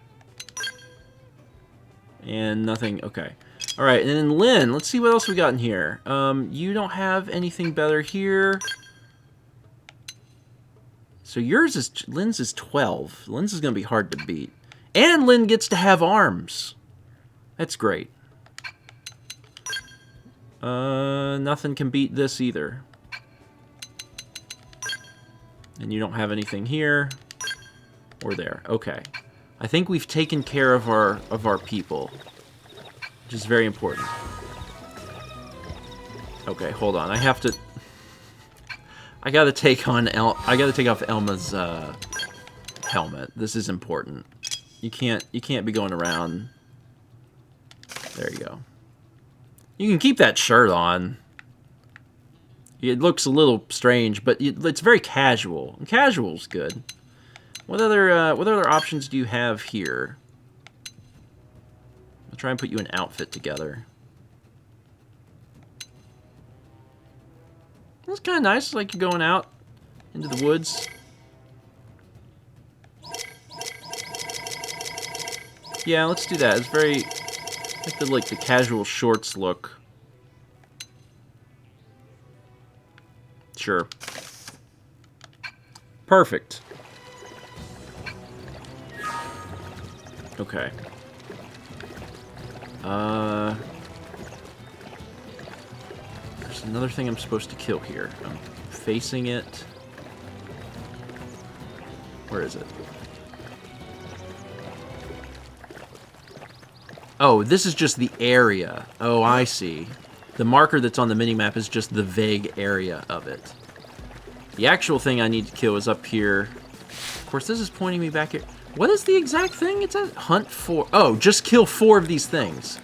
A: And nothing. Okay. All right, and then Lynn, let's see what else we got in here. You don't have anything better here. So yours is, Lynn's is 12. Lynn's is going to be hard to beat. And Lynn gets to have arms. That's great. Nothing can beat this either. And you don't have anything here or there. Okay. I think we've taken care of our people, which is very important. Okay, hold on. I have to. I gotta take on I gotta take off Elma's helmet. This is important. You can't be going around. There you go. You can keep that shirt on. It looks a little strange, but it's very casual. And casual's good. What other options do you have here? I'll try and put you an outfit together. That's kind of nice, like you're going out into the woods. Yeah, let's do that. It's very, I like the casual shorts look. Sure. Perfect. Okay. There's another thing I'm supposed to kill here. I'm facing it. Where is it? Oh, this is just the area. Oh, I see. The marker that's on the minimap is just the vague area of it. The actual thing I need to kill is up here. Of course, this is pointing me back here. What is the exact thing? It's a hunt for... Oh, just kill 4 of these things.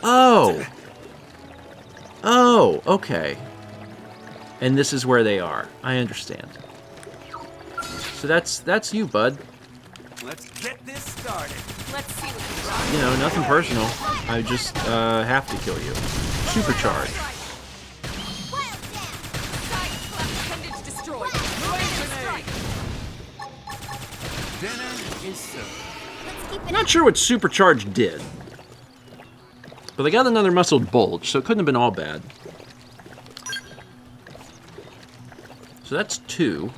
A: Oh. Oh, okay. And this is where they are. I understand. So that's you, bud.
C: Let's get this started.
G: Let's see what you got.
A: You know, nothing personal. I just have to kill you. Supercharge.
G: Appendage destroyed.
C: Dinner is served.
A: I'm not sure what Supercharge did. But they got another muscled bulge, so it couldn't have been all bad. So that's 2.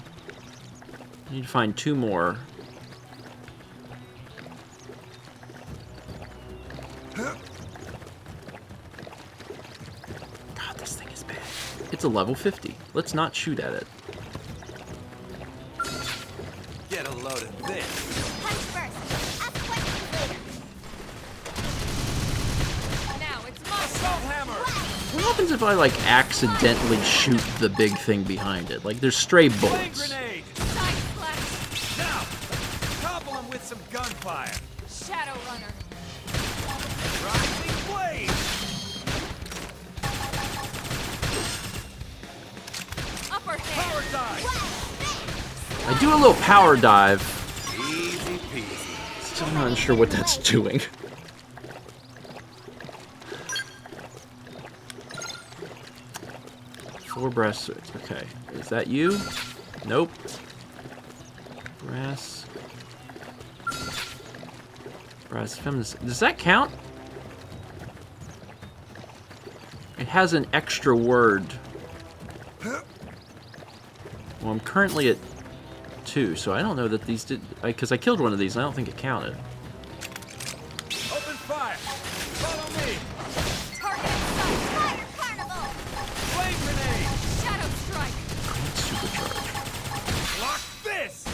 A: I need to find 2 more. God, this thing is bad. It's a level 50. Let's not shoot at it.
C: Get a load of this.
B: Punch first. Ask questions later.
G: Now it's my
C: Assault hammer.
A: What happens if I, like, accidentally shoot the big thing behind it? Like, there's stray
C: Flame
A: bullets.
C: grenade.
G: side splash.
C: Now, topple him with some gunfire.
G: Shadow runner.
C: Rising blade.
G: Upper hand.
C: Power dive.
A: I do a little power dive.
C: Easy peasy.
A: Still not sure what that's doing. Four brass suits. Okay. Is that you? Nope. Brass. Brass feminist. Does that count? It has an extra word. Well, I'm currently at 2, so I don't know that these did... Because I killed one of these, and I don't think it counted.
C: Open fire. Follow me.
G: Target in sight. Fire carnival.
C: Flame grenade.
G: Shadow strike.
A: Supercharge.
C: Lock this.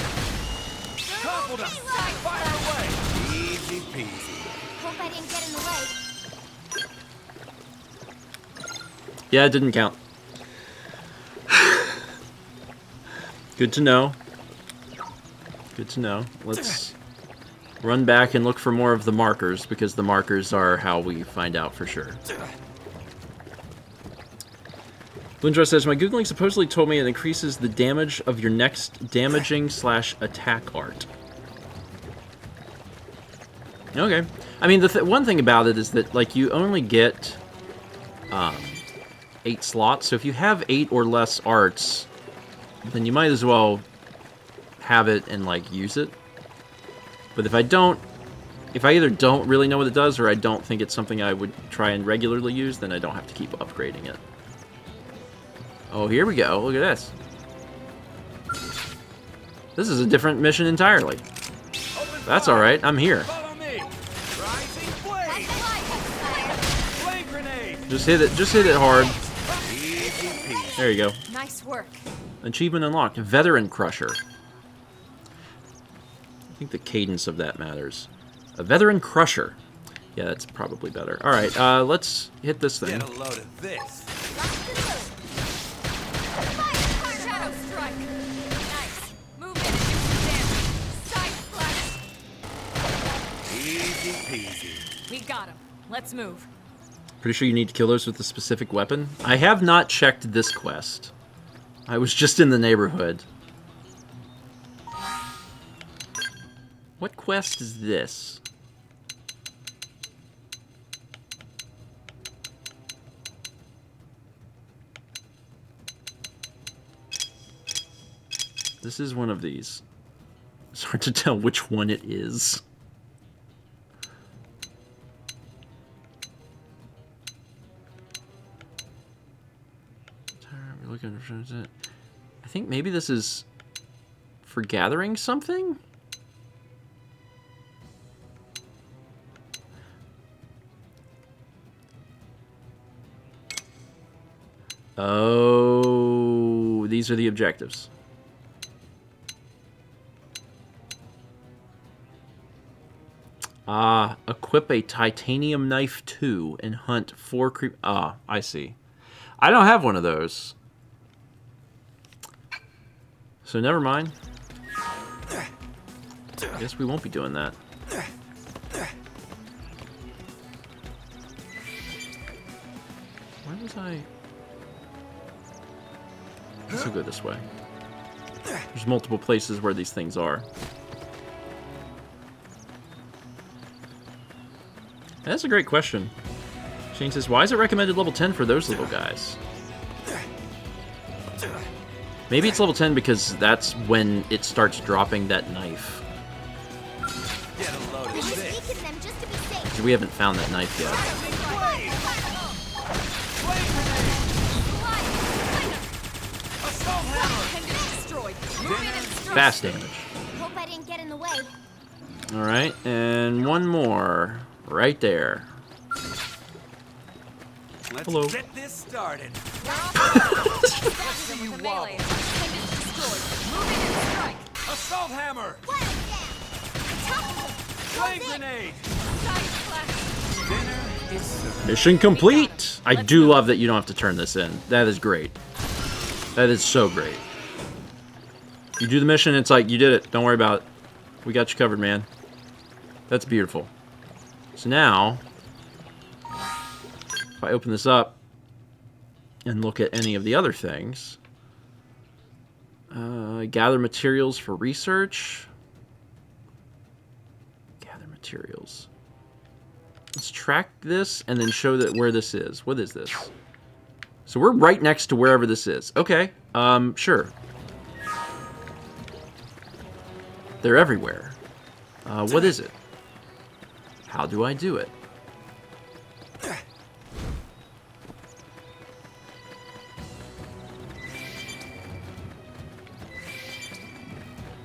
C: Toppled him. Fire away. Easy peasy.
B: Hope I didn't get in the way.
A: Yeah, it didn't count. Good to know. Good to know. Let's run back and look for more of the markers, because the markers are how we find out for sure. Lindra says, my Googling supposedly told me it increases the damage of your next damaging/attack art. Okay. I mean, the one thing about it is that, like, you only get 8 slots, so if you have 8 or less arts, then you might as well have it and, like, use it. But if I either don't really know what it does, or I don't think it's something I would try and regularly use, then I don't have to keep upgrading it. Oh, here we go. Look at this. This is a different mission entirely. That's alright, I'm here.
C: Follow me. Rising blade. Flame grenade.
A: Just hit it hard.
C: Easy peasy.
A: There you go.
G: Nice work.
A: Achievement unlocked. Veteran Crusher. I think the cadence of that matters. A Veteran Crusher. Yeah, that's probably better. Alright, let's hit this thing.
C: Get a load of this.
G: Shadow strike. Nice. Move in and do some damage. Side splash.
C: Easy peasy.
G: We got him. Let's move.
A: Pretty sure you need to kill those with a specific weapon. I have not checked this quest. I was just in the neighborhood. What quest is this? This is one of these. It's hard to tell which one it is. We're looking for it. I think maybe this is for gathering something? Oh, these are the objectives. Equip a titanium knife 2 and hunt 4 creep. Ah, I see. I don't have one of those. So never mind. I guess we won't be doing that. Where was I? Let's go this way. There's multiple places where these things are. That's a great question. Shane says, why is it recommended level 10 for those little guys? Maybe it's level 10 because that's when it starts dropping that knife. Because we haven't found that knife yet. Fast damage.
B: Hope I didn't get in the way.
A: Alright, and one more. Right there. Hello.
C: Let's get this started. Assault hammer. Flame grenade.
A: Mission complete! I do love that you don't have to turn this in. That is great. That is so great. You do the mission, it's like, you did it. Don't worry about it. We got you covered, man. That's beautiful. So now, if I open this up and look at any of the other things, gather materials for research. Gather materials. Let's track this and then show that where this is. What is this? So we're right next to wherever this is. Okay, sure. They're everywhere. What is it? How do I do it?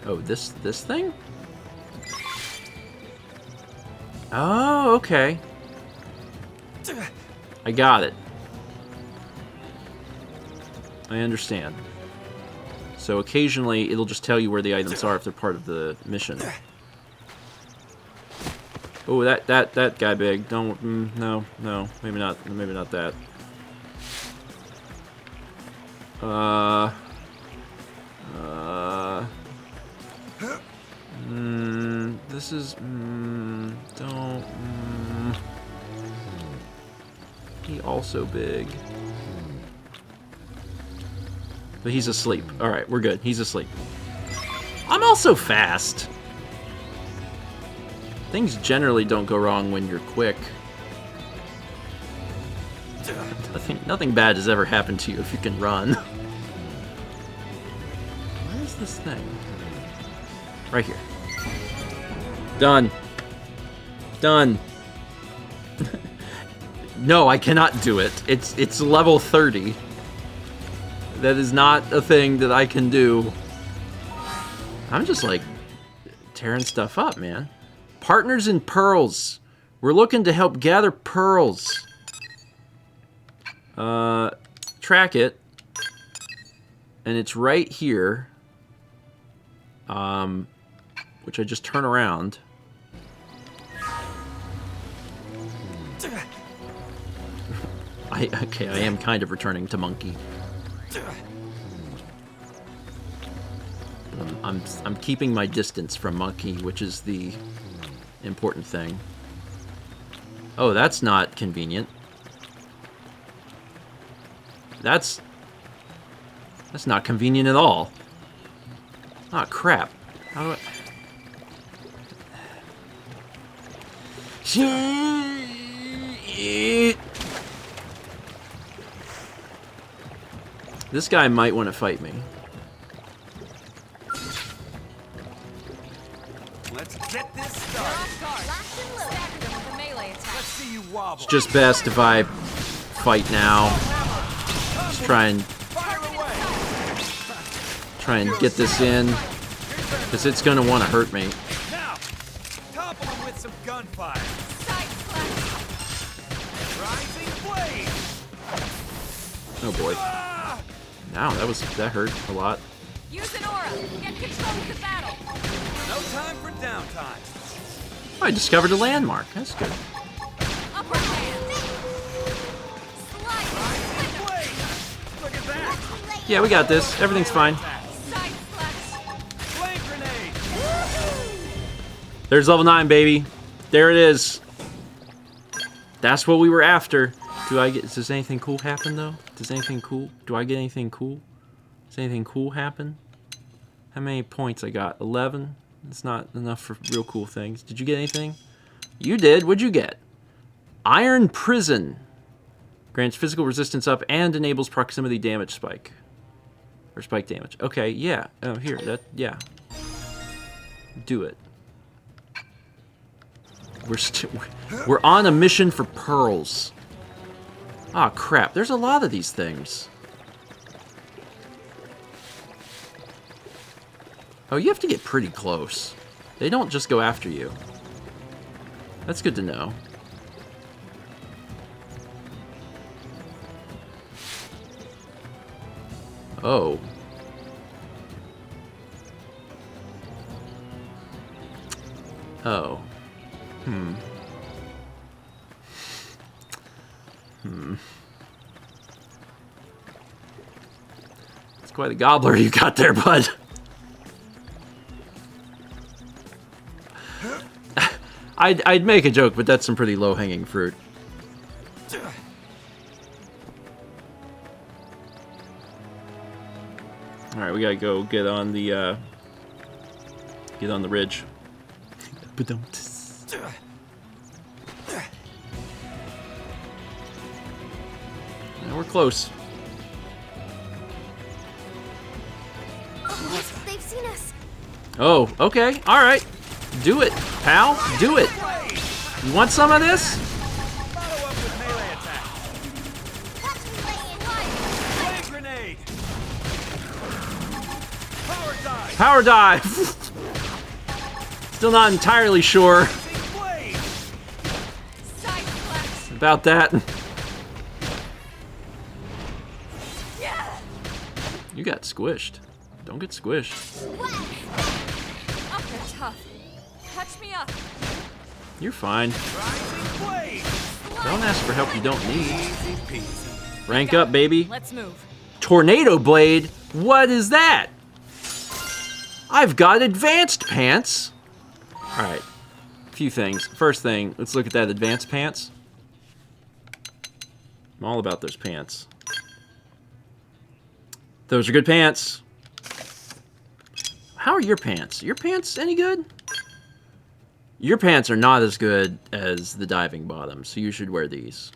A: Oh, this thing? Oh, okay. I got it. I understand. So occasionally it'll just tell you where the items are if they're part of the mission. Oh, that guy big. Don't no, maybe not that. This is don't he also big. But he's asleep. Alright, we're good. He's asleep. I'm also fast. Things generally don't go wrong when you're quick. Nothing bad has ever happened to you if you can run. Where is this thing? Right here. Done. Done. No, I cannot do it. It's level 30. That is not a thing that I can do. I'm just like tearing stuff up, man. Partners in pearls. We're looking to help gather pearls. Track it. And it's right here. Which I just turn around. Okay, I am kind of returning to monkey. I'm keeping my distance from monkey, which is the important thing. Oh, that's not convenient. That's not convenient at all. Ah, crap. How do I... This guy might want to fight me.
C: Let's get this started. Let's see you wobble.
A: It's just best if I fight now. Just try and get this in, because it's gonna want to hurt me.
C: Now, topple him with some gunfire. Rising blade.
A: Oh boy. Ow, that hurt a lot.
G: Use an aura. Get control of the battle.
C: No time for downtime.
A: I discovered a landmark. That's good. Yeah, we got this. Everything's fine. There's level 9, baby. There it is. That's what we were after. Does anything cool happen, though? Does anything cool? Do I get anything cool? Does anything cool happen? How many points I got? 11? It's not enough for real cool things. Did you get anything? You did. What'd you get? Iron Prison. Grants physical resistance up and enables proximity damage spike. Or spike damage. Okay, yeah. Oh, here. Yeah. Do it. We're on a mission for pearls. Ah, crap. There's a lot of these things. Oh, you have to get pretty close. They don't just go after you. That's good to know. Oh. Oh. It's quite a gobbler you got there, bud. I'd make a joke, but that's some pretty low-hanging fruit. All right, we gotta go get on the ridge. And we're close.
B: Oh, they've seen us.
A: Oh, okay, all right. Do it, pal. Do it. You want some of this?
E: Follow up with melee attack. Flame grenade. Power dive.
A: Power dive. Still not entirely sure about that. You got squished. Don't get squished.
G: Up there, tough. Catch me up.
A: You're fine. Don't ask for help you don't need. Rank up, baby.
G: Let's move.
A: Tornado Blade? What is that? I've got advanced pants. Alright. A few things. First thing, let's look at that advanced pants. I'm all about those pants. Those are good pants. How are your pants? Your pants any good? Your pants are not as good as the diving bottoms, so you should wear these.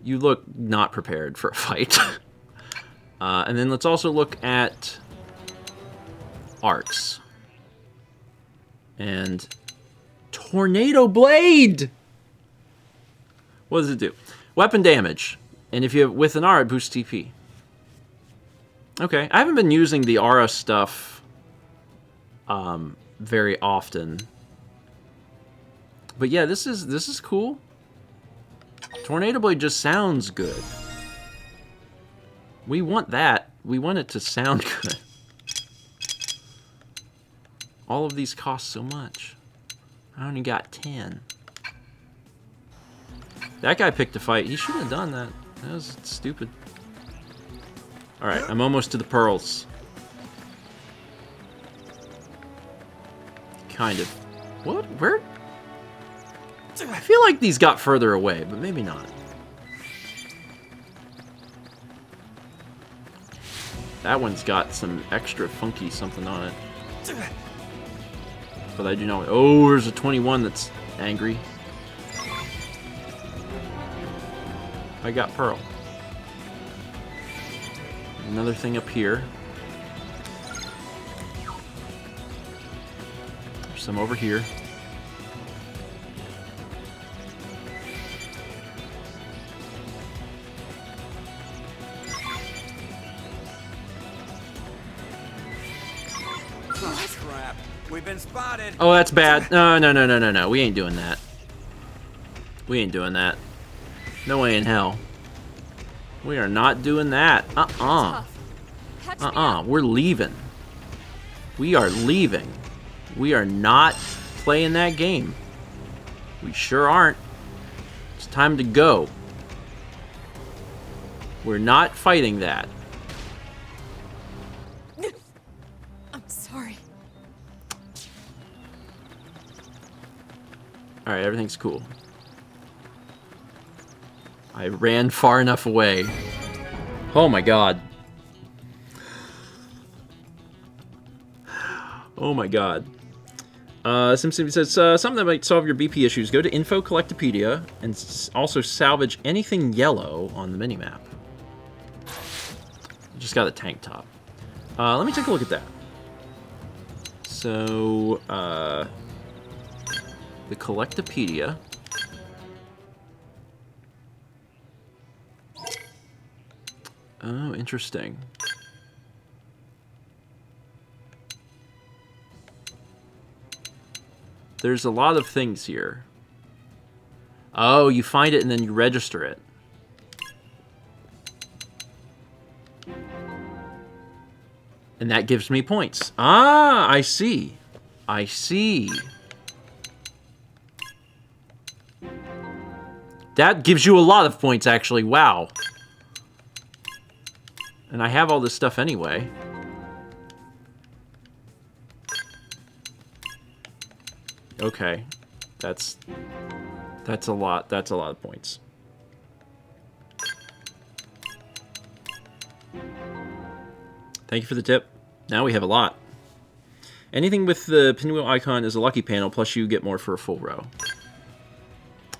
A: You look not prepared for a fight. And then let's also look at arts. And Tornado Blade! What does it do? Weapon damage. And if you have with an aura, it boosts TP. Okay, I haven't been using the aura stuff very often. But yeah, this is cool. Tornado Blade just sounds good. We want that. We want it to sound good. All of these cost so much. I only got 10. That guy picked a fight. He shouldn't have done that. That was stupid. Alright, I'm almost to the pearls. Kind of. What? Where? I feel like these got further away, but maybe not. That one's got some extra funky something on it. But I do know. Oh, there's a 21 that's angry. I got pearl. Another thing up here. There's some over here.
C: Oh, crap. We've been spotted.
A: Oh, that's bad. No. We ain't doing that. We ain't doing that. No way in hell. We are not doing that. We're leaving. We are leaving. We are not playing that game. We sure aren't. It's time to go. We're not fighting that.
G: I'm sorry.
A: Alright, everything's cool. I ran far enough away. Oh my god. Oh my god. Simpson says, something that might solve your BP issues. Go to Info Collectopedia and also salvage anything yellow on the minimap. Just got a tank top. Let me take a look at that. So, the Collectopedia. Oh, interesting. There's a lot of things here. Oh, you find it and then you register it. And that gives me points. Ah, I see. I see. That gives you a lot of points, actually. Wow. And I have all this stuff anyway. Okay. That's a lot. That's a lot of points. Thank you for the tip. Now we have a lot. Anything with the pinwheel icon is a lucky panel, plus you get more for a full row.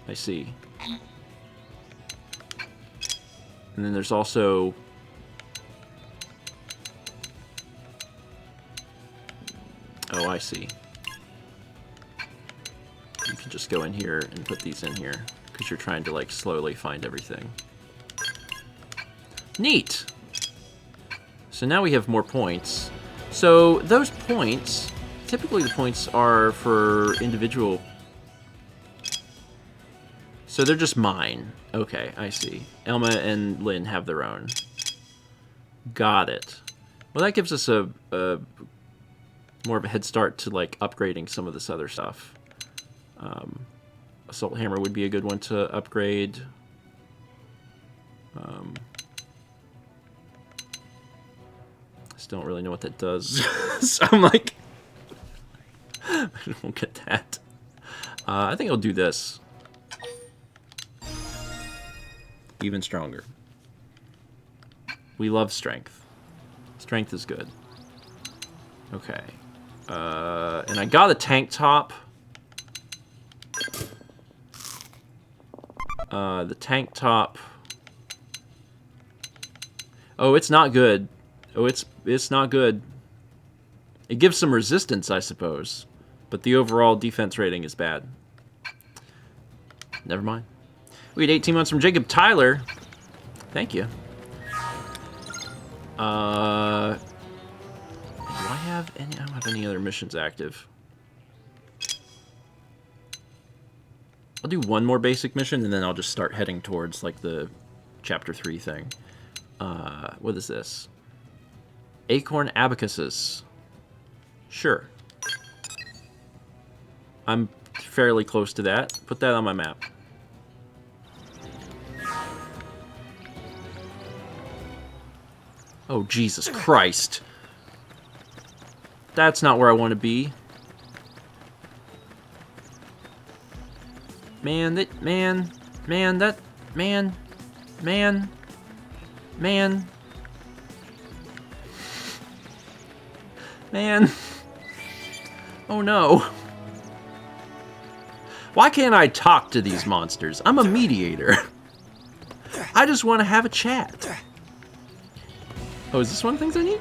A: I see. And then there's also... Oh, I see. You can just go in here and put these in here, because you're trying to, like, slowly find everything. Neat! So now we have more points. So those points, typically the points are for individual... So they're just mine. Okay, I see. Elma and Lynn have their own. Got it. Well, that gives us a more of a head start to, like, upgrading some of this other stuff. Assault Hammer would be a good one to upgrade. Still don't really know what that does. So I'm like... I don't get that. I think I'll do this. Even stronger. We love strength. Strength is good. Okay. And I got a tank top. The tank top... Oh, it's not good. Oh, it's not good. It gives some resistance, I suppose. But the overall defense rating is bad. Never mind. We had 18 months from Jacob Tyler. Thank you. Do I have any? I don't have any other missions active. I'll do one more basic mission, and then I'll just start heading towards, like, the Chapter 3 thing. What is this? Acorn Abacuses. Sure. I'm fairly close to that. Put that on my map. Oh, Jesus Christ. That's not where I want to be. Man, that... Man. Man, that... Man. Man. Man. Man. Oh, no. Why can't I talk to these monsters? I'm a mediator. I just want to have a chat. Oh, is this one of the things I need?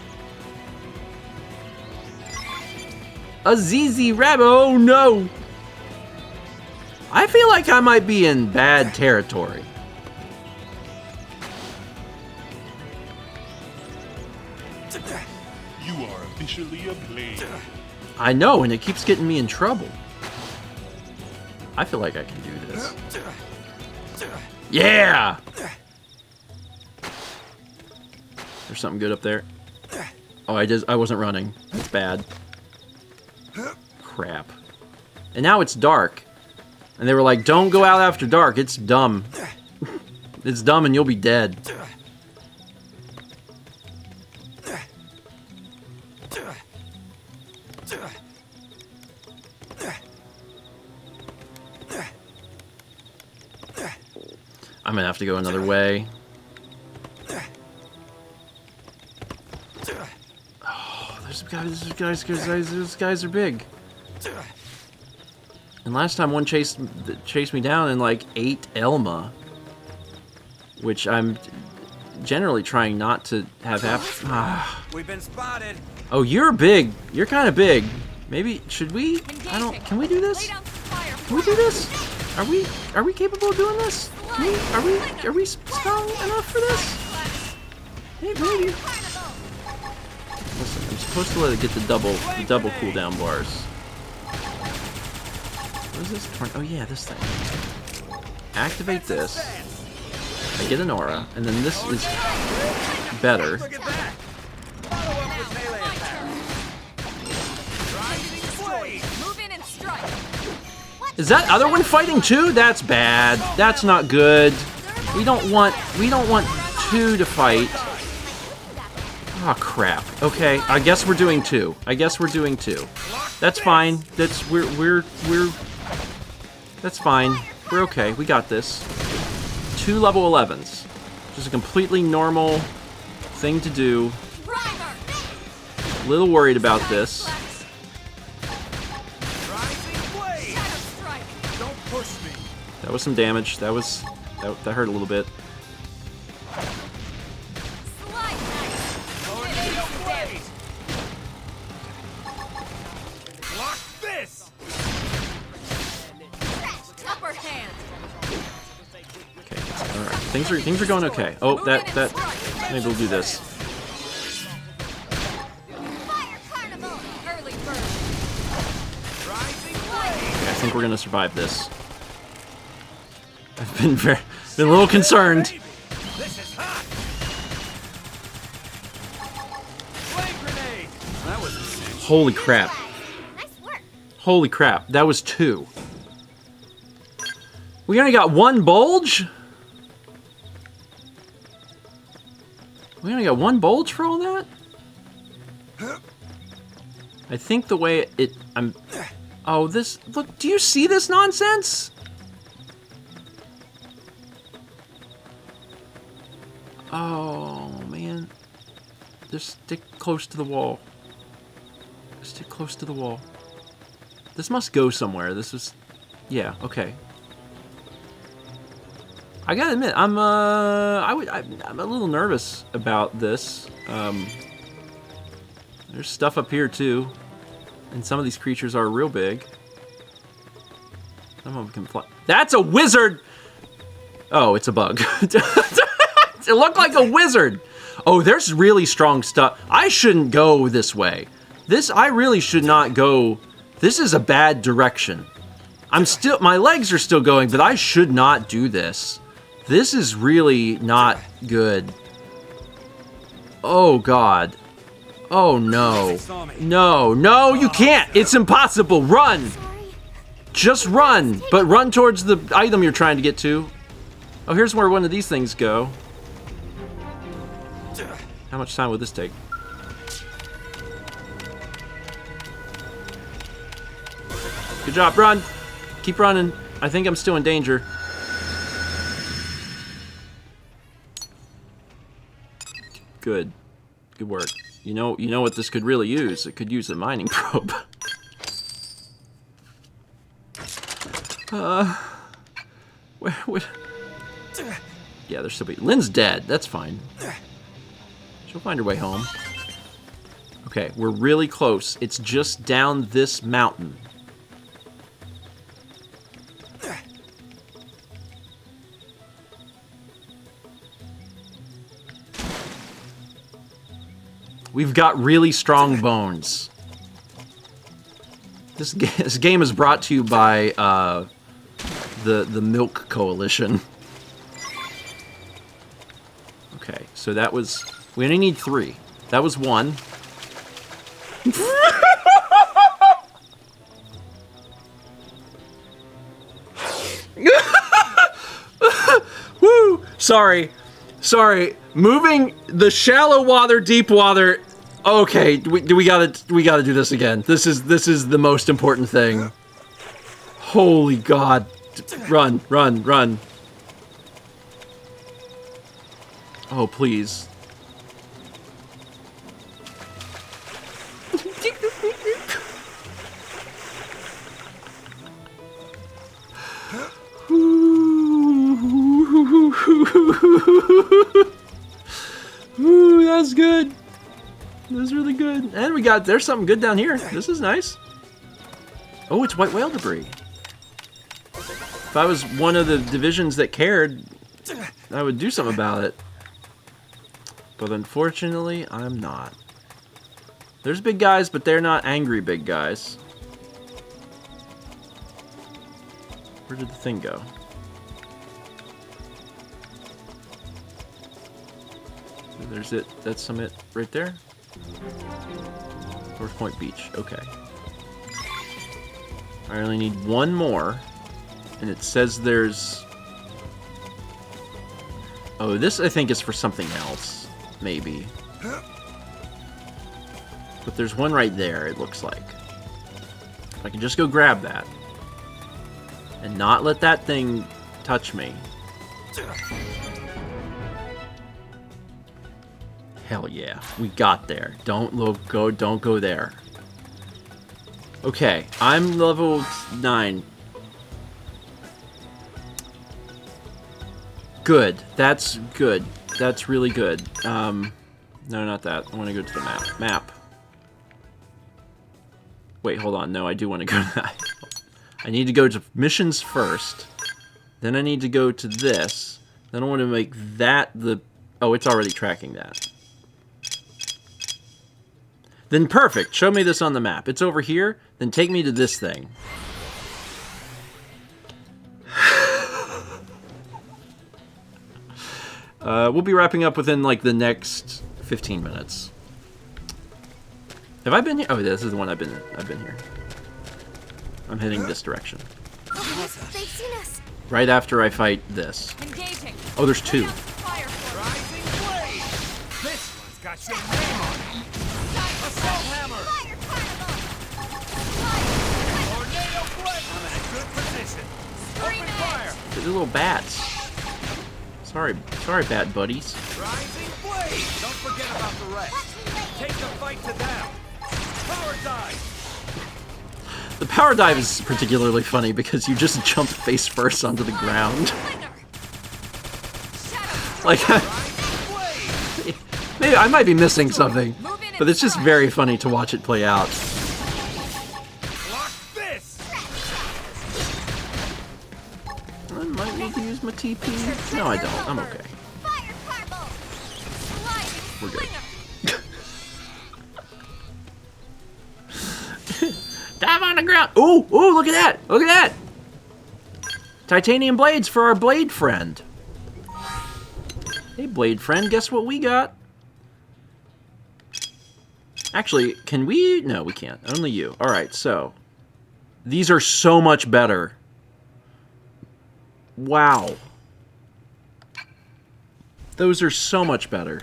A: A ZZ Rabbit. Oh, no. I feel like I might be in bad territory.
H: You are officially a blade.
A: I know, and it keeps getting me in trouble. I feel like I can do this. Yeah! There's something good up there. Oh, I wasn't running. That's bad. crap. And now it's dark. And they were like, don't go out after dark. It's dumb. It's dumb and you'll be dead. I'm gonna have to go another way. Oh, those guys are big. And last time one chased me down and like ate Elma, which I'm generally trying not to have happen.
C: We've been spotted.
A: Oh, you're big. You're kind of big. Maybe should we? I don't. Can we do this? Can we do this? Are we capable of doing this? Are we strong enough for this? Maybe. Listen, I'm supposed to let it get the double cooldown bars. What is this? Oh yeah, this thing. Activate this. I get an aura, and then this is better. Is that other one fighting too? That's bad. That's not good. We don't want two to fight. Oh crap. Okay, I guess we're doing two. That's fine. That's that's fine. We're okay. We got this. 2 level 11s. Just a completely normal thing to do. A little worried about this. That was some damage. That hurt a little bit. Okay, all right. Things are going okay. Oh, that maybe we'll do this. Okay, I think we're gonna survive this. I've been a little concerned. Holy crap. Holy crap, that was 2. We only got 1 bulge? We only got 1 bulge for all that? I think the way oh, this, look, do you see this nonsense? Oh, man. Just stick close to the wall. Stick close to the wall. This must go somewhere. This is... Yeah, okay. I gotta admit, I'm a little nervous about this. There's stuff up here, too. And some of these creatures are real big. Some of them can fly. That's a wizard! Oh, it's a bug. It looked like a wizard. Oh, there's really strong stuff. I shouldn't go this way. I really should not go. This is a bad direction. My legs are still going, but I should not do this. This is really not good. Oh, God. Oh, no. No, you can't. It's impossible. Run. Just run. But run towards the item you're trying to get to. Oh, here's where one of these things go. How much time would this take? Good job, run! Keep running. I think I'm still in danger. Good. Good work. You know what this could really use? It could use a mining probe. What? Yeah, there's still be... Lynn's dead. That's fine. She'll find her way home. Okay, we're really close. It's just down this mountain. We've got really strong bones. This game is brought to you by the Milk Coalition. Okay, so that was... We only need 3. That was 1. Sorry. Moving the shallow water, deep water. Okay, we gotta do this again. This is the most important thing. Holy God. Run. Oh, please. Ooh, that's good. That's really good. And there's something good down here. This is nice. Oh, it's white whale debris. If I was one of the divisions that cared, I would do something about it. But unfortunately, I'm not. There's big guys, but they're not angry big guys. Where did the thing go? There's it. That's some it right there. North Point Beach. Okay. I only need one more. And it says there's... Oh, this I think is for something else. Maybe. But there's one right there, it looks like. I can just go grab that. And not let that thing touch me. Hell yeah, we got there. Don't go there. Okay, I'm level 9. Good. That's good. That's really good. No, not that. I want to go to the map. Map. Wait, hold on. No, I do want to go to that. I need to go to missions first. Then I need to go to this. Then I want to make that the... Oh, it's already tracking that. Then perfect. Show me this on the map. It's over here. Then take me to this thing. We'll be wrapping up within, like, the next 15 minutes. Have I been here? Oh, this is the one I've been here. I'm heading this direction.
B: They've seen us.
A: Right after I fight this.
G: Engaging.
A: Oh, there's 2.
E: Rising blade. This one's got your name on it. Assault hammer. Tornado blade. I'm in a good position. Open fire.
A: They're little bats. Sorry, bat buddies.
E: Rising blade. Don't forget about the rest. Take the fight to them. Power dive.
A: The power dive is particularly funny because you just jump face first onto the ground. Like, maybe I might be missing something, but it's just very funny to watch it play out. I might need to use my TP. No, I don't. I'm okay. We're good. Dive on the ground. Ooh, look at that. Look at that. Titanium blades for our blade friend. Hey, blade friend, guess what we got? Actually, can we? No, we can't. Only you. All right, so these are so much better. Wow. Those are so much better.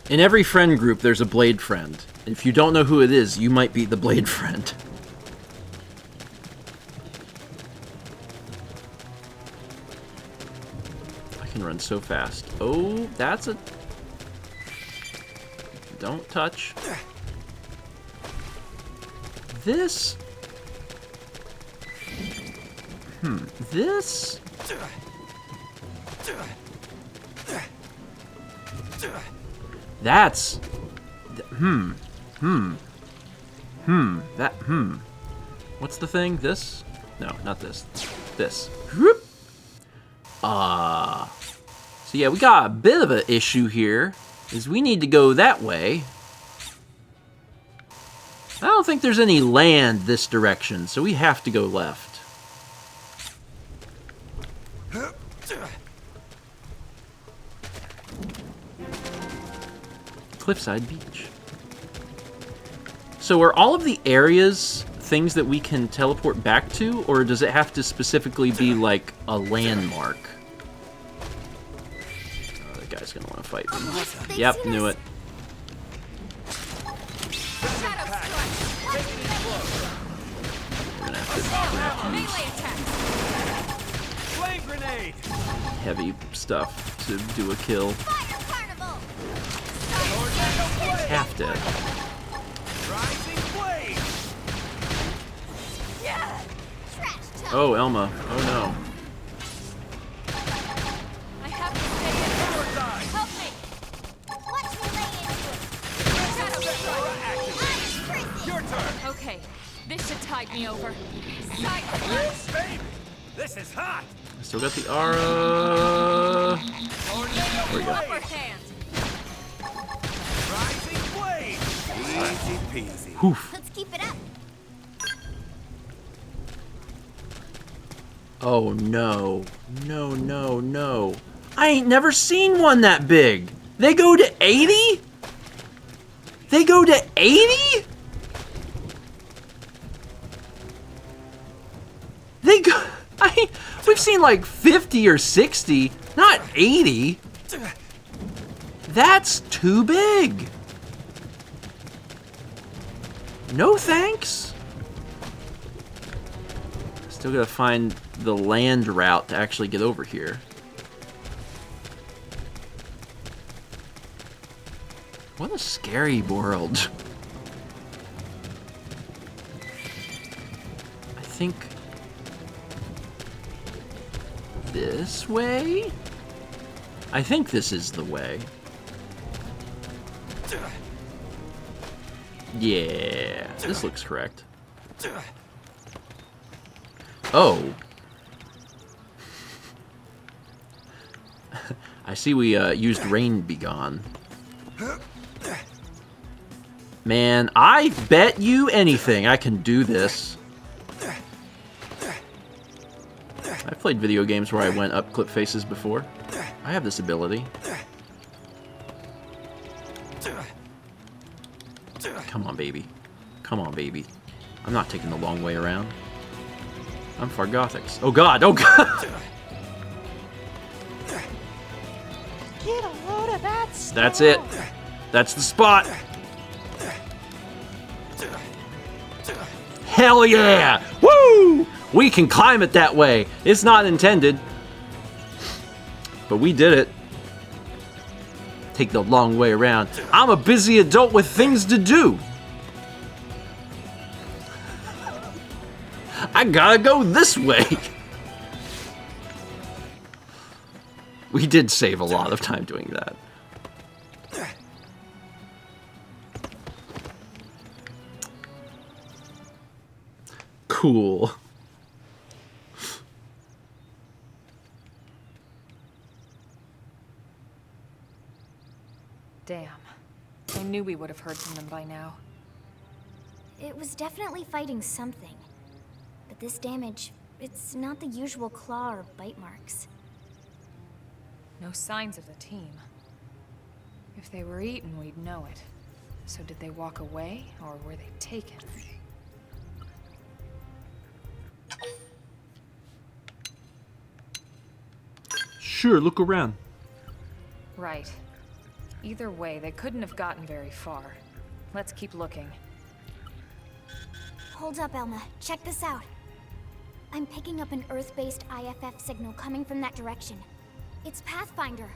A: In every friend group, there's a blade friend. If you don't know who it is, you might be the blade friend. I can run so fast. Oh, that's a... Don't touch. This... This... That's... What's the thing? This? No, not this. This. Whoop. So yeah, we got a bit of an issue here, is we need to go that way. I don't think there's any land this direction, so we have to go left. Cliffside Beach. So are all of the areas things that we can teleport back to, or does it have to specifically be like a landmark? Oh, that guy's gonna want to fight me. Yep, knew it. We're gonna have to heavy stuff to do a kill. Half dead. Oh, Elma. Oh no.
G: I have to stay in. Help me.
B: Watch me lay into it.
C: Your turn.
G: Okay, this should tide me over.
C: Baby, this is hot.
A: I still got the aura. There we go.
G: Upper hand.
C: Rising blade. Easy peasy.
A: Oof.
B: Let's keep it up.
A: Oh no. No, no, no. I ain't never seen one that big. They go to 80? They go to 80? They go... we've seen like 50 or 60, not 80. That's too big. No thanks. Still gotta find the land route to actually get over here. What a scary world. I think this way? I think this is the way. Yeah, this looks correct. Oh. I see we used Rain Begone. Man, I bet you anything I can do this. I've played video games where I went up clip faces before. I have this ability. Come on, baby. Come on, baby. I'm not taking the long way around. I'm Fargothics. Oh god, oh god!
K: Get a load of that stuff.
A: That's it. That's the spot. Hell yeah! Woo! We can climb it that way. It's not intended. But we did it. Take the long way around. I'm a busy adult with things to do. I gotta go this way. We did save a lot of time doing that. Cool.
G: Damn. I knew we would have heard from them by now.
B: It was definitely fighting something. But this damage, it's not the usual claw or bite marks.
G: No signs of the team. If they were eaten, we'd know it. So did they walk away, or were they taken?
A: Sure, look around.
G: Right. Either way, they couldn't have gotten very far. Let's keep looking.
B: Hold up, Elma. Check this out. I'm picking up an Earth-based IFF signal coming from that direction. It's Pathfinder.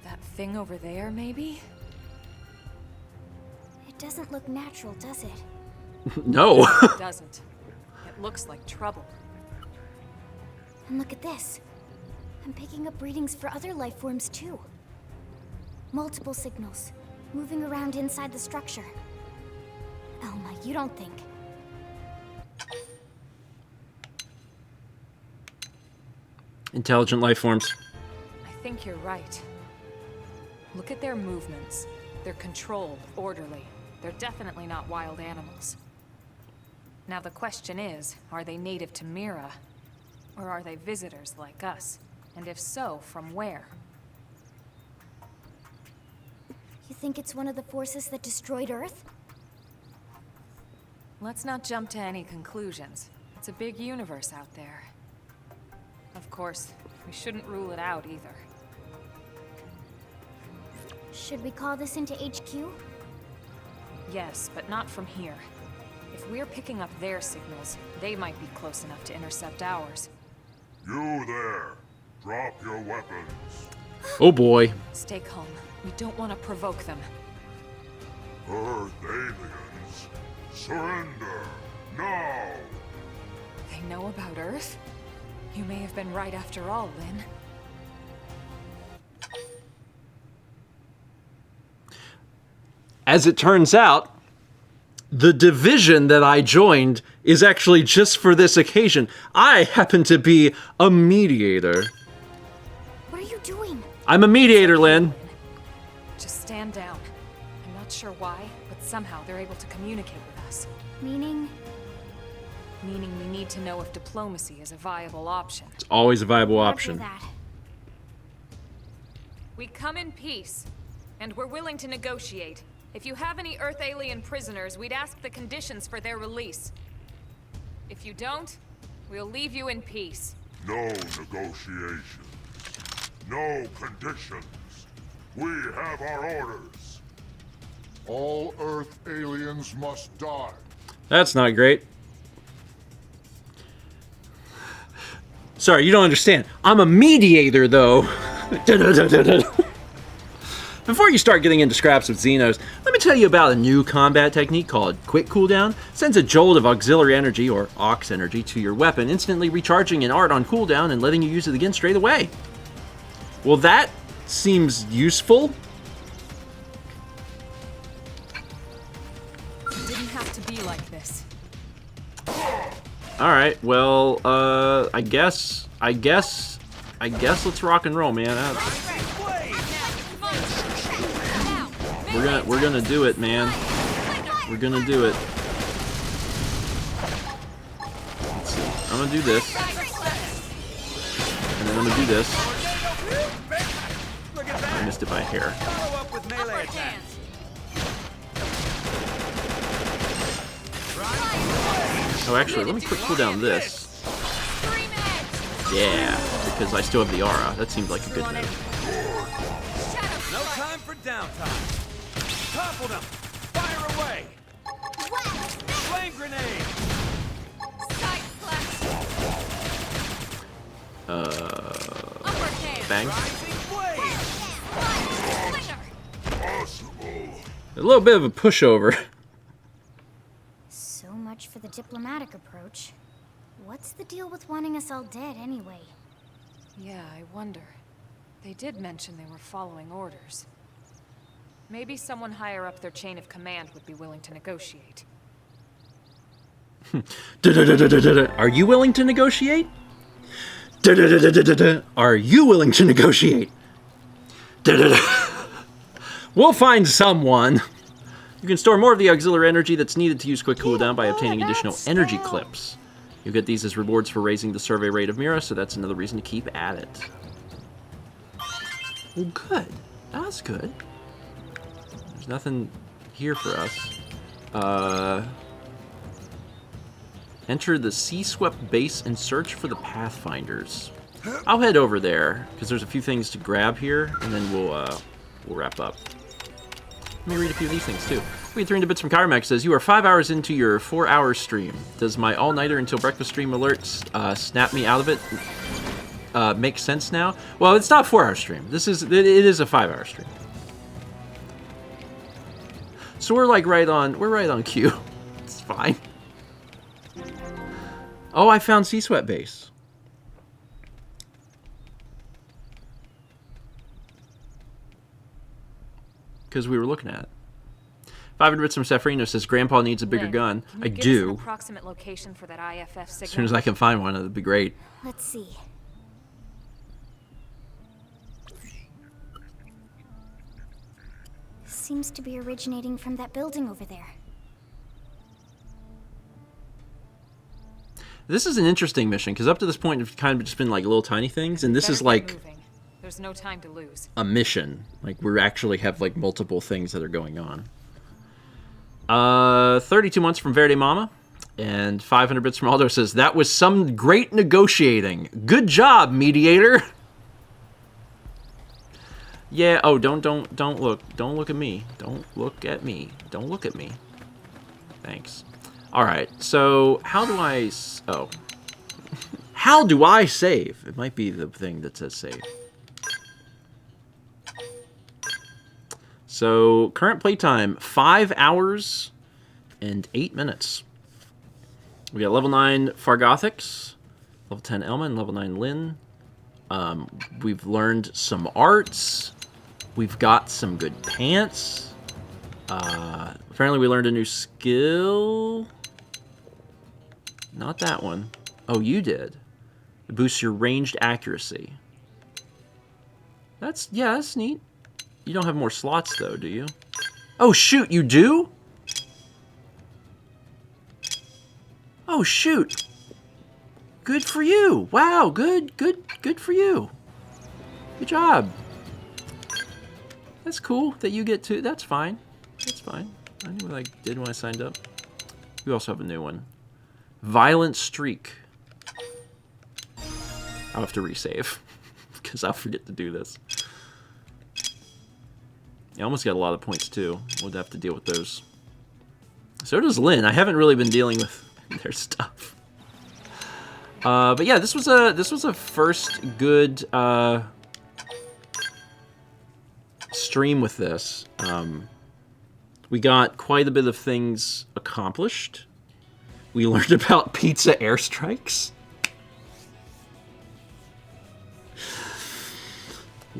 G: That thing over there, maybe?
B: It doesn't look natural, does it?
A: No.
G: It doesn't. It looks like trouble.
B: And look at this. I'm picking up readings for other life forms too. Multiple signals, moving around inside the structure. Elma, you don't think...
A: Intelligent life forms.
G: I think you're right. Look at their movements. They're controlled, orderly. They're definitely not wild animals. Now the question is, are they native to Mira? Or are they visitors like us? And if so, from where?
B: You think it's one of the forces that destroyed Earth?
G: Let's not jump to any conclusions. It's a big universe out there. Of course, we shouldn't rule it out either.
B: Should we call this into HQ?
G: Yes, but not from here. If we're picking up their signals, they might be close enough to intercept ours.
H: You there. Drop your weapons.
A: Oh boy.
G: Stay calm. We don't want to provoke them.
H: Earth aliens, surrender now.
G: They know about Earth? You may have been right after all, Lynn.
A: As it turns out, the division that I joined is actually just for this occasion. I happen to be a mediator.
B: What are you doing?
A: I'm a mediator, Lynn.
G: Just stand down. I'm not sure why, but somehow they're able to communicate with us.
B: Meaning?
G: Meaning we need to know if diplomacy is a viable option.
A: It's always a viable option.
G: We come in peace, and we're willing to negotiate. If you have any Earth alien prisoners, we'd ask the conditions for their release. If you don't, we'll leave you in peace.
H: No negotiation. No conditions. We have our orders.
O: All Earth aliens must die.
A: That's not great. Sorry, you don't understand. I'm a mediator, though. Before you start getting into scraps with Xenos, let me tell you about a new combat technique called Quick Cooldown. Sends a jolt of auxiliary energy, or aux energy, to your weapon, instantly recharging an art on cooldown and letting you use it again straight away. Well, that seems useful.
G: It didn't have to be like this.
A: Alright, well, I guess let's rock and roll, man. We're gonna do it, man. We're gonna do it. Let's see. I'm gonna do this. And then I'm gonna do this. I missed it by a hair. Oh, actually, let me quick cool down this. Yeah, because I still have the aura. That seems like a good move.
C: No time for downtime. Topple them! Fire away! Flame grenade!
A: Bang. A little bit of a pushover.
B: So much for the diplomatic approach. What's the deal with wanting us all dead anyway?
G: Yeah, I wonder. They did mention they were following orders. Maybe someone higher up their chain of command would be willing to negotiate.
A: Are you willing to negotiate? Are you willing to negotiate? We'll find someone. You can store more of the auxiliary energy that's needed to use quick cooldown by obtaining additional energy clips. You'll get these as rewards for raising the survey rate of Mira, so that's another reason to keep at it. Well, good. That's good. There's nothing here for us. Enter the Sea-Swept base and search for the Pathfinders. I'll head over there, because there's a few things to grab here, and then we'll wrap up. Let me read a few of these things, too. We get 300 bits from Kyramek says, you are 5 hours into your 4-hour stream. Does my all-nighter until breakfast stream alerts snap me out of it? Make sense now? Well, it's not a 4-hour stream. It is a 5-hour stream. So we're like right on cue. It's fine. Oh, I found Sea-Swept base. Because we were looking at it. 500 bits from Safrino says, Grandpa needs a bigger
G: Lynn,
A: gun.
G: can you
A: I
G: give
A: do.
G: us an approximate location for that IFF signal?
A: As soon as I can find one, that'd be great.
B: Let's see. Seems to be originating from that building over there.
A: This is an interesting mission, because up to this point, it's kind of just been like little tiny things, and this is like
G: There's no time to lose.
A: a mission. Like, we actually have like multiple things that are going on. 32 months from Verde Mama. And 500 bits from Aldo says, that was some great negotiating. Good job, mediator. Yeah, oh, don't look. Don't look at me. Don't look at me. Don't look at me. Thanks. All right, so how do I... Oh. How do I save? It might be the thing that says save. So, current playtime, 5 hours and 8 minutes. We got level 9 Fargothix, level 10 Elma, and level 9 Lynn. We've learned some arts. We've got some good pants. Apparently we learned a new skill. Not that one. Oh, you did. It boosts your ranged accuracy. That's neat. You don't have more slots, though, do you? Oh, shoot, you do? Oh, shoot. Good for you. Wow, good for you. Good job. That's cool that you get to. That's fine. That's fine. I knew what I did when I signed up. We also have a new one. Violent Streak. I'll have to resave because I'll forget to do this. I almost got a lot of points too. We'll have to deal with those. So does Lynn. I haven't really been dealing with their stuff. But yeah, this was a first good stream with this. We got quite a bit of things accomplished. We learned about pizza airstrikes.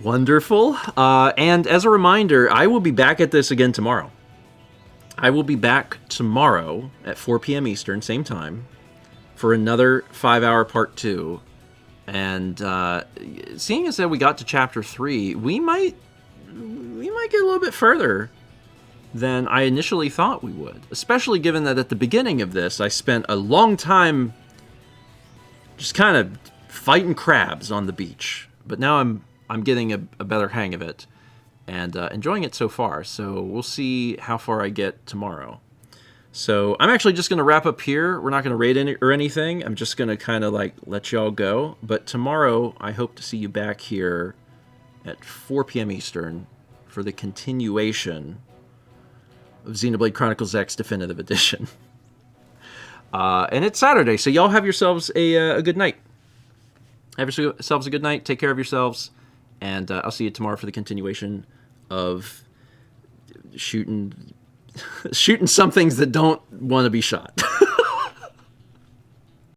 A: Wonderful. And as a reminder, I will be back at this again tomorrow. I will be back tomorrow at 4 p.m. Eastern, same time, for another 5-hour part 2. And seeing as that we got to chapter 3, we might get a little bit further than I initially thought we would. Especially given that at the beginning of this, I spent a long time just kind of fighting crabs on the beach. But now I'm getting a better hang of it and enjoying it so far. So we'll see how far I get tomorrow. So I'm actually just going to wrap up here. We're not going to raid any or anything. I'm just going to kind of like let y'all go. But tomorrow, I hope to see you back here at 4 p.m. Eastern for the continuation of Xenoblade Chronicles X Definitive Edition. And it's Saturday, so y'all have yourselves a good night. Have yourselves a good night. Take care of yourselves. And I'll see you tomorrow for the continuation of shooting some things that don't want to be shot.